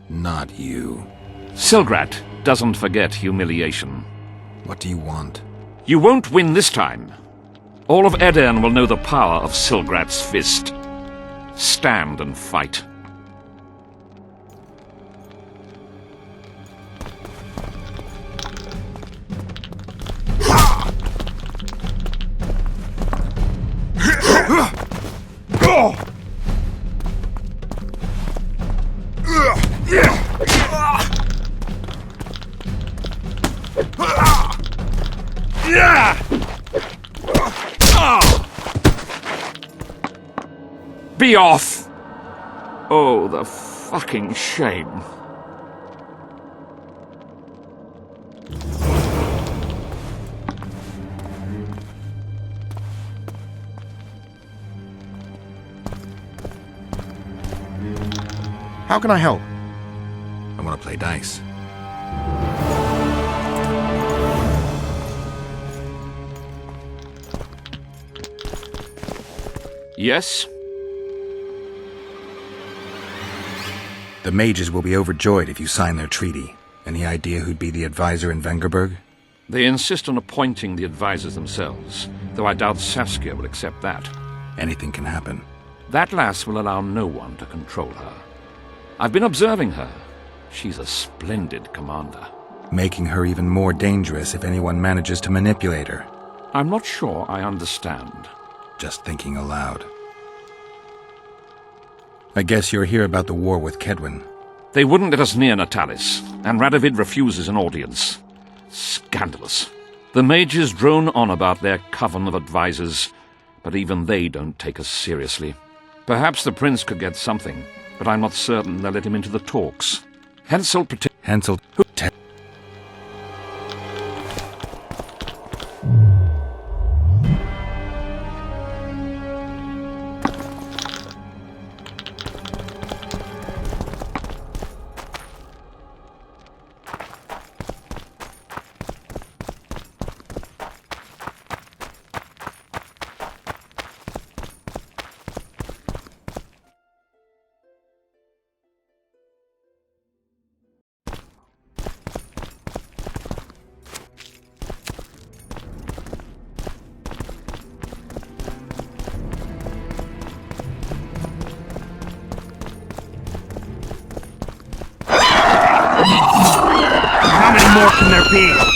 S3: Not you.
S17: Silgrat doesn't forget humiliation.
S3: What do you want?
S17: You won't win this time. All of Aedirn will know the power of Silgrat's fist. Stand and fight. Be off! Oh, the fucking shame.
S10: How can I help?
S3: I want to play dice.
S17: Yes?
S3: The mages will be overjoyed if you sign their treaty. Any idea who'd be the advisor in Vengerberg?
S17: They insist on appointing the advisors themselves, though I doubt Saskia will accept that.
S3: Anything can happen.
S17: That lass will allow no one to control her. I've been observing her. She's a splendid commander.
S3: Making her even more dangerous if anyone manages to manipulate her.
S17: I'm not sure I understand.
S3: Just thinking aloud. I guess you're here about the war with Kedwin.
S17: They wouldn't let us near Natalis, and Radovid refuses an audience. Scandalous. The mages drone on about their coven of advisors, but even they don't take us seriously. Perhaps the prince could get something, but I'm not certain they'll let him into the talks. Hensel
S16: How many more can there be?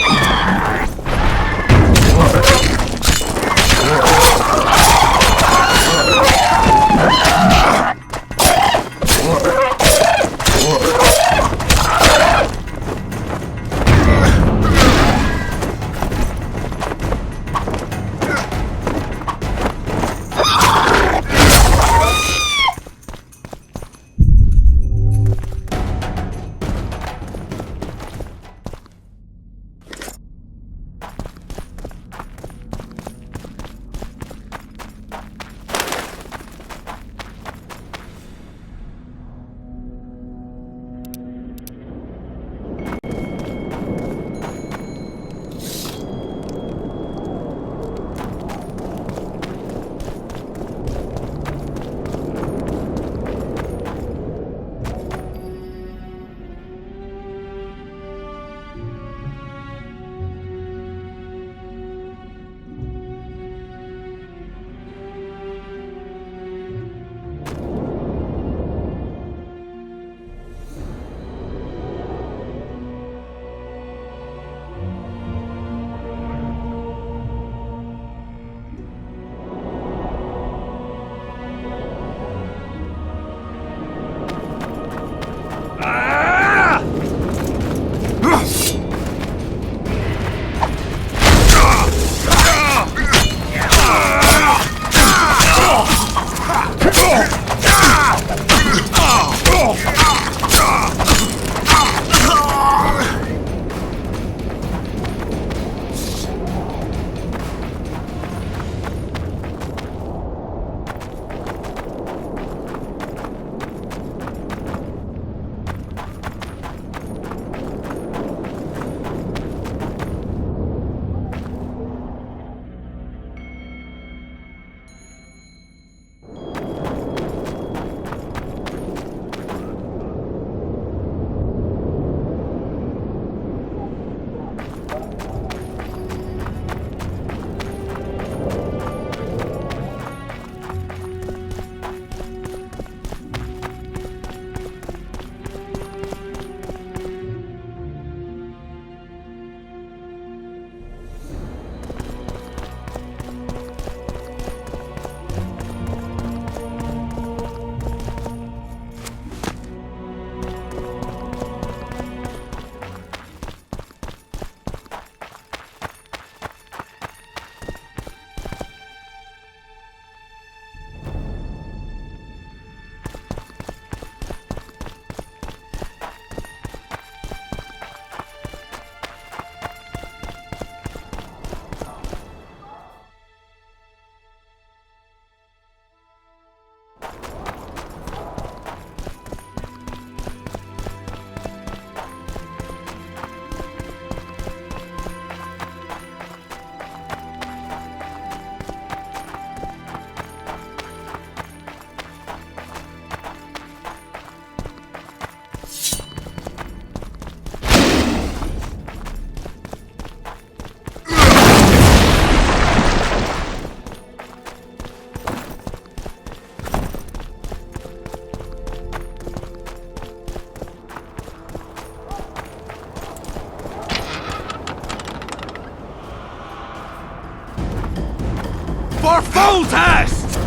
S13: For Foltest!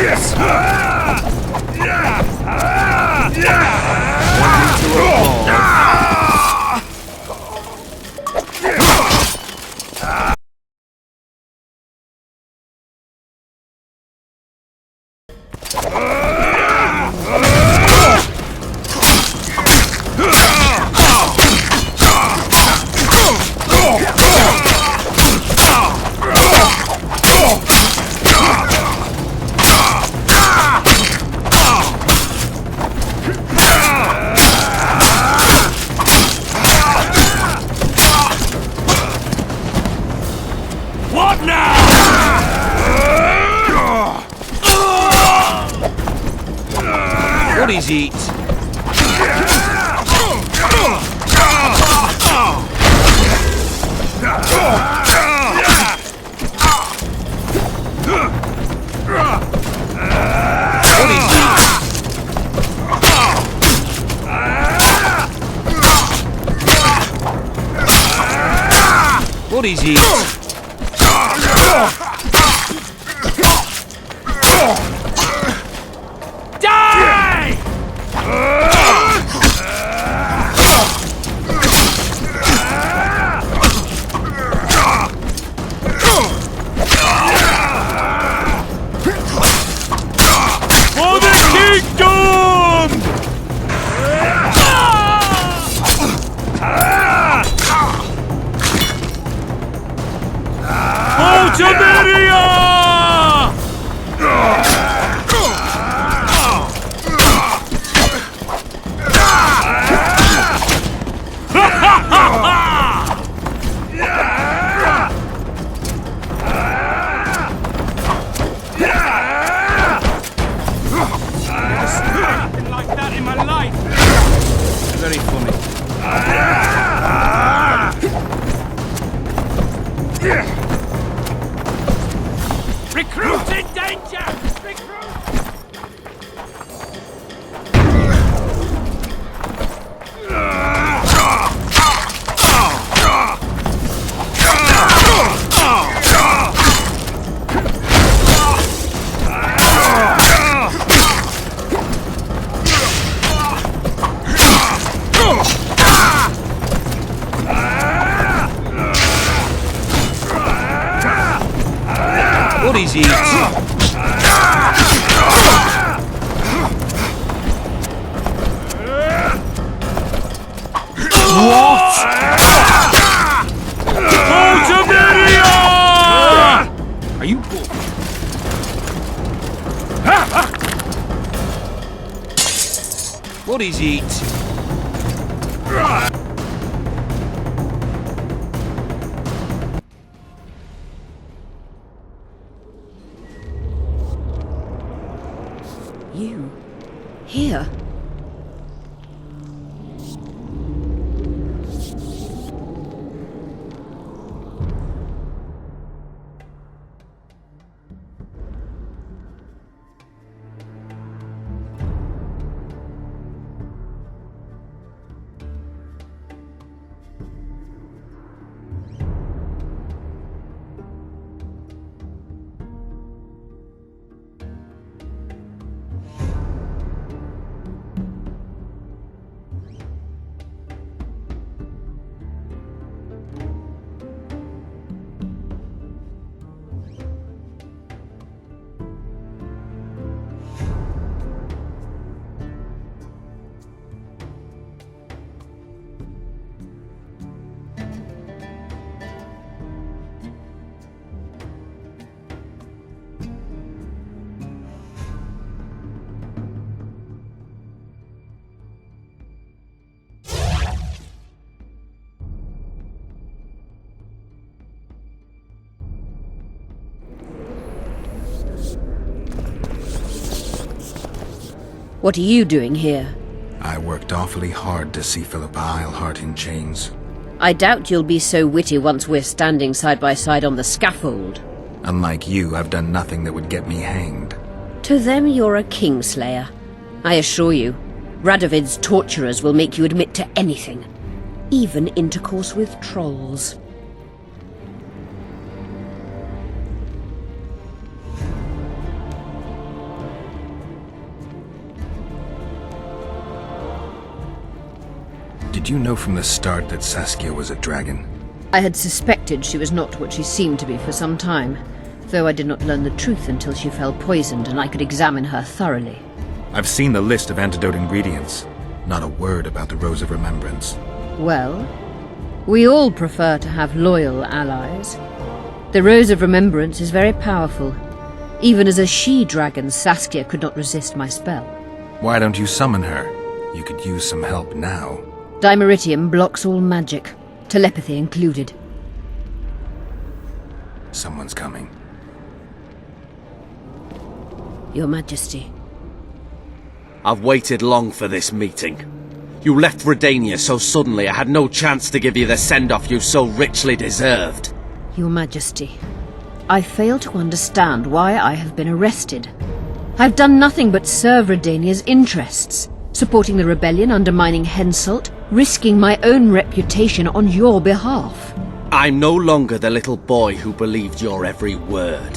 S1: Yes.
S13: What now?
S20: What is it? What is it?
S13: Die! For the kingdom! Ultimeria! Nothing like that in my life.
S20: Very funny.
S13: Recruit in danger! Recruit!
S20: What is it?
S13: What? Ultimeria!
S20: Are you... What is it?
S6: You? Here? What are you doing here?
S3: I worked awfully hard to see Philippa Eilhart in chains.
S6: I doubt you'll be so witty once we're standing side by side on the scaffold.
S3: Unlike you, I've done nothing that would get me hanged.
S6: To them you're a kingslayer. I assure you, Radovid's torturers will make you admit to anything, even intercourse with trolls.
S3: Did you know from the start that Saskia was a dragon?
S6: I had suspected she was not what she seemed to be for some time, though I did not learn the truth until she fell poisoned and I could examine her thoroughly.
S3: I've seen the list of antidote ingredients. Not a word about the Rose of Remembrance.
S6: Well, we all prefer to have loyal allies. The Rose of Remembrance is very powerful. Even as a she-dragon, Saskia could not resist my spell.
S3: Why don't you summon her? You could use some help now.
S6: Dimeritium blocks all magic, telepathy included.
S3: Someone's coming.
S6: Your Majesty.
S19: I've waited long for this meeting. You left Redania so suddenly I had no chance to give you the send-off you so richly deserved.
S6: Your Majesty, I fail to understand why I have been arrested. I've done nothing but serve Redania's interests, supporting the rebellion, undermining Henselt, risking my own reputation on your behalf.
S19: I'm no longer the little boy who believed your every word.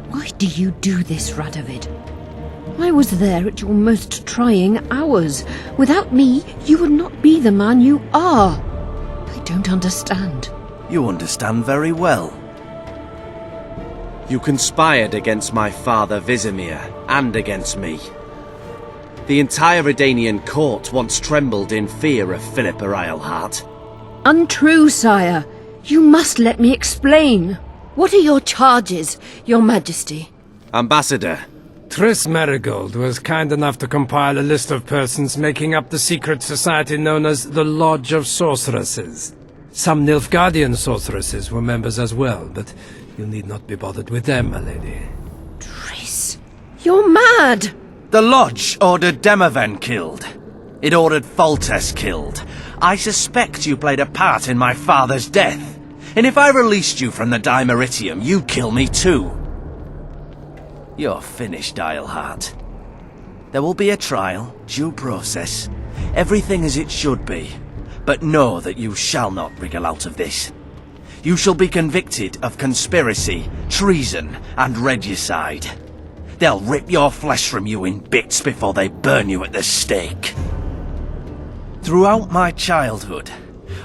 S6: Why do you do this, Radovid? I was there at your most trying hours. Without me, you would not be the man you are. I don't understand.
S19: You understand very well. You conspired against my father Vizimir, and against me. The entire Redanian court once trembled in fear of Philippa Eilhart.
S6: Untrue, sire. You must let me explain. What are your charges, your Majesty?
S19: Ambassador.
S12: Triss Merigold was kind enough to compile a list of persons making up the secret society known as the Lodge of Sorceresses. Some Nilfgaardian sorceresses were members as well, but you need not be bothered with them, my lady.
S6: Triss, you're mad!
S19: The Lodge ordered Demaven killed. It ordered Foltest killed. I suspect you played a part in my father's death. And if I released you from the Dimeritium, you'd kill me too. You're finished, Eilhart. There will be a trial, due process, everything as it should be. But know that you shall not wriggle out of this. You shall be convicted of conspiracy, treason, and regicide. They'll rip your flesh from you in bits before they burn you at the stake. Throughout my childhood,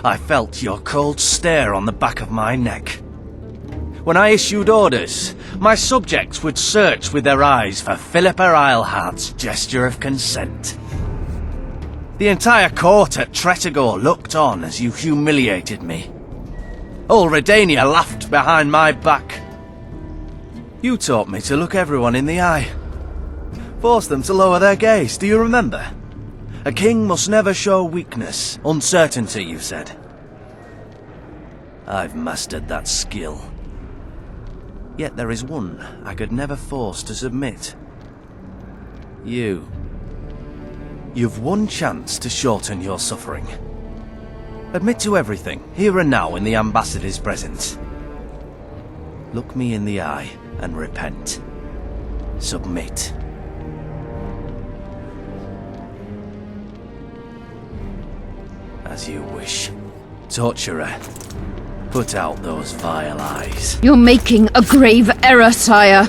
S19: I felt your cold stare on the back of my neck. When I issued orders, my subjects would search with their eyes for Philippa Eilhart's gesture of consent. The entire court at Tretogor looked on as you humiliated me. All Redania laughed behind my back. You taught me to look everyone in the eye. Forced them to lower their gaze, do you remember? A king must never show weakness, uncertainty, you said. I've mastered that skill. Yet there is one I could never force to submit. You. You've one chance to shorten your suffering. Admit to everything, here and now in the Ambassador's presence. Look me in the eye and repent. Submit. As you wish. Torturer, put out those vile eyes.
S6: You're making a grave error, sire.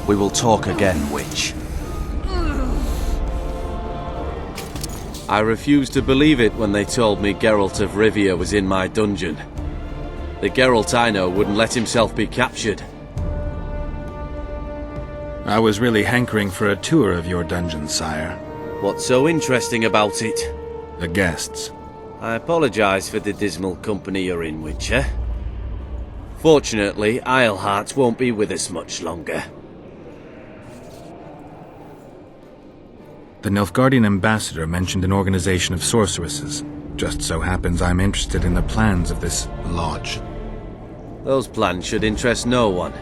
S19: We will talk again, witch. I refused to believe it when they told me Geralt of Rivia was in my dungeon. The Geralt I know wouldn't let himself be captured.
S3: I was really hankering for a tour of your dungeon, sire.
S19: What's so interesting about it?
S3: The guests.
S19: I apologize for the dismal company you're in, Witcher. Fortunately, Eilhart won't be with us much longer.
S3: The Nilfgaardian ambassador mentioned an organization of sorceresses. Just so happens I'm interested in the plans of this lodge.
S19: Those plans should interest no one,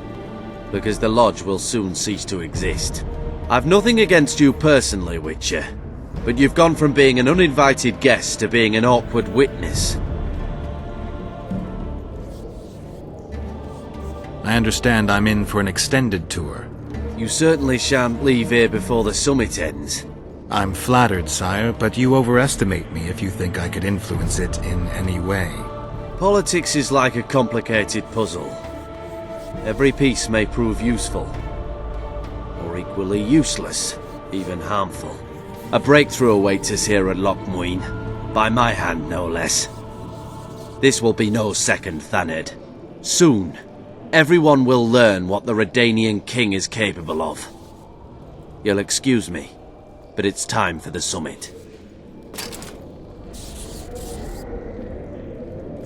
S19: because the lodge will soon cease to exist.
S15: I've nothing against you personally, Witcher, but you've gone from being an uninvited guest to being an awkward witness.
S3: I understand I'm in for an extended tour.
S15: You certainly shan't leave here before the summit ends.
S3: I'm flattered, sire, but you overestimate me if you think I could influence it in any way.
S15: Politics is like a complicated puzzle. Every piece may prove useful, or equally useless, even harmful. A breakthrough awaits us here at Loch Muin, by my hand no less. This will be no second Thaned. Soon, everyone will learn what the Redanian king is capable of. You'll excuse me, but it's time for the summit.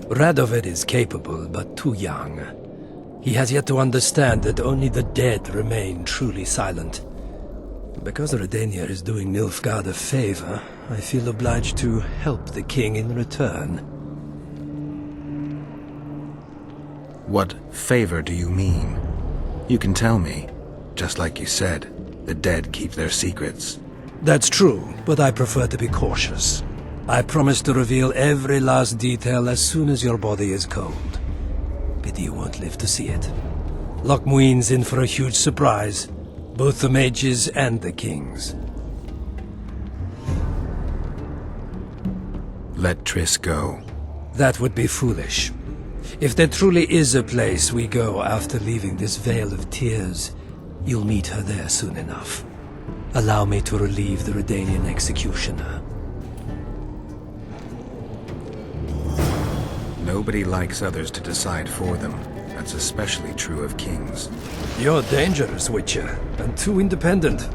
S12: Radovid is capable, but too young. He has yet to understand that only the dead remain truly silent. Because Redania is doing Nilfgaard a favor, I feel obliged to help the king in return.
S3: What favor do you mean? You can tell me. Just like you said, the dead keep their secrets.
S12: That's true, but I prefer to be cautious. I promise to reveal every last detail as soon as your body is cold. Pity you won't live to see it. Loch Muin's in for a huge surprise. Both the mages and the kings.
S3: Let Triss go.
S12: That would be foolish. If there truly is a place we go after leaving this Vale of Tears, you'll meet her there soon enough. Allow me to relieve the Redanian executioner.
S3: Nobody likes others to decide for them. That's especially true of kings.
S12: You're dangerous, Witcher, and too independent.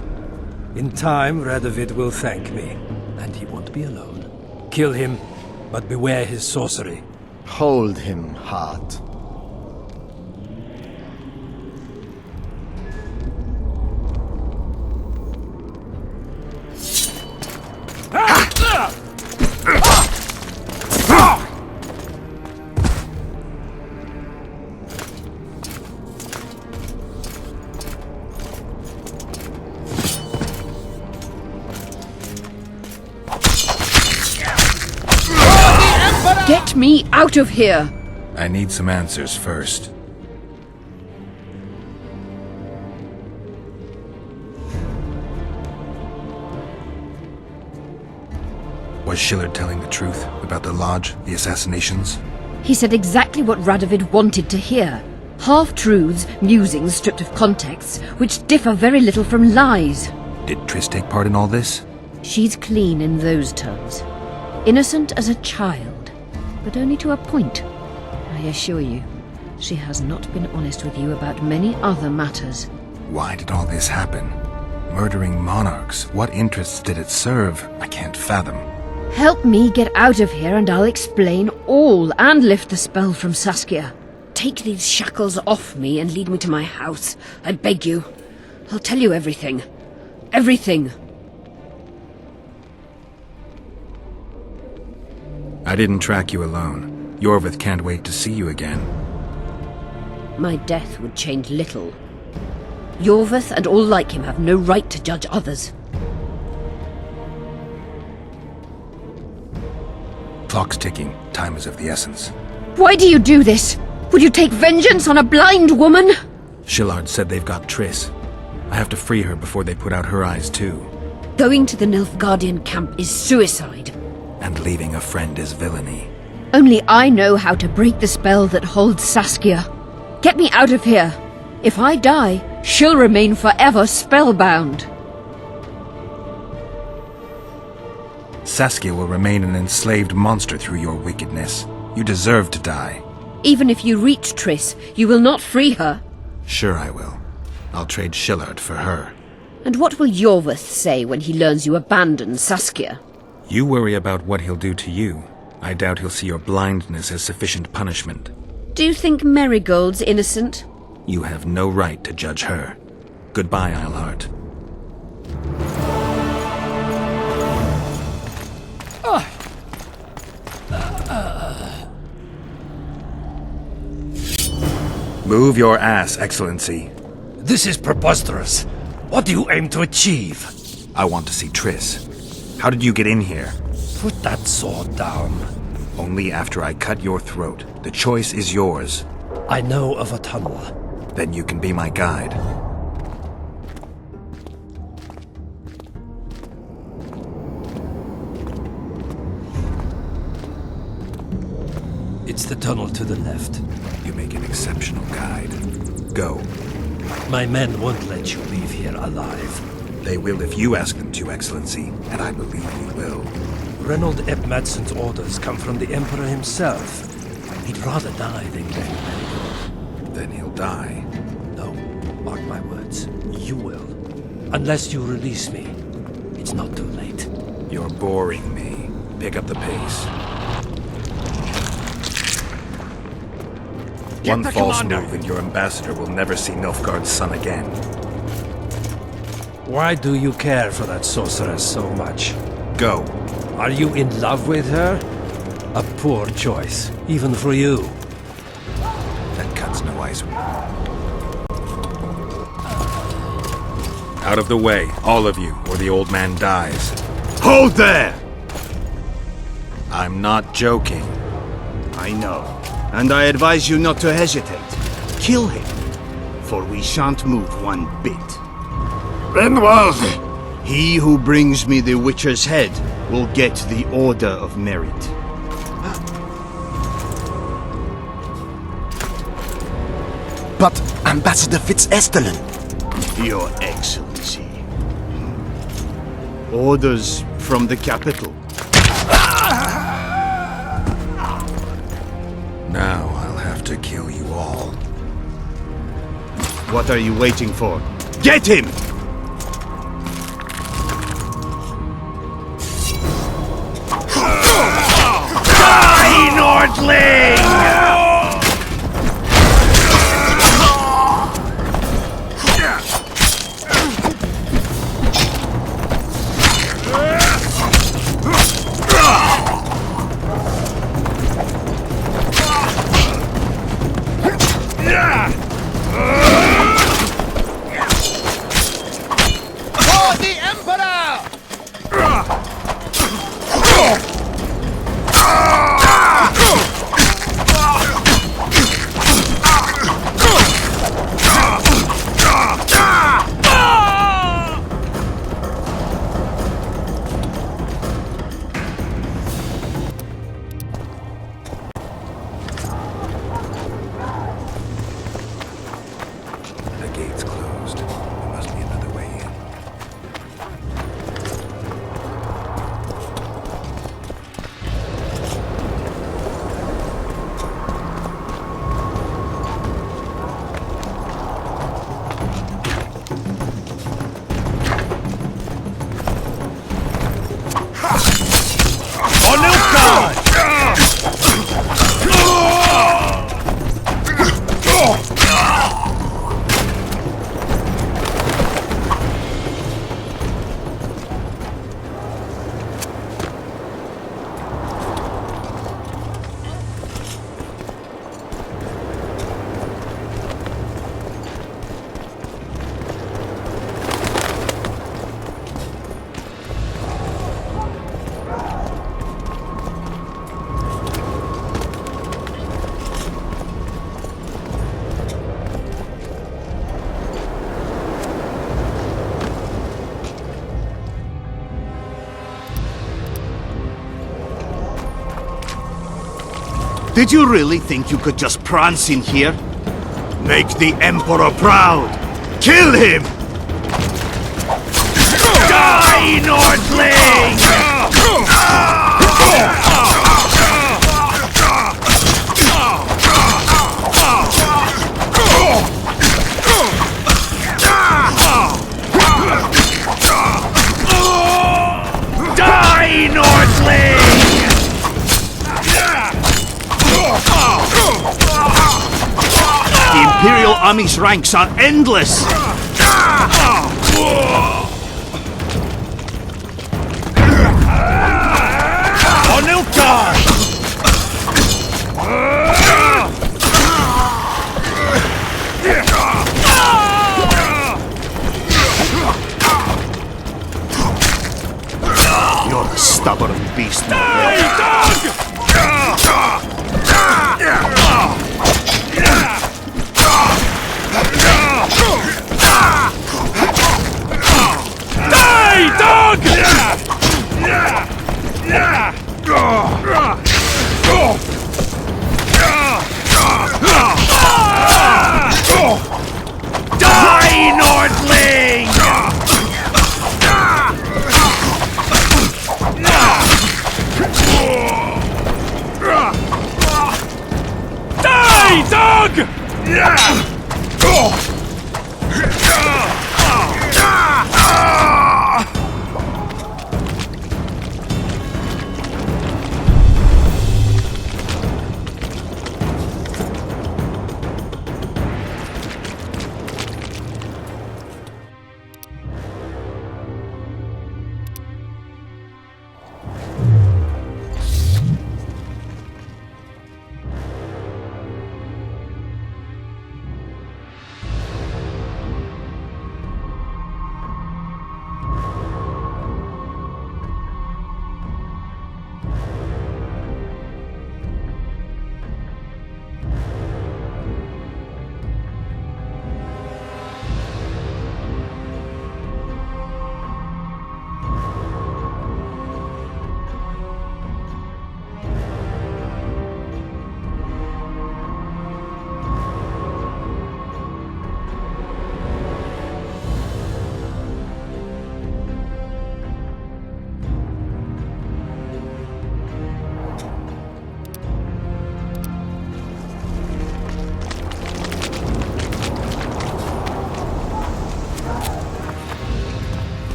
S12: In time, Radovid will thank me, and he won't be alone. Kill him, but beware his sorcery.
S10: Hold him, Hart.
S6: Get me out of here!
S3: I need some answers first. Was Shillard telling the truth about the Lodge, the assassinations?
S9: He said exactly what Radovid wanted to hear. Half-truths, musings stripped of context, which differ very little from lies.
S3: Did Triss take part in all this?
S9: She's clean in those terms. Innocent as a child. But only to a point. I assure you, she has not been honest with you about many other matters.
S3: Why did all this happen? Murdering monarchs, what interests did it serve? I can't fathom.
S9: Help me get out of here and I'll explain all and lift the spell from Saskia. Take these shackles off me and lead me to my house. I beg you. I'll tell you everything. Everything.
S3: I didn't track you alone. Yorvith can't wait to see you again.
S9: My death would change little. Yorvith and all like him have no right to judge others.
S3: Clock's ticking. Time is of the essence.
S9: Why do you do this? Would you take vengeance on a blind woman?
S3: Shillard said they've got Triss. I have to free her before they put out her eyes too.
S9: Going to the Nilfgaardian camp is suicide.
S3: And leaving a friend is villainy.
S9: Only I know how to break the spell that holds Saskia. Get me out of here. If I die, she'll remain forever spellbound.
S3: Saskia will remain an enslaved monster through your wickedness. You deserve to die.
S9: Even if you reach Triss, you will not free her.
S3: Sure I will. I'll trade Shillard for her.
S9: And what will Yorvith say when he learns you abandon Saskia?
S3: You worry about what he'll do to you. I doubt he'll see your blindness as sufficient punishment.
S9: Do you think Marigold's innocent?
S3: You have no right to judge her. Goodbye, Eilhart. Move your ass, Excellency.
S12: This is preposterous. What do you aim to achieve?
S3: I want to see Triss. How did you get in here?
S12: Put that sword down.
S3: Only after I cut your throat. The choice is yours.
S12: I know of a tunnel.
S3: Then you can be my guide.
S12: It's the tunnel to the left.
S3: You make an exceptional guide. Go.
S12: My men won't let you leave here alive.
S3: They will if you ask them to, Excellency, and I believe you will.
S12: Reynold Eb Madsen's orders come from the Emperor himself. He'd rather die than claim Marigold.
S3: Then he'll die.
S12: No, mark my words. You will. Unless you release me. It's not too late.
S3: You're boring me. Pick up the pace. One false move and your ambassador will never see Nilfgaard's son again.
S12: Why do you care for that sorceress so much?
S3: Go.
S12: Are you in love with her? A poor choice, even for you.
S3: That cuts no ice. Out of the way, all of you, or the old man dies.
S13: Hold there!
S3: I'm not joking.
S13: I know, and I advise you not to hesitate. Kill him, for we shan't move one bit.
S1: Renwald!
S13: He who brings me the Witcher's head will get the Order of Merit.
S10: But Ambassador Fitz-Estellen...
S13: Your Excellency. Orders from the capital.
S3: Now I'll have to kill you all.
S13: What are you waiting for? Get him! Die, Nordling!
S1: For the Emperor!
S3: The gate's closed. There must be another way in.
S13: Did you really think you could just prance in here? Make the Emperor proud! Kill him! Die, Nordling! Die, Nordling! The Imperial Army's ranks are endless! Onilkar!
S1: Be dog!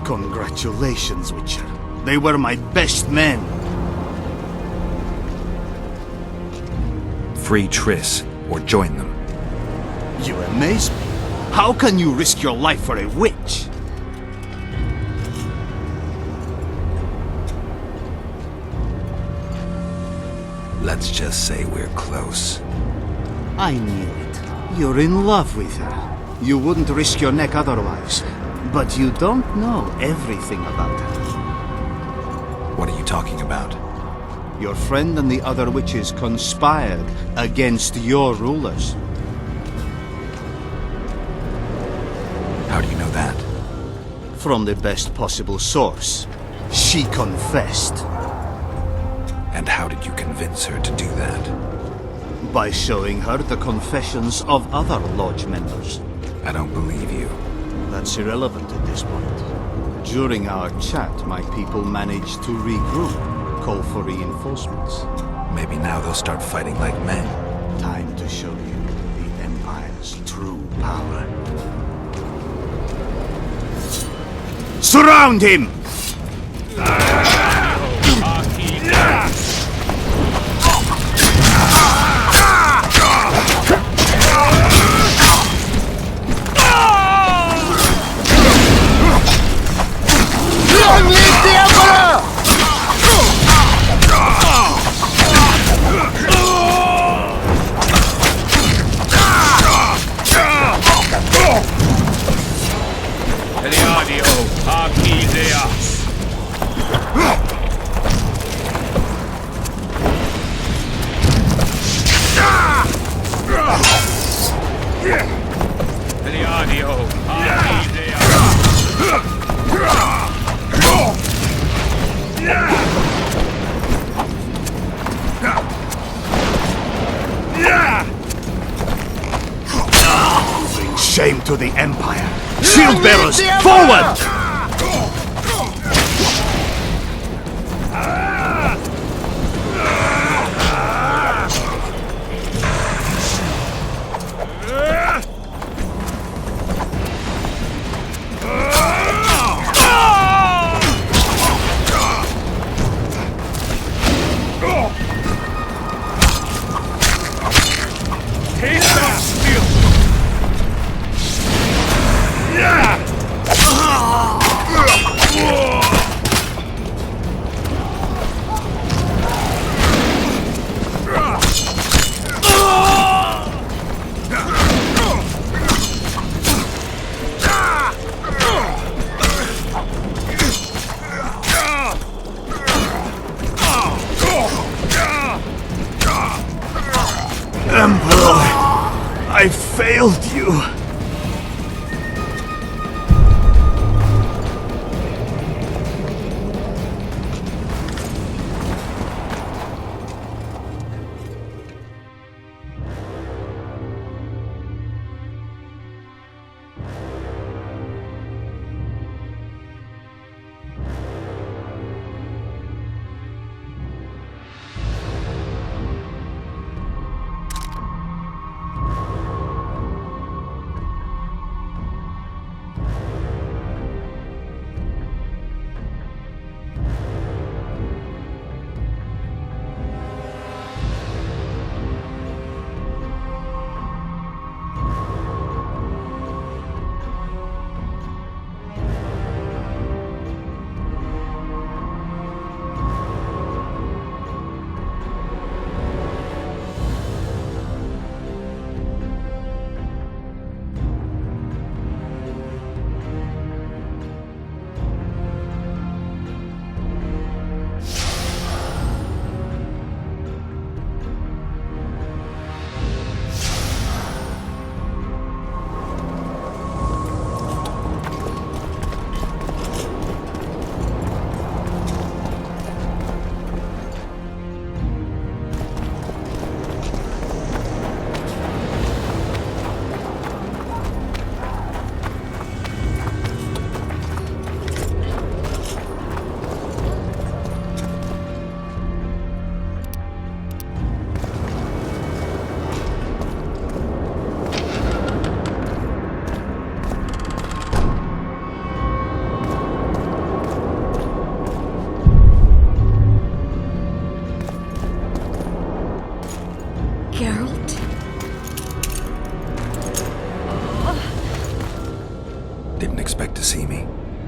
S13: Congratulations, Witcher. They were my best men.
S3: Free Triss, or join them.
S13: You amaze me. How can you risk your life for a witch?
S3: Let's just say we're close.
S13: I knew it. You're in love with her. You wouldn't risk your neck otherwise. But you don't know everything about her.
S3: What are you talking about?
S13: Your friend and the other witches conspired against your rulers.
S3: How do you know that?
S13: From the best possible source. She confessed.
S3: And how did you convince her to do that?
S13: By showing her the confessions of other lodge members.
S3: I don't believe you.
S13: That's irrelevant at this point. During our chat, my people managed to regroup, call for reinforcements.
S3: Maybe now they'll start fighting like men.
S13: Time to show you the Empire's true power. Surround him!
S1: Long live the Emperor! Eliadio, Archideas. Eliadio, Archideas.
S13: Bring shame to the Empire. Shield bearers, forward! Emperor, I failed you.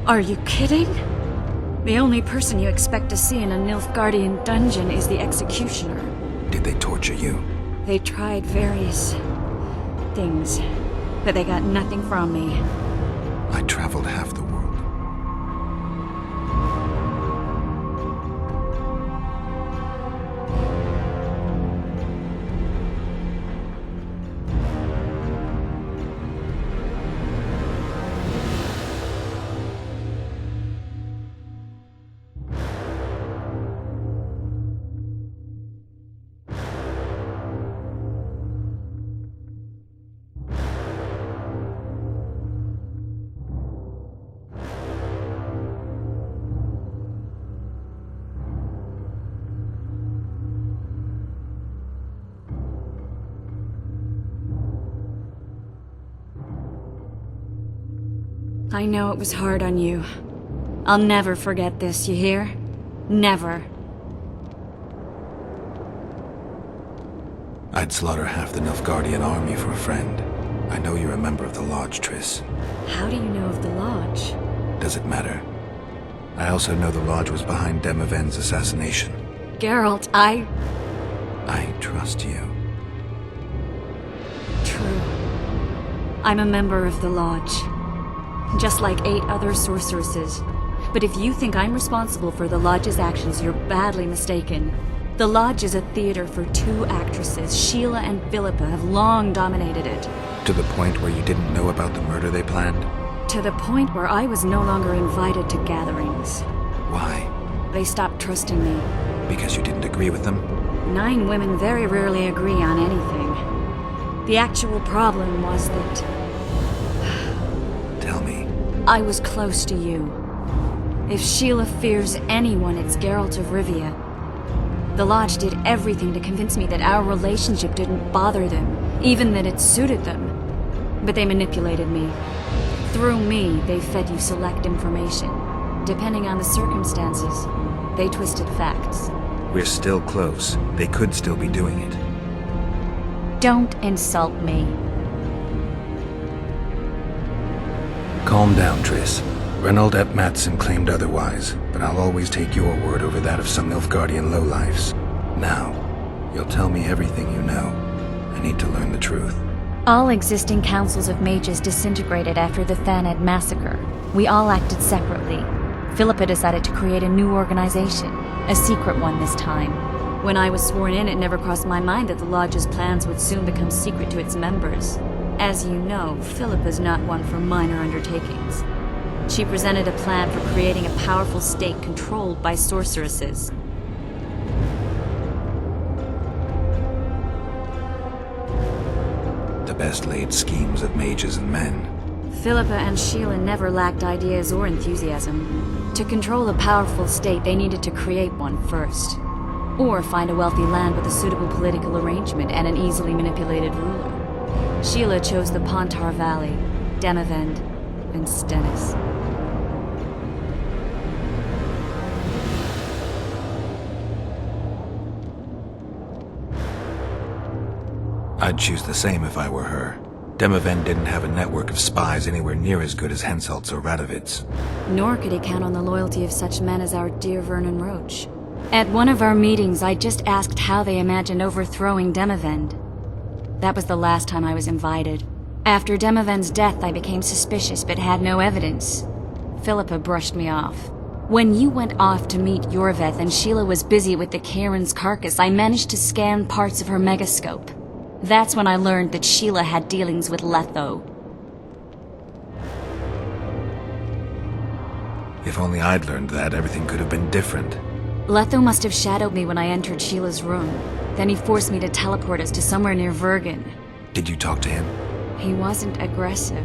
S8: Are you kidding? The only person you expect to see in a Nilfgaardian dungeon is the executioner.
S3: Did they torture you?
S8: They tried various things, but they got nothing from me.
S3: I traveled half the world.
S8: I know it was hard on you. I'll never forget this, you hear? Never.
S3: I'd slaughter half the Nilfgaardian army for a friend. I know you're a member of the Lodge, Triss.
S8: How do you know of the Lodge?
S3: Does it matter? I also know the Lodge was behind Demaven's assassination.
S8: Geralt, I
S3: trust you.
S8: True. I'm a member of the Lodge. Just like 8 other sorceresses. But if you think I'm responsible for the Lodge's actions, you're badly mistaken. The Lodge is a theater for 2 actresses. Sheila and Philippa have long dominated it.
S3: To the point where you didn't know about the murder they planned?
S8: To the point where I was no longer invited to gatherings.
S3: Why?
S8: They stopped trusting me.
S3: Because you didn't agree with them?
S8: 9 women very rarely agree on anything. The actual problem was that...
S3: Tell me.
S8: I was close to you. If Sheila fears anyone, it's Geralt of Rivia. The Lodge did everything to convince me that our relationship didn't bother them, even that it suited them. But they manipulated me. Through me, they fed you select information. Depending on the circumstances, they twisted facts.
S3: We're still close. They could still be doing it.
S8: Don't insult me.
S3: Calm down, Triss. Reynold ep Matson claimed otherwise, but I'll always take your word over that of some Nilfgaardian lowlifes. Now, you'll tell me everything you know. I need to learn the truth.
S8: All existing councils of mages disintegrated after the Thanedd massacre. We all acted separately. Philippa decided to create a new organization, a secret one this time. When I was sworn in, it never crossed my mind that the Lodge's plans would soon become secret to its members. As you know, Philippa's not one for minor undertakings. She presented a plan for creating a powerful state controlled by sorceresses.
S3: The best laid schemes of mages and men.
S8: Philippa and Sheila never lacked ideas or enthusiasm. To control a powerful state, they needed to create one first. Or find a wealthy land with a suitable political arrangement and an easily manipulated ruler. Sheila chose the Pontar Valley, Demavend, and Stennis.
S3: I'd choose the same if I were her. Demavend didn't have a network of spies anywhere near as good as Henselt's or Radovid's.
S8: Nor could he count on the loyalty of such men as our dear Vernon Roche. At one of our meetings, I just asked how they imagined overthrowing Demavend. That was the last time I was invited. After Demavend's death, I became suspicious but had no evidence. Philippa brushed me off. When you went off to meet Yorveth and Sheila was busy with the Karen's carcass, I managed to scan parts of her megascope. That's when I learned that Sheila had dealings with Letho.
S3: If only I'd learned that, everything could have been different.
S8: Letho must have shadowed me when I entered Sheila's room. Then he forced me to teleport us to somewhere near Vergen.
S3: Did you talk to him?
S8: He wasn't aggressive.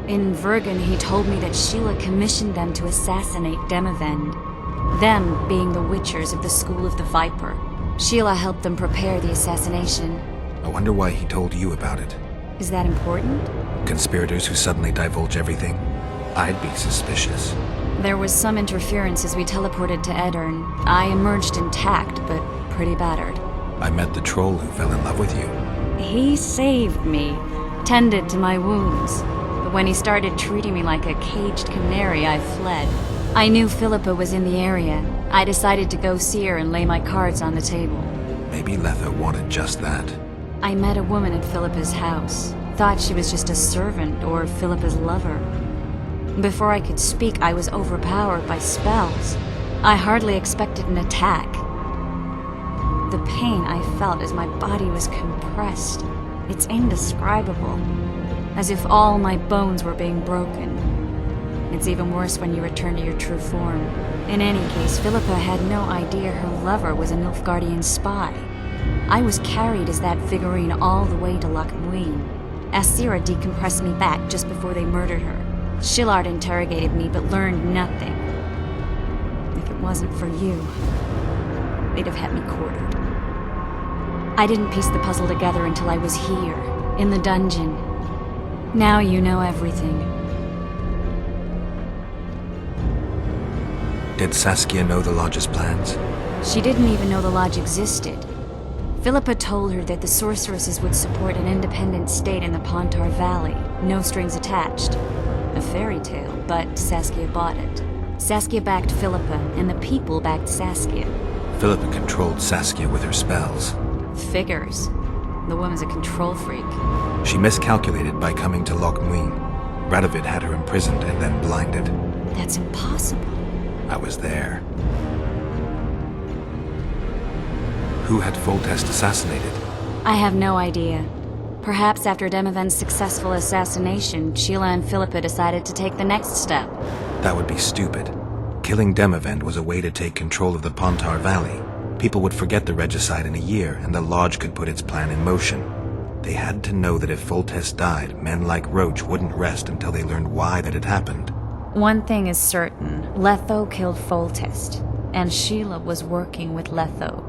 S8: In Vergen, he told me that Sheila commissioned them to assassinate Demavend. Them being the Witchers of the School of the Viper. Sheila helped them prepare the assassination.
S3: I wonder why he told you about it.
S8: Is that important?
S3: Conspirators who suddenly divulge everything? I'd be suspicious.
S8: There was some interference as we teleported to Aedirn. I emerged intact, but pretty battered.
S3: I met the troll who fell in love with you.
S8: He saved me, tended to my wounds. But when he started treating me like a caged canary, I fled. I knew Philippa was in the area. I decided to go see her and lay my cards on the table.
S3: Maybe Letho wanted just that.
S8: I met a woman at Philippa's house. Thought she was just a servant or Philippa's lover. Before I could speak, I was overpowered by spells. I hardly expected an attack. The pain I felt as my body was compressed. It's indescribable. As if all my bones were being broken. It's even worse when you return to your true form. In any case, Philippa had no idea her lover was a Nilfgaardian spy. I was carried as that figurine all the way to Loch Muin. Asira decompressed me back just before they murdered her. Shillard interrogated me but learned nothing. If it wasn't for you, they'd have had me quartered. I didn't piece the puzzle together until I was here, in the dungeon. Now you know everything.
S3: Did Saskia know the Lodge's plans?
S8: She didn't even know the Lodge existed. Philippa told her that the sorceresses would support an independent state in the Pontar Valley, no strings attached. A fairy tale, but Saskia bought it. Saskia backed Philippa, and the people backed Saskia.
S3: Philippa controlled Saskia with her spells.
S8: Figures. The woman's a control freak.
S3: She miscalculated by coming to Loch Muin. Radovid had her imprisoned and then blinded.
S8: That's impossible.
S3: I was there. Who had Foltest assassinated?
S8: I have no idea. Perhaps after Demavend's successful assassination, Sheila and Philippa decided to take the next step.
S3: That would be stupid. Killing Demavend was a way to take control of the Pontar Valley. People would forget the regicide in a year, and the Lodge could put its plan in motion. They had to know that if Foltest died, men like Roach wouldn't rest until they learned why that had happened.
S8: One thing is certain. Letho killed Foltest, and Sheila was working with Letho.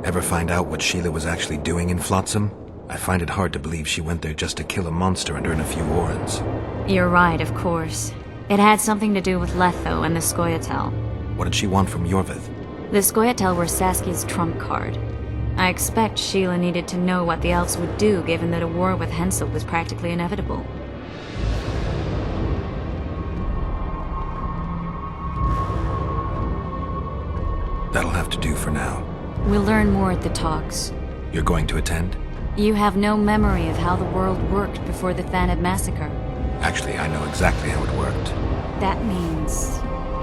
S3: Ever find out what Sheila was actually doing in Flotsam? I find it hard to believe she went there just to kill a monster and earn a few orens.
S8: You're right, of course. It had something to do with Letho and the Scoia'tael.
S3: What did she want from Yorvith?
S8: The Scoia'tael were Saskia's trump card. I expect Sheila needed to know what the elves would do, given that a war with Henselt was practically inevitable.
S3: That'll have to do for now.
S8: We'll learn more at the talks.
S3: You're going to attend?
S8: You have no memory of how the world worked before the Thanad massacre.
S3: Actually, I know exactly how it worked.
S8: That means...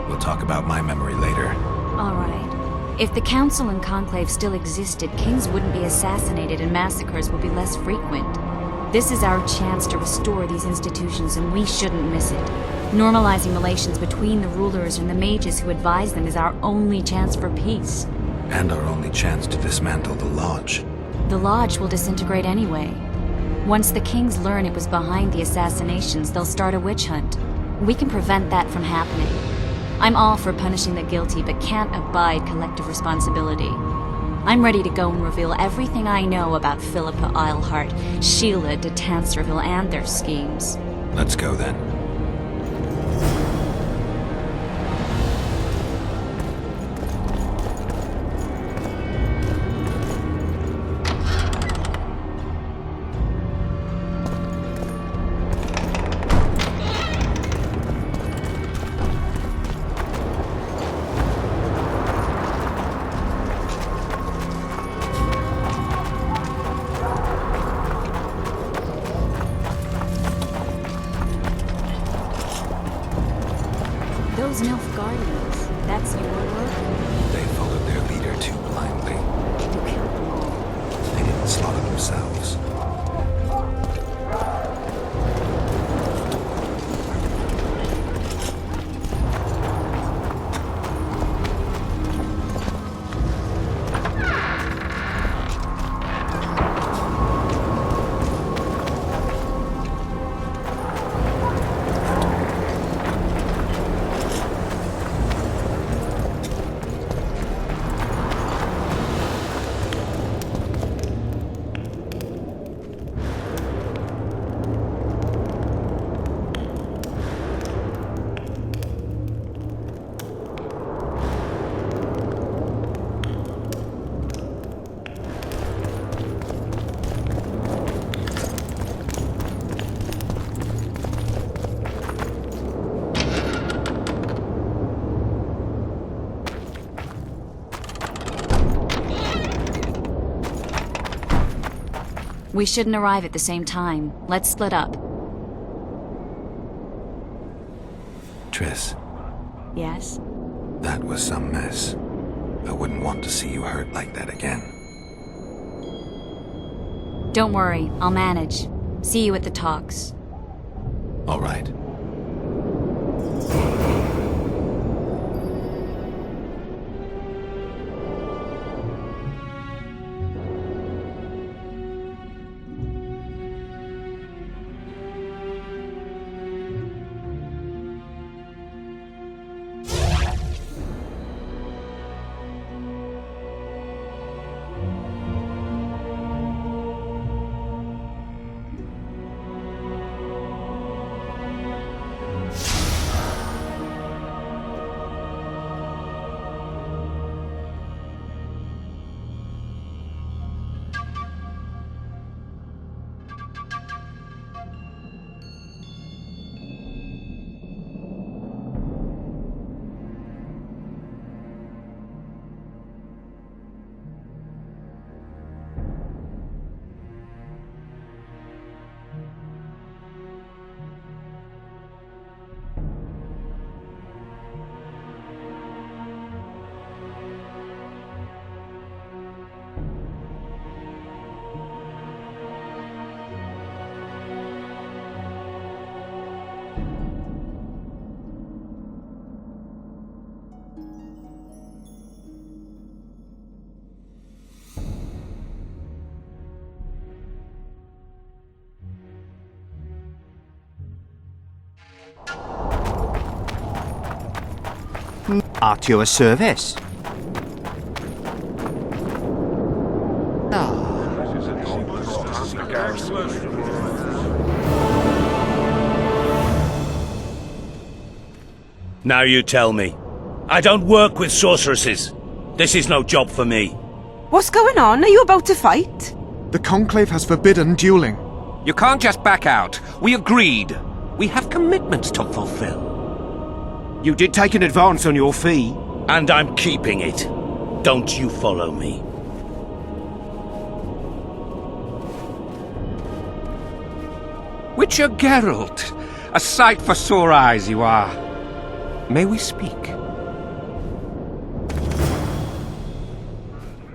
S3: We'll talk about my memory later.
S8: All right. If the Council and Conclave still existed, kings wouldn't be assassinated and massacres would be less frequent. This is our chance to restore these institutions, and we shouldn't miss it. Normalizing relations between the rulers and the mages who advise them is our only chance for peace.
S3: And our only chance to dismantle the Lodge.
S8: The Lodge will disintegrate anyway. Once the kings learn it was behind the assassinations, they'll start a witch hunt. We can prevent that from happening. I'm all for punishing the guilty, but can't abide collective responsibility. I'm ready to go and reveal everything I know about Philippa Eilhart, Sheila de Tanserville, and their schemes.
S3: Let's go then.
S8: Those Nilfgaardians, that's your work?
S3: They followed their leader too blindly.
S8: You killed them all.
S3: They didn't slaughter themselves.
S8: We shouldn't arrive at the same time. Let's split up.
S3: Triss,
S8: Yes?
S3: that was some mess. I wouldn't want to see you hurt like that again.
S8: Don't worry, I'll manage. See you at the talks.
S3: All right.
S13: At your service.
S18: Now you tell me. I don't work with sorceresses. This is no job for me.
S21: What's going on? Are you about to fight?
S23: The Conclave has forbidden dueling.
S14: You can't just back out. We agreed. We have commitments to fulfill.
S18: You did take an advance on your fee. And I'm keeping it. Don't you follow me.
S14: Witcher Geralt, a sight for sore eyes you are. May we speak?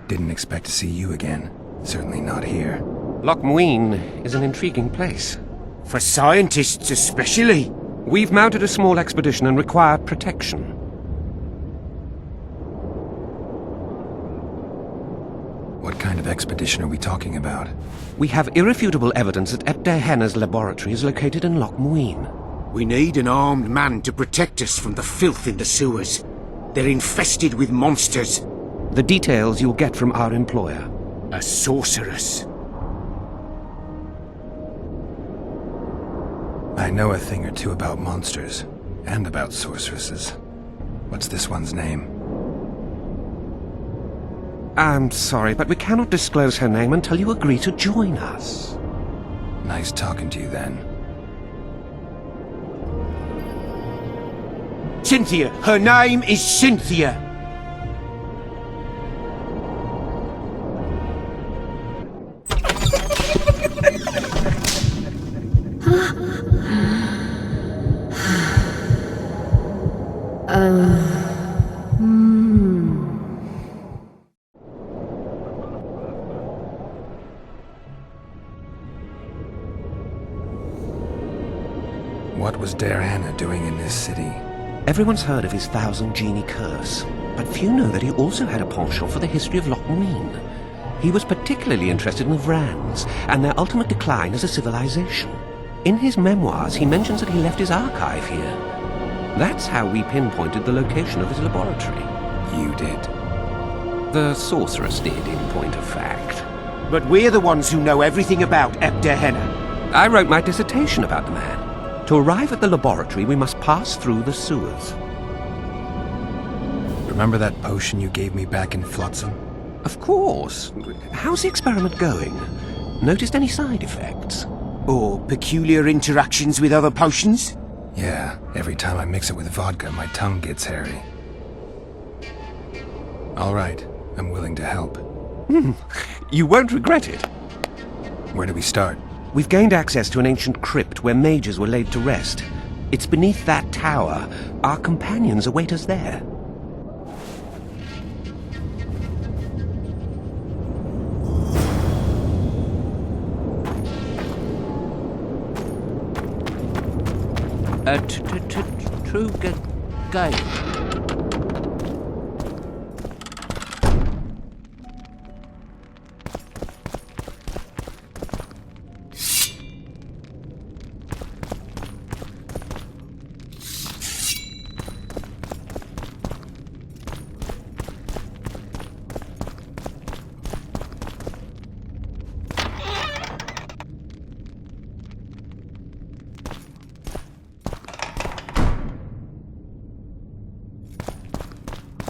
S3: Didn't expect to see you again. Certainly not here.
S14: Loch Muin is an intriguing place.
S18: For scientists especially.
S14: We've mounted a small expedition and require protection.
S3: What kind of expedition are we talking about?
S14: We have irrefutable evidence that Ebder Henna's laboratory is located in Loch Muin.
S18: We need an armed man to protect us from the filth in the sewers. They're infested with monsters.
S14: The details you'll get from our employer.
S18: A sorceress.
S3: I know a thing or two about monsters, and about sorceresses. What's this one's name?
S14: I'm sorry, but we cannot disclose her name until you agree to join us.
S3: Nice talking to you then.
S18: Cynthia! Her name is Cynthia!
S3: What was Der Hanna doing in this city?
S14: Everyone's heard of his 1,000 genie curse, but few know that he also had a penchant for the history of Loch Muin. He was particularly interested in the Vrans and their ultimate decline as a civilization. In his memoirs, he mentions that he left his archive here. That's how we pinpointed the location of his laboratory.
S3: You did?
S14: The sorceress did, in point of fact.
S18: But we're the ones who know everything about Ebder Henna.
S14: I wrote my dissertation about the man. To arrive at the laboratory, we must pass through the sewers.
S3: Remember that potion you gave me back in Flotsam?
S14: Of course. How's the experiment going? Noticed any side effects?
S18: Or peculiar interactions with other potions?
S3: Yeah, every time I mix it with vodka, my tongue gets hairy. All right, I'm willing to help.
S14: You won't regret it.
S3: Where do we start?
S2: We've gained access to an ancient crypt where mages were laid to rest. It's beneath that tower. Our companions await us there.
S5: True guy.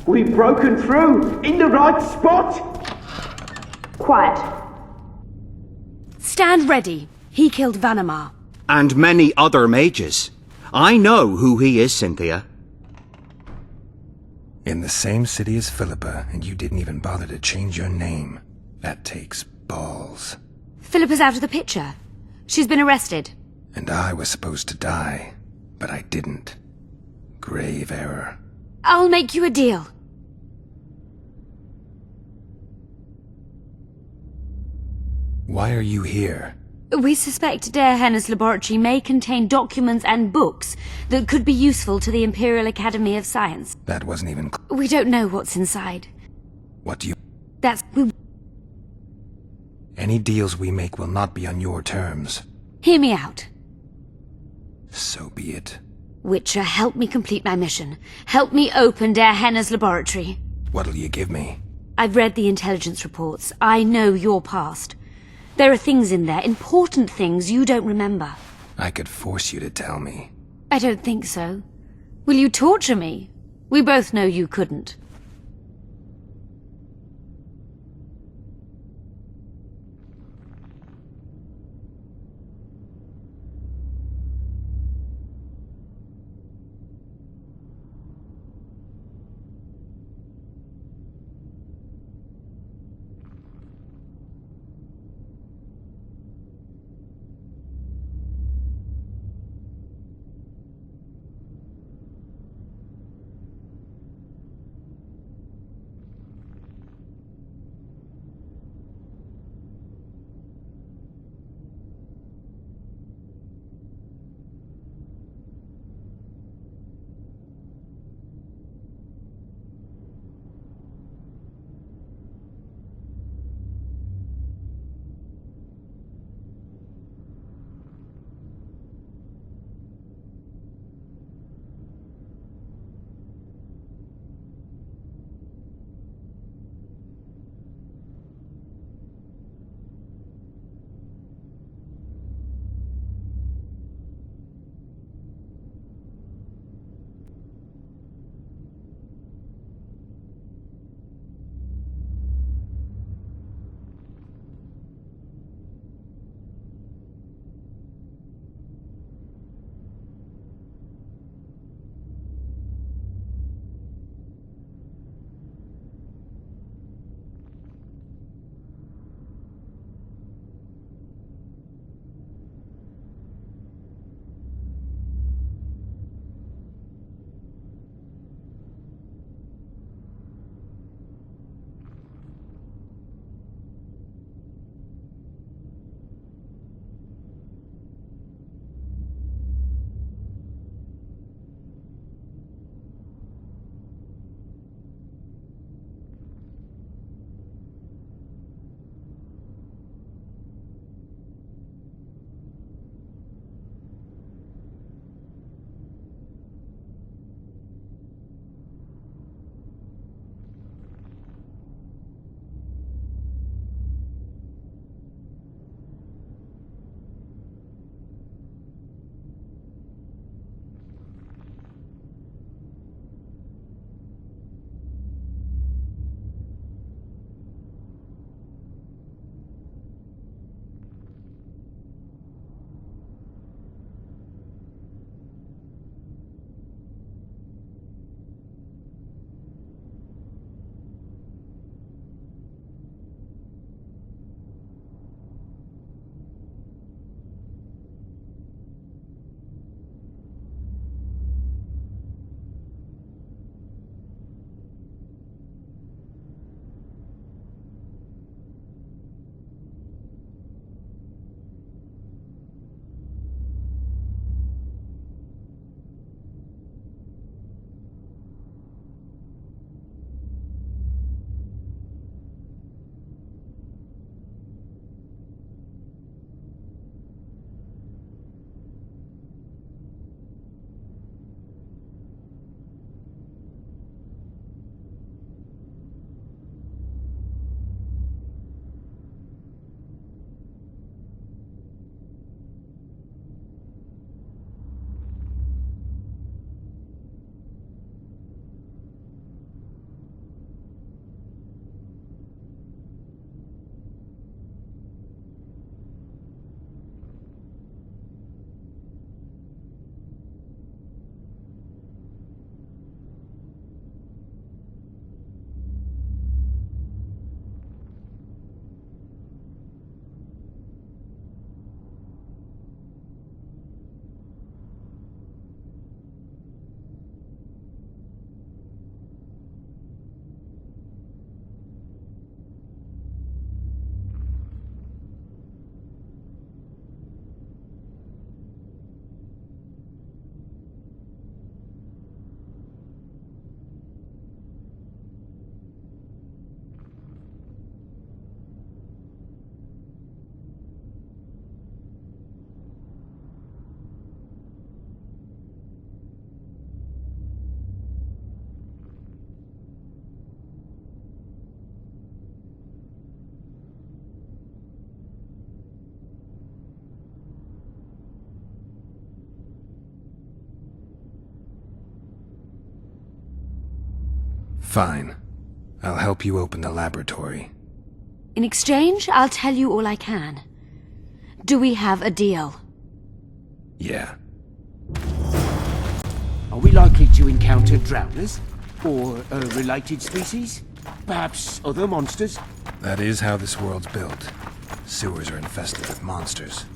S7: We've broken through! In the right spot!
S21: Quiet.
S9: Stand ready. He killed Vanamar.
S18: And many other mages. I know who he is, Cynthia.
S3: In the same city as Philippa, and you didn't even bother to change your name. That takes balls.
S9: Philippa's out of the picture. She's been arrested.
S3: And I was supposed to die, but I didn't. Grave error.
S9: I'll make you a deal.
S3: Why are you here?
S9: We suspect Der Hennes laboratory may contain documents and books that could be useful to the Imperial Academy of Science.
S3: That wasn't even...
S9: We don't know what's inside.
S3: What do you...
S9: That's...
S3: Any deals we make will not be on your terms.
S9: Hear me out.
S3: So be it.
S9: Witcher, help me complete my mission. Help me open Der Hennes laboratory.
S3: What'll you give me?
S9: I've read the intelligence reports. I know your past. There are things in there, important things you don't remember.
S3: I could force you to tell me.
S9: I don't think so. Will you torture me? We both know you couldn't.
S3: Fine. I'll help you open the laboratory.
S21: In exchange, I'll tell you all I can. Do we have a deal?
S3: Yeah.
S18: Are we likely to encounter drowners? Or a related species? Perhaps other monsters?
S3: That is how this world's built. Sewers are infested with monsters.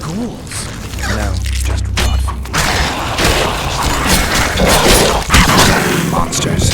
S18: Ghouls?
S3: No, just rot fiends. Monsters.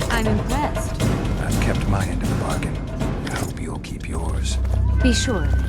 S21: I'm impressed.
S3: I've kept my end of the bargain. I hope you'll keep yours.
S21: Be sure of it.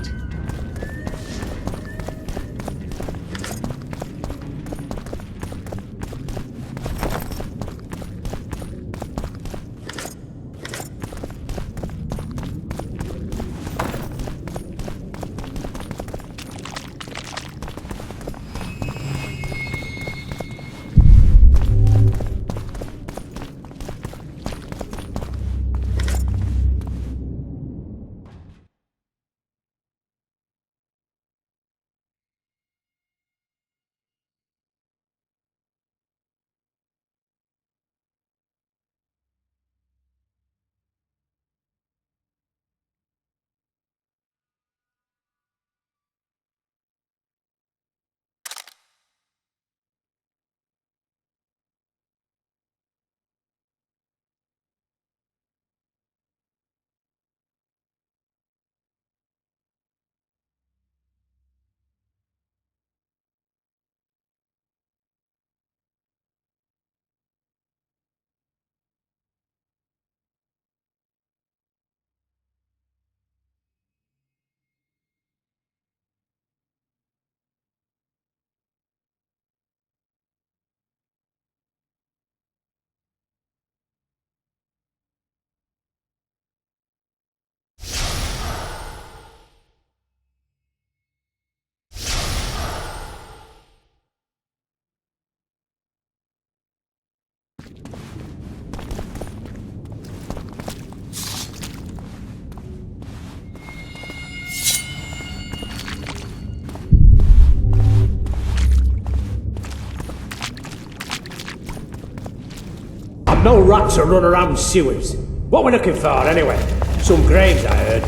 S4: No rats are run around sewers. What we're looking for, anyway? Some graves, I heard.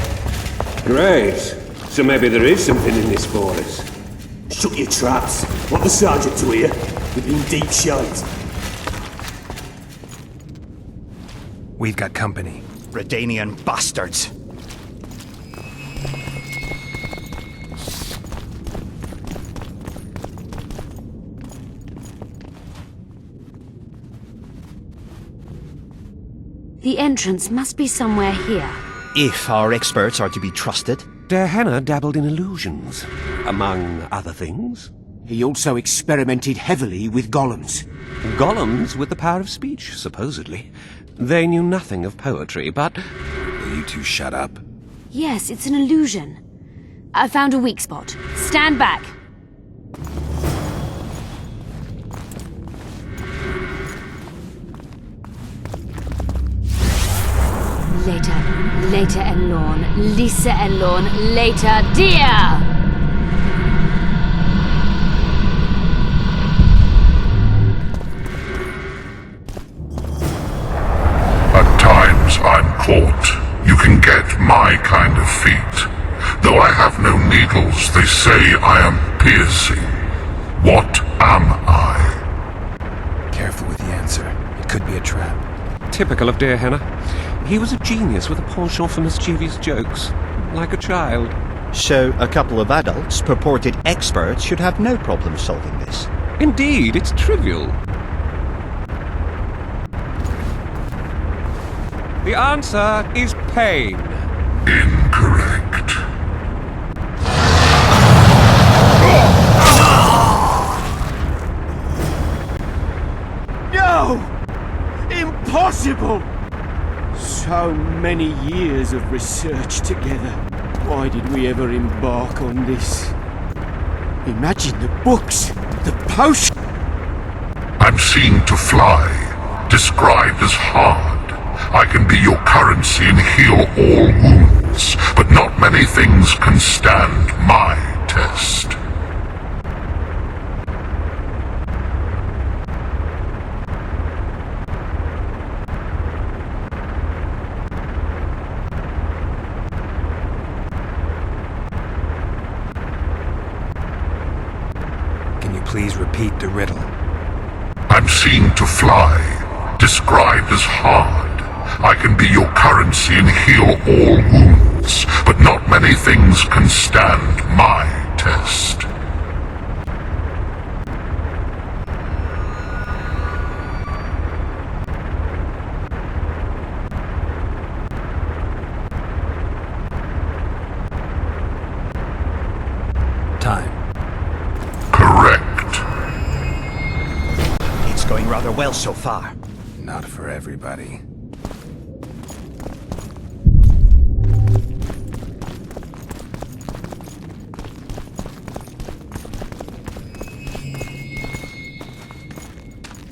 S2: Graves? So maybe there is something in this forest.
S4: Shut your traps. Want the sergeant to hear? We've been deep shite.
S3: We've got company.
S18: Redanian bastards.
S21: The entrance must be somewhere here.
S11: If our experts are to be trusted.
S2: Der Henner dabbled in illusions, among other things.
S18: He also experimented heavily with golems.
S2: Golems with the power of speech, supposedly. They knew nothing of poetry, but...
S3: Will you two shut up?
S21: Yes, it's an illusion. I found a weak spot. Stand back. Later Elorn, Lisa Elorn, later dear!
S1: At times I'm caught. You can get my kind of feat. Though I have no needles, they say I am piercing. What am I?
S2: Careful with the answer. It could be a trap. Typical of dear Henna. He was a genius with a penchant for mischievous jokes. Like a child.
S11: So, a couple of adults, purported experts, should have no problem solving this.
S2: Indeed, it's trivial. The answer is pain.
S1: Incorrect.
S18: No! Impossible! So many years of research together. Why did we ever embark on this? Imagine the books, the potion.
S1: I'm seen to fly, described as hard. I can be your currency and heal all wounds, but not many things can stand my test.
S2: Can you please repeat the riddle?
S1: I'm seen to fly, described as hard. I can be your currency and heal all wounds, but not many things can stand my test.
S2: Time.
S1: Correct.
S11: It's going rather well so far.
S3: Not for everybody.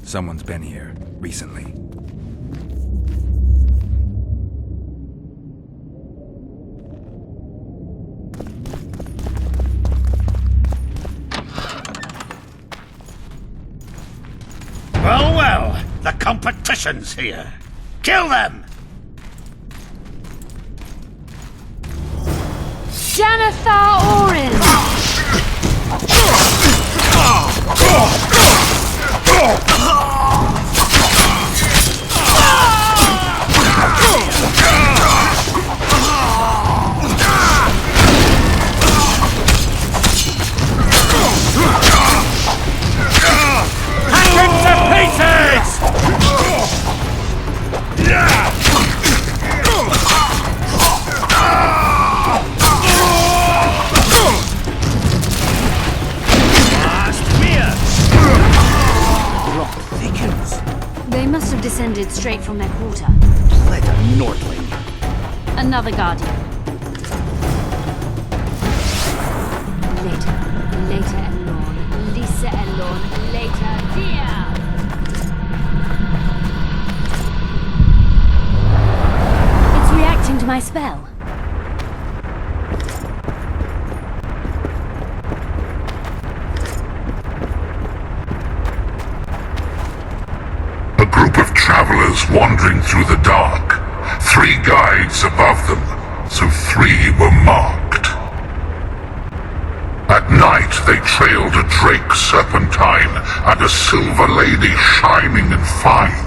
S3: Someone's been here recently.
S18: Well, the competition's here. Kill them!
S21: Janathar Orin! They must have descended straight from their quarter.
S11: Let a Nordling.
S21: Another guardian. Later Elorn, Lisa Elorn, later dear! It's reacting to my spell.
S1: A group of travelers wandering through the dark. 3 guides above them, so 3 were marked. At night they trailed a drake serpentine and a silver lady shining and fine.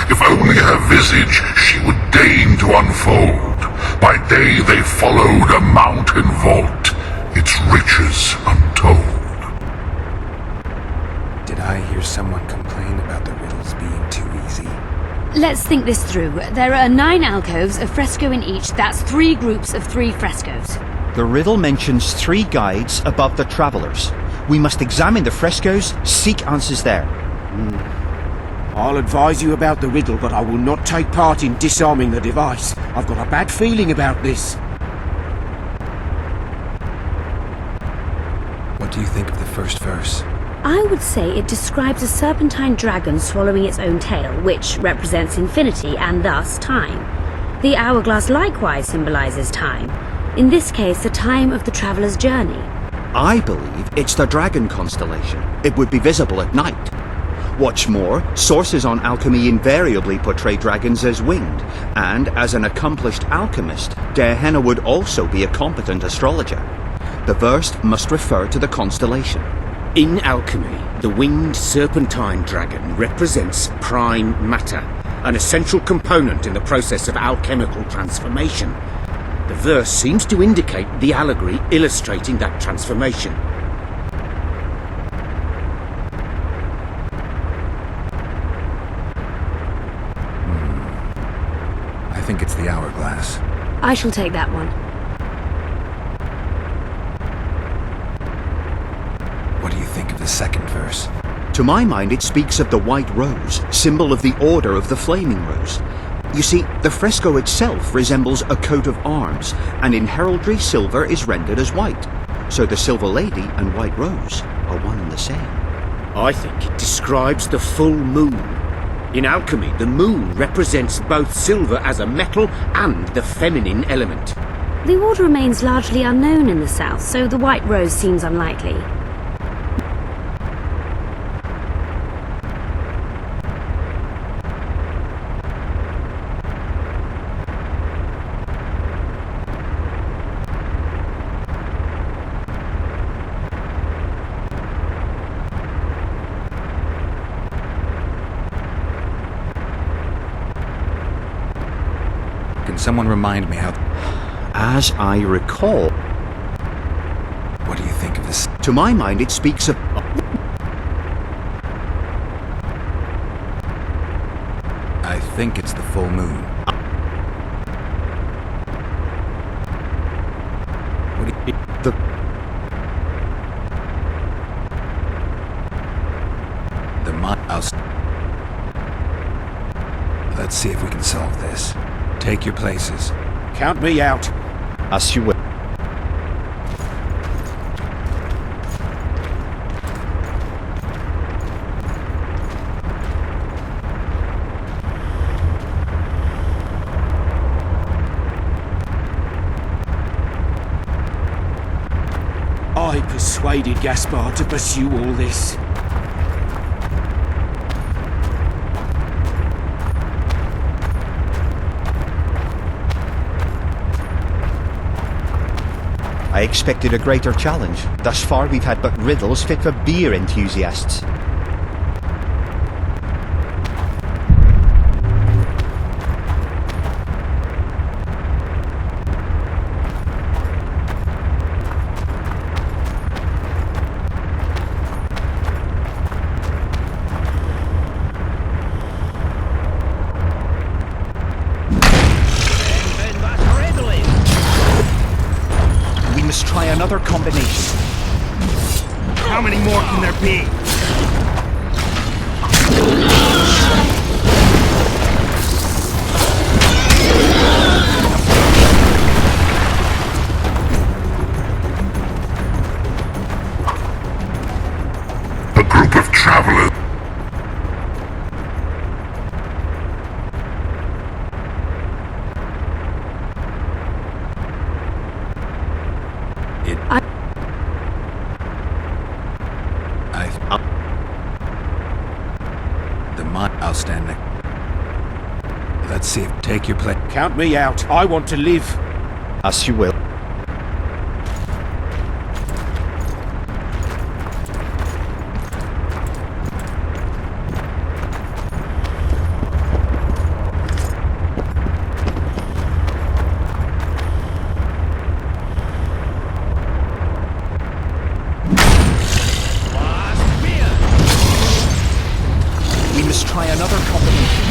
S1: If only her visage she would deign to unfold. By day they followed a mountain vault, its riches untold.
S3: Did I hear someone complain about the riddles being too easy?
S21: Let's think this through. There are 9 alcoves, a fresco in each. That's 3 groups of 3 frescoes.
S11: The riddle mentions 3 guides above the travelers. We must examine the frescoes, seek answers there.
S18: I'll advise you about the riddle, but I will not take part in disarming the device. I've got a bad feeling about this.
S3: What do you think of the first verse?
S21: I would say it describes a serpentine dragon swallowing its own tail, which represents infinity and thus time. The hourglass likewise symbolizes time. In this case, the time of the traveler's journey.
S11: I believe it's the Dragon constellation. It would be visible at night. What's more, sources on alchemy invariably portray dragons as winged, and as an accomplished alchemist, Dehenna would also be a competent astrologer. The verse must refer to the constellation.
S16: In alchemy, the winged serpentine dragon represents prime matter, an essential component in the process of alchemical transformation. The verse seems to indicate the allegory illustrating that transformation.
S3: I think it's the hourglass.
S21: I shall take that one.
S3: What do you think of the second verse?
S11: To my mind, it speaks of the White Rose, symbol of the Order of the Flaming Rose. You see, the fresco itself resembles a coat of arms, and in heraldry silver is rendered as white. So the Silver Lady and White Rose are one and the same.
S16: I think it describes the full moon. In alchemy, the moon represents both silver as a metal and the feminine element.
S21: The order remains largely unknown in the south, so the White Rose seems unlikely.
S3: Can someone remind me how...
S11: As I recall...
S3: What do you think of this?
S11: To my mind, it speaks of...
S3: I think it's the full moon. What do you... The mouse. Let's see if we can solve this. Take your places.
S16: Count me out.
S11: As you will.
S18: I persuaded Gaspard to pursue all this.
S11: I expected a greater challenge. Thus far we've had but riddles fit for beer enthusiasts. Try another combination.
S19: How many more can there be?
S1: A group of travelers.
S3: I'll stand next. Let's see. Take your place.
S16: Count me out. I want to live.
S11: As you will. Try another combination.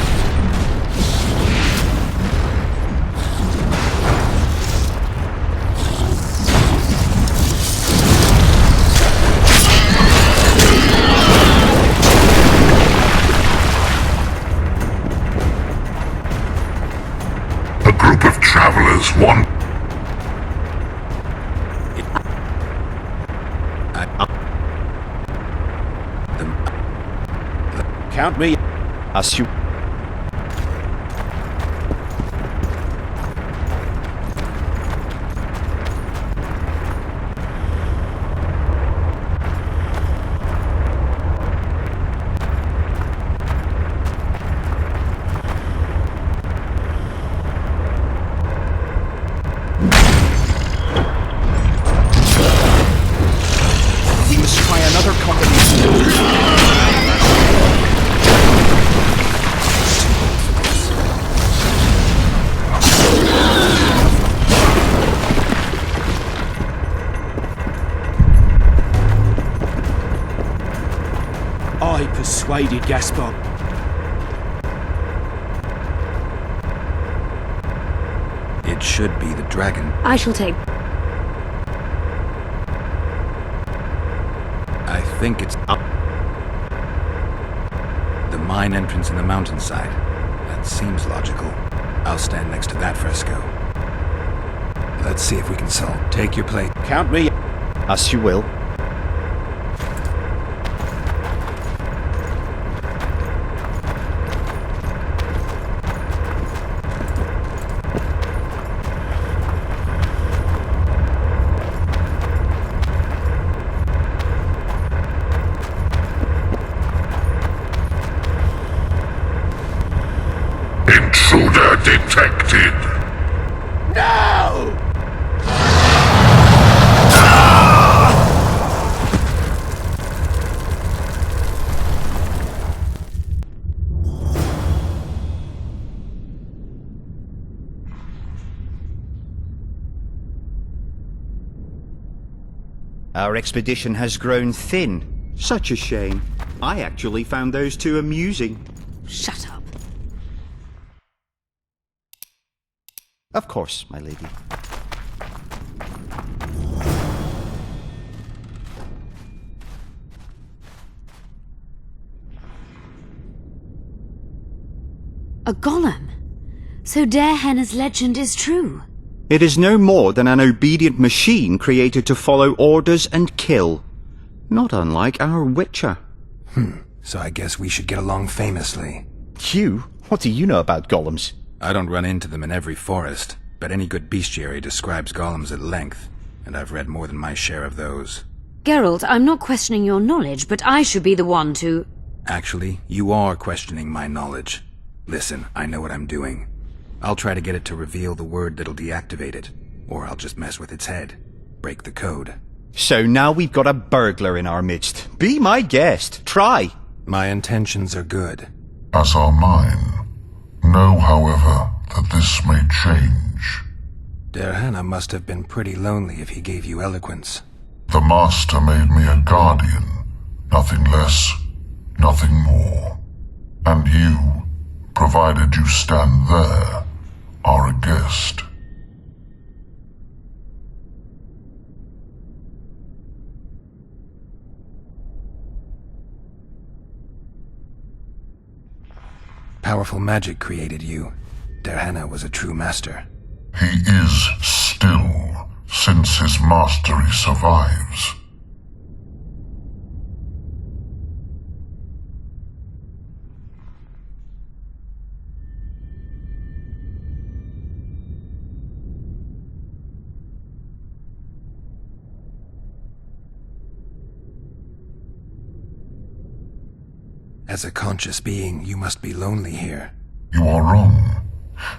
S1: A group of travelers want...
S16: Count me.
S11: As you...
S18: persuaded, Gaspar.
S3: It should be the dragon.
S21: I shall take...
S3: I think it's up. The mine entrance in the mountainside. That seems logical. I'll stand next to that fresco. Let's see if we can solve. Take your plate.
S11: Count me. As you will.
S1: Intruder detected!
S7: No!
S11: Our expedition has grown thin. Such a shame. I actually found those two amusing.
S21: Shut up.
S11: Of course, my lady.
S21: A golem? So Darehenna's legend is true?
S11: It is no more than an obedient machine created to follow orders and kill. Not unlike our Witcher.
S3: So I guess we should get along famously.
S10: Hugh, what do you know about golems?
S3: I don't run into them in every forest, but any good bestiary describes golems at length, and I've read more than my share of those.
S21: Geralt, I'm not questioning your knowledge, but I should be the one to...
S3: Actually, you are questioning my knowledge. Listen, I know what I'm doing. I'll try to get it to reveal the word that'll deactivate it, or I'll just mess with its head. Break the code.
S10: So now we've got a burglar in our midst. Be my guest. Try.
S3: My intentions are good.
S1: As are mine. Know, however, that this may change.
S3: Darehenna must have been pretty lonely if he gave you eloquence.
S1: The Master made me a guardian. Nothing less, nothing more. And you, provided you stand there, are a guest.
S3: Powerful magic created you. Darehenna was a true master.
S1: He is still, since his mastery survives.
S3: As a conscious being, you must be lonely here.
S1: You are wrong.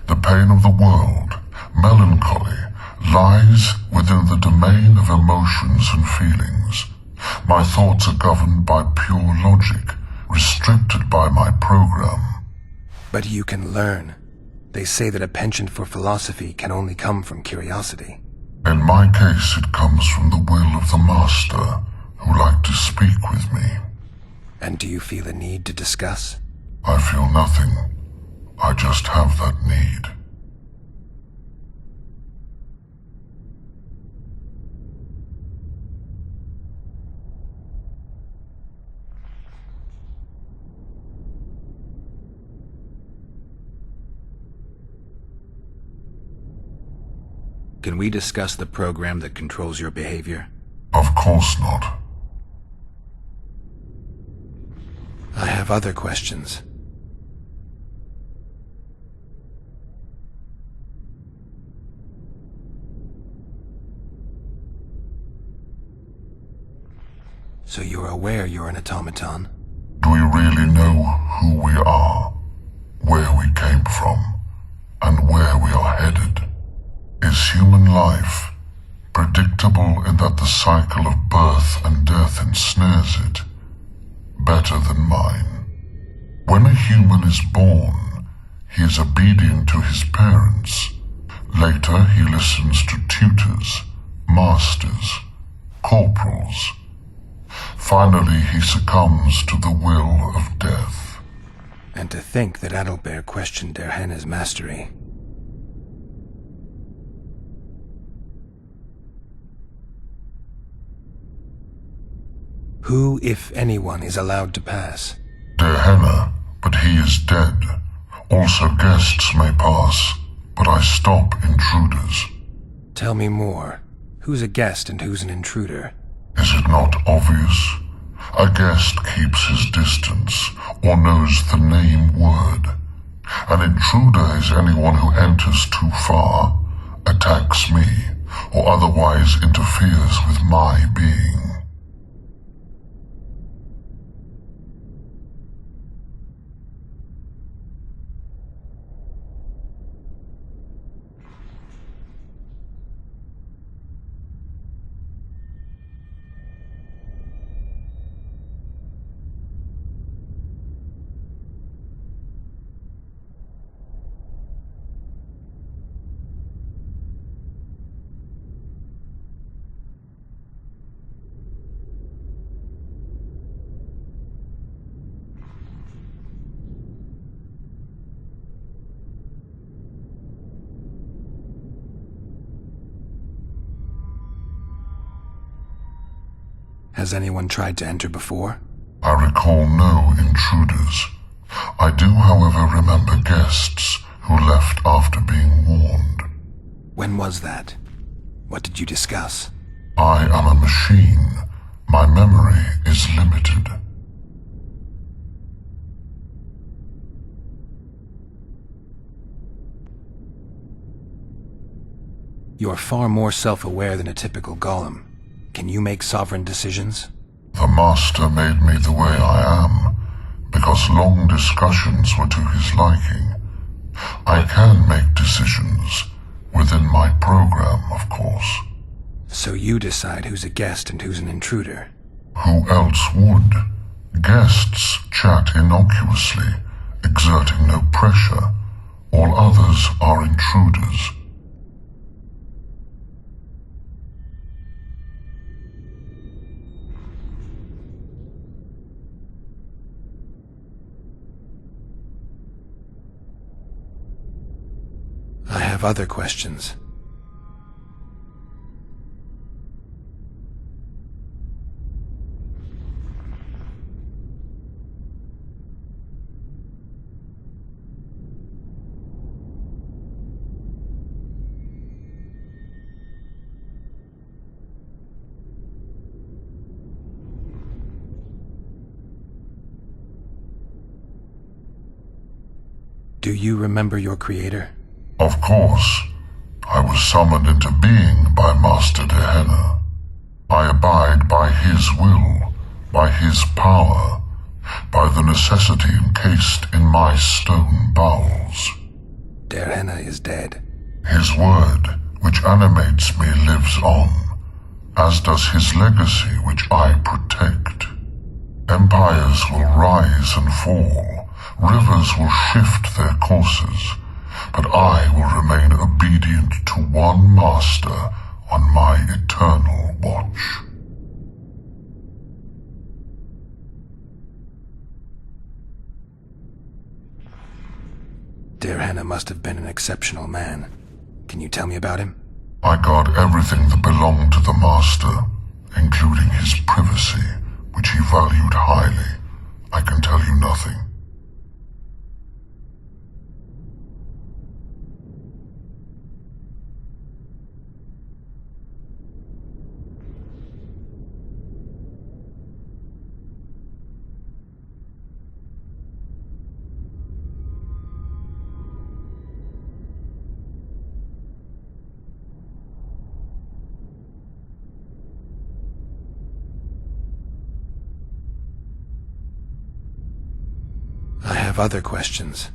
S1: The pain of the world, melancholy, lies within the domain of emotions and feelings. My thoughts are governed by pure logic, restricted by my program.
S3: But you can learn. They say that a penchant for philosophy can only come from curiosity.
S1: In my case, it comes from the will of the Master, who liked to speak with me.
S3: And do you feel a need to discuss?
S1: I feel nothing. I just have that need.
S3: Can we discuss the program that controls your behavior?
S1: Of course not.
S3: I have other questions. So you're aware you're an automaton?
S1: Do we really know who we are, where we came from, and where we are headed? Is human life predictable in that the cycle of birth and death ensnares it? Better than mine. When a human is born, he is obedient to his parents. Later he listens to tutors, masters, corporals. Finally, he succumbs to the will of death.
S3: And to think that Adalbert questioned Derhenna's mastery. Who, if anyone, is allowed to pass?
S1: Derhenna, but he is dead. Also guests may pass, but I stop intruders.
S3: Tell me more. Who's a guest and who's an intruder?
S1: Is it not obvious? A guest keeps his distance, or knows the name word. An intruder is anyone who enters too far, attacks me, or otherwise interferes with my being.
S3: Has anyone tried to enter before?
S1: I recall no intruders. I do, however, remember guests who left after being warned.
S3: When was that? What did you discuss?
S1: I am a machine. My memory is limited.
S3: You are far more self-aware than a typical golem. Can you make sovereign decisions?
S1: The Master made me the way I am, because long discussions were to his liking. I can make decisions, within my program, of course.
S3: So you decide who's a guest and who's an intruder?
S1: Who else would? Guests chat innocuously, exerting no pressure. All others are intruders.
S3: I have other questions. Do you remember your creator?
S1: Of course. I was summoned into being by Master Derhenna. I abide by his will, by his power, by the necessity encased in my stone bowels.
S3: Derhenna is dead.
S1: His word, which animates me, lives on, as does his legacy, which I protect. Empires will rise and fall, rivers will shift their courses, but I will remain obedient to one master on my eternal watch.
S3: Derhenna must have been an exceptional man. Can you tell me about him?
S1: I guard everything that belonged to the master, including his privacy, which he valued highly. I can tell you nothing.
S3: I have other questions.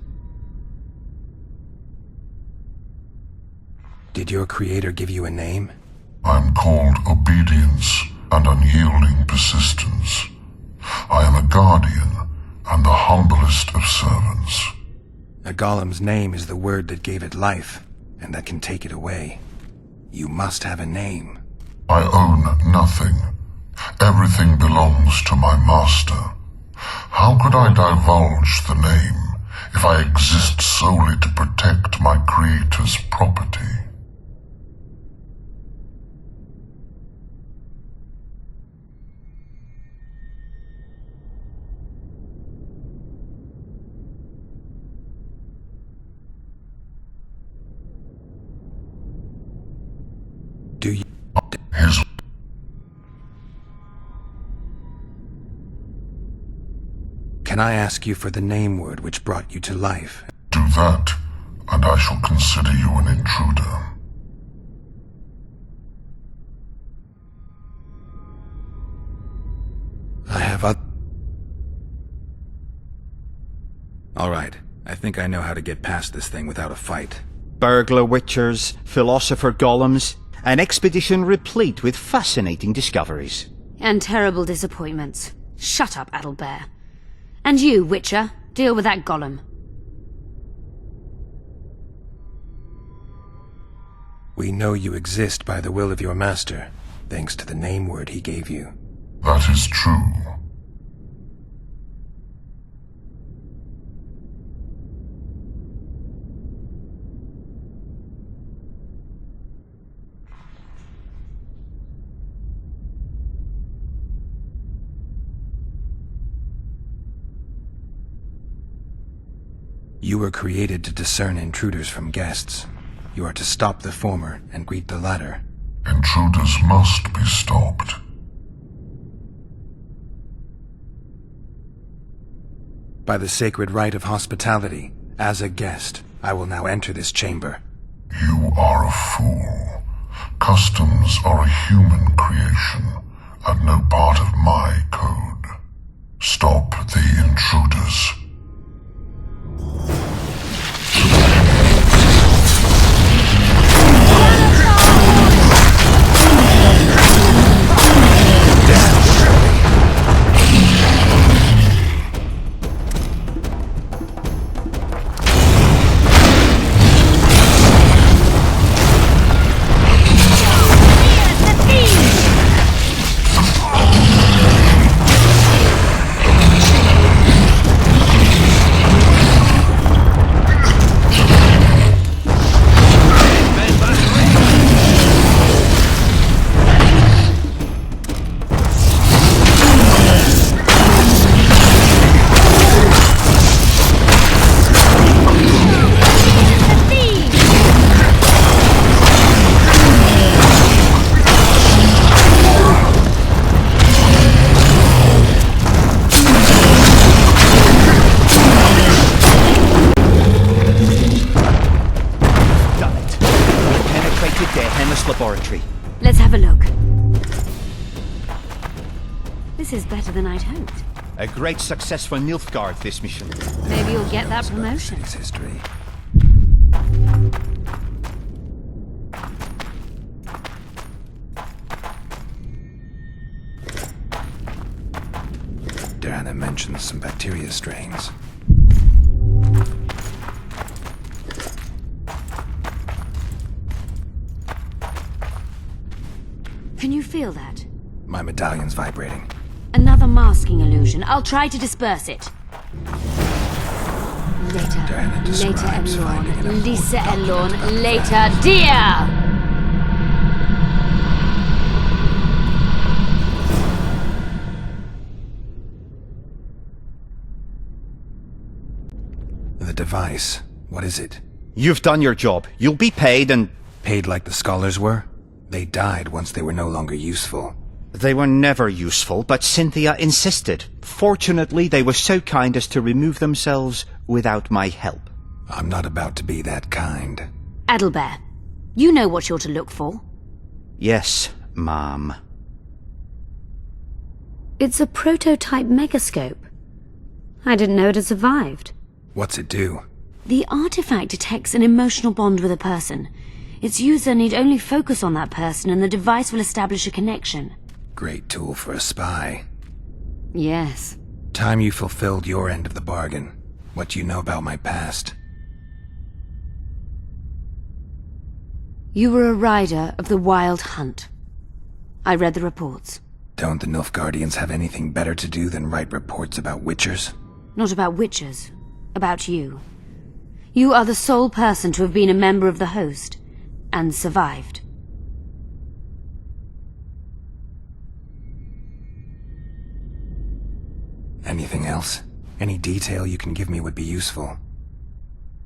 S3: Did your creator give you a name?
S1: I'm called obedience and unyielding persistence. I am a guardian and the humblest of servants.
S3: A golem's name is the word that gave it life, and that can take it away. You must have a name.
S1: I own nothing. Everything belongs to my master. How could I divulge the name if I exist solely to protect my creator's property?
S3: Do you...
S1: His...
S3: Can I ask you for the name word which brought you to life?
S1: Do that, and I shall consider you an intruder.
S3: I have a... Alright, I think I know how to get past this thing without a fight.
S11: Burglar witchers, philosopher golems, an expedition replete with fascinating discoveries.
S21: And terrible disappointments. Shut up, Adelbert. And you, Witcher, deal with that golem.
S3: We know you exist by the will of your master, thanks to the name word he gave you.
S1: That is true.
S3: You were created to discern intruders from guests. You are to stop the former and greet the latter.
S1: Intruders must be stopped.
S3: By the sacred rite of hospitality, as a guest, I will now enter this chamber.
S1: You are a fool. Customs are a human creation, and no part of my code. Stop the intruders.
S11: Laboratory.
S21: Let's have a look. This is better than I'd hoped.
S11: A great success for Nilfgaard, this mission.
S21: Maybe you'll get that promotion.
S3: History. Diana mentions some bacteria strains.
S21: Can you feel that?
S3: My medallion's vibrating.
S21: Another masking illusion. I'll try to disperse it. Later. Later, Elorn. Lisa Elorn. Later, dear!
S3: The device. What is it?
S11: You've done your job. You'll be paid and...
S3: Paid like the scholars were? They died once they were no longer useful.
S11: They were never useful, but Cynthia insisted. Fortunately, they were so kind as to remove themselves without my help.
S3: I'm not about to be that kind.
S21: Adelbert, you know what you're to look for.
S11: Yes, ma'am.
S21: It's a prototype megascope. I didn't know it had survived.
S3: What's it do?
S21: The artifact detects an emotional bond with a person. Its user need only focus on that person and the device will establish a connection.
S3: Great tool for a spy.
S21: Yes.
S3: Time you fulfilled your end of the bargain. What do you know about my past?
S21: You were a rider of the Wild Hunt. I read the reports.
S3: Don't the Nilfgaardians have anything better to do than write reports about Witchers?
S21: Not about Witchers. About you. You are the sole person to have been a member of the Host, and survived.
S3: Anything else? Any detail you can give me would be useful.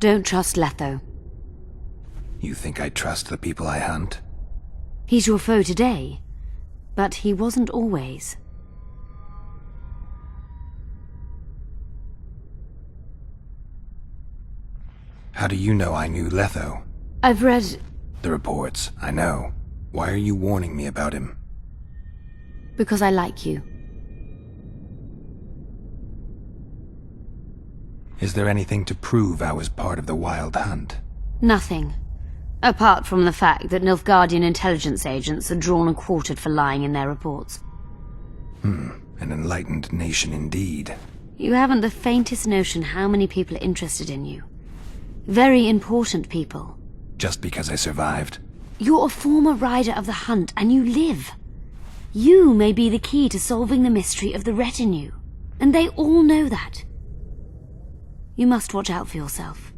S21: Don't trust Letho.
S3: You think I trust the people I hunt?
S21: He's your foe today, but he wasn't always.
S3: How do you know I knew Letho?
S21: I've read...
S3: The reports, I know. Why are you warning me about him?
S21: because I like you.
S3: Is there anything to prove I was part of the Wild Hunt?
S21: Nothing. Apart from the fact that Nilfgaardian intelligence agents are drawn and quartered for lying in their reports.
S3: An enlightened nation indeed.
S21: You haven't the faintest notion how many people are interested in you. Very important people.
S3: Just because I survived?
S21: You're a former rider of the hunt, and you live. You may be the key to solving the mystery of the retinue, and they all know that. You must watch out for yourself.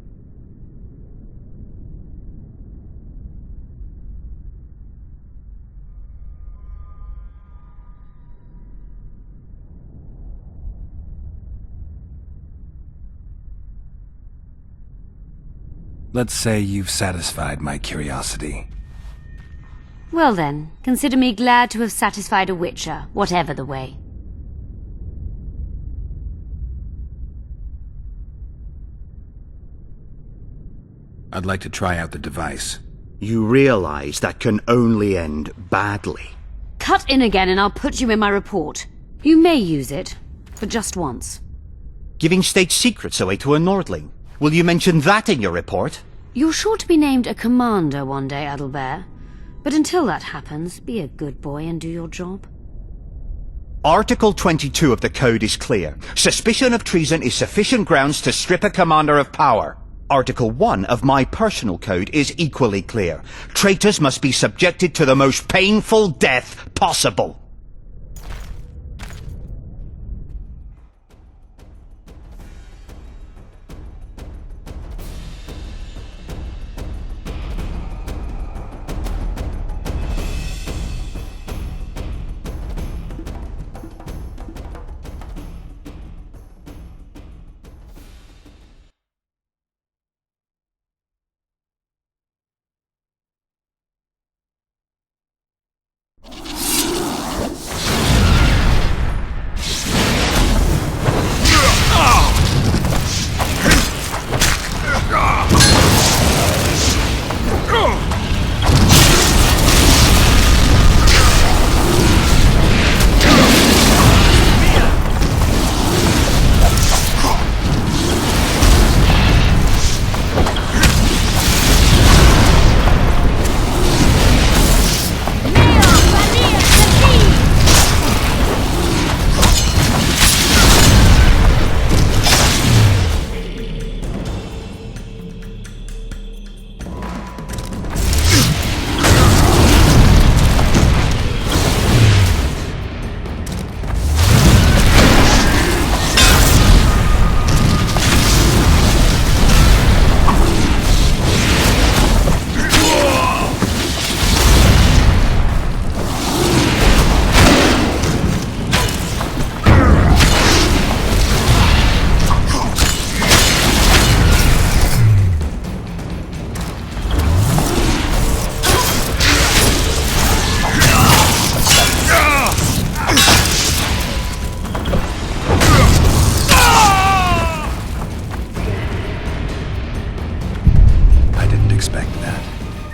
S3: Let's say you've satisfied my curiosity.
S21: Well then, consider me glad to have satisfied a Witcher, whatever the way.
S3: I'd like to try out the device.
S11: You realize that can only end badly.
S21: Cut in again and I'll put you in my report. You may use it, but just once.
S11: Giving state secrets away to a Nordling. Will you mention that in your report?
S21: You're sure to be named a commander one day, Adalbert. But until that happens, be a good boy and do your job.
S11: Article 22 of the Code is clear. Suspicion of treason is sufficient grounds to strip a commander of power. Article 1 of my personal code is equally clear. Traitors must be subjected to the most painful death possible.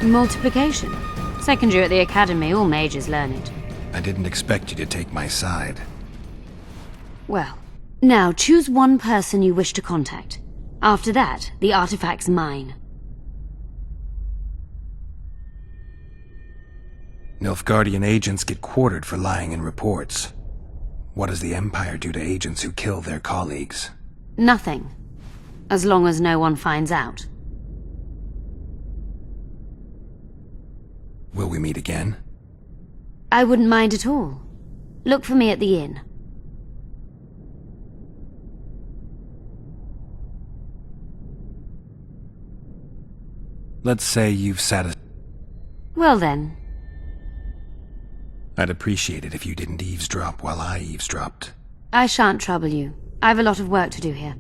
S21: Multiplication. Second year at the academy, all mages learn it.
S3: I didn't expect you to take my side.
S21: Well, now choose one person you wish to contact. After that, the artifact's mine.
S3: Nilfgaardian agents get quartered for lying in reports. What does the Empire do to agents who kill their colleagues?
S21: Nothing. As long as no one finds out.
S3: Will we meet again?
S21: I wouldn't mind at all. Look for me at the inn.
S3: Let's say you've satisfied.
S21: Well then.
S3: I'd appreciate it if you didn't eavesdrop while I eavesdropped.
S21: I shan't trouble you. I've a lot of work to do here.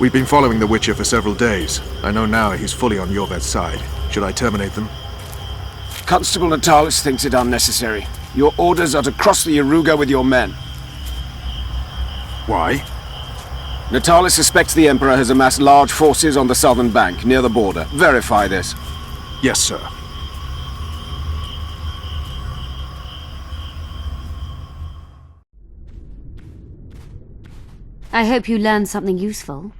S23: We've been following the Witcher for several days. I know now he's fully on Yorvet's side. Should I terminate them?
S17: Constable Natalis thinks it unnecessary. Your orders are to cross the Yaruga with your men.
S23: Why?
S17: Natalis suspects the Emperor has amassed large forces on the southern bank, near the border. Verify this.
S23: Yes, sir.
S21: I hope you learned something useful.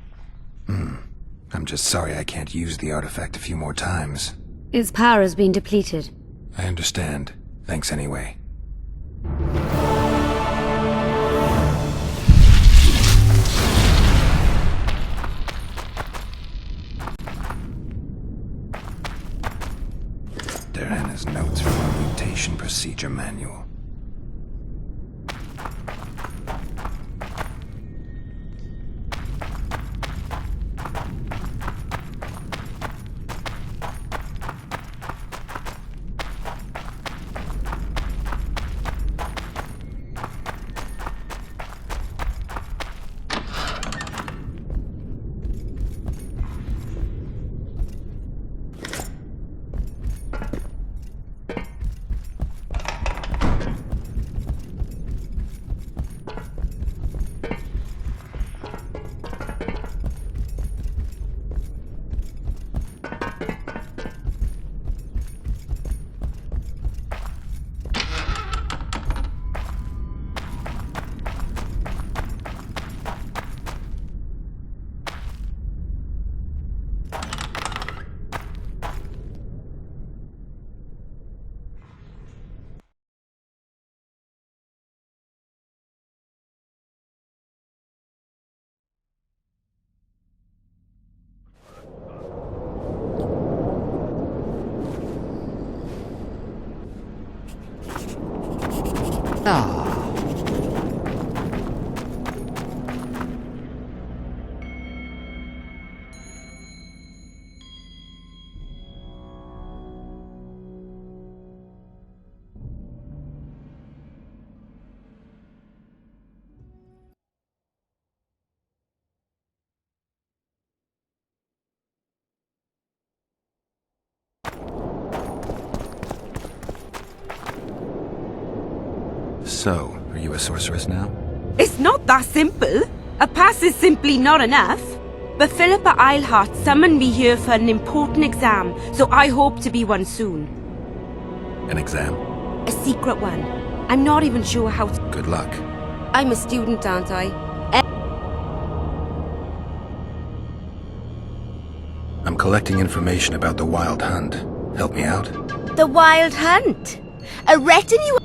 S3: I'm just sorry I can't use the artifact a few more times.
S21: Its power has been depleted.
S3: I understand. Thanks anyway. Diana's notes from our mutation procedure manual. So, are you a sorceress now?
S20: It's not that simple. A pass is simply not enough. But Philippa Eilhart summoned me here for an important exam, so I hope to be one soon.
S3: An exam?
S20: A secret one. I'm not even sure how to...
S3: Good luck.
S20: I'm a student, aren't I?
S3: I'm collecting information about the Wild Hunt. Help me out?
S20: The Wild Hunt? A retinue...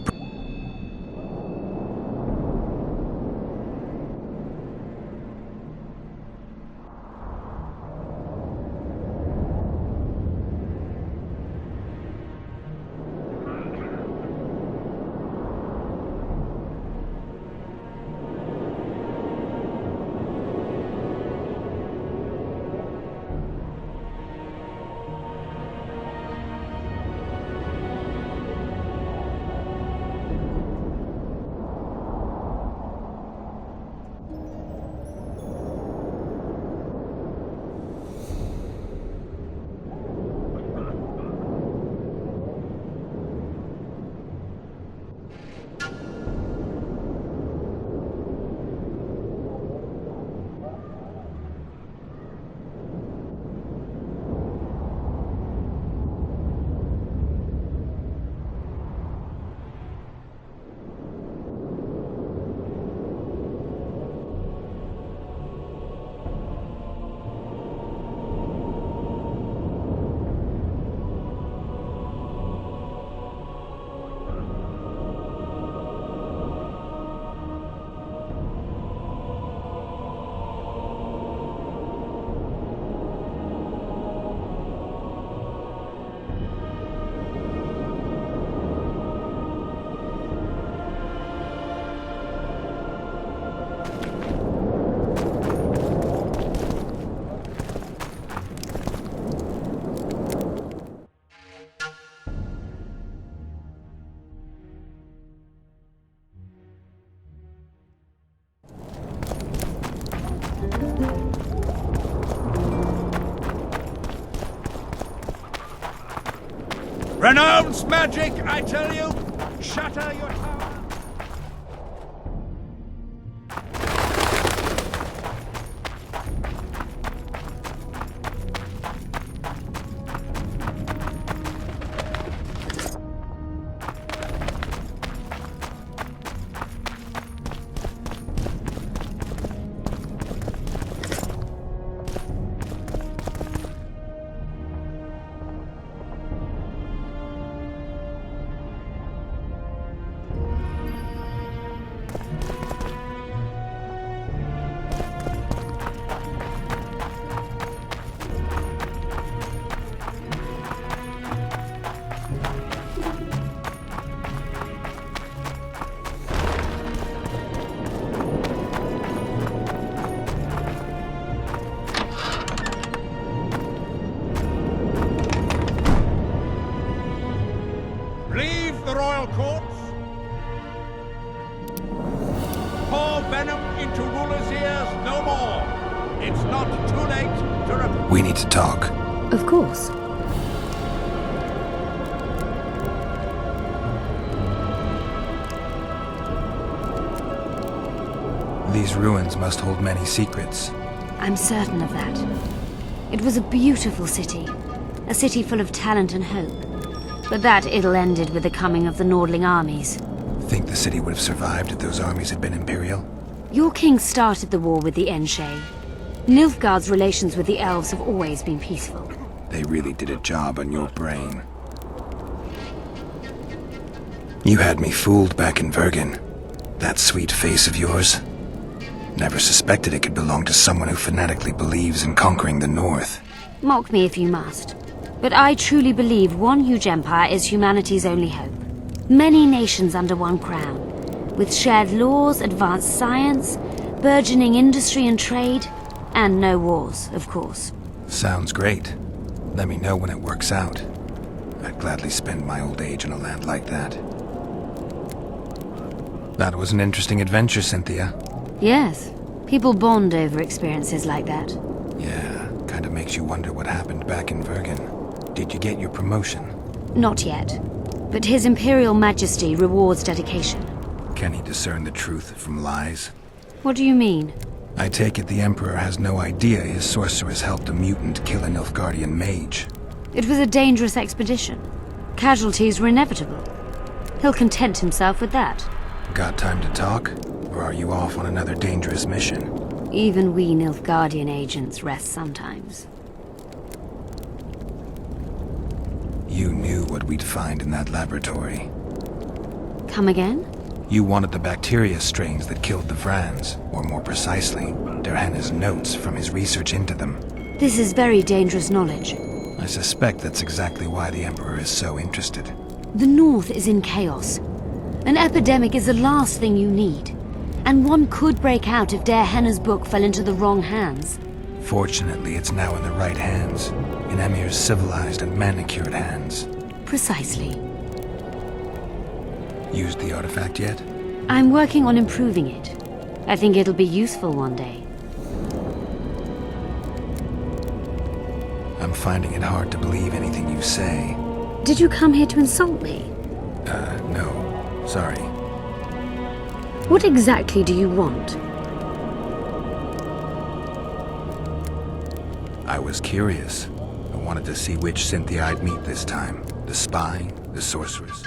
S7: Renounce magic, I tell you! Shatter your tower! Leave the royal courts. Pour venom into rulers' ears no more. It's not too late to repent.
S3: We need to talk.
S21: Of course.
S3: These ruins must hold many secrets.
S21: I'm certain of that. It was a beautiful city. A city full of talent and hope. But that ill ended with the coming of the Nordling armies.
S3: Think the city would have survived if those armies had been Imperial?
S21: Your king started the war with the Enshe. Nilfgaard's relations with the elves have always been peaceful.
S3: They really did a job on your brain. You had me fooled back in Vergen. That sweet face of yours. Never suspected it could belong to someone who fanatically believes in conquering the North.
S21: Mock me if you must. But I truly believe one huge empire is humanity's only hope. Many nations under one crown, with shared laws, advanced science, burgeoning industry and trade, and no wars, of course.
S3: Sounds great. Let me know when it works out. I'd gladly spend my old age in a land like that. That was an interesting adventure, Cynthia.
S21: Yes, people bond over experiences like that.
S3: Yeah, kind of makes you wonder what happened back in Vergen. Did you get your promotion?
S21: Not yet, but His Imperial Majesty rewards dedication.
S3: Can he discern the truth from lies?
S21: What do you mean?
S3: I take it the Emperor has no idea his sorceress helped a mutant kill a Nilfgaardian mage.
S21: It was a dangerous expedition. Casualties were inevitable. He'll content himself with that.
S3: Got time to talk? Or are you off on another dangerous mission?
S21: Even we Nilfgaardian agents rest sometimes.
S3: You knew what we'd find in that laboratory.
S21: Come again?
S3: You wanted the bacteria strains that killed the Vrans, or more precisely, Derhenna's notes from his research into them.
S21: This is very dangerous knowledge.
S3: I suspect that's exactly why the Emperor is so interested.
S21: The North is in chaos. An epidemic is the last thing you need. And one could break out if Derhenna's book fell into the wrong hands.
S3: Fortunately, it's now in the right hands. In Emir's civilized and manicured hands.
S21: Precisely.
S3: Used the artifact yet?
S21: I'm working on improving it. I think it'll be useful one day.
S3: I'm finding it hard to believe anything you say.
S21: Did you come here to insult me?
S3: No. Sorry.
S21: What exactly do you want?
S3: I was curious. I wanted to see which Cynthia I'd meet this time. The spy, the sorceress.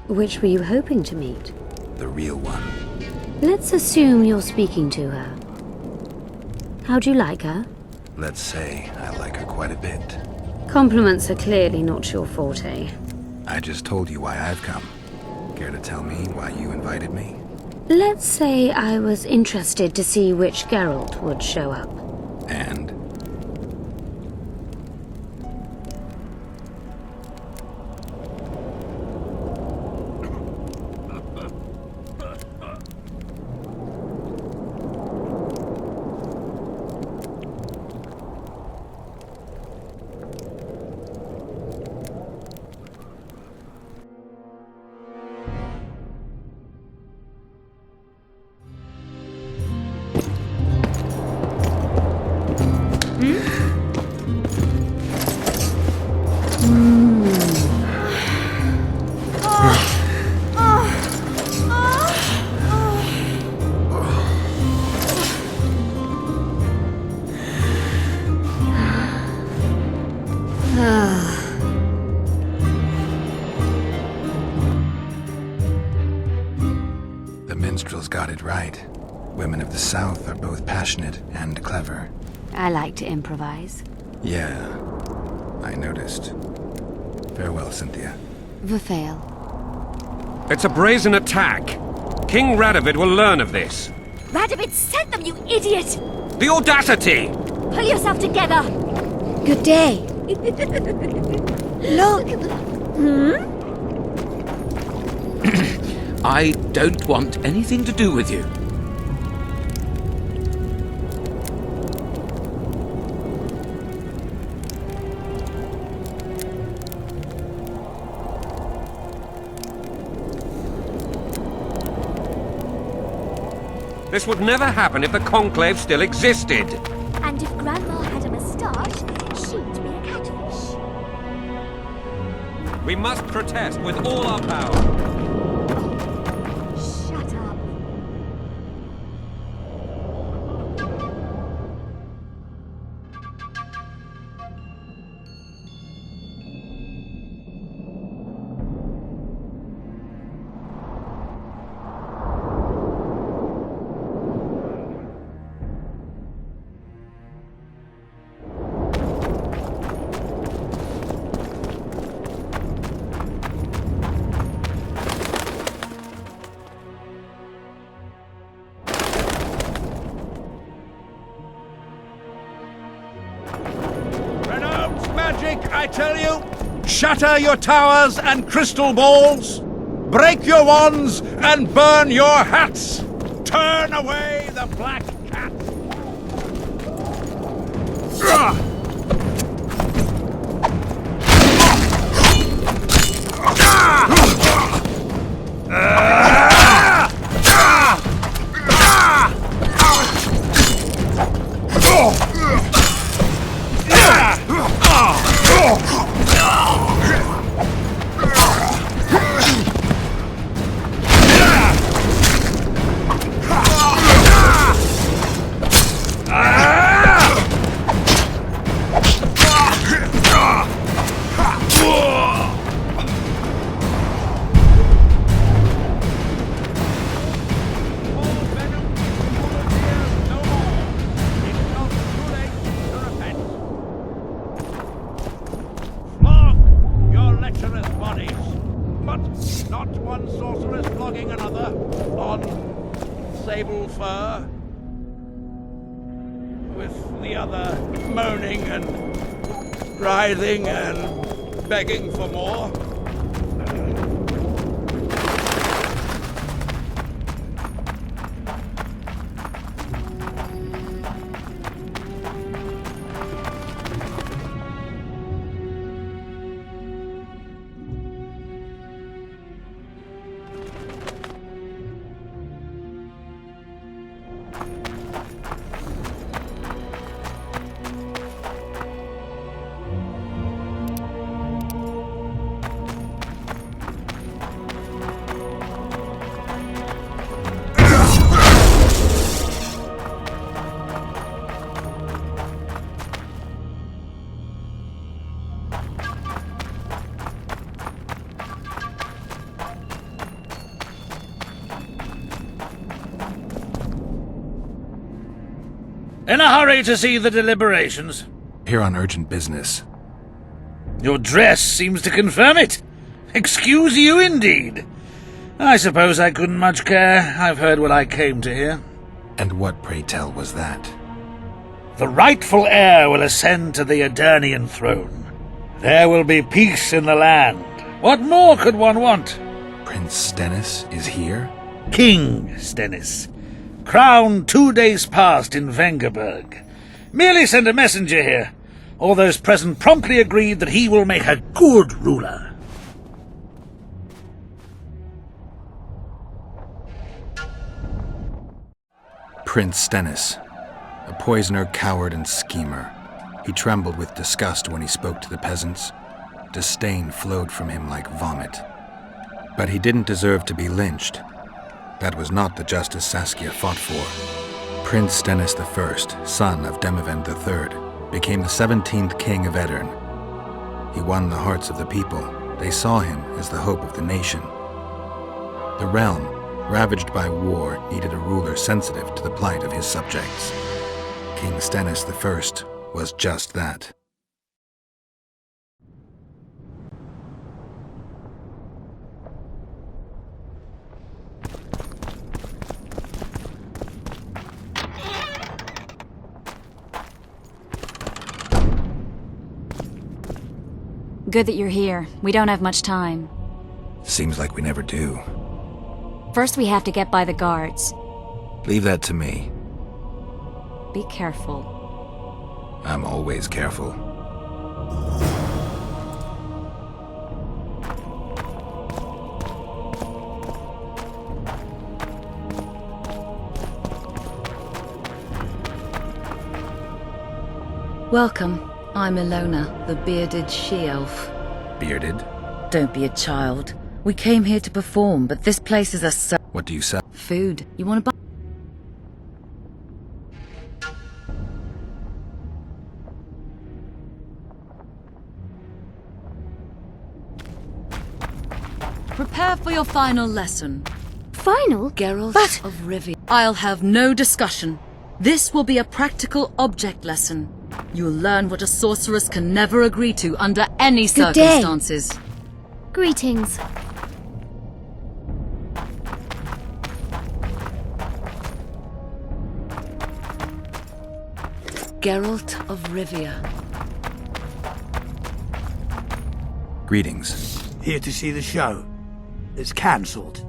S21: Which were you hoping to meet?
S3: The real one.
S21: Let's assume you're speaking to her. How do you like her?
S3: Let's say I like her quite a bit.
S21: Compliments are clearly not your forte.
S3: I just told you why I've come. Care to tell me why you invited me?
S21: Let's say I was interested to see which Geralt would show up.
S3: And? The minstrels got it right. Women of the South are both passionate and clever.
S21: I like to improvise.
S3: Yeah, I noticed. Farewell, Cynthia.
S21: Vafail.
S2: It's a brazen attack. King Radovid will learn of this.
S21: Radovid sent them, you idiot!
S2: The audacity!
S21: Pull yourself together! Good day. Look!
S5: I don't want anything to do with you.
S2: This would never happen if the Conclave still existed.
S21: And if Grandma had a moustache, she'd be a catfish.
S2: We must protest with all our power.
S21: Shut up.
S7: I tell you, shatter your towers and crystal balls, break your wands and burn your hats, turn away the black cat. Not one sorceress flogging another on sable fur, with the other moaning and writhing and begging for more.
S6: In a hurry to see the deliberations?
S3: Here on urgent business.
S6: Your dress seems to confirm it. Excuse you indeed. I suppose I couldn't much care. I've heard what I came to hear.
S3: And what, pray tell, was that?
S6: The rightful heir will ascend to the Aedirnian throne. There will be peace in the land. What more could one want?
S3: Prince Stennis is here?
S6: King Stennis. Crowned 2 days past in Vengerberg. Merely send a messenger here. All those present promptly agreed that he will make a good ruler.
S3: Prince Stennis. A poisoner, coward, and schemer. He trembled with disgust when he spoke to the peasants. Disdain flowed from him like vomit. But he didn't deserve to be lynched. That was not the justice Saskia fought for. Prince Stennis I, son of Demavend III, became the 17th king of Aedirn. He won the hearts of the people. They saw him as the hope of the nation. The realm, ravaged by war, needed a ruler sensitive to the plight of his subjects. King Stennis I was just that.
S8: Good that you're here. We don't have much time.
S3: Seems like we never do.
S8: First we have to get by the guards.
S3: Leave that to me.
S8: Be careful.
S3: I'm always careful.
S15: Welcome. I'm Ilona, the bearded she-elf.
S3: Bearded?
S15: Don't be a child. We came here to perform, but this place is a
S3: What do you sell?
S15: Food. You want to buy? Prepare for your final lesson.
S21: Final?
S15: Geralt of Rivia. I'll have no discussion. This will be a practical object lesson. You'll learn what a sorceress can never agree to under any
S21: Good day.
S15: circumstances.
S21: Greetings.
S15: Geralt of Rivia.
S3: Greetings.
S13: Here to see the show. It's cancelled.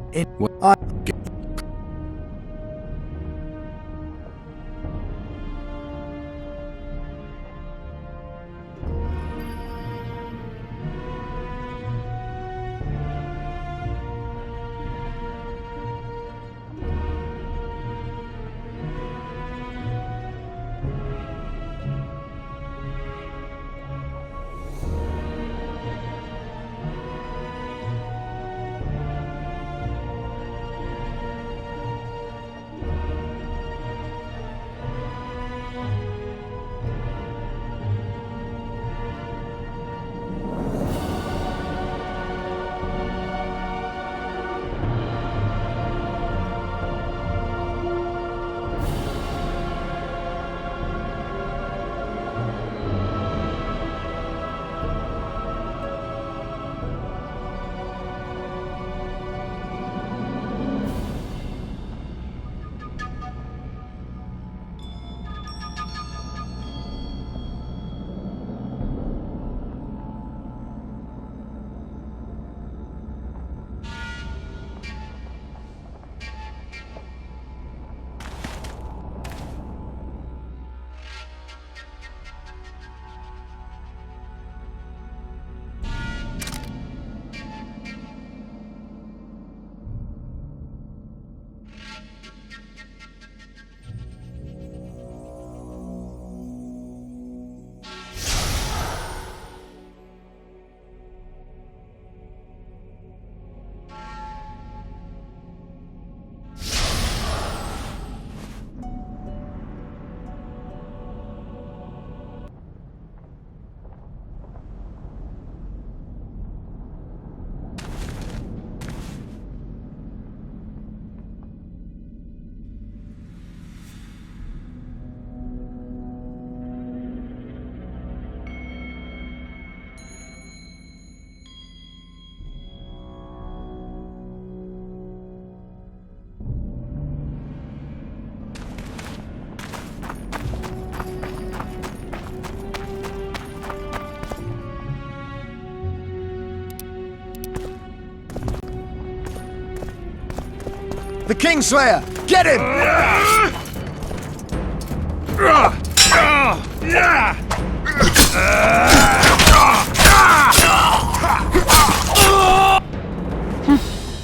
S10: The Kingslayer! Get him!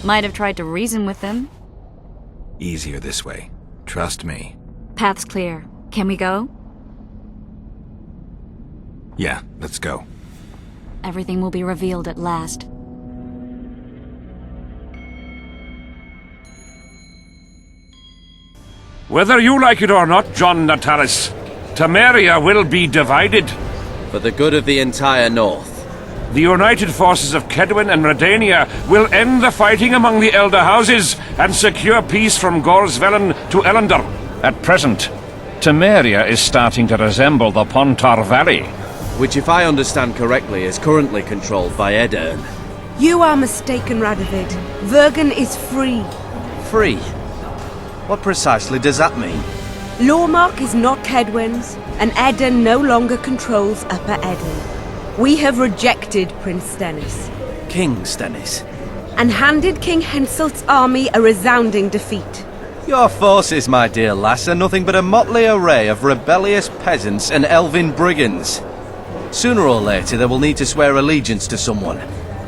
S8: Might have tried to reason with them.
S3: Easier this way. Trust me.
S8: Path's clear. Can we go?
S3: Yeah, let's go.
S8: Everything will be revealed at last.
S12: Whether you like it or not, John Natalis, Temeria will be divided.
S14: For the good of the entire North.
S12: The united forces of Kedwin and Redania will end the fighting among the Elder Houses and secure peace from Gorsvelen to Ellendar. At present, Temeria is starting to resemble the Pontar Valley.
S14: Which, if I understand correctly, is currently controlled by Edirn.
S20: You are mistaken, Radovid. Vergen is free.
S19: Free? What precisely does that mean?
S20: Lormark is not Kedwin's, and Edirn no longer controls Upper Edirn. We have rejected Prince Stennis.
S19: King Stennis?
S20: And handed King Henselt's army a resounding defeat.
S19: Your forces, my dear lass, are nothing but a motley array of rebellious peasants and elven brigands. Sooner or later they will need to swear allegiance to someone,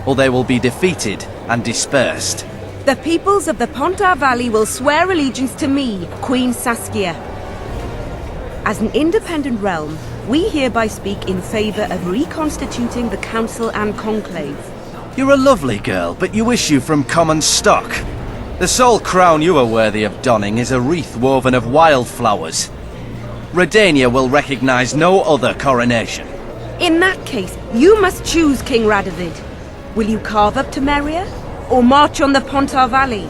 S19: or they will be defeated and dispersed.
S20: The peoples of the Pontar Valley will swear allegiance to me, Queen Saskia. As an independent realm, we hereby speak in favor of reconstituting the Council and Conclave.
S19: You're a lovely girl, but you issue from common stock. The sole crown you are worthy of donning is a wreath woven of wildflowers. Redania will recognize no other coronation.
S20: In that case, you must choose, King Radovid. Will you carve up Temeria, or march on the Pontar Valley?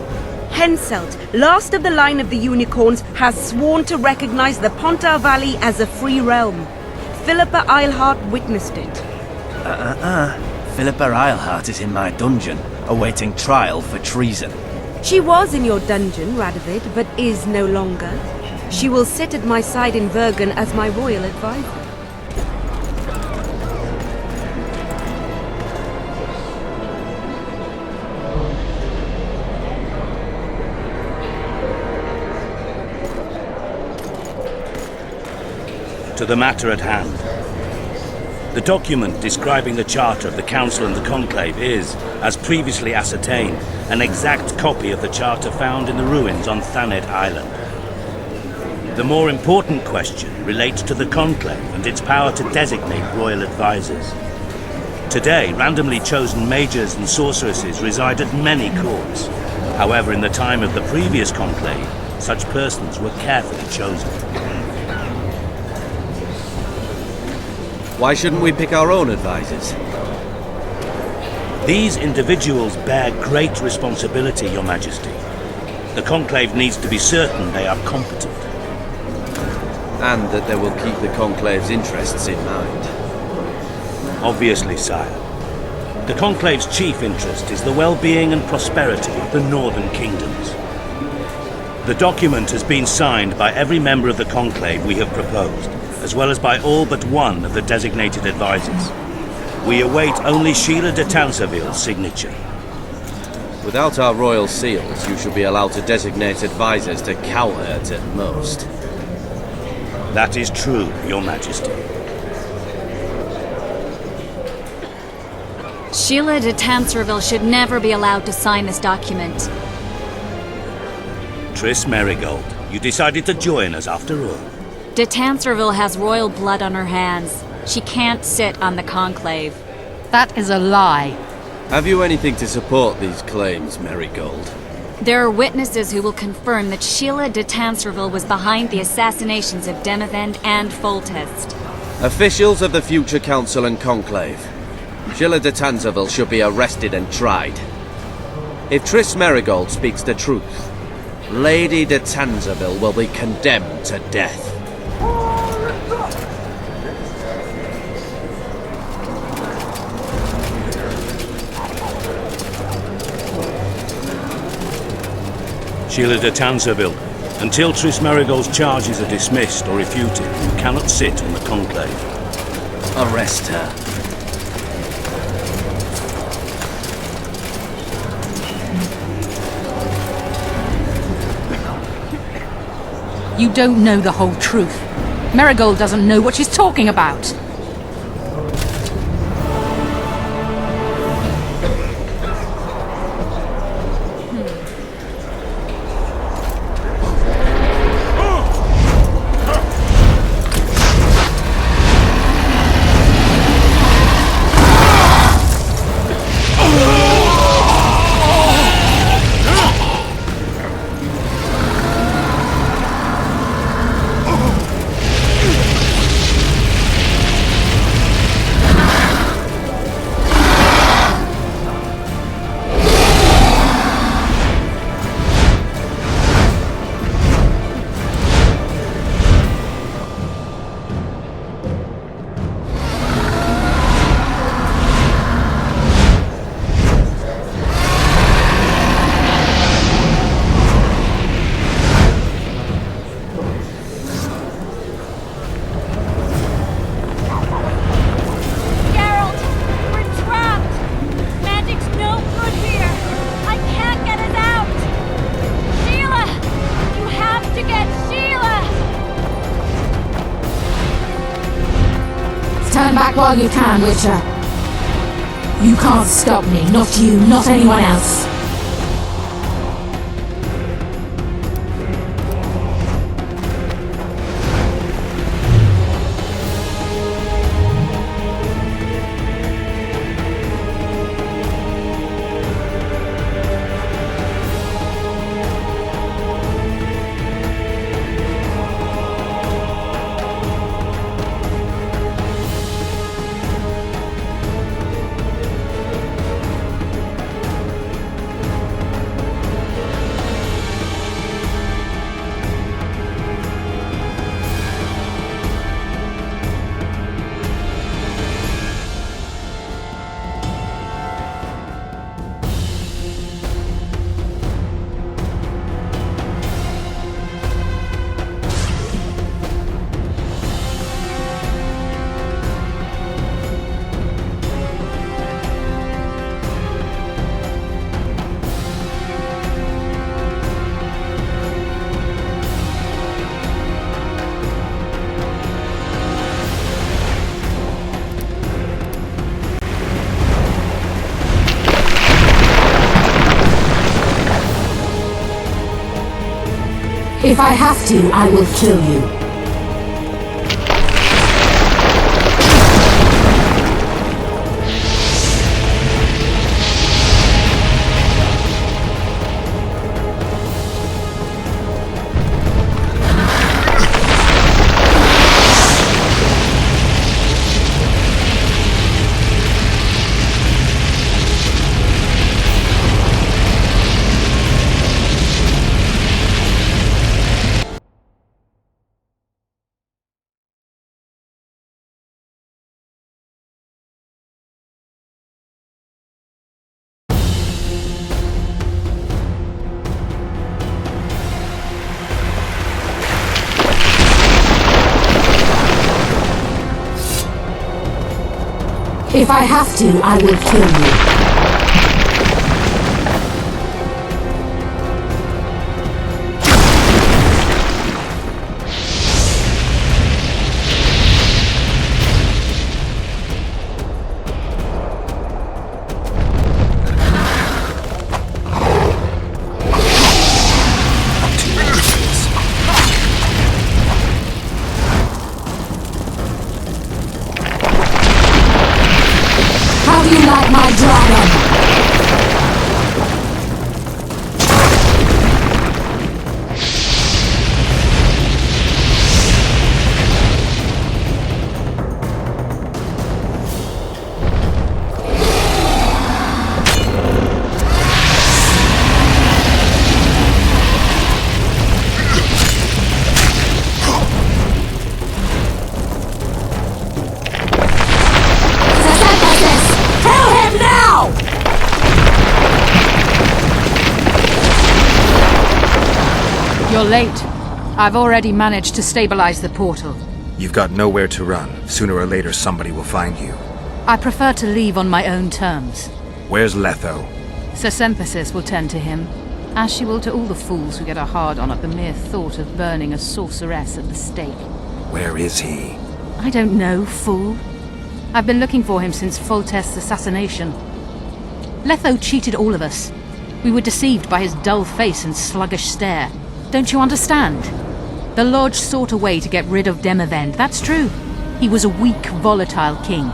S20: Henselt, last of the line of the Unicorns, has sworn to recognize the Pontar Valley as a free realm. Philippa Eilhart witnessed it.
S19: Philippa Eilhart is in my dungeon, awaiting trial for treason.
S20: She was in your dungeon, Radovid, but is no longer. She will sit at my side in Vergen as my royal advisor.
S22: To the matter at hand. The document describing the charter of the Council and the Conclave is, as previously ascertained, an exact copy of the charter found in the ruins on Thanet Island. The more important question relates to the Conclave and its power to designate royal advisors. Today, randomly chosen mages and sorceresses reside at many courts. However, in the time of the previous Conclave, such persons were carefully chosen.
S14: Why shouldn't we pick our own advisors?
S22: These individuals bear great responsibility, Your Majesty. The Conclave needs to be certain they are competent.
S14: And that they will keep the Conclave's interests in mind.
S22: Obviously, sire. The Conclave's chief interest is the well-being and prosperity of the Northern Kingdoms. The document has been signed by every member of the Conclave we have proposed, as well as by all but one of the designated advisors. We await only Sheila de Tanserville's signature.
S14: Without our royal seals, you should be allowed to designate advisors to cowherd at most.
S22: That is true, Your Majesty.
S8: Sheila de Tanserville should never be allowed to sign this document.
S22: Triss Merigold, you decided to join us after all.
S8: De Tanserville has royal blood on her hands. She can't sit on the Conclave.
S15: That is a lie.
S14: Have you anything to support these claims, Merigold?
S8: There are witnesses who will confirm that Sheila de Tanserville was behind the assassinations of Demavend and Foltest.
S14: Officials of the future Council and Conclave. Sheila de Tanserville should be arrested and tried. If Triss Merigold speaks the truth, Lady de Tanserville will be condemned to death.
S22: Sheila de Tanserville, until Triss Merigold's charges are dismissed or refuted, you cannot sit on the Conclave.
S19: Arrest her.
S4: You don't know the whole truth. Marigold doesn't know what she's talking about.
S9: Stand back while you can, Witcher. You can't stop me, not you, not anyone else. If I have to, I will kill you. If I have to, I will kill you. How do you like my dragon?
S4: You're late. I've already managed to stabilize the portal.
S3: You've got nowhere to run. Sooner or later somebody will find you.
S4: I prefer to leave on my own terms.
S3: Where's Letho?
S4: Sir Sempesis will tend to him. As she will to all the fools who get a hard-on at the mere thought of burning a sorceress at the stake.
S3: Where is he?
S4: I don't know, fool. I've been looking for him since Foltest's assassination. Letho cheated all of us. We were deceived by his dull face and sluggish stare. Don't you understand? The Lodge sought a way to get rid of Demavend, that's true. He was a weak, volatile king.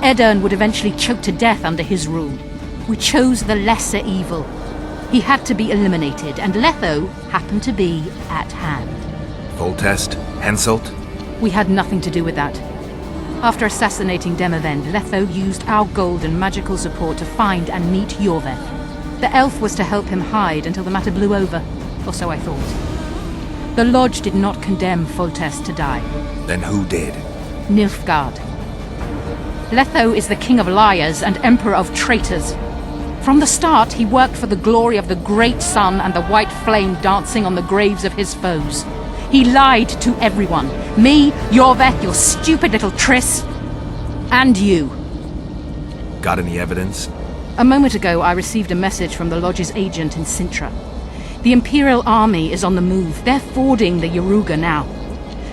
S4: Edirn would eventually choke to death under his rule. We chose the lesser evil. He had to be eliminated, and Letho happened to be at hand.
S3: Foltest? Henselt?
S4: We had nothing to do with that. After assassinating Demavend, Letho used our gold and magical support to find and meet Yorveth. The elf was to help him hide until the matter blew over, or so I thought. The Lodge did not condemn Foltest to die.
S3: Then who did?
S4: Nilfgaard. Letho is the king of liars and emperor of traitors. From the start, he worked for the glory of the great sun and the white flame dancing on the graves of his foes. He lied to everyone. Me, Yorveth, your stupid little Triss, and you.
S3: Got any evidence?
S4: A moment ago, I received a message from the Lodge's agent in Sintra. The Imperial Army is on the move. They're fording the Yaruga now.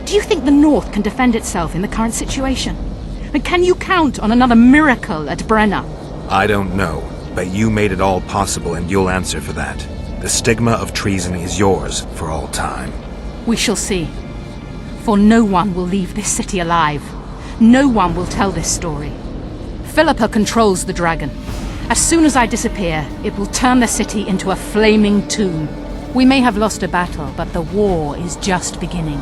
S4: Do you think the North can defend itself in the current situation? And can you count on another miracle at Brenna?
S3: I don't know, but you made it all possible and you'll answer for that. The stigma of treason is yours for all time.
S4: We shall see. For no one will leave this city alive. No one will tell this story. Philippa controls the dragon. As soon as I disappear, it will turn the city into a flaming tomb. We may have lost a battle, but the war is just beginning.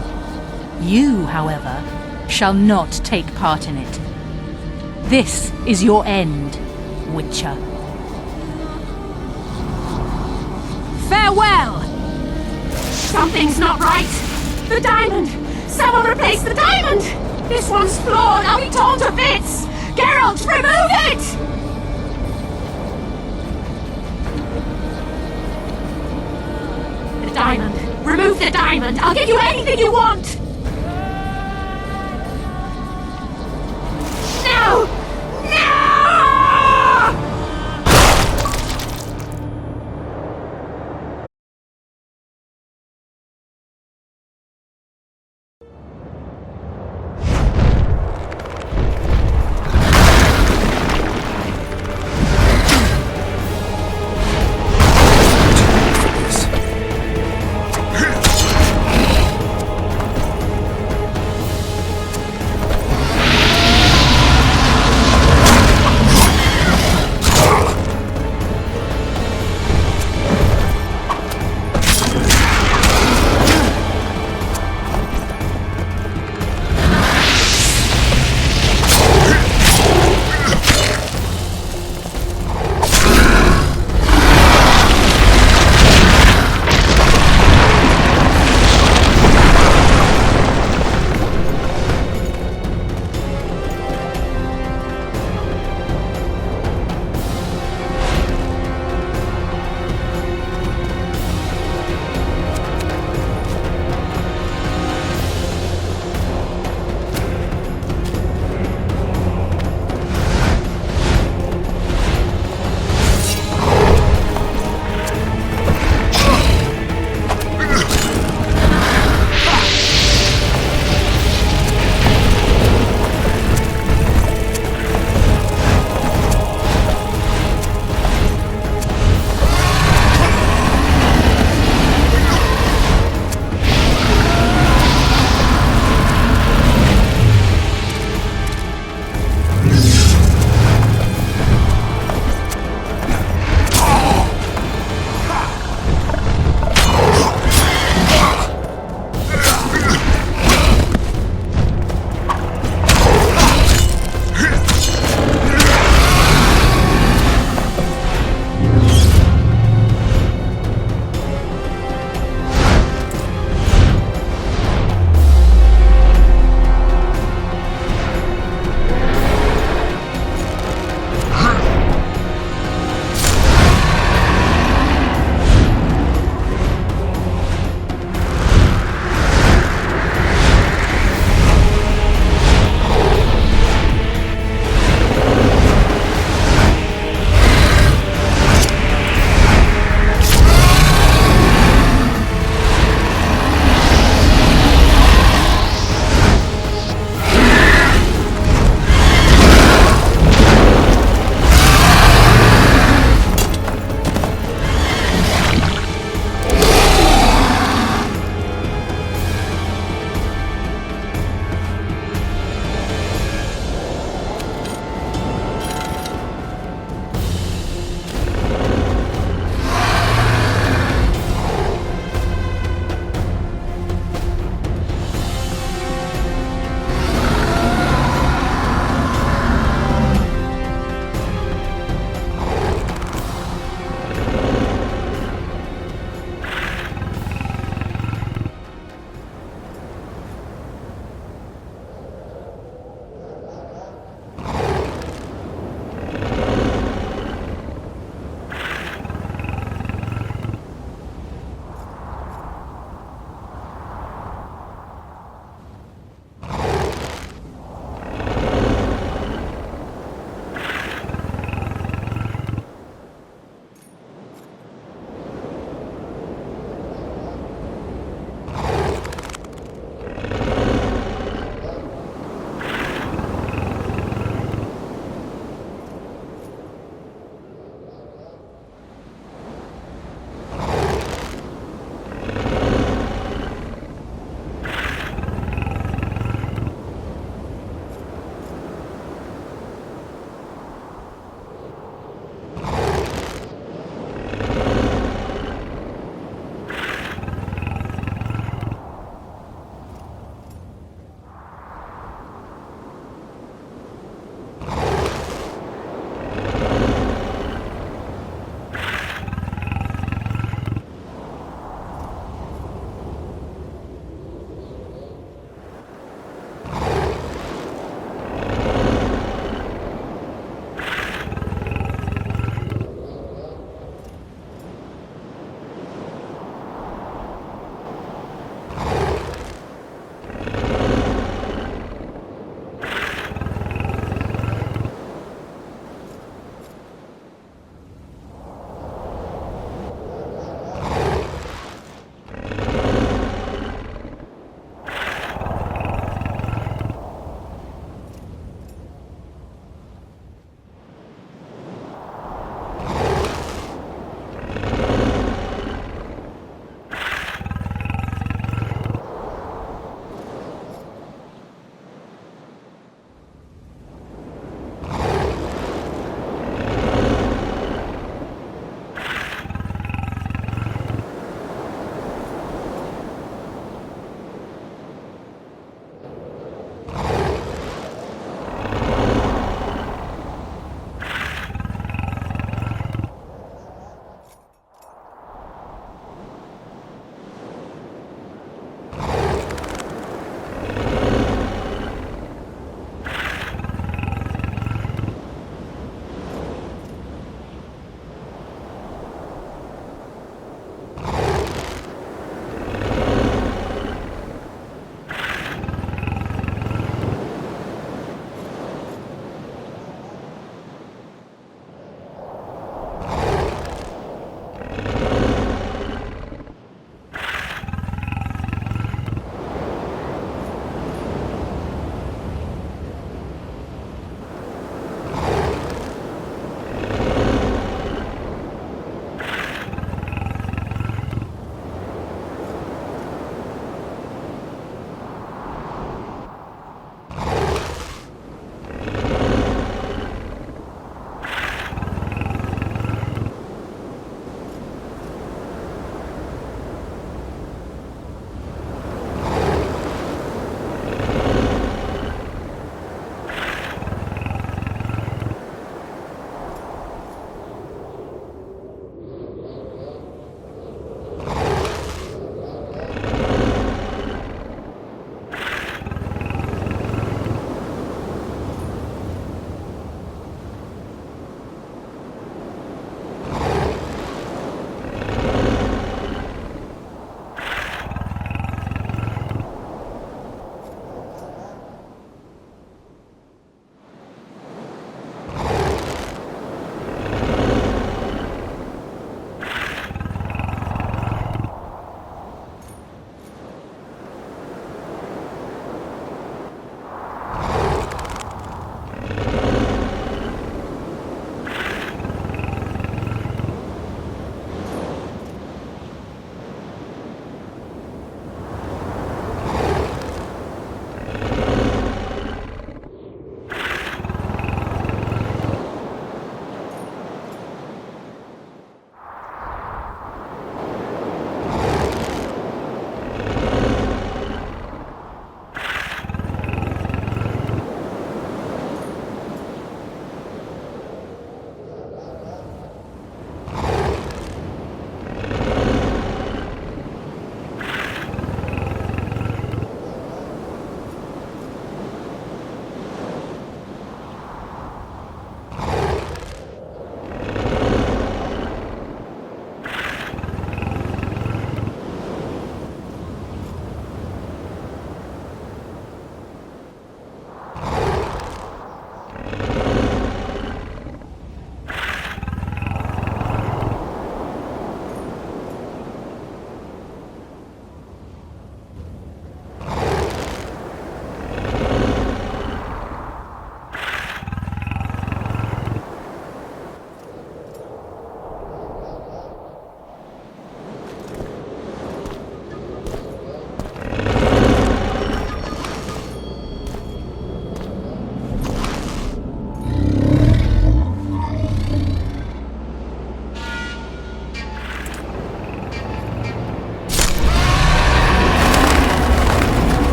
S4: You, however, shall not take part in it. This is your end, Witcher.
S9: Farewell! Something's not right! The diamond! Someone replace the diamond! This one's flawed! I'll be torn to bits! Geralt, remove it! The diamond! Remove the diamond! I'll give you anything you want! No! No!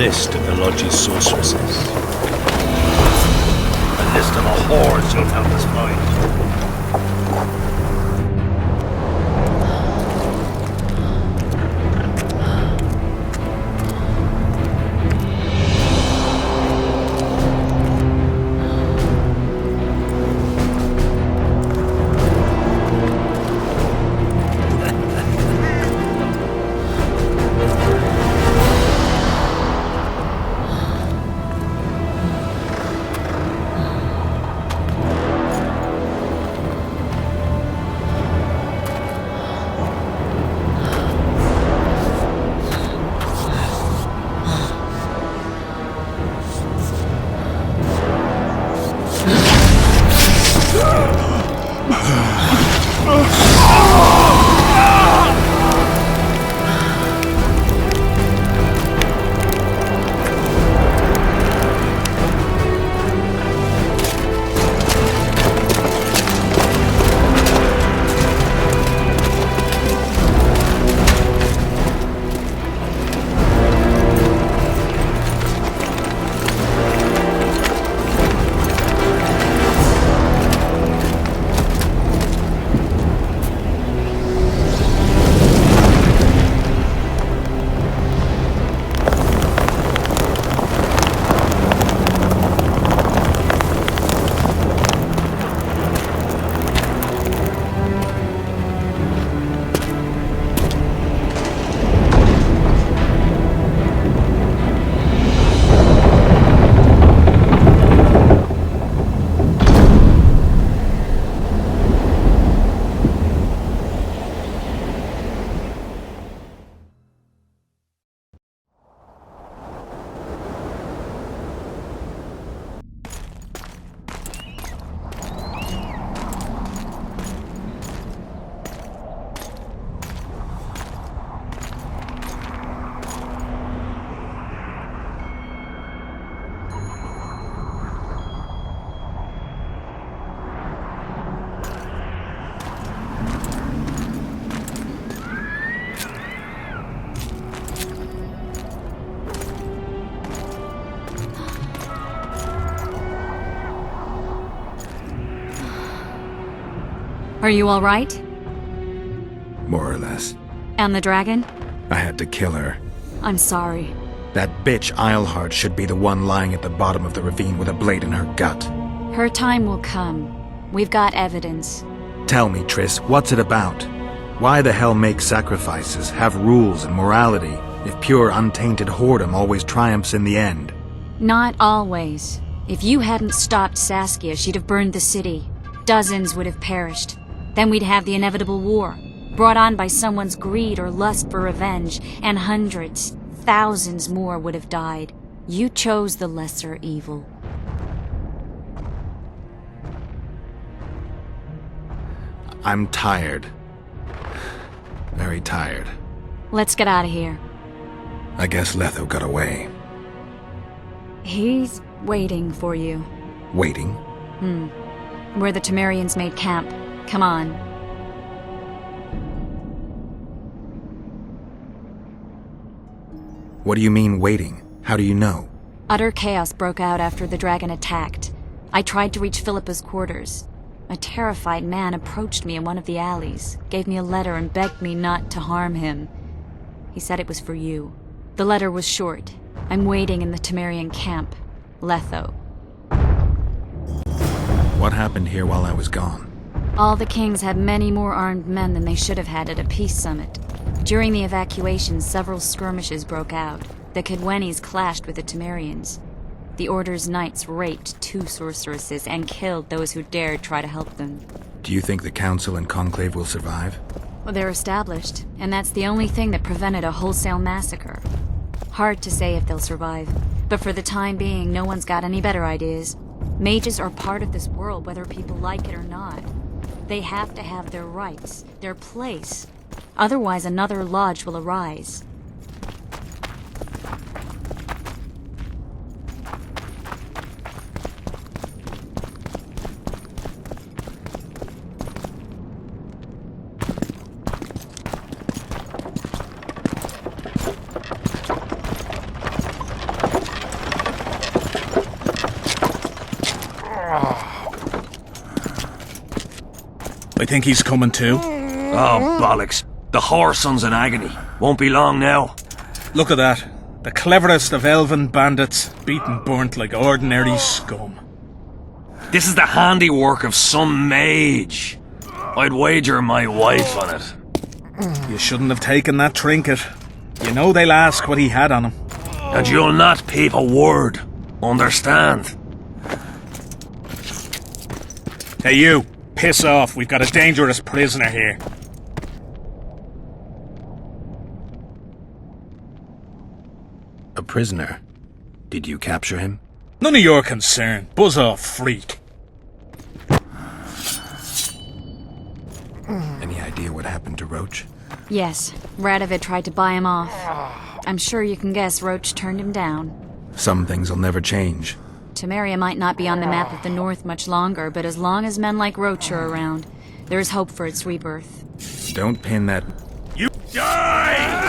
S22: list of the Lodge's sorceresses. A list of the whores you'll help us find.
S8: Are you all right?
S3: More or less.
S8: And the dragon?
S3: I had to kill her.
S8: I'm sorry.
S3: That bitch Eilhart should be the one lying at the bottom of the ravine with a blade in her gut.
S8: Her time will come. We've got evidence.
S3: Tell me, Triss, what's it about? Why the hell make sacrifices, have rules and morality, if pure, untainted whoredom always triumphs in the end?
S8: Not always. If you hadn't stopped Saskia, she'd have burned the city. Dozens would have perished. Then we'd have the inevitable war, brought on by someone's greed or lust for revenge, and hundreds, thousands more would have died. You chose the lesser evil.
S3: I'm tired. Very tired.
S8: Let's get out of here.
S3: I guess Letho got away.
S8: He's waiting for you.
S3: Waiting?
S8: Where the Temerians made camp. Come on.
S3: What do you mean, waiting? How do you know?
S8: Utter chaos broke out after the dragon attacked. I tried to reach Philippa's quarters. A terrified man approached me in one of the alleys, gave me a letter and begged me not to harm him. He said it was for you. The letter was short. I'm waiting in the Temerian camp. Letho.
S3: What happened here while I was gone?
S8: All the kings had many more armed men than they should have had at a peace summit. During the evacuation, several skirmishes broke out. The Kedwenis clashed with the Temerians. The Order's knights raped 2 sorceresses and killed those who dared try to help them.
S3: Do you think the Council and Conclave will survive?
S8: Well, they're established, and that's the only thing that prevented a wholesale massacre. Hard to say if they'll survive, but for the time being, no one's got any better ideas. Mages are part of this world, whether people like it or not. They have to have their rights, their place. Otherwise, another lodge will arise.
S6: I think he's coming too.
S1: Oh, bollocks. The whoreson's in agony. Won't be long now.
S6: Look at that. The cleverest of elven bandits, beaten burnt like ordinary scum.
S1: This is the handiwork of some mage. I'd wager my wife on it.
S6: You shouldn't have taken that trinket. You know they'll ask what he had on him.
S1: And you'll not peep a word. Understand?
S6: Hey you, piss off. We've got a dangerous prisoner here.
S3: A prisoner? Did you capture him?
S6: None of your concern. Buzz off, freak.
S3: Any idea what happened to Roach?
S8: Yes, Radovid tried to buy him off. I'm sure you can guess Roach turned him down.
S3: Some things will never change.
S8: Temeria might not be on the map of the North much longer, but as long as men like Roach are around, there is hope for its rebirth.
S3: Don't pin that...
S1: You die!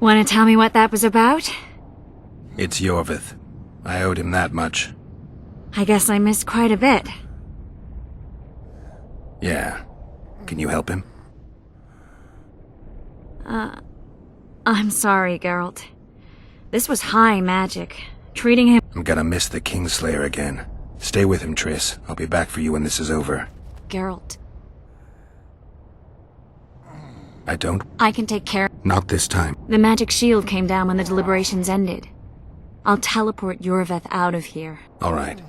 S8: Wanna tell me what that was about?
S3: It's Yorvith. I owed him that much.
S8: I guess I missed quite a bit.
S3: Yeah. Can you help him?
S8: I'm sorry, Geralt. This was high magic. Treating him—
S3: I'm gonna miss the Kingslayer again. Stay with him, Triss. I'll be back for you when this is over.
S8: Geralt,
S3: I don't...
S8: I can take care—
S3: Not this time.
S8: The magic shield came down when the deliberations ended. I'll teleport Yorvith out of here.
S3: All right.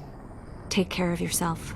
S8: Take care of yourself.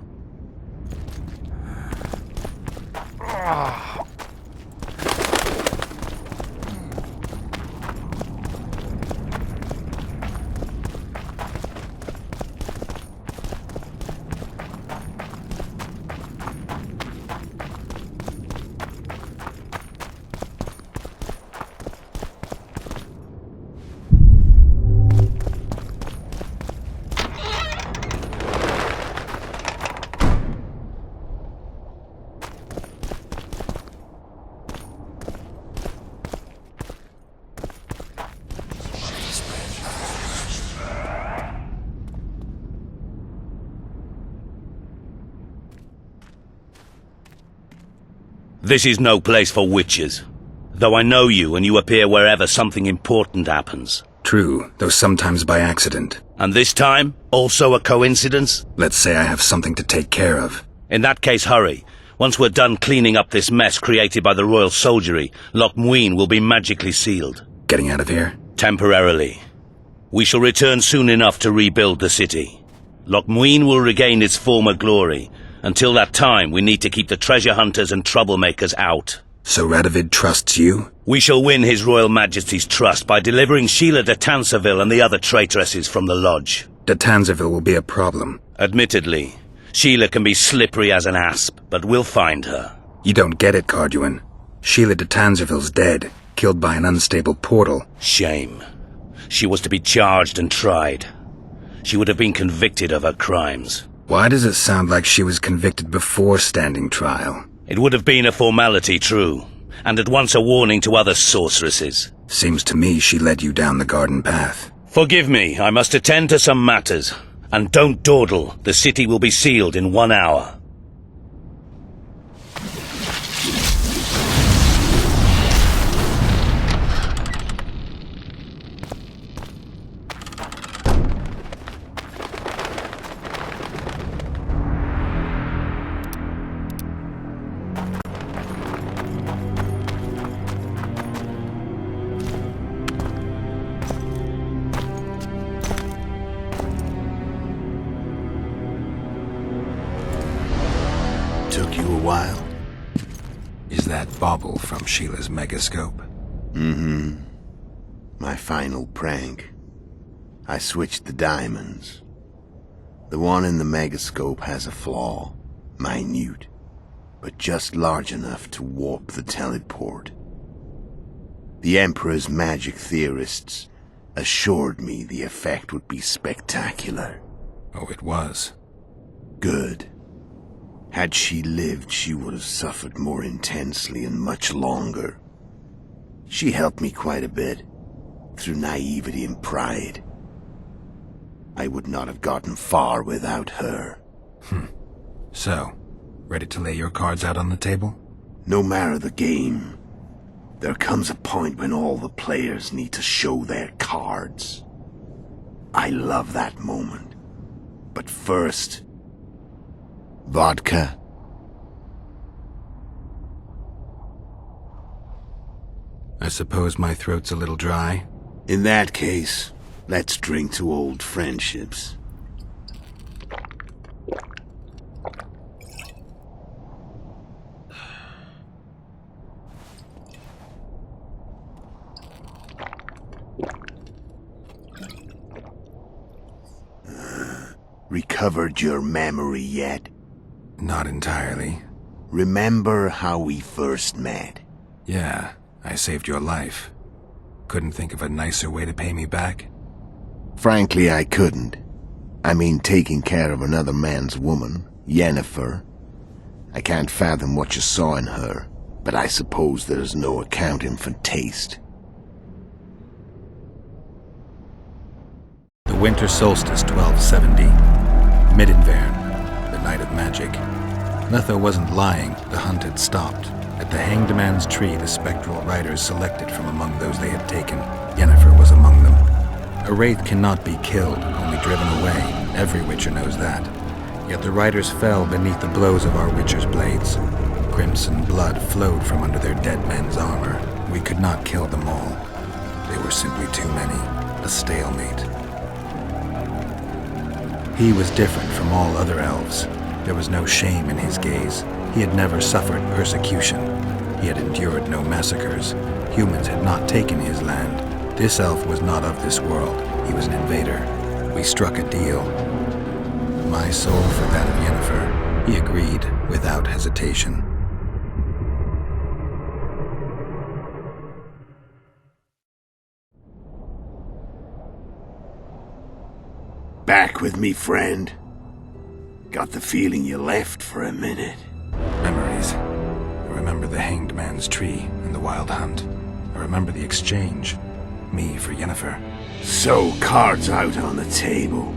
S22: This is no place for witches. Though I know you and you appear wherever something important happens.
S3: True, though sometimes by accident.
S22: And this time, also a coincidence?
S3: Let's say I have something to take care of.
S22: In that case, hurry. Once we're done cleaning up this mess created by the royal soldiery, Loch Muin will be magically sealed.
S3: Getting out of here?
S22: Temporarily. We shall return soon enough to rebuild the city. Loch Muin will regain its former glory. Until that time, we need to keep the treasure hunters and troublemakers out.
S3: So Radovid trusts you?
S22: We shall win His Royal Majesty's trust by delivering Sheila de Tansarville and the other traitresses from the lodge.
S3: De Tansarville will be a problem.
S22: Admittedly, Sheila can be slippery as an asp, but we'll find her.
S3: You don't get it, Carduin. Sheila de Tansarville's dead, killed by an unstable portal.
S22: Shame. She was to be charged and tried. She would have been convicted of her crimes.
S3: Why does it sound like she was convicted before standing trial?
S22: It would have been a formality, true, and at once a warning to other sorceresses.
S3: Seems to me she led you down the garden path.
S22: Forgive me, I must attend to some matters. And don't dawdle, the city will be sealed in 1 hour.
S3: Took you a while? Is that bauble from Sheila's megascope?
S16: Mm-hmm. My final prank.
S11: I switched the diamonds. The one in the megascope has a flaw, minute, but just large enough to warp the teleport. The Emperor's magic theorists assured me the effect would be spectacular.
S3: Oh, it was.
S11: Good. Had she lived, she would have suffered more intensely and much longer. She helped me quite a bit, through naivety and pride. I would not have gotten far without her.
S3: So, ready to lay your cards out on the table?
S11: No matter the game, there comes a point when all the players need to show their cards. I love that moment. But first, vodka.
S3: I suppose my throat's a little dry.
S11: In that case, let's drink to old friendships. Recovered your memory yet?
S3: Not entirely.
S11: Remember how we first met?
S3: Yeah, I saved your life. Couldn't think of a nicer way to pay me back?
S11: Frankly, I couldn't. I mean, taking care of another man's woman, Yennefer. I can't fathom what you saw in her, but I suppose there's no accounting for taste.
S3: The winter solstice 1270. Midinvern, the night of magic. Letho wasn't lying, the hunt had stopped. At the Hanged Man's Tree, the spectral riders selected from among those they had taken. Yennefer was among them. A wraith cannot be killed, only driven away. Every Witcher knows that. Yet the riders fell beneath the blows of our Witcher's blades. Crimson blood flowed from under their dead men's armor. We could not kill them all. They were simply too many. A stalemate. He was different from all other elves. There was no shame in his gaze. He had never suffered persecution. He had endured no massacres. Humans had not taken his land. This elf was not of this world. He was an invader. We struck a deal. My soul for that of Yennefer. He agreed without hesitation.
S11: Back with me, friend. Got the feeling you left for a minute.
S3: Memories. I remember the Hanged Man's Tree and the Wild Hunt. I remember the exchange. Me for Yennefer.
S11: So, cards out on the table.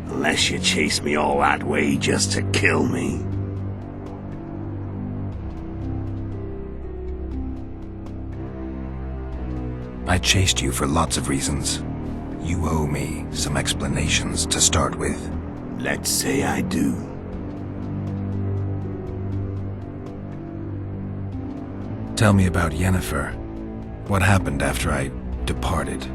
S11: Unless you chase me all that way just to kill me.
S3: I chased you for lots of reasons. You owe me some explanations to start with.
S11: Let's say I do.
S3: Tell me about Yennefer. What happened after I departed?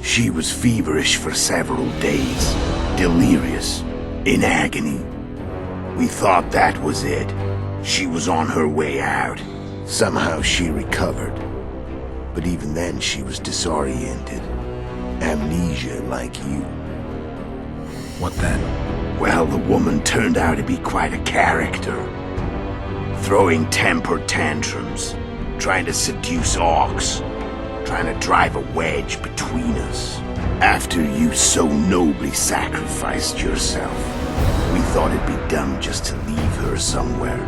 S11: She was feverish for several days, delirious, in agony. We thought that was it. She was on her way out. Somehow she recovered. But even then she was disoriented. Amnesia like you.
S3: What then?
S11: Well, the woman turned out to be quite a character. Throwing temper tantrums, trying to seduce orcs, trying to drive a wedge between us. After you so nobly sacrificed yourself, we thought it'd be dumb just to leave her somewhere.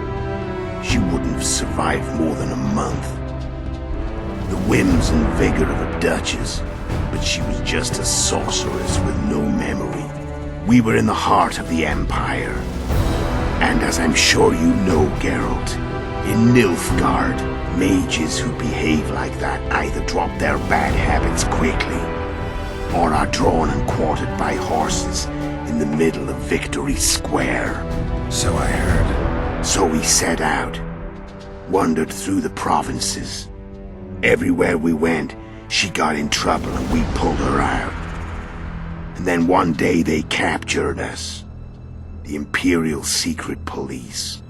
S11: She wouldn't have survived more than a month. The whims and vigor of a duchess, but she was just a sorceress with no memory. We were in the heart of the Empire. And as I'm sure you know, Geralt, in Nilfgaard, mages who behave like that either drop their bad habits quickly, or are drawn and quartered by horses in the middle of Victory Square.
S3: So I heard.
S11: So we set out, wandered through the provinces. Everywhere we went, she got in trouble and we pulled her out. And then one day they captured us. The Imperial Secret Police.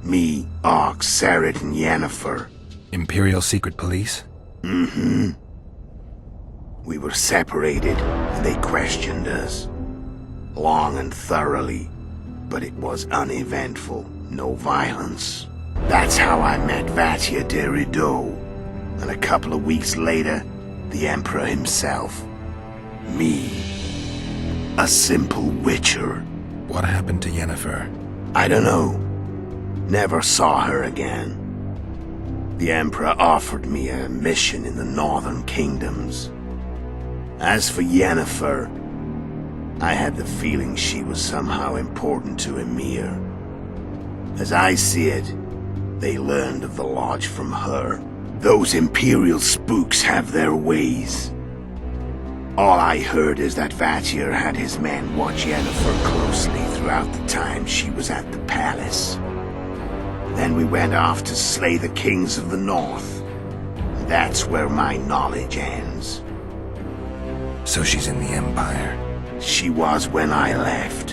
S11: Me, Ox, Sareth, and Yennefer.
S3: Imperial Secret Police?
S11: Mm-hmm. We were separated, and they questioned us. Long and thoroughly, but it was uneventful, no violence. That's how I met Vatia de Rideau, and a couple of weeks later, the Emperor himself. Me. A simple witcher.
S3: What happened to Yennefer?
S11: I don't know. Never saw her again. The Emperor offered me a mission in the northern kingdoms. As for Yennefer, I had the feeling she was somehow important to Emhyr. As I see it, they learned of the Lodge from her. Those Imperial spooks have their ways. All I heard is that Vatir had his men watch Yennefer closely throughout the time she was at the palace. Then we went off to slay the kings of the north. That's where my knowledge ends.
S3: So she's in the Empire?
S11: She was when I left.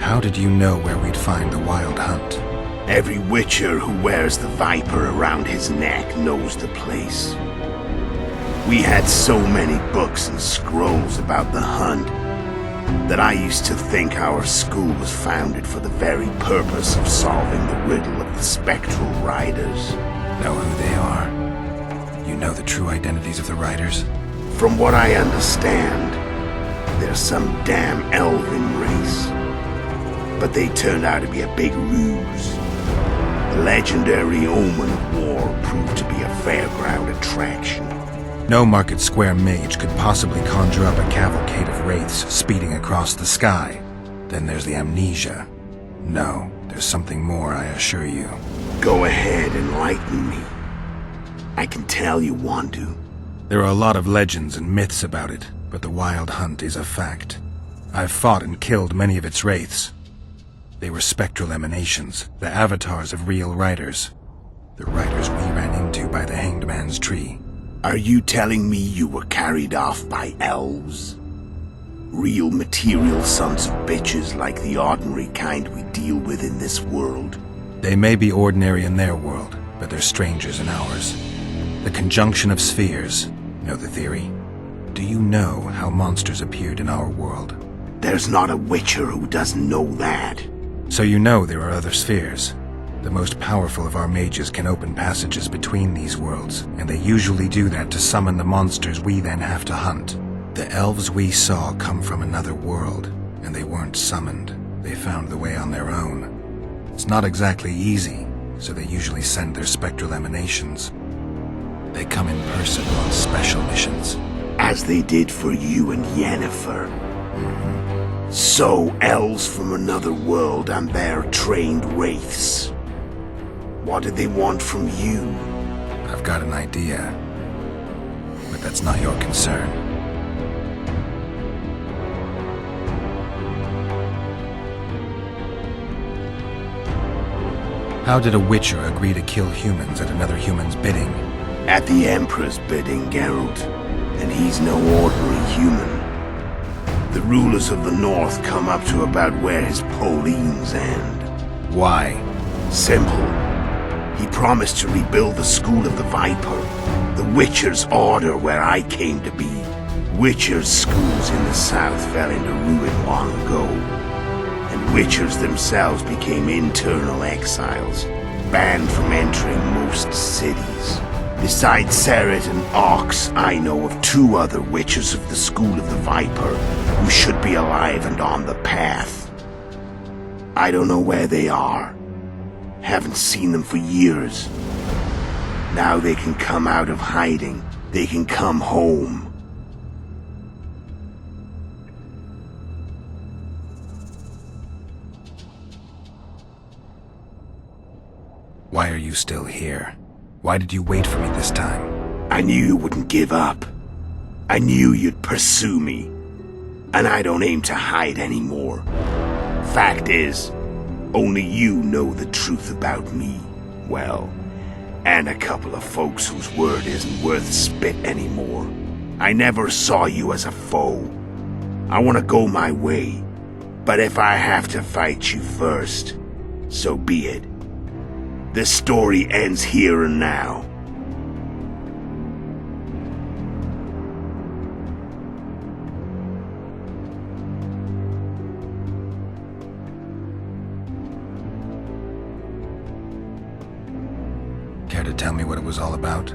S3: How did you know where we'd find the Wild Hunt?
S11: Every witcher who wears the viper around his neck knows the place. We had so many books and scrolls about the hunt that I used to think our school was founded for the very purpose of solving the riddle of the spectral riders.
S3: Know who they are? You know the true identities of the riders?
S11: From what I understand, they're some damn elven race. But they turned out to be a big ruse. The legendary Omen of War proved to be a fairground attraction.
S3: No Market Square mage could possibly conjure up a cavalcade of wraiths speeding across the sky. Then there's the amnesia. No, there's something more, I assure you.
S11: Go ahead, enlighten me. I can tell you want to.
S3: There are a lot of legends and myths about it, but the Wild Hunt is a fact. I've fought and killed many of its wraiths. They were spectral emanations, the avatars of real riders. The riders we ran into by the Hanged Man's Tree.
S11: Are you telling me you were carried off by elves? Real material sons of bitches like the ordinary kind we deal with in this world?
S3: They may be ordinary in their world, but they're strangers in ours. The conjunction of spheres. Know the theory? Do you know how monsters appeared in our world?
S11: There's not a witcher who doesn't know that.
S3: So you know there are other spheres. The most powerful of our mages can open passages between these worlds, and they usually do that to summon the monsters we then have to hunt. The elves we saw come from another world, and they weren't summoned. They found the way on their own. It's not exactly easy, so they usually send their spectral emanations. They come in person on special missions.
S11: As they did for you and Yennefer. So, elves from another world and their trained wraiths. What did they want from you?
S3: I've got an idea, but that's not your concern. How did a witcher agree to kill humans at another human's bidding?
S11: At the Emperor's bidding, Geralt. And he's no ordinary human. The rulers of the North come up to about where his Pauline's end.
S3: Why?
S11: Simple. He promised to rebuild the School of the Viper, the Witcher's Order where I came to be. Witcher's schools in the south fell into ruin long ago, and Witchers themselves became internal exiles, banned from entering most cities. Besides Seret and Ox, I know of 2 other Witchers of the School of the Viper who should be alive and on the path. I don't know where they are. Haven't seen them for years. Now they can come out of hiding. They can come home.
S3: Why are you still here? Why did you wait for me this time?
S11: I knew you wouldn't give up. I knew you'd pursue me. And I don't aim to hide anymore. Fact is, only you know the truth about me. Well, and a couple of folks whose word isn't worth spit anymore. I never saw you as a foe. I want to go my way. But if I have to fight you first, so be it. This story ends here and now.
S3: Care to tell me what it was all about?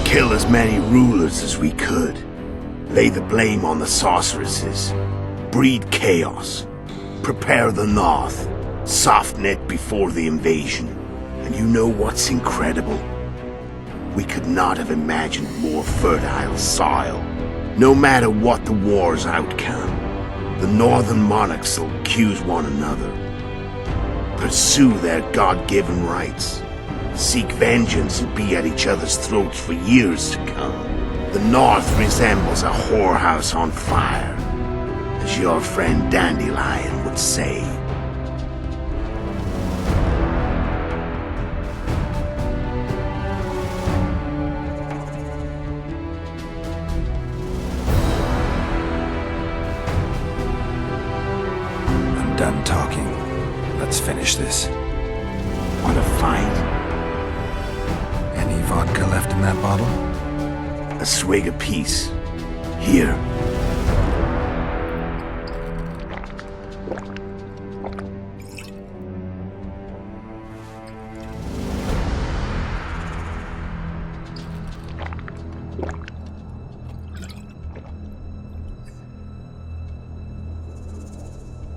S11: Kill as many rulers as we could. Lay the blame on the sorceresses. Breed chaos. Prepare the North. Soften it before the invasion. And you know what's incredible? We could not have imagined more fertile soil. No matter what the war's outcome, the northern monarchs will accuse one another. Pursue their God-given rights. Seek vengeance and be at each other's throats for years to come. The North resembles a whorehouse on fire, as your friend Dandelion would say.
S3: I'm done talking. Let's finish this.
S11: Want to fight?
S3: Any vodka left in that bottle?
S11: A swig apiece. Here.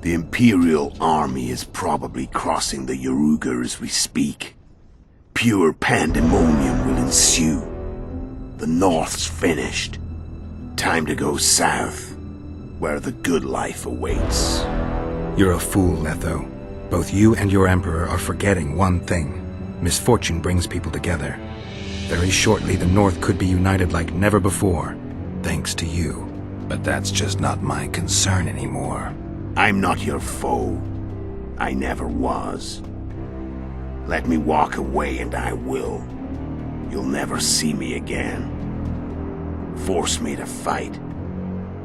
S11: The Imperial army is probably crossing the Yaruga as we speak. Pure pandemonium will ensue. The North's finished. Time to go south, where the good life awaits.
S3: You're a fool, Letho. Both you and your Emperor are forgetting one thing. Misfortune brings people together. Very shortly, the North could be united like never before, thanks to you. But that's just not my concern anymore.
S11: I'm not your foe. I never was. Let me walk away and I will. You'll never see me again. Force me to fight,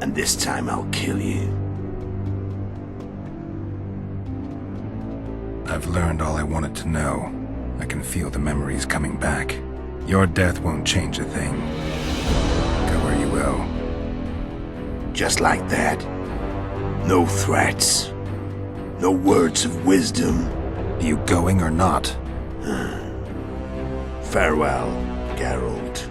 S11: and this time I'll kill you.
S3: I've learned all I wanted to know. I can feel the memories coming back. Your death won't change a thing. Go where you will.
S11: Just like that. No threats. No words of wisdom.
S3: You going or not?
S11: Farewell, Geralt.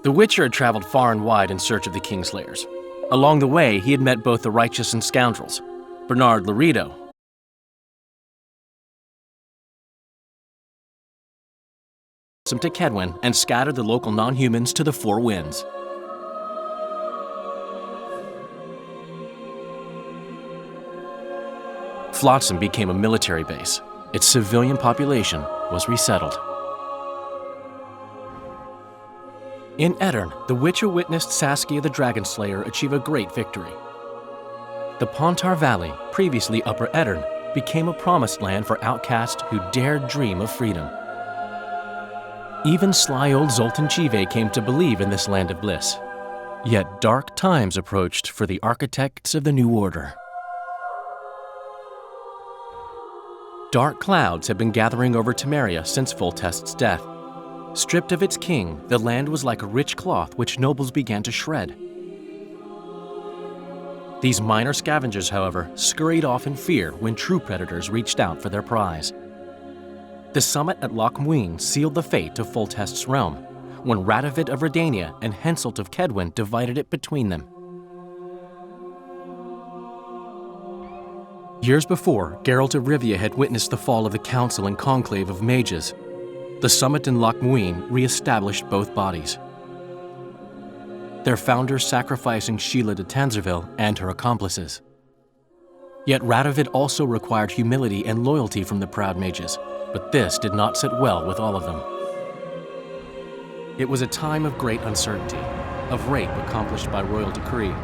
S16: The Witcher had traveled far and wide in search of the Kingslayers. Along the way, he had met both the righteous and scoundrels. Bernard Laredo him to Kedwen and scattered the local non-humans to the four winds. Flotsam became a military base. Its civilian population was resettled. In Aedirn, the Witcher witnessed Saskia the Dragonslayer achieve a great victory. The Pontar Valley, previously Upper Aedirn, became a promised land for outcasts who dared dream of freedom. Even sly old Zoltan Chive came to believe in this land of bliss. Yet dark times approached for the architects of the New Order. Dark clouds had been gathering over Temeria since Foltest's death. Stripped of its king, the land was like a rich cloth which nobles began to shred. These minor scavengers, however, scurried off in fear when true predators reached out for their prize. The summit at Loch Muin sealed the fate of Foltest's realm, when Radovid of Redania and Henselt of Kedwen divided it between them. Years before, Geralt of Rivia had witnessed the fall of the Council and Conclave of Mages. The summit in Loch Muin re-established both bodies, their founders sacrificing Sheila de Tanzerville and her accomplices. Yet Radovid also required humility and loyalty from the proud mages, but this did not sit well with all of them. It was a time of great uncertainty, of rape accomplished by royal decree.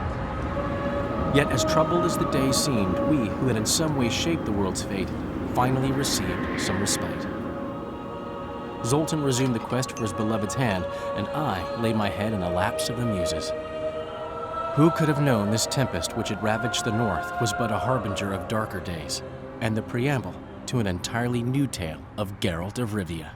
S16: Yet as troubled as the days seemed, we, who had in some way shaped the world's fate, finally received some respite. Zoltan resumed the quest for his beloved's hand, and I laid my head in the laps of the muses. Who could have known this tempest which had ravaged the north was but a harbinger of darker days, and the preamble to an entirely new tale of Geralt of Rivia?